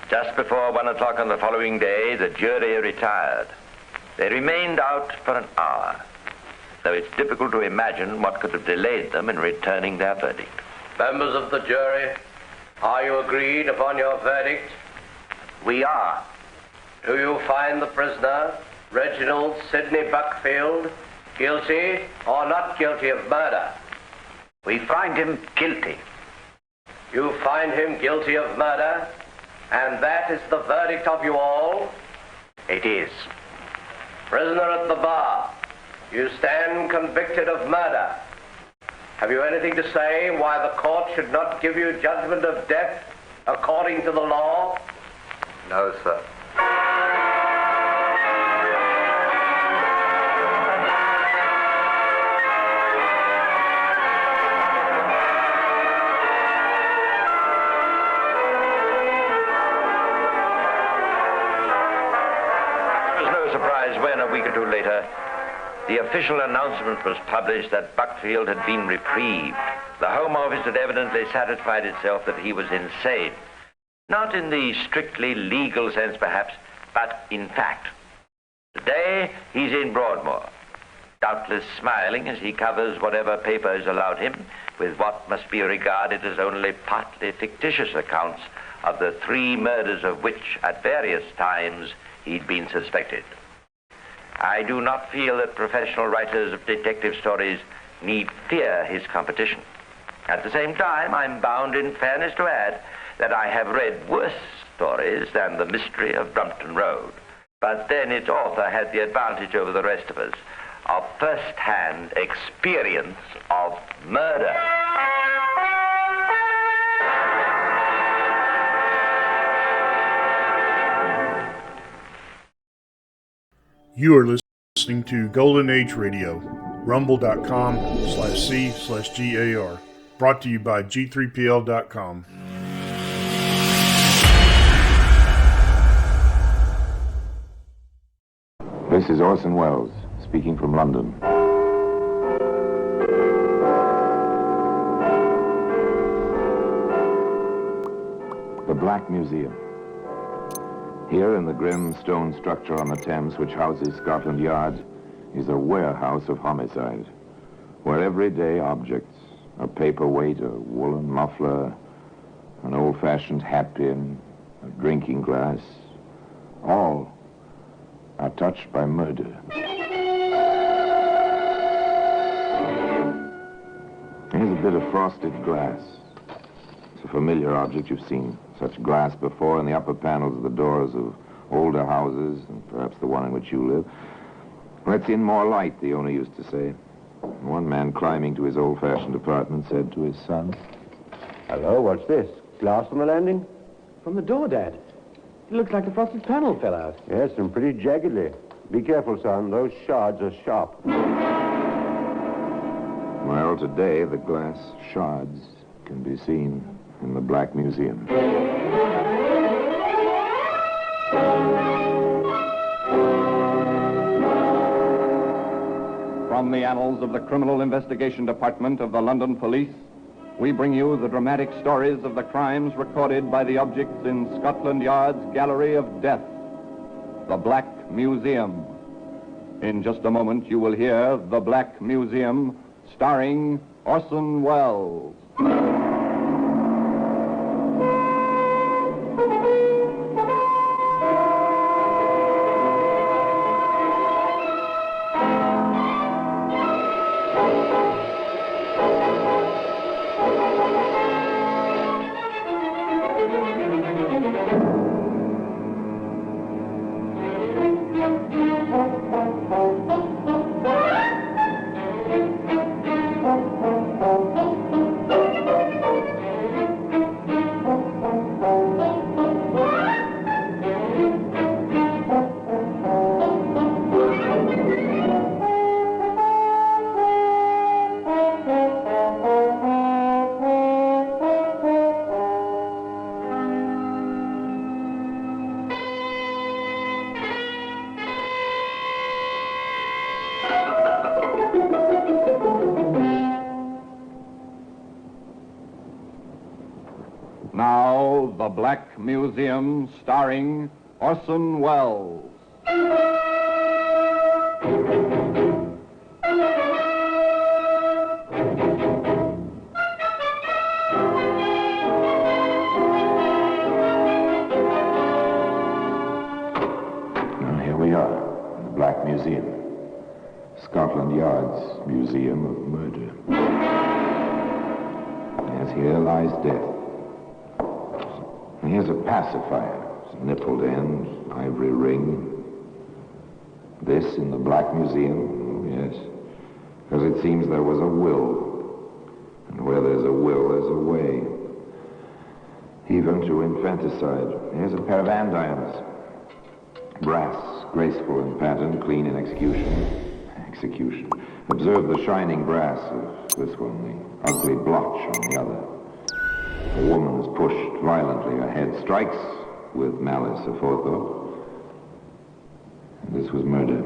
Just before 1 o'clock on the following day, the jury retired. They remained out for an hour, though it's difficult to imagine what could have delayed them in returning their verdict. Members of the jury, are you agreed upon your verdict? We are. Do you find the prisoner, Reginald Sidney Buckfield, guilty or not guilty of murder? We find him guilty. You find him guilty of murder, and that is the verdict of you all? It is. Prisoner at the bar, you stand convicted of murder. Have you anything to say why the court should not give you judgment of death according to the law? No, sir. When, a week or two later, the official announcement was published that Buckfield had been reprieved. The Home Office had evidently satisfied itself that he was insane. Not in the strictly legal sense, perhaps, but in fact. Today, he's in Broadmoor, doubtless smiling as he covers whatever papers allowed him with what must be regarded as only partly fictitious accounts of the 3 murders of which, at various times, he'd been suspected. I do not feel that professional writers of detective stories need fear his competition. At the same time, I'm bound in fairness to add that I have read worse stories than The Mystery of Brompton Road. But then its author had the advantage over the rest of us of first-hand experience of murder. You are listening to Golden Age Radio, rumble.com/C/GAR, brought to you by G3PL.com. This is Orson Welles, speaking from London. The Black Museum. Here in the grim stone structure on the Thames which houses Scotland Yard is a warehouse of homicide, where everyday objects, a paperweight, a woolen muffler, an old-fashioned hat pin, a drinking glass, all are touched by murder. Here's a bit of frosted glass. It's a familiar object. You've seen such glass before in the upper panels of the doors of older houses, and perhaps the one in which you live. Let's in more light, the owner used to say. One man climbing to his old-fashioned apartment said to his son, "Hello, what's this? Glass on the landing?" From the door, Dad. It looks like the frosted panel fell out. Yes, and pretty jaggedly. Be careful, son. Those shards are sharp. Well, today the glass shards can be seen in the Black Museum. From the annals of the Criminal Investigation Department of the London Police, we bring you the dramatic stories of the crimes recorded by the objects in Scotland Yard's Gallery of Death, the Black Museum. In just a moment, you will hear The Black Museum, starring Orson Welles. Now, The Black Museum, starring Orson Welles. And here we are, in the Black Museum. Scotland Yard's Museum of Murder. Yes, here lies death. And here's a pacifier, nippled end, ivory ring. This in the Black Museum, yes, because it seems there was a will. And where there's a will, there's a way. Even to infanticide. Here's a pair of andirons. Brass, graceful in pattern, clean in execution. Observe the shining brass of this one, the ugly blotch on the other. A woman is pushed violently. Her head strikes with malice aforethought. And this was murder.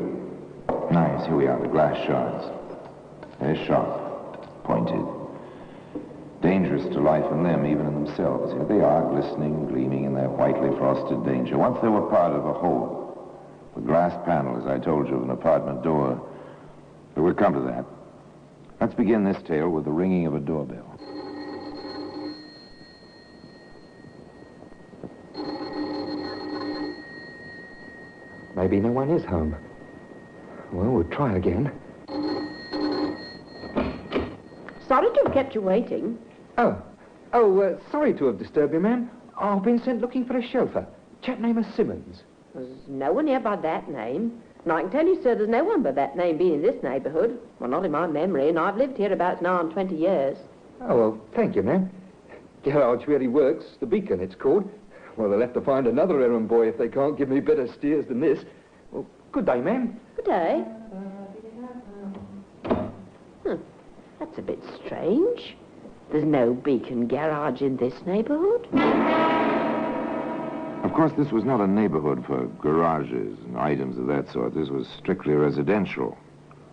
Nice, here we are, the glass shards. They're sharp, pointed. Dangerous to life and limb, even in themselves. Here they are, glistening, gleaming in their whitely frosted danger. Once they were part of a whole. The glass panel, as I told you, of an apartment door. But we'll come to that. Let's begin this tale with the ringing of a doorbell. Maybe no one is home. Well, we'll try again. Sorry to have kept you waiting. Sorry to have disturbed you, ma'am. I've been sent looking for a chauffeur. Chap named Simmons. There's no one here by that name. And I can tell you, sir, there's no one by that name being in this neighbourhood. Well, not in my memory, and I've lived here about now on 20 years. Oh, well, thank you, ma'am. Garage really works. The Beacon, it's called. Well, they'll have to find another errand boy if they can't give me better steers than this. Well, good day, ma'am. Good day. That's a bit strange. There's no Beacon garage in this neighbourhood. Of course, this was not a neighborhood for garages and items of that sort. This was strictly residential.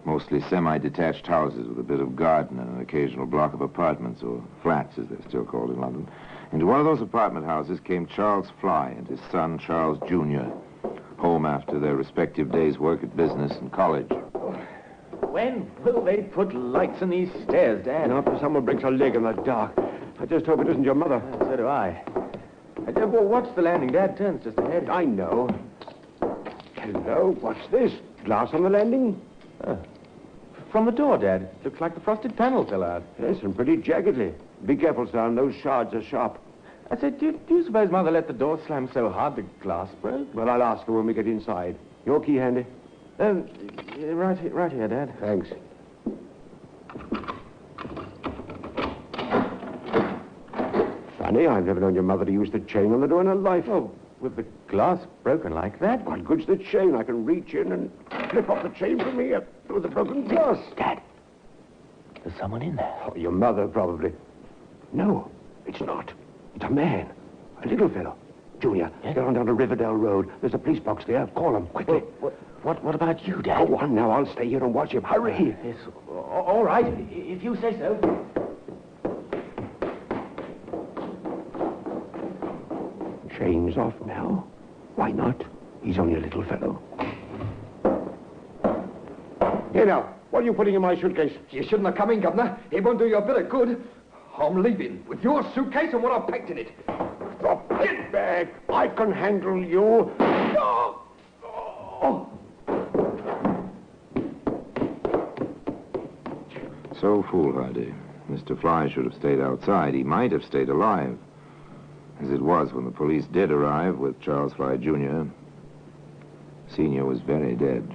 Mostly semi-detached houses with a bit of garden and an occasional block of apartments, or flats, as they're still called in London. Into one of those apartment houses came Charles Fly and his son, Charles Jr., home after their respective days' work at business and college. When will they put lights in these stairs, Dad? After someone breaks a leg in the dark. I just hope it isn't your mother. So do I. Well, what's the landing? Dad turns just ahead. I know. Hello, what's this? Glass on the landing? From the door, Dad. Looks like the frosted panel fell out. Yes, and pretty jaggedly. Be careful, son. Those shards are sharp. I said, do you suppose Mother let the door slam so hard the glass broke? Well, I'll ask her when we get inside. Your key handy? Right here, Dad. Thanks. Funny, I've never known your mother to use the chain on the door in her life. Oh, with the glass broken like that? What good's the chain? I can reach in and flip off the chain from here through the broken glass. Dad, there's someone in there. Oh, your mother, probably. No, it's not. It's a man. A little fellow. Junior, get on down to Riverdale Road. There's a police box there. Call him, quickly. What about you, Dad? Go on now. I'll stay here and watch him. Hurry. Yes, all right, if you say so. chains off now. Why not? He's only a little fellow. Here now, what are you putting in my suitcase? You shouldn't have come in, Governor. It won't do you a bit of good. I'm leaving with your suitcase and what I've packed in it. Drop it back. I can handle you. No! Oh. So foolhardy. Mr. Fly should have stayed outside. He might have stayed alive. As it was, when the police did arrive with Charles Fly, Jr., Sr. was very dead.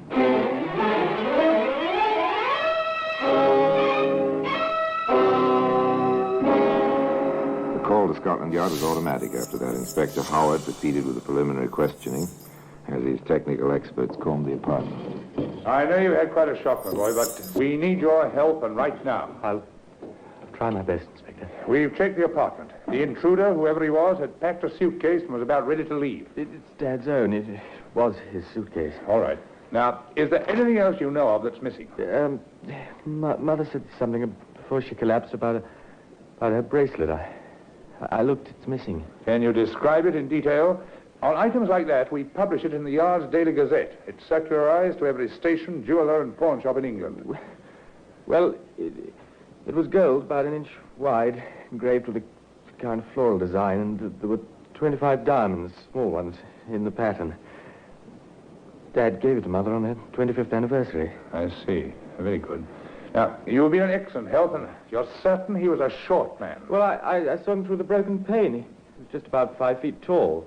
The call to Scotland Yard was automatic after that. Inspector Howard proceeded with the preliminary questioning as his technical experts combed the apartment. I know you had quite a shock, my boy, but we need your help, and right now. I'll try my best, Inspector. We've checked the apartment. The intruder, whoever he was, had packed a suitcase and was about ready to leave. It's Dad's own. It was his suitcase. All right. Now, is there anything else you know of that's missing? Mother said something before she collapsed about her bracelet. I looked. It's missing. Can you describe it in detail? On items like that, we publish it in the Yard's Daily Gazette. It's circularized to every station, jeweler, and pawn shop in England. Well, it was gold, about an inch wide, engraved with a kind of floral design, and there were 25 diamonds, small ones, in the pattern. Dad gave it to Mother on her 25th anniversary. I see. Very good. Now, you've been in excellent health, and you're certain he was a short man. Well, I saw him through the broken pane. He was just about 5 feet tall.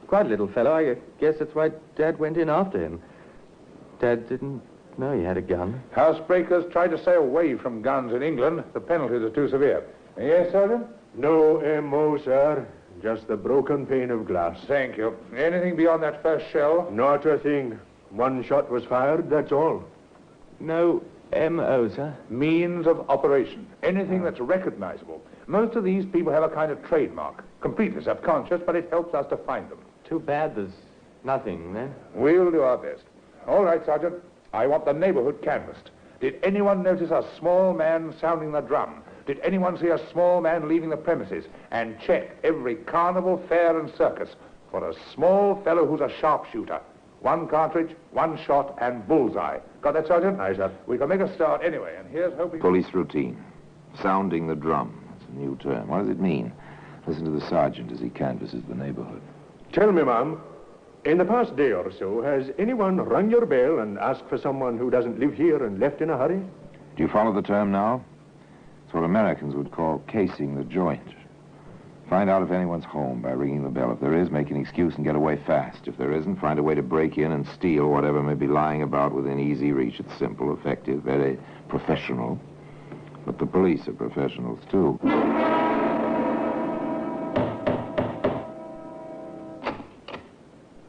Quite a little fellow. I guess that's why Dad went in after him. Dad didn't know he had a gun. Housebreakers try to stay away from guns in England. The penalties are too severe. Yes, Sergeant? No M.O., sir. Just the broken pane of glass. Thank you. Anything beyond that first shell? Not a thing. One shot was fired, that's all. No M.O., sir? Means of operation. Anything that's recognizable. Most of these people have a kind of trademark. Completely subconscious, but it helps us to find them. Too bad there's nothing, then. We'll do our best. All right, Sergeant. I want the neighborhood canvassed. Did anyone notice a small man sounding the drum? Did anyone see a small man leaving the premises? And check every carnival, fair, and circus for a small fellow who's a sharpshooter. 1 cartridge, 1 shot, and bullseye. Got that, Sergeant? Aye, sir. We can make a start anyway, and here's hoping... Police routine. Sounding the drum. It's a new term. What does it mean? Listen to the sergeant as he canvasses the neighborhood. Tell me, ma'am, in the past day or so, has anyone rung your bell and asked for someone who doesn't live here and left in a hurry? Do you follow the term now? It's what Americans would call casing the joint. Find out if anyone's home by ringing the bell. If there is, make an excuse and get away fast. If there isn't, find a way to break in and steal whatever may be lying about within easy reach. It's simple, effective, very professional. But the police are professionals, too.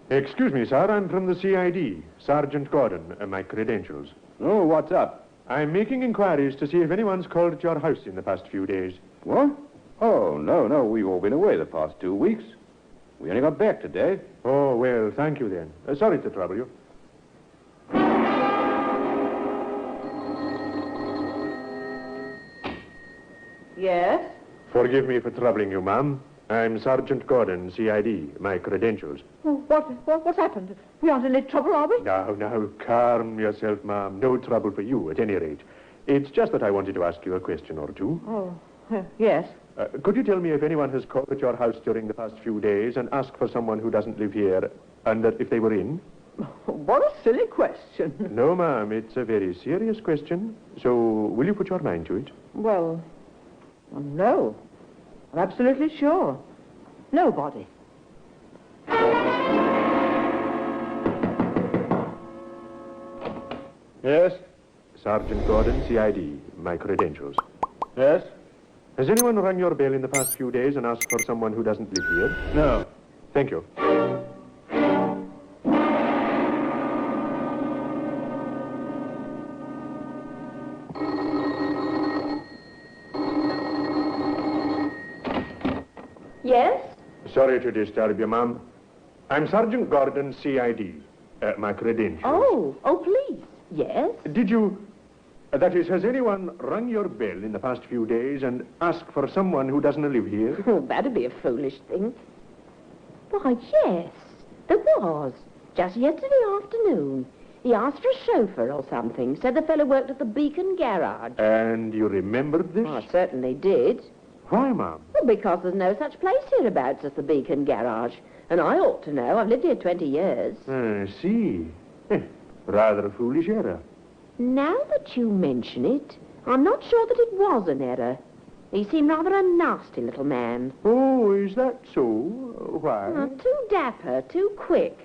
Excuse me, sir. I'm from the CID. Sergeant Gordon. My credentials. Oh, what's up? I'm making inquiries to see if anyone's called at your house in the past few days. What? Oh, no. We've all been away the past 2 weeks. We only got back today. Oh, well, thank you then. Sorry to trouble you. Yes? Forgive me for troubling you, ma'am. I'm Sergeant Gordon, CID. My credentials. Oh, what's happened? We aren't in any trouble, are we? Now, calm yourself, ma'am. No trouble for you, at any rate. It's just that I wanted to ask you a question or two. Oh, yes. Could you tell me if anyone has called at your house during the past few days and asked for someone who doesn't live here, and if they were in? What a silly question. No, ma'am, it's a very serious question. So, will you put your mind to it? Well, no. I'm absolutely sure. Nobody. Yes? Sergeant Gordon, CID. My credentials. Yes? Has anyone rung your bell in the past few days and asked for someone who doesn't live here? No. Thank you. Yes? Sorry to disturb you, ma'am. I'm Sergeant Gordon, CID. My credentials. Oh, please. Yes? Did you... that is, has anyone rung your bell in the past few days and asked for someone who doesn't live here? Oh, that'd be a foolish thing. Why, yes, there was. Just yesterday afternoon. He asked for a chauffeur or something. Said the fellow worked at the Beacon garage. And you remembered this? Well, I certainly did. Why, Mum? Well, because there's no such place hereabouts as the Beacon garage. And I ought to know. I've lived here 20 years. I see. Rather a foolish error. Now that you mention it, I'm not sure that it was an error. He seemed rather a nasty little man. Oh, is that so? Why? Too dapper, too quick.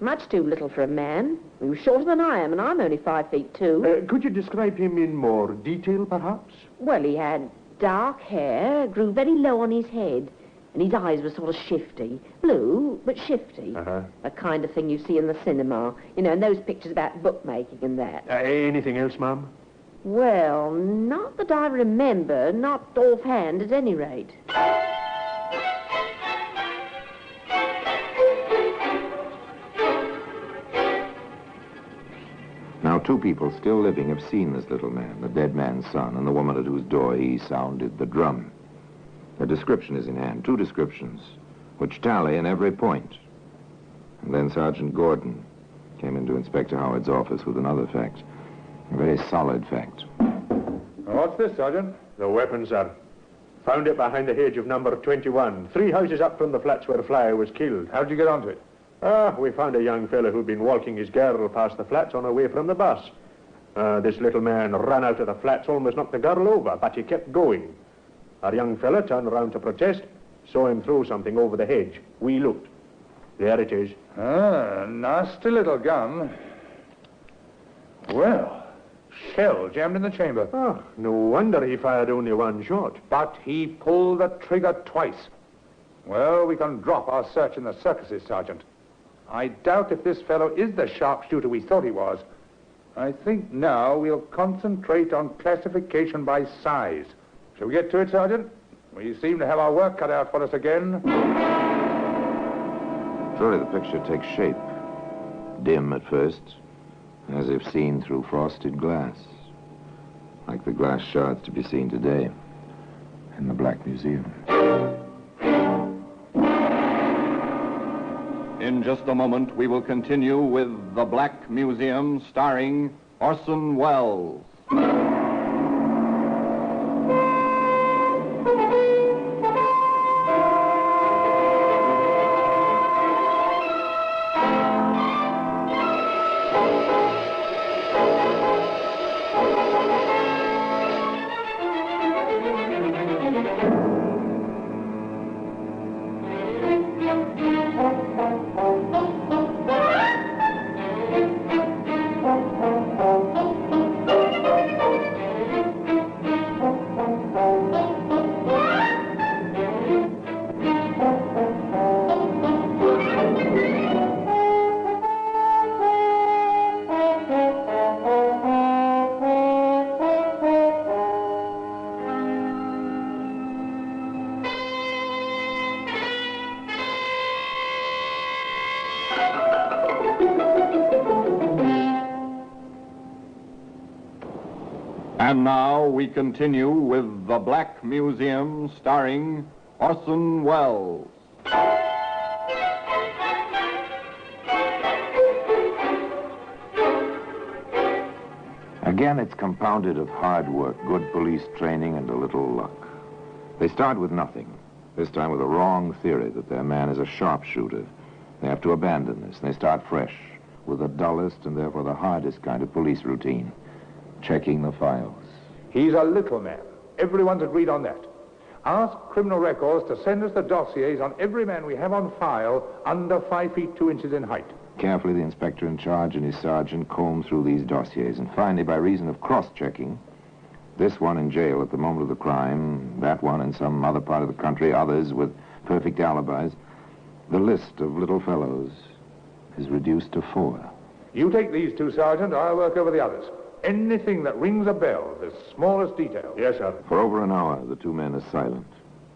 Much too little for a man. He was shorter than I am, and I'm only 5'2". Could you describe him in more detail, perhaps? Well, he had dark hair, grew very low on his head, and his eyes were sort of shifty. Blue, but shifty. A kind of thing you see in the cinema. You know, in those pictures about bookmaking and that. Anything else, Mum? Well, not that I remember. Not offhand, at any rate. Now, two people still living have seen this little man, the dead man's son, and the woman at whose door he sounded the drum. A description is in hand, two descriptions, which tally in every point. And then Sergeant Gordon came into Inspector Howard's office with another fact, a very solid fact. What's this, Sergeant? The weapon, sir. Found it behind the hedge of number 21, 3 houses up from the flats where Flyer was killed. How'd you get onto it? We found a young fellow who'd been walking his girl past the flats on her way from the bus. This little man ran out of the flats, almost knocked the girl over, but he kept going. Our young fella turned around to protest, saw him throw something over the hedge. We looked. There it is. Nasty little gun. Well, shell jammed in the chamber. No wonder he fired only one shot. But he pulled the trigger twice. Well, we can drop our search in the circuses, Sergeant. I doubt if this fellow is the sharpshooter we thought he was. I think now we'll concentrate on classification by size. Shall we get to it, Sergeant? We seem to have our work cut out for us again. Surely the picture takes shape. Dim at first, as if seen through frosted glass. Like the glass shards to be seen today in the Black Museum. In just a moment, we will continue with The Black Museum, starring Orson Welles. And now we continue with The Black Museum, starring Orson Welles. Again, it's compounded of hard work, good police training, and a little luck. They start with nothing, this time with a wrong theory that their man is a sharpshooter. They have to abandon this, and they start fresh with the dullest and therefore the hardest kind of police routine, checking the files. He's a little man. Everyone's agreed on that. Ask Criminal Records to send us the dossiers on every man we have on file under 5 feet 2 inches in height. Carefully, the inspector in charge and his sergeant comb through these dossiers, and finally, by reason of cross-checking, this one in jail at the moment of the crime, that one in some other part of the country, others with perfect alibis, the list of little fellows is reduced to 4. You take these two, Sergeant. I'll work over the others. Anything that rings a bell, the smallest detail. Yes, sir. For over an hour, the two men are silent,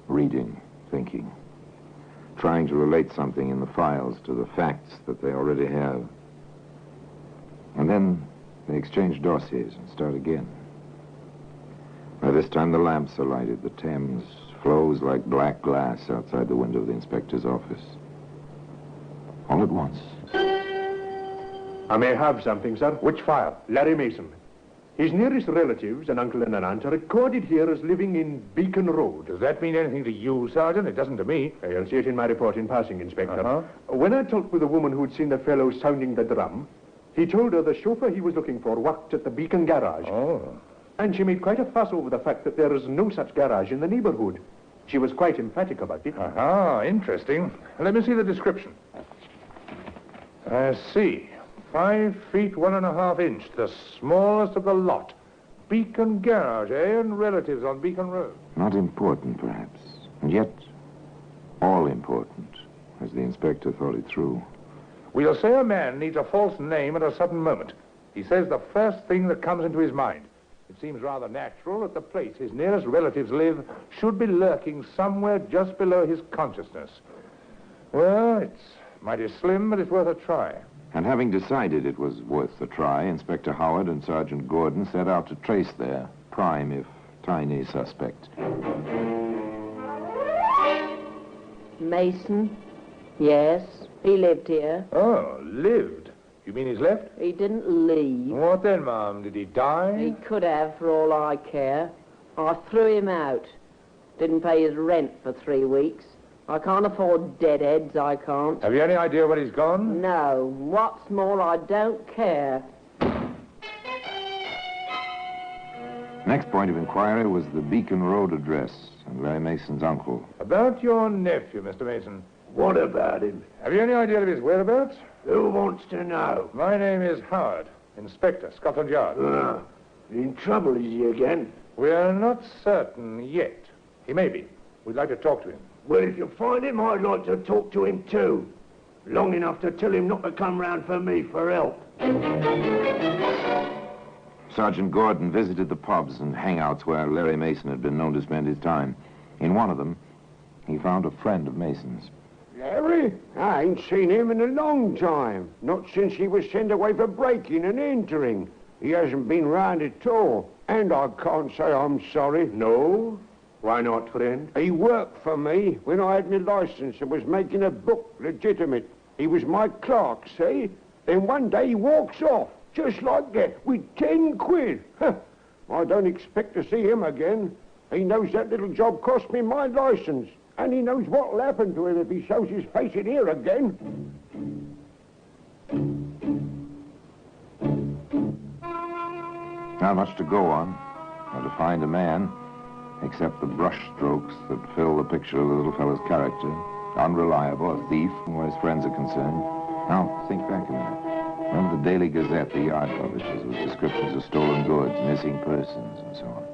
reading, thinking, trying to relate something in the files to the facts that they already have. And then they exchange dossiers and start again. By this time, the lamps are lighted. The Thames flows like black glass outside the window of the inspector's office. all at once. I may have something, sir. Which file? Larry Mason. His nearest relatives, an uncle and an aunt, are recorded here as living in Beacon Road. Does that mean anything to you, Sergeant? It doesn't to me. You'll see it in my report in passing, Inspector. When I talked with the woman who'd seen the fellow sounding the drum, he told her the chauffeur he was looking for worked at the Beacon garage. Oh. And she made quite a fuss over the fact that there is no such garage in the neighborhood. She was quite emphatic about it. Interesting. Let me see the description. I see. 5 feet 1.5 inches, the smallest of the lot. Beacon garage, eh? And relatives on Beacon Road. Not important, perhaps, and yet all important, as the inspector thought it through. We'll say a man needs a false name at a sudden moment. He says the first thing that comes into his mind. It seems rather natural that the place his nearest relatives live should be lurking somewhere just below his consciousness. Well, it's mighty slim, but it's worth a try. And having decided it was worth the try, Inspector Howard and Sergeant Gordon set out to trace their prime, if tiny, suspect. Mason? Yes, he lived here. Oh, lived? You mean he's left? He didn't leave. What then, Mum? Did he die? He could have, for all I care. I threw him out. Didn't pay his rent for 3 weeks. I can't afford deadheads, I can't. Have you any idea where he's gone? No. What's more, I don't care. Next point of inquiry was the Beacon Road address and Larry Mason's uncle. About your nephew, Mr. Mason. What about him? Have you any idea of his whereabouts? Who wants to know? My name is Howard, Inspector, Scotland Yard. In trouble, is he again? We're not certain yet. He may be. We'd like to talk to him. Well, if you find him, I'd like to talk to him too. Long enough to tell him not to come round for me for help. Sergeant Gordon visited the pubs and hangouts where Larry Mason had been known to spend his time. In one of them, he found a friend of Mason's. Larry? I ain't seen him in a long time. Not since he was sent away for breaking and entering. He hasn't been round at all. And I can't say I'm sorry. No? Why not, friend? He worked for me when I had my license and was making a book legitimate. He was my clerk, see? Then one day he walks off, just like that, with 10 quid. I don't expect to see him again. He knows that little job cost me my license. And he knows what'll happen to him if he shows his face in here again. Not much to go on, or to find a man, except the brush strokes that fill the picture of the little fellow's character. Unreliable, a thief, where his friends are concerned. Now, think back a minute. Remember the Daily Gazette, the yard publishes, with descriptions of stolen goods, missing persons, and so on.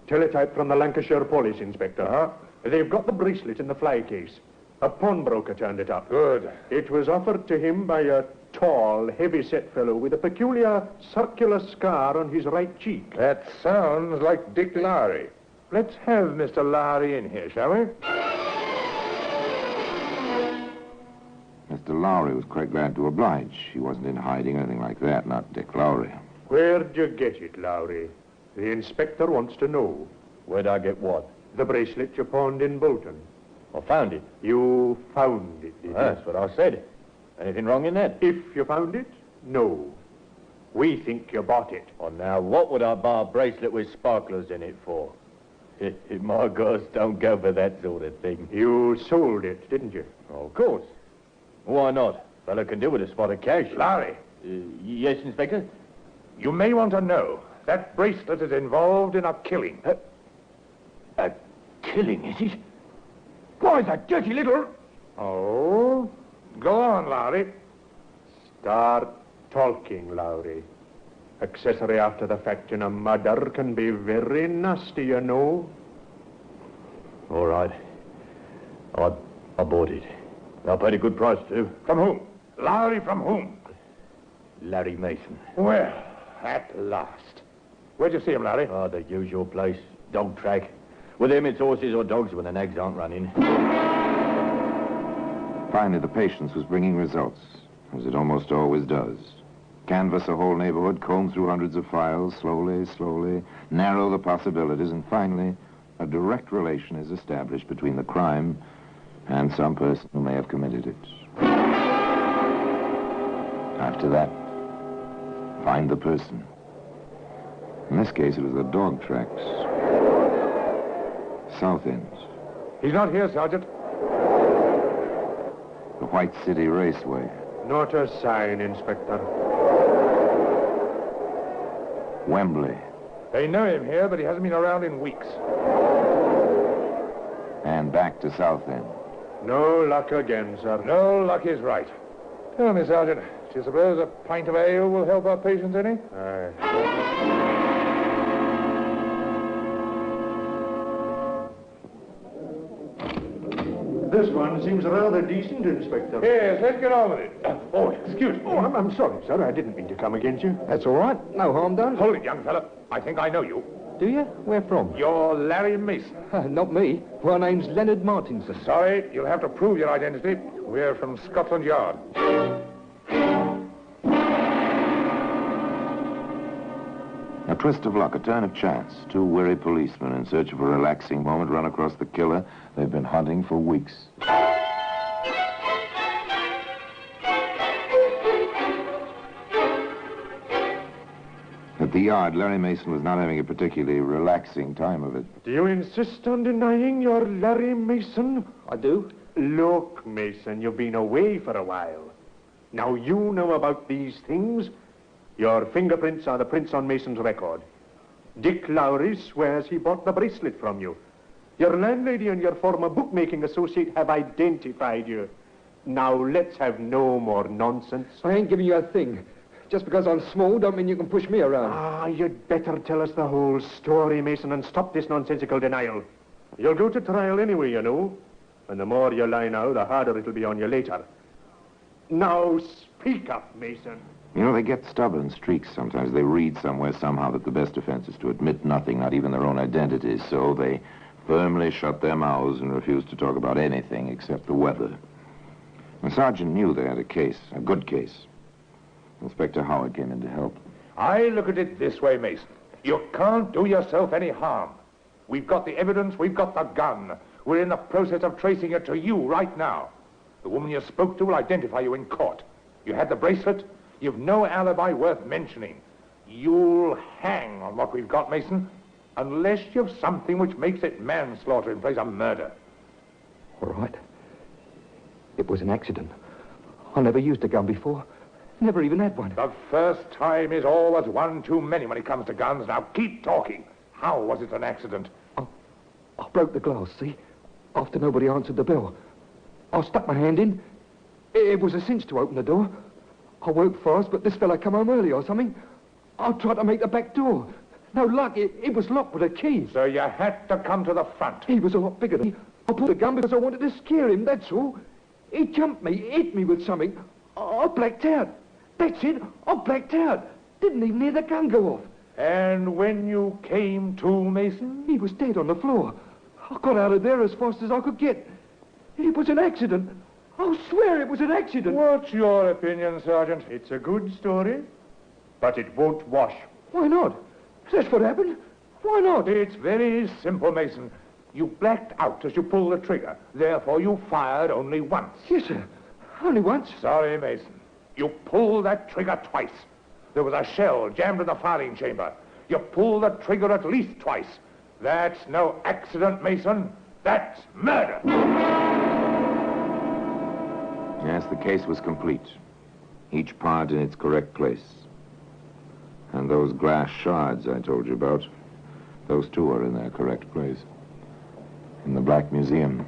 Teletype from the Lancashire Police, Inspector. They've got the bracelet in the fly case. A pawnbroker turned it up. Good. It was offered to him by a tall, heavy-set fellow with a peculiar circular scar on his right cheek. That sounds like Dick Lowry. Let's have Mr. Lowry in here, shall we? Mr. Lowry was quite glad to oblige. He wasn't in hiding or anything like that, not Dick Lowry. Where'd you get it, Lowry? The inspector wants to know. Where'd I get what? The bracelet you pawned in Bolton. I found it. You found it, did you? That's what I said. Anything wrong in that? If you found it, no. We think you bought it. Oh, now, what would I buy a bracelet with sparklers in it for? My ghost don't go for that sort of thing. You sold it, didn't you? Oh, of course. Why not? Fella can do with a spot of cash. Lowry. Yes, Inspector? You may want to know that bracelet is involved in a killing. A killing, is it? Why, that dirty little... Oh? Go on, Lowry. Start talking, Lowry. Accessory after the fact in a murder can be very nasty, you know. All right. I bought it. I paid a good price, too. From whom? Lowry, from whom? Larry Mason. Well, at last. Where'd you see him, Larry? Oh, the usual place. Dog track. With him, it's horses or dogs when the nags aren't running. Finally, the patience was bringing results, as it almost always does. Canvass a whole neighborhood, comb through hundreds of files, slowly, narrow the possibilities, and finally, a direct relation is established between the crime and some person who may have committed it. After that, find the person. In this case, it was the dog tracks. South End. He's not here, Sergeant. The White City Raceway. Not a sign, Inspector. Wembley. They know him here, but he hasn't been around in weeks. And back to South End. No luck again, sir. No luck is right. Tell me, Sergeant, do you suppose a pint of ale will help our patients any? This one seems rather decent, Inspector. Yes, let's get on with it. Oh, excuse me. Oh, I'm sorry, sir. I didn't mean to come against you. That's all right. No harm done. Hold it, young fella. I think I know you. Do you? Where from? You're Larry Mason. Not me. My name's Leonard Martinson. Sorry, you'll have to prove your identity. We're from Scotland Yard. A twist of luck, a turn of chance. Two weary policemen in search of a relaxing moment run across the killer they've been hunting for weeks. At the yard, Larry Mason was not having a particularly relaxing time of it. Do you insist on denying you're Larry Mason? I do. Look, Mason, you've been away for a while. Now you know about these things. Your fingerprints are the prints on Mason's record. Dick Lowry swears he bought the bracelet from you. Your landlady and your former bookmaking associate have identified you. Now let's have no more nonsense. I ain't giving you a thing. Just because I'm small don't mean you can push me around. Ah, you'd better tell us the whole story, Mason, and stop this nonsensical denial. You'll go to trial anyway, you know. And the more you lie now, the harder it'll be on you later. Now speak up, Mason. You know, they get stubborn streaks sometimes. They read somewhere somehow that the best defense is to admit nothing, not even their own identities. So they firmly shut their mouths and refuse to talk about anything except the weather. The sergeant knew they had a case, a good case. Inspector Howard came in to help. I look at it this way, Mason. You can't do yourself any harm. We've got the evidence, we've got the gun. We're in the process of tracing it to you right now. The woman you spoke to will identify you in court. You had the bracelet. You've no alibi worth mentioning. You'll hang on what we've got, Mason, unless you've something which makes it manslaughter in place of murder. All right. It was an accident. I never used a gun before. Never even had one. The first time is always one too many when it comes to guns. Now keep talking. How was it an accident? I broke the glass, see? After nobody answered the bell. I stuck my hand in. It was a cinch to open the door. I woke fast, but this fella come home early or something. I tried to make the back door. No luck. It was locked with a key. So you had to come to the front. He was a lot bigger than me. I pulled the gun because I wanted to scare him, that's all. He jumped me, hit me with something. I blacked out. That's it. I blacked out. Didn't even hear the gun go off. And when you came to, Mason? He was dead on the floor. I got out of there as fast as I could get. It was an accident. I'll swear it was an accident. What's your opinion, Sergeant? It's a good story, but it won't wash. Why not? That's what happened. Why not? It's very simple, Mason. You blacked out as you pulled the trigger. Therefore, you fired only once. Yes, sir. Only once. Sorry, Mason. You pulled that trigger twice. There was a shell jammed in the firing chamber. You pulled the trigger at least twice. That's no accident, Mason. That's murder. Yes, the case was complete. Each part in its correct place. And those glass shards I told you about, those too are in their correct place. In the Black Museum.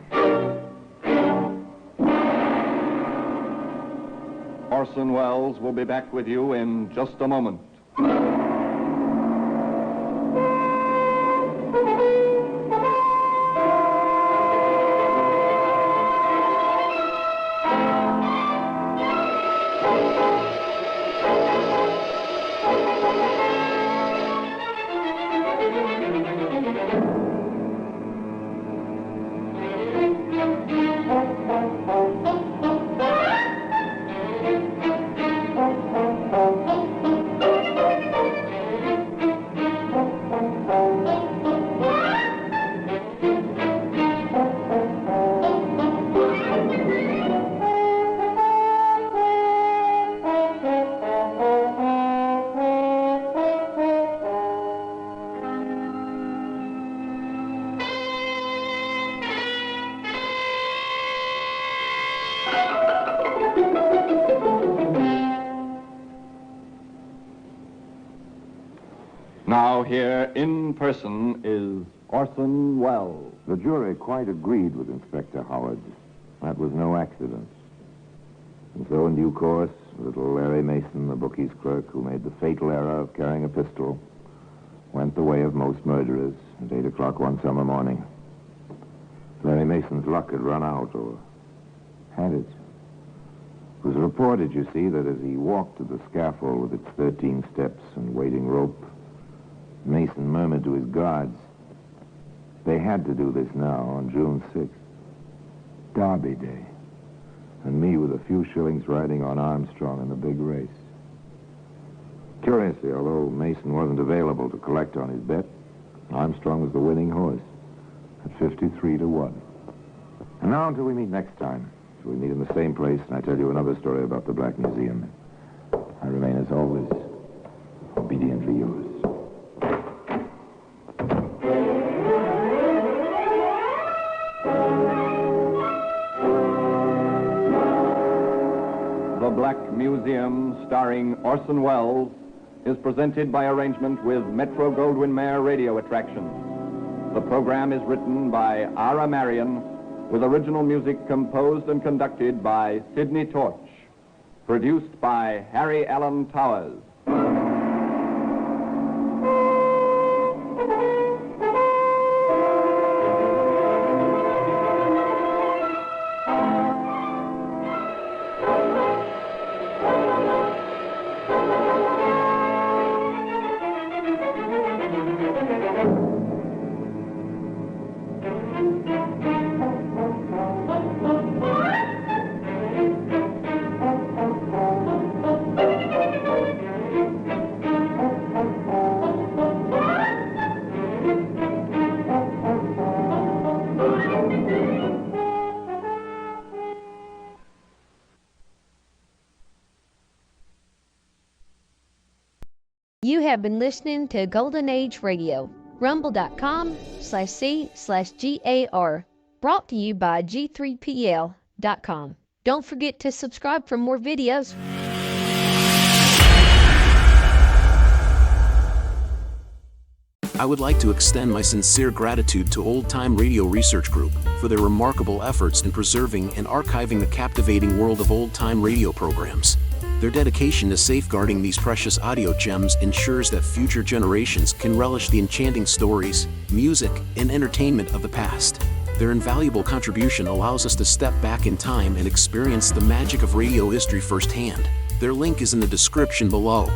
Orson Welles will be back with you in just a moment. here in person is Orson Welles. The jury quite agreed with Inspector Howard. That was no accident. And so in due course, little Larry Mason, the bookie's clerk who made the fatal error of carrying a pistol, went the way of most murderers at 8 o'clock one summer morning. Larry Mason's luck had run out, or had it? It was reported, you see, that as he walked to the scaffold with its 13 steps and waiting rope, Mason murmured to his guards, they had to do this now on June 6th. Derby Day. And me with a few shillings riding on Armstrong in the big race. Curiously, although Mason wasn't available to collect on his bet, Armstrong was the winning horse at 53 to 1. And now until we meet next time, till we meet in the same place and I tell you another story about the Black Museum, I remain as always obediently yours. The Black Museum, starring Orson Welles, is presented by arrangement with Metro-Goldwyn-Mayer Radio Attractions. The program is written by Ara Marion, with original music composed and conducted by Sidney Torch. Produced by Harry Allen Towers. You have been listening to Golden Age Radio, rumble.com/C/GAR, brought to you by G3PL.com. Don't forget to subscribe for more videos. I would like to extend my sincere gratitude to Old Time Radio Research Group for their remarkable efforts in preserving and archiving the captivating world of old time radio programs. Their dedication to safeguarding these precious audio gems ensures that future generations can relish the enchanting stories, music, and entertainment of the past. Their invaluable contribution allows us to step back in time and experience the magic of radio history firsthand. Their link is in the description below.